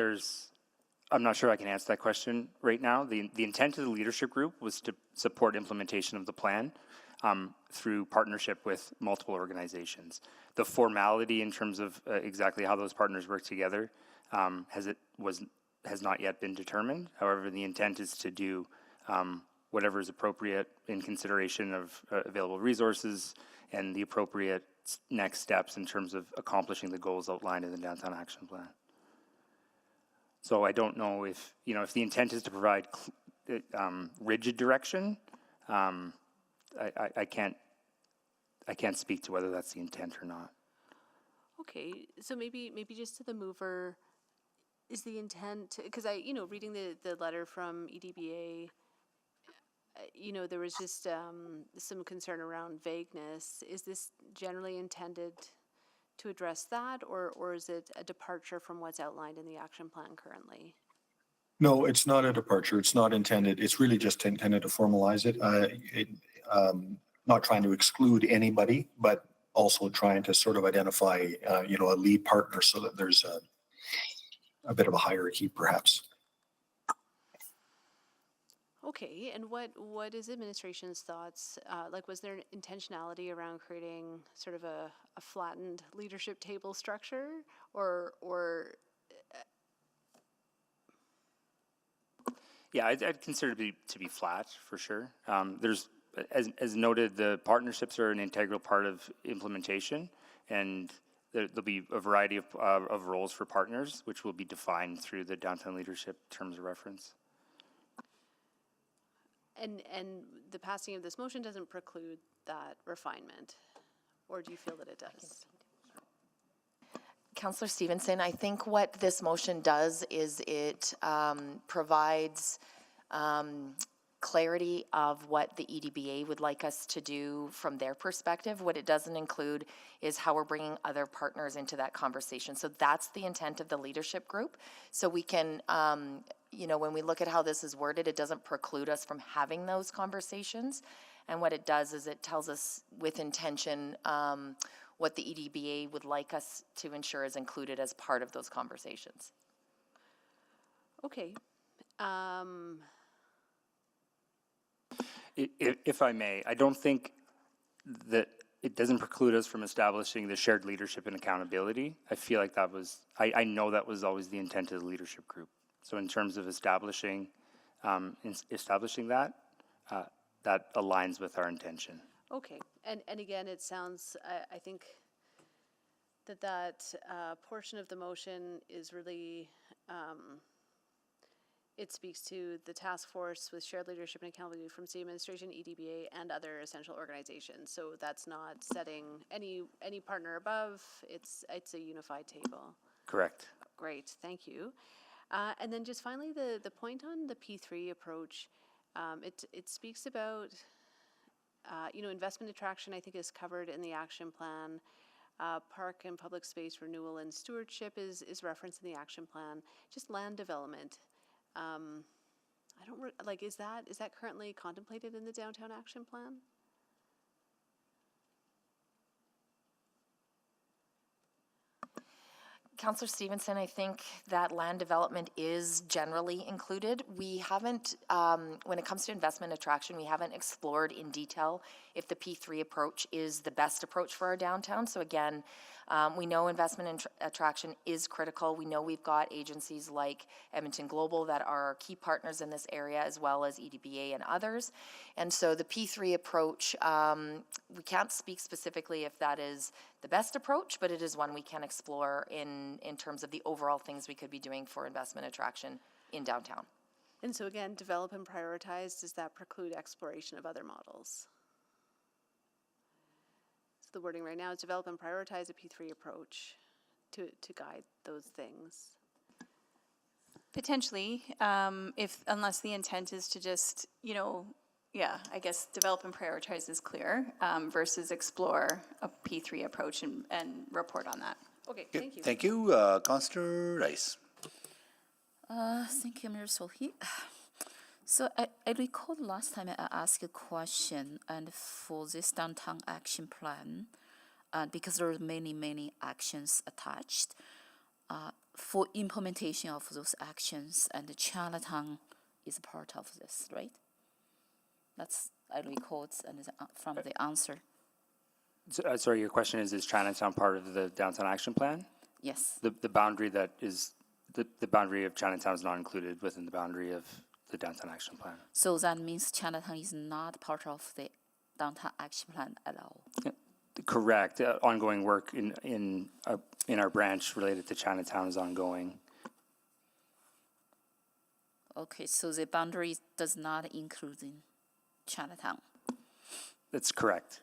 I'm not sure I can answer that question right now. The intent of the leadership group was to support implementation of the plan through partnership with multiple organizations. The formality in terms of exactly how those partners work together has not yet been determined. However, the intent is to do whatever is appropriate in consideration of available resources and the appropriate next steps in terms of accomplishing the goals outlined in the Downtown Action Plan. So I don't know if the intent is to provide rigid direction. I can't speak to whether that's the intent or not. Okay, so maybe just to the mover, is the intent, because reading the letter from EDBA, there was just some concern around vagueness. Is this generally intended to address that, or is it a departure from what's outlined in the action plan currently? No, it's not a departure. It's not intended. It's really just intended to formalize it. Not trying to exclude anybody, but also trying to sort of identify, a lead partner so that there's a bit of a hierarchy, perhaps. Okay, and what is administration's thoughts? Was there an intentionality around creating sort of a flattened leadership table structure, or Yeah, I'd consider it to be flat for sure. There's, as noted, the partnerships are an integral part of implementation, and there'll be a variety of roles for partners, which will be defined through the downtown leadership terms of reference. and the passing of this motion doesn't preclude that refinement, or do you feel that it does? Councillor Stevenson, I think what this motion does is it provides clarity of what the EDBA would like us to do from their perspective. What it doesn't include is how we're bringing other partners into that conversation. So that's the intent of the leadership group. So we can, when we look at how this is worded, it doesn't preclude us from having those conversations. And what it does is it tells us with intention what the EDBA would like us to ensure is included as part of those conversations. Okay. If I may, I don't think that it doesn't preclude us from establishing the shared leadership and accountability. I feel like that was, I know that was always the intent of the leadership group. So in terms of establishing that, that aligns with our intention. Okay, and again, it sounds, I think that portion of the motion is really, it speaks to the task force with shared leadership and accountability from city administration, EDBA, and other essential organizations. So that's not setting any partner above, it's a unified table. Correct. Great, thank you. And then just finally, the point on the P3 approach, it speaks about, investment attraction, I think, is covered in the action plan. Park and public space renewal and stewardship is referenced in the action plan. Just land development. Is that currently contemplated in the downtown action plan? Councillor Stevenson, I think that land development is generally included. We haven't, when it comes to investment attraction, we haven't explored in detail if the P3 approach is the best approach for our downtown. So again, we know investment attraction is critical. We know we've got agencies like Edmonton Global that are key partners in this area, as well as EDBA and others. And so the P3 approach, we can't speak specifically if that is the best approach, but it is one we can explore in terms of the overall things we could be doing for investment attraction in downtown. And so again, develop and prioritize, does that preclude exploration of other models? So the wording right now is develop and prioritize a P3 approach to guide those things. Potentially, unless the intent is to just, I guess develop and prioritize is clear versus explore a P3 approach and report on that. Okay, thank you. Thank you, Councillor Rice. Thank you, Mayor Sohi. So I recall last time I asked a question, and for this downtown action plan, because there are many actions attached, for implementation of those actions, and Chinatown is part of this, right? That's, I recall it from the answer. Sorry, your question is Chinatown part of the downtown action plan? Yes. The boundary that is, the boundary of Chinatown is not included within the boundary of the downtown action plan. So that means Chinatown is not part of the downtown action plan at all? Yeah, correct. Ongoing work in our branch related to Chinatown is ongoing. Okay, so the boundary does not include in Chinatown? That's correct.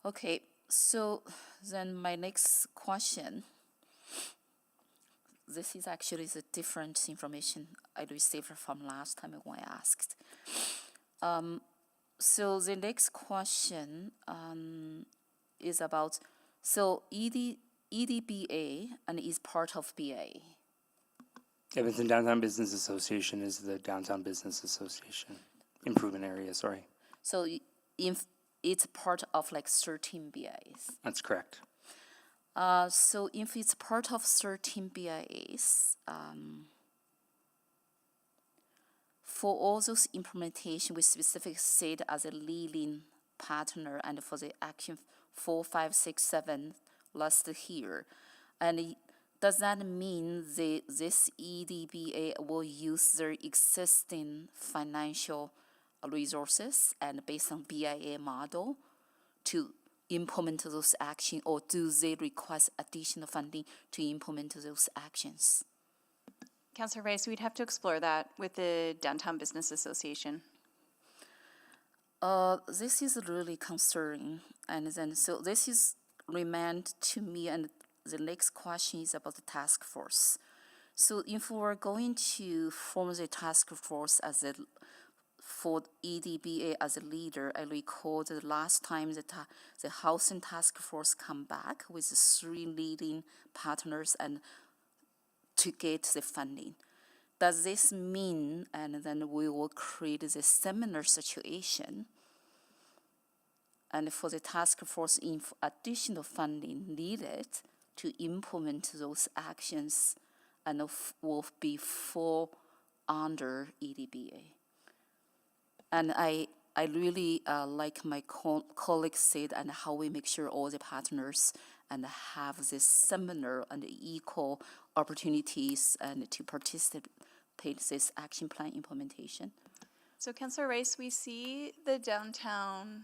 Okay, so then my next question. this is actually the different information I received from last time when I asked. So the next question is about, so EDBA and is part of BA. Edmonton Downtown Business Association is the Downtown Business Association improvement area, sorry. So if it's part of like 13 BAs. That's correct. So if it's part of 13 BIAs, for all those implementation, we specifically said as a leading partner, and for the action 4, 5, 6, 7 listed here. And does that mean this EDBA will use their existing financial resources and based on BIA model to implement those actions, or do they request additional funding to implement those actions? Councillor Rice, we'd have to explore that with the Downtown Business Association. This is really concerning, and then so this is remand to me, and the next question is about the task force. So if we're going to form the task force as a for EDBA as a leader, I recall the last time the housing task force come back with 3 leading partners and to get the funding. Does this mean, and then we will create this similar situation, and for the task force, if additional funding needed to implement those actions, and will be fall under EDBA? And I really like my colleagues said, and how we make sure all the partners and have this similar and equal opportunities and to participate this action plan implementation. So Councillor Rice, we see the downtown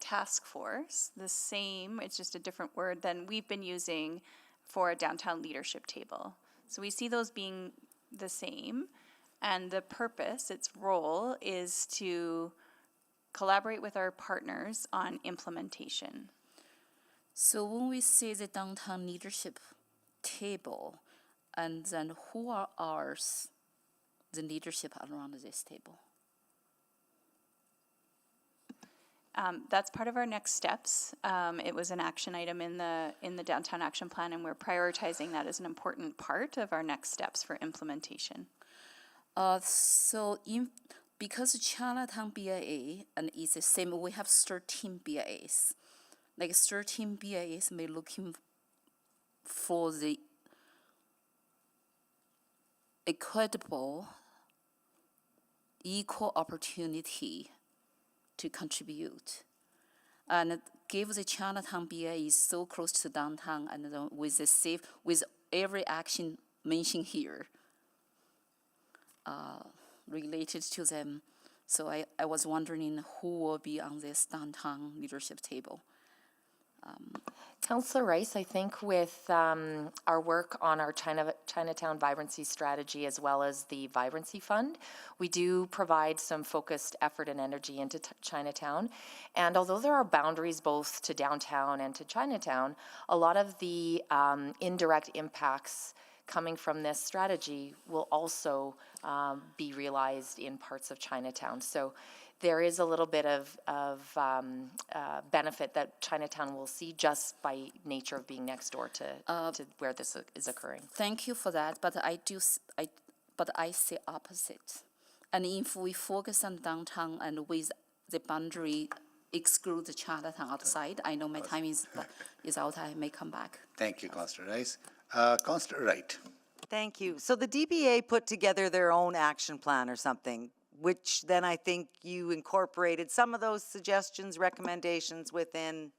task force, the same, it's just a different word than we've been using for a downtown leadership table. So we see those being the same. And the purpose, its role, is to collaborate with our partners on implementation. So when we say the downtown leadership table, and then who are ours, the leadership around this table? That's part of our next steps. It was an action item in the downtown action plan, and we're prioritizing that as an important part of our next steps for implementation. So because Chinatown BIA and it's the same, we have 13 BIAs. Like 13 BIAs may looking for the equitable, equal opportunity to contribute. And give the Chinatown BIA is so close to downtown, and with the safe, with every action mentioned here, related to them. So I was wondering who will be on this downtown leadership table. Councillor Rice, I think with our work on our Chinatown Vibrancy Strategy as well as the Vibrancy Fund, we do provide some focused effort and energy into Chinatown. And although there are boundaries both to downtown and to Chinatown, a lot of the indirect impacts coming from this strategy will also be realized in parts of Chinatown. So there is a little bit of benefit that Chinatown will see just by nature of being next door to where this is occurring. Thank you for that, but I say opposite. And if we focus on downtown and with the boundary exclude the Chinatown outside, I know my time is out. I may come back. Thank you, Councillor Rice. Councillor Wright. Thank you. So the DBA put together their own action plan or something, which then I think you incorporated some of those suggestions, recommendations within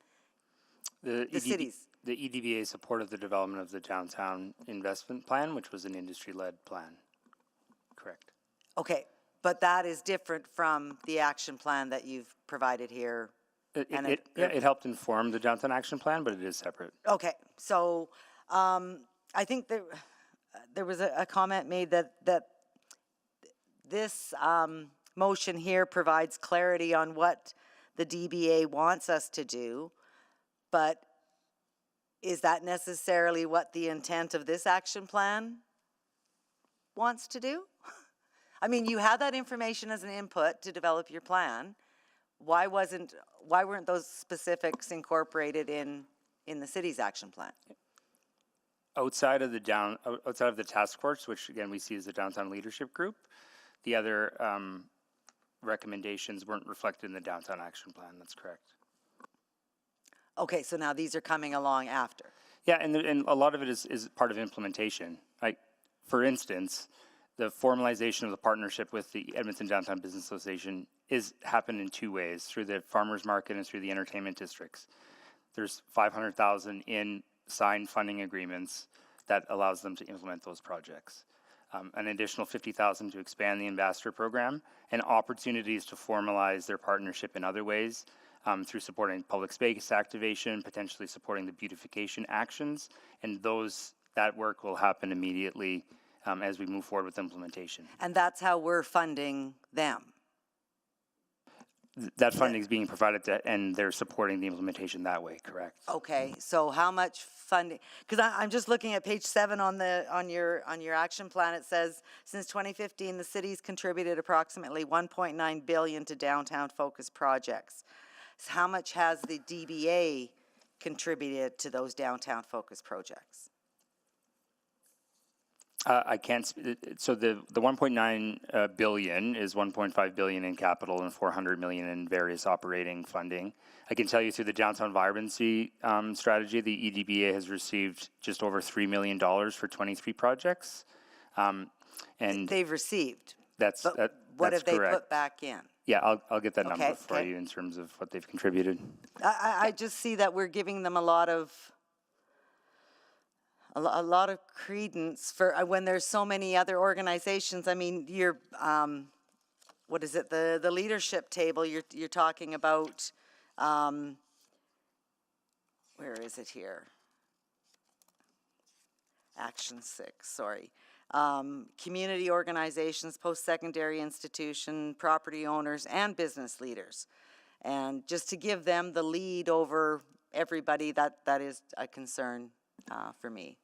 the cities. The EDBA supported the development of the downtown investment plan, which was an industry-led plan. Correct. Okay, but that is different from the action plan that you've provided here. It helped inform the downtown action plan, but it is separate. Okay, so I think there was a comment made that this motion here provides clarity on what the DBA wants us to do, but Is that necessarily what the intent of this action plan wants to do? I mean, you had that information as an input to develop your plan. Why weren't those specifics incorporated in the city's action plan? Outside of the task force, which again we see as the downtown leadership group, the other recommendations weren't reflected in the downtown action plan. That's correct. Okay, so now these are coming along after. Yeah, and a lot of it is part of implementation. Like, for instance, the formalization of the partnership with the Edmonton Downtown Business Association happened in two ways, through the farmers market and through the entertainment districts. There's $500,000 in signed funding agreements that allows them to implement those projects. An additional $50,000 to expand the ambassador program, and opportunities to formalize their partnership in other ways, through supporting public space activation, potentially supporting the beautification actions, and that work will happen immediately as we move forward with implementation. And that's how we're funding them. That funding is being provided and they're supporting the implementation that way, correct? Okay, so how much funding? Because I'm just looking at page 7 on your action plan. It says, since 2015, the city's contributed approximately $1.9 billion to downtown focused projects. So how much has the DBA contributed to those downtown focused projects? I can't. So the 1.9 billion is 1.5 billion in capital and 400 million in various operating funding. I can tell you through the downtown vibrancy strategy, the EDBA has received just over $3 million for 23 projects. And they've received. That's what have they correct. put back in? Yeah, I'll get that number for you in terms of what they've contributed. I just see that we're giving them a lot of credence for when there's so many other organizations. I mean, you're what is it? The leadership table. You're talking about. Where is it here? Action 6. Sorry. Community organizations, post-secondary institution, property owners, and business leaders, and just to give them the lead over everybody, that is a concern for me.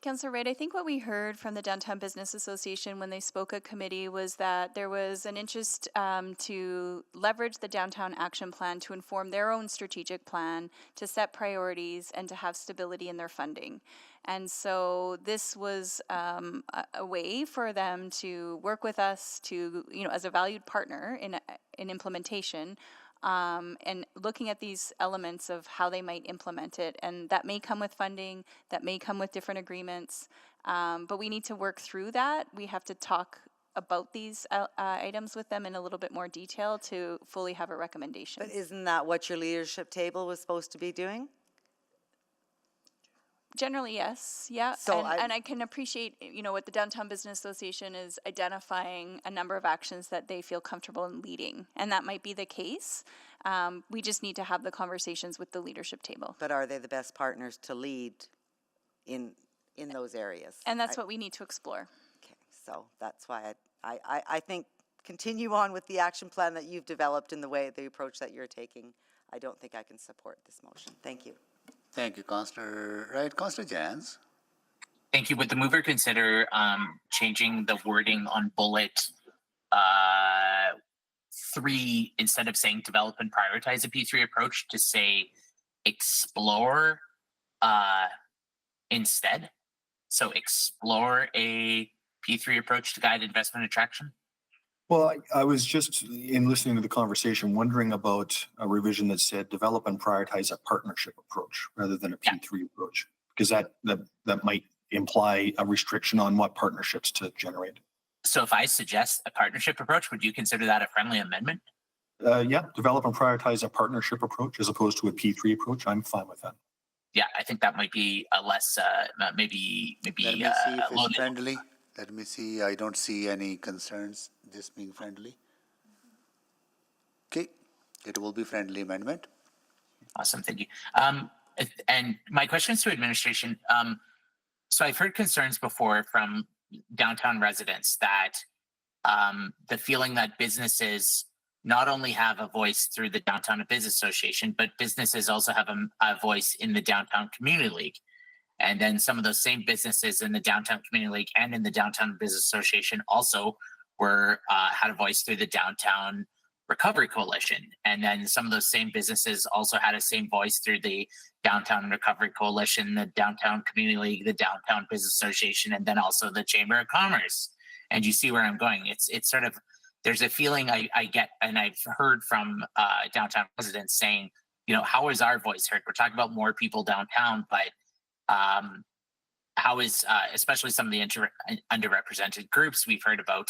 Councillor Wright, I think what we heard from the Downtown Business Association when they spoke at committee was that there was an interest to leverage the Downtown Action Plan to inform their own strategic plan, to set priorities, and to have stability in their funding. And so this was a way for them to work with us to, as a valued partner in implementation, and looking at these elements of how they might implement it. And that may come with funding, that may come with different agreements, but we need to work through that. We have to talk about these items with them in a little bit more detail to fully have a recommendation. But isn't that what your leadership table was supposed to be doing? Generally, yes. Yeah. So and I can appreciate, what the Downtown Business Association is identifying a number of actions that they feel comfortable in leading. And that might be the case. We just need to have the conversations with the leadership table. But are they the best partners to lead in those areas? And that's what we need to explore. Okay, so that's why I think continue on with the action plan that you've developed in the approach that you're taking. I don't think I can support this motion. Thank you. Thank you, Councillor Wright. Councillor Jans. Thank you. Would the mover consider changing the wording on bullet 3, instead of saying develop and prioritize a P3 approach, to say explore instead? So explore a P3 approach to guide investment attraction? Well, I was just, in listening to the conversation, wondering about a revision that said develop and prioritize a partnership approach rather than a P3 approach, because that might imply a restriction on what partnerships to generate. So if I suggest a partnership approach, would you consider that a friendly amendment? Yeah, develop and prioritize a partnership approach as opposed to a P3 approach. I'm fine with that. Yeah, I think that might be a less, maybe Let me see if it's friendly. Let me see. I don't see any concerns this being friendly. Okay, it will be friendly amendment. Awesome, thank you. And my question is to administration. So I've heard concerns before from downtown residents that the feeling that businesses not only have a voice through the Downtown Business Association, but businesses also have a voice in the Downtown Community League. And then some of those same businesses in the Downtown Community League and in the Downtown Business Association also were had a voice through the Downtown Recovery Coalition. And then some of those same businesses also had a same voice through the Downtown Recovery Coalition, the Downtown Community League, the Downtown Business Association, and then also the Chamber of Commerce. And you see where I'm going. It's sort of, there's a feeling I get, and I've heard from downtown residents saying, you know, how is our voice heard? We're talking about more people downtown, but how is, especially some of the underrepresented groups we've heard about,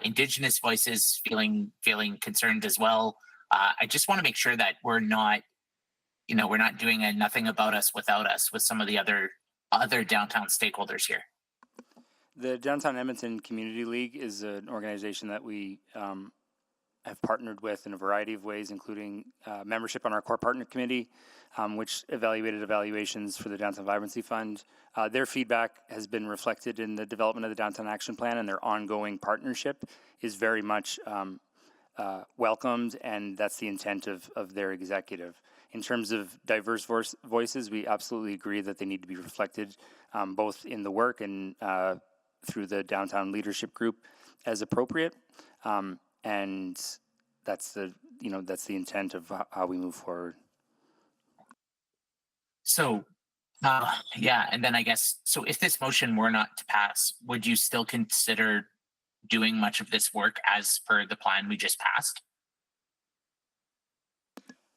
Indigenous voices feeling concerned as well. I just want to make sure that we're not, you know, we're not doing a nothing about us without us with some of the other downtown stakeholders here. The Downtown Edmonton Community League is an organization that we have partnered with in a variety of ways, including membership on our core partner committee, which evaluated evaluations for the Downtown Vibrancy Fund. Their feedback has been reflected in the development of the Downtown Action Plan, and their ongoing partnership is very much welcomed, and that's the intent of their executive. In terms of diverse voices, we absolutely agree that they need to be reflected both in the work and through the downtown leadership group as appropriate, and that's the intent of how we move forward. So, yeah, and then I guess, so if this motion were not to pass, would you still consider doing much of this work as per the plan we just passed?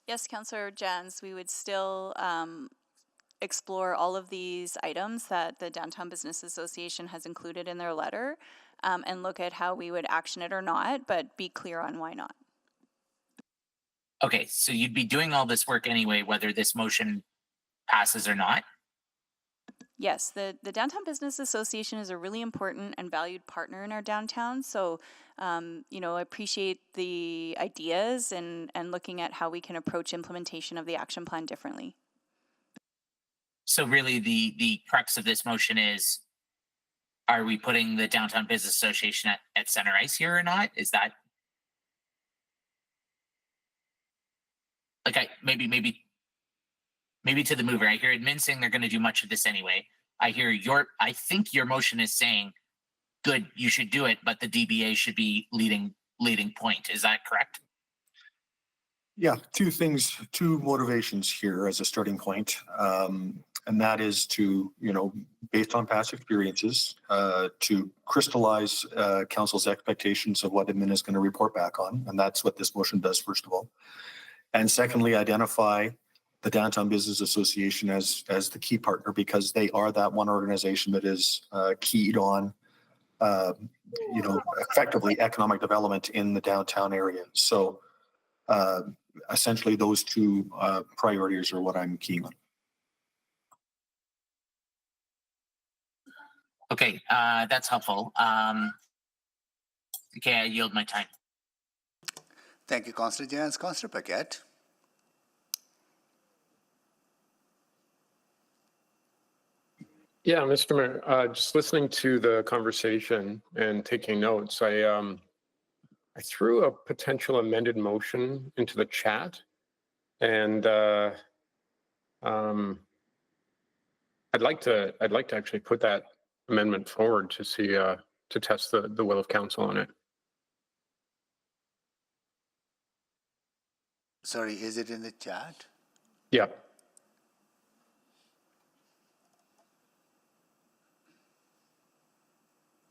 Yes, Councillor Jans, we would still explore all of these items that the Downtown Business Association has included in their letter and look at how we would action it or not, but be clear on why not. Okay, so you'd be doing all this work anyway, whether this motion passes or not? Yes, the Downtown Business Association is a really important and valued partner in our downtown. So, you know, I appreciate the ideas and looking at how we can approach implementation of the action plan differently. So really the crux of this motion is, are we putting the Downtown Business Association at center ice here or not? Is that, like, maybe to the mover, I hear admin saying they're going to do much of this anyway. I think your motion is saying, good, you should do it, but the DBA should be leading point. Is that correct? Yeah, two motivations here as a starting point. And that is to, you know, based on past experiences, to crystallize council's expectations of what admin is going to report back on. And that's what this motion does, first of all. And secondly, identify the Downtown Business Association as the key partner, because they are that one organization that is keyed on, you know, effectively economic development in the downtown area. So essentially those two priorities are what I'm keen on. Okay, that's helpful. Okay, I yield my time. Thank you, Councillor Jans. Councillor Paquette. Yeah, Mr. Mayor, just listening to the conversation and taking notes, I threw a potential amended motion into the chat, and I'd like to actually put that amendment forward to see to test the will of council on it. Sorry, is it in the chat? Yeah.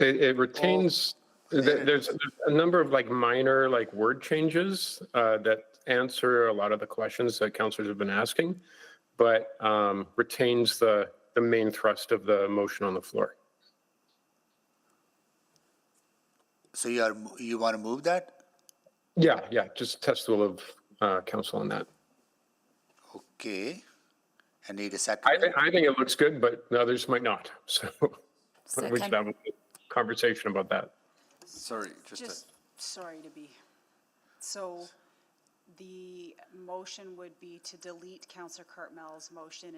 It retains, there's a number of like minor like word changes that answer a lot of the questions that councillors have been asking, but retains the main thrust of the motion on the floor. So you want to move that? Yeah, just test the will of council on that. Okay. I need a second. I think it looks good, but others might not. So we should have a conversation about that. Sorry, sorry to be. So the motion would be to delete Councillor Cartmell's motion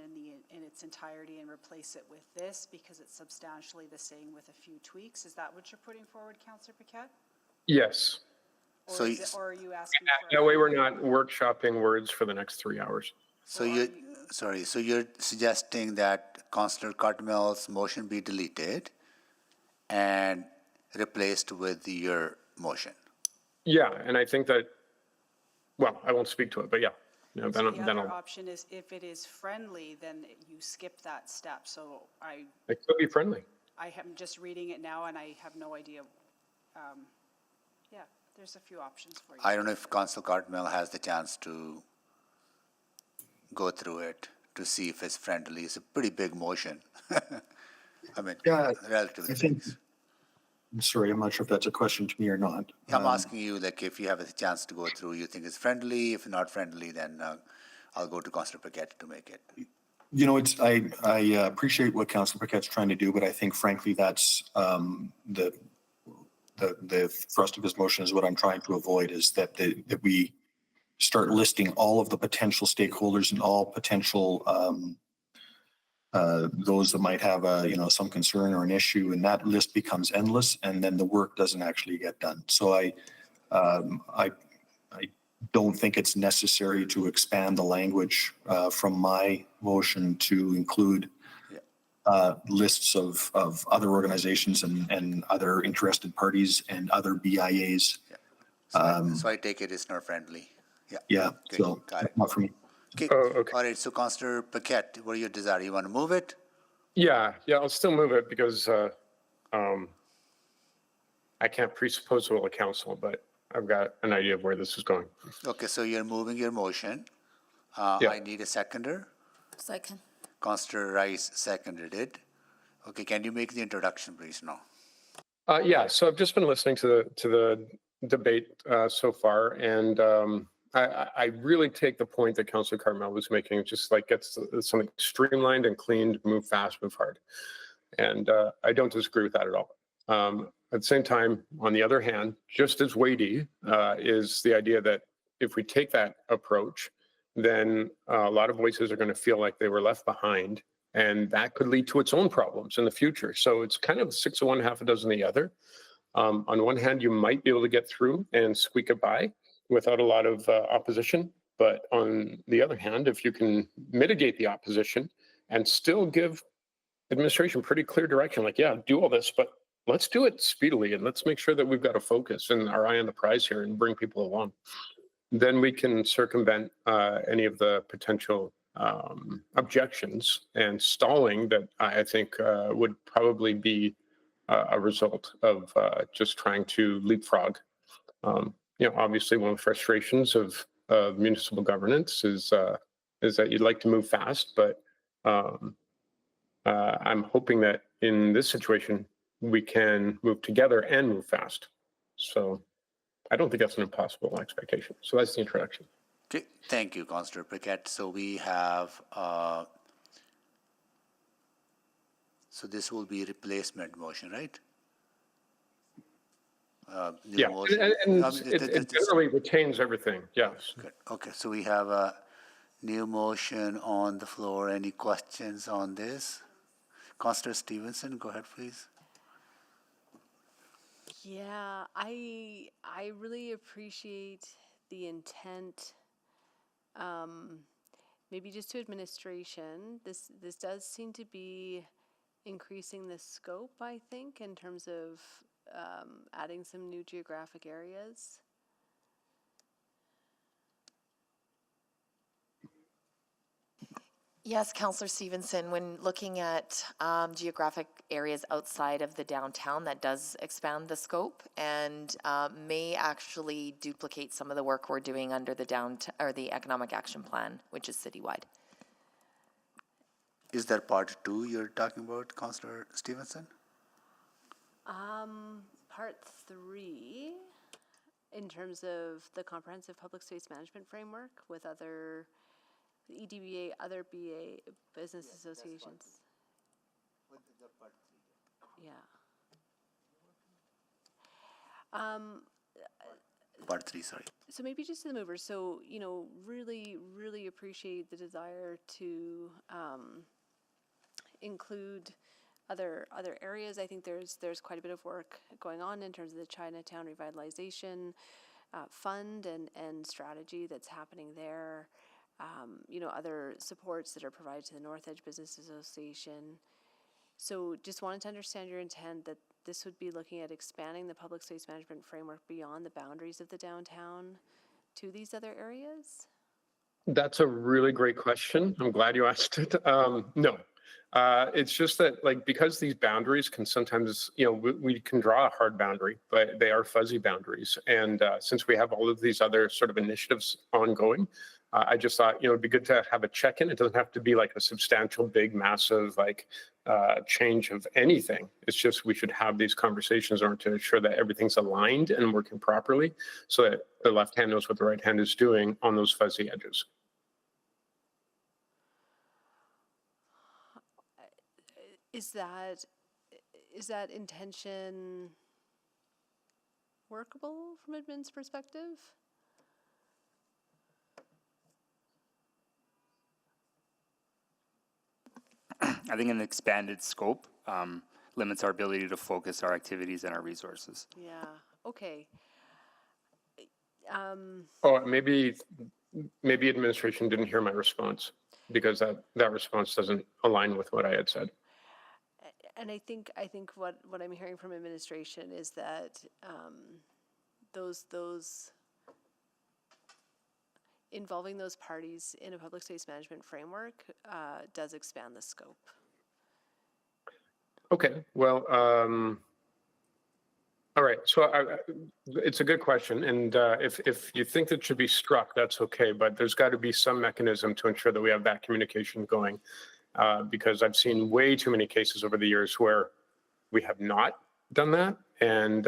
in its entirety and replace it with this because it's substantially the same with a few tweaks. Is that what you're putting forward, Councillor Paquette? Yes. Or is it, or are you asking for? That way we're not workshopping words for the next 3 hours. So so you're suggesting that Councillor Cartmel's motion be deleted and replaced with your motion? Yeah, and I think that, well, I won't speak to it, but yeah. You know, So the then other I'll, option is if it is friendly, then you skip that step. So it could be friendly. I am just reading it now and I have no idea. Yeah, there's a few options for you. I don't know if Councillor Cartmel has the chance to go through it to see if it's friendly. It's a pretty big motion. I mean, Yeah, relatively I think, big. I'm sorry, I'm not sure if that's a question to me or not. I'm asking you, like, if you have a chance to go through, you think it's friendly. If not friendly, then I'll go to Councillor Paquette to make it. You know, I appreciate what Councillor Paquette's trying to do, but I think frankly, that's the thrust of his motion is what I'm trying to avoid, is that that we start listing all of the potential stakeholders and all potential those that might have some concern or an issue, and that list becomes endless, and then the work doesn't actually get done. So I don't think it's necessary to expand the language from my motion to include lists of other organizations and other interested parties and other BIAs. So I take it it's not friendly. Yeah. Yeah, Good. so Got it. not for me. Okay. Okay. All right. So Councillor Paquette, what are your desire? You want to move it? Yeah, I'll still move it because I can't presuppose the will of council, but I've got an idea of where this is going. Okay. So you're moving your motion. Yeah. I need a seconder. Second. Councillor Rice seconded it. Okay. Can you make the introduction, please, now? Yeah, so I've just been listening to the debate so far, and I really take the point that Councillor Carmel was making, just like gets something streamlined and cleaned, move fast, move hard. And I don't disagree with that at all. At the same time, on the other hand, just as weighty is the idea that if we take that approach, then a lot of voices are going to feel like they were left behind, and that could lead to its own problems in the future. So it's kind of 6 of one, half a dozen of the other. On one hand, you might be able to get through and squeak it by without a lot of opposition. But on the other hand, if you can mitigate the opposition and still give administration pretty clear direction, like, yeah, do all this, but let's do it speedily and let's make sure that we've got a focus and our eye on the prize here and bring people along. Then we can circumvent any of the potential objections and stalling that I think would probably be a result of just trying to leapfrog. Obviously, one of the frustrations of municipal governance is that you'd like to move fast, but I'm hoping that in this situation we can move together and move fast. So I don't think that's an impossible expectation. So that's the introduction. Okay. Thank you, Councillor Paquette. So we have. So this will be replacement motion, right? Yeah, and it generally retains everything, yes. Good. Okay, so we have a new motion on the floor. Any questions on this? Councillor Stevenson, go ahead, please. Yeah, I really appreciate the intent. Maybe just to administration, this does seem to be increasing the scope, I think, in terms of adding some new geographic areas. Yes, Councillor Stevenson, when looking at geographic areas outside of the downtown, that does expand the scope and may actually duplicate some of the work we're doing under the the Economic Action Plan, which is citywide. Is that part 2 you're talking about, Councillor Stevenson? Part 3, in terms of the comprehensive public space management framework with other EDBA, other BA business associations. Yeah. Part 3, sorry. So maybe just to the movers. So, really, really appreciate the desire to include other areas. I think there's quite a bit of work going on in terms of the Chinatown revitalization, fund and strategy that's happening there. You know, other supports that are provided to the North Edge Business Association. So just wanted to understand your intent that this would be looking at expanding the public space management framework beyond the boundaries of the downtown to these other areas? That's a really great question. I'm glad you asked it. No, it's just that like, because these boundaries can sometimes, you know, we can draw a hard boundary, but they are fuzzy boundaries. And since we have all of these other sort of initiatives ongoing, I just thought, you know, it'd be good to have a check-in. It doesn't have to be like a substantial, big, massive, like change of anything. It's just we should have these conversations in order to ensure that everything's aligned and working properly so that the left hand knows what the right hand is doing on those fuzzy edges. Is that intention workable from admin's perspective? I think an expanded scope limits our ability to focus our activities and our resources. Yeah, okay. Oh, maybe administration didn't hear my response because that response doesn't align with what I had said. And I think what I'm hearing from administration is that those involving those parties in a public space management framework does expand the scope. Okay, well, all right. So it's a good question, and if you think it should be struck, that's okay. But there's got to be some mechanism to ensure that we have that communication going, because I've seen way too many cases over the years where we have not done that, and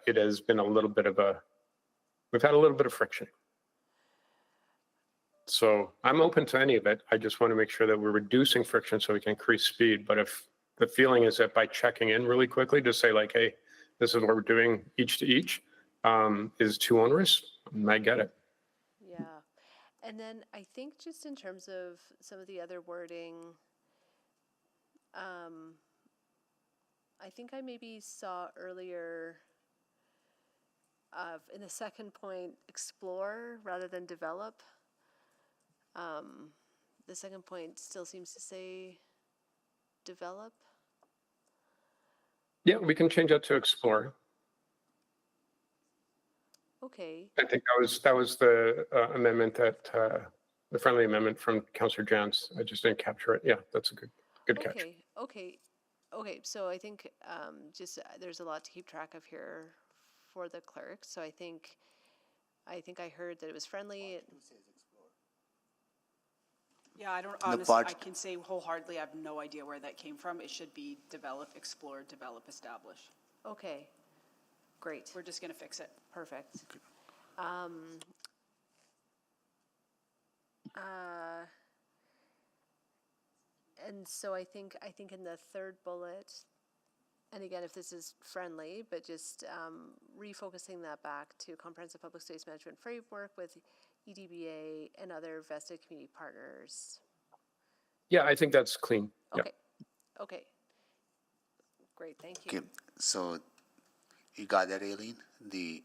it has been a little bit of we've had a little bit of friction. So I'm open to any of it. I just want to make sure that we're reducing friction so we can increase speed. But if the feeling is that by checking in really quickly to say like, hey, this is what we're doing each to each, is too onerous, I get it. Yeah. And then I think just in terms of some of the other wording, I think I maybe saw earlier in the second point, explore rather than develop. The second point still seems to say develop. Yeah, we can change that to explore. Okay. I think that was the amendment that the friendly amendment from Councillor Jans. I just didn't capture it. Yeah, that's a good catch. Okay. So I think just there's a lot to keep track of here for the clerk. So I think I heard that it was friendly. Yeah, I don't honestly, I can say wholeheartedly, I have no idea where that came from. It should be develop, explore, develop, establish. Okay, great. We're just going to fix it. Perfect. And so I think in the third bullet, and again, if this is friendly, but just refocusing that back to comprehensive public space management framework with EDBA and other vested community partners. Yeah, I think that's clean. Okay. Yeah. Okay. Great, thank you. Okay, so you got that, Aileen? Develop,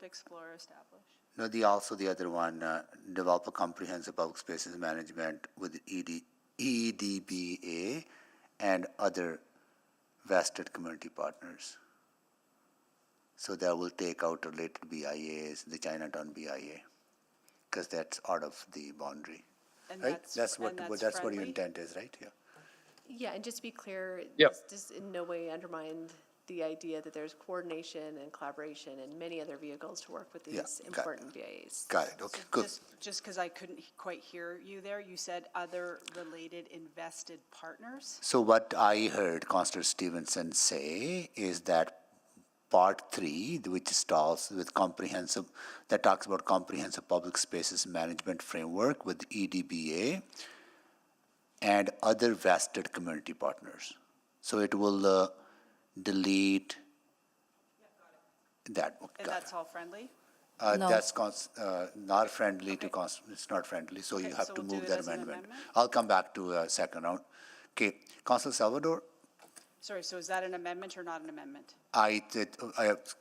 explore, establish. No, the other one, develop a comprehensive public spaces management with EDBA and other vested community partners. So that will take out related BIAs, the Chinatown BIA, because that's out of the boundary. And right? That's what friendly? your intent is, right? Yeah. Yeah, and just to be clear, Yep. this in no way undermined the idea that there's coordination and collaboration and many other vehicles to work with these important BIAs. Got it. Okay, good. Just because I couldn't quite hear you there, you said other related invested partners? So what I heard Councillor Stevenson say is that Part 3, which starts with that talks about comprehensive public spaces management framework with EDBA and other vested community partners. So it will delete that. Okay, And that's all friendly? No. That's not friendly to it's not friendly, so you have so to we'll do move it that as an amendment. amendment? I'll come back to second round. Okay, Councillor Salvador? Sorry, so is that an amendment or not an amendment? It's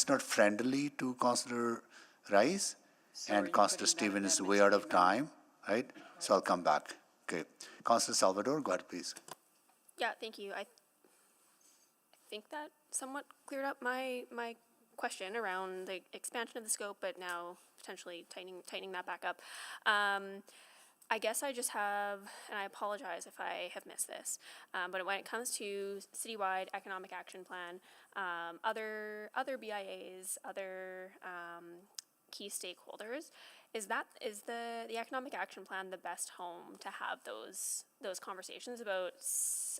not friendly to Councillor Rice, So are and you Councillor putting that Stevens is amendment way to out the of time, right? So I'll come back. Okay. Councillor Salvador, go ahead, please. Yeah, thank you. I think that somewhat cleared up my question around the expansion of the scope, but now potentially tightening that back up. I guess I just have, and I apologize if I have missed this, but when it comes to citywide economic action plan, other BIAs, other key stakeholders, is the economic action plan the best home to have those conversations about,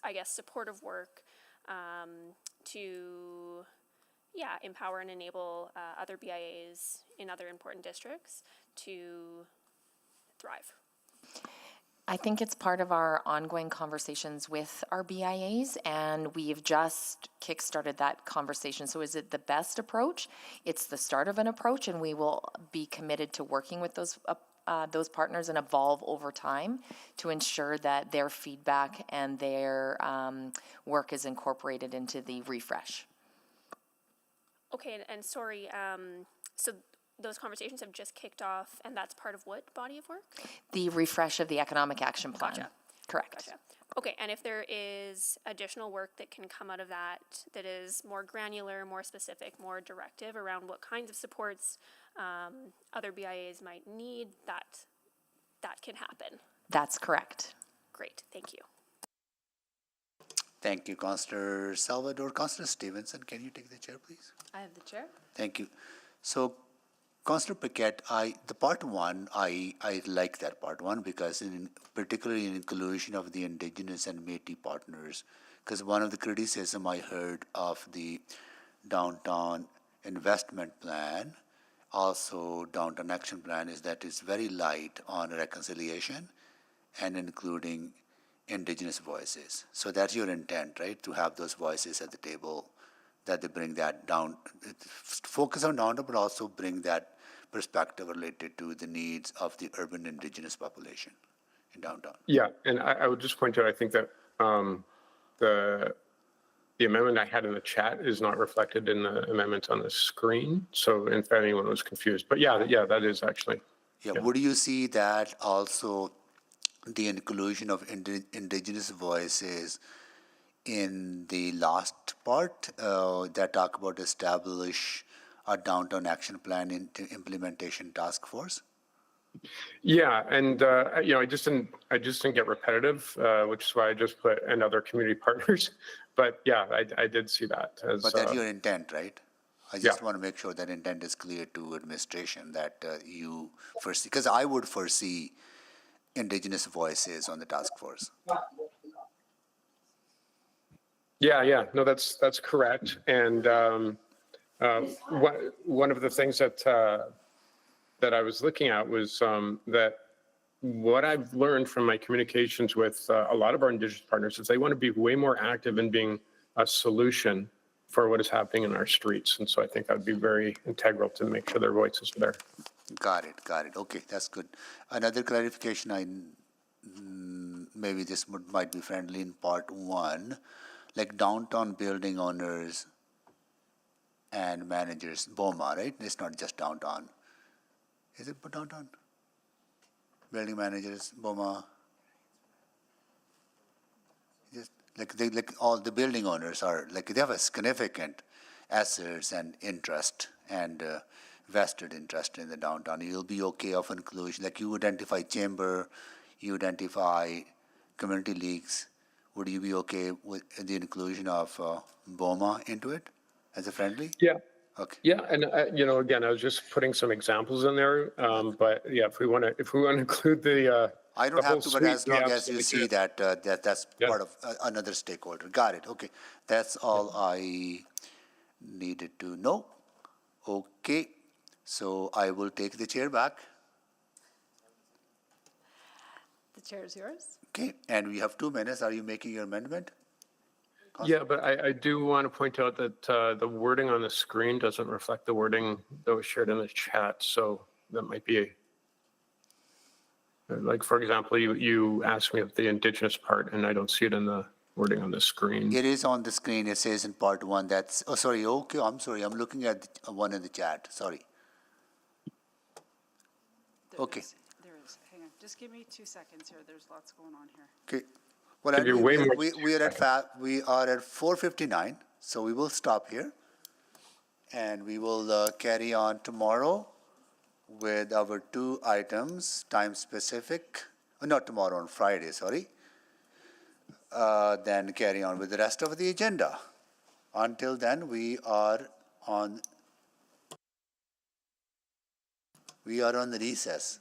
I guess, supportive work to empower and enable other BIAs in other important districts to thrive? I think it's part of our ongoing conversations with our BIAs, and we've just kickstarted that conversation. So is it the best approach? It's the start of an approach, and we will be committed to working with those partners and evolve over time to ensure that their feedback and their work is incorporated into the refresh. Okay, and sorry, so those conversations have just kicked off, and that's part of what body of work? The refresh of the economic action plan. Gotcha. Correct. Gotcha. Okay, and if there is additional work that can come out of that that is more granular, more specific, more directive around what kinds of supports other BIAs might need, that can happen. That's correct. Great, thank you. Thank you, Councillor Salvador. Councillor Stevenson, can you take the chair, please? I have the chair. Thank you. So, Councillor Paquette, the part one, I like that part one because particularly in inclusion of the Indigenous and Métis partners, because one of the criticism I heard of the downtown investment plan, also downtown action plan, is that it's very light on reconciliation and including Indigenous voices. So that's your intent, right? To have those voices at the table, that they bring that down, focus on downtown, but also bring that perspective related to the needs of the urban Indigenous population in downtown. Yeah, and I would just point out, I think that the amendment I had in the chat is not reflected in the amendment on the screen. So if anyone was confused, but yeah, that is actually. Yeah, would you see that also the inclusion of Indigenous voices in the last part that talk about establish a downtown action plan implementation task force? Yeah, and I just didn't get repetitive, which is why I just put and other community partners. But yeah, I did see that as. But that's your intent, right? I just want to make sure that intent is clear to administration that you foresee, because I would foresee Indigenous voices on the task force. Yeah, no, that's correct. And one of the things that I was looking at was that what I've learned from my communications with a lot of our Indigenous partners is they want to be way more active in being a solution for what is happening in our streets. And so I think that would be very integral to make sure their voices are there. Got it. Okay, that's good. Another clarification, maybe this might be friendly in part one, like downtown building owners and managers, BOMA, right? It's not just downtown. Is it downtown? Building managers, BOMA. Just like all the building owners are they have a significant assets and interest and vested interest in the downtown. You'll be okay of inclusion, like you identify chamber, you identify community leagues. Would you be okay with the inclusion of BOMA into it as a friendly? Yeah. Okay. Yeah, and again, I was just putting some examples in there, but yeah, if we want to include the I don't have to, but as long as you see that that's part of another stakeholder. Got it. Okay, that's all I needed to know. Okay, so I will take the chair back. The chair is yours. Okay, and we have 2 minutes. Are you making your amendment? Yeah, but I do want to point out that the wording on the screen doesn't reflect the wording that was shared in the chat. So that might be like, for example, you asked me of the Indigenous part, and I don't see it in the Wording on the screen. It is on the screen. It says in part 1 that's, oh, sorry, okay, I'm sorry. I'm looking at the one in the chat. Sorry. Okay. There is. Hang on. Just give me 2 seconds here. There's lots going on here. Okay. Well, If you're way more- we are at 4:59, so we will stop here. And we will carry on tomorrow with our 2 items, time specific, not tomorrow, on Friday, sorry. Then carry on with the rest of the agenda. Until then, we are on recess.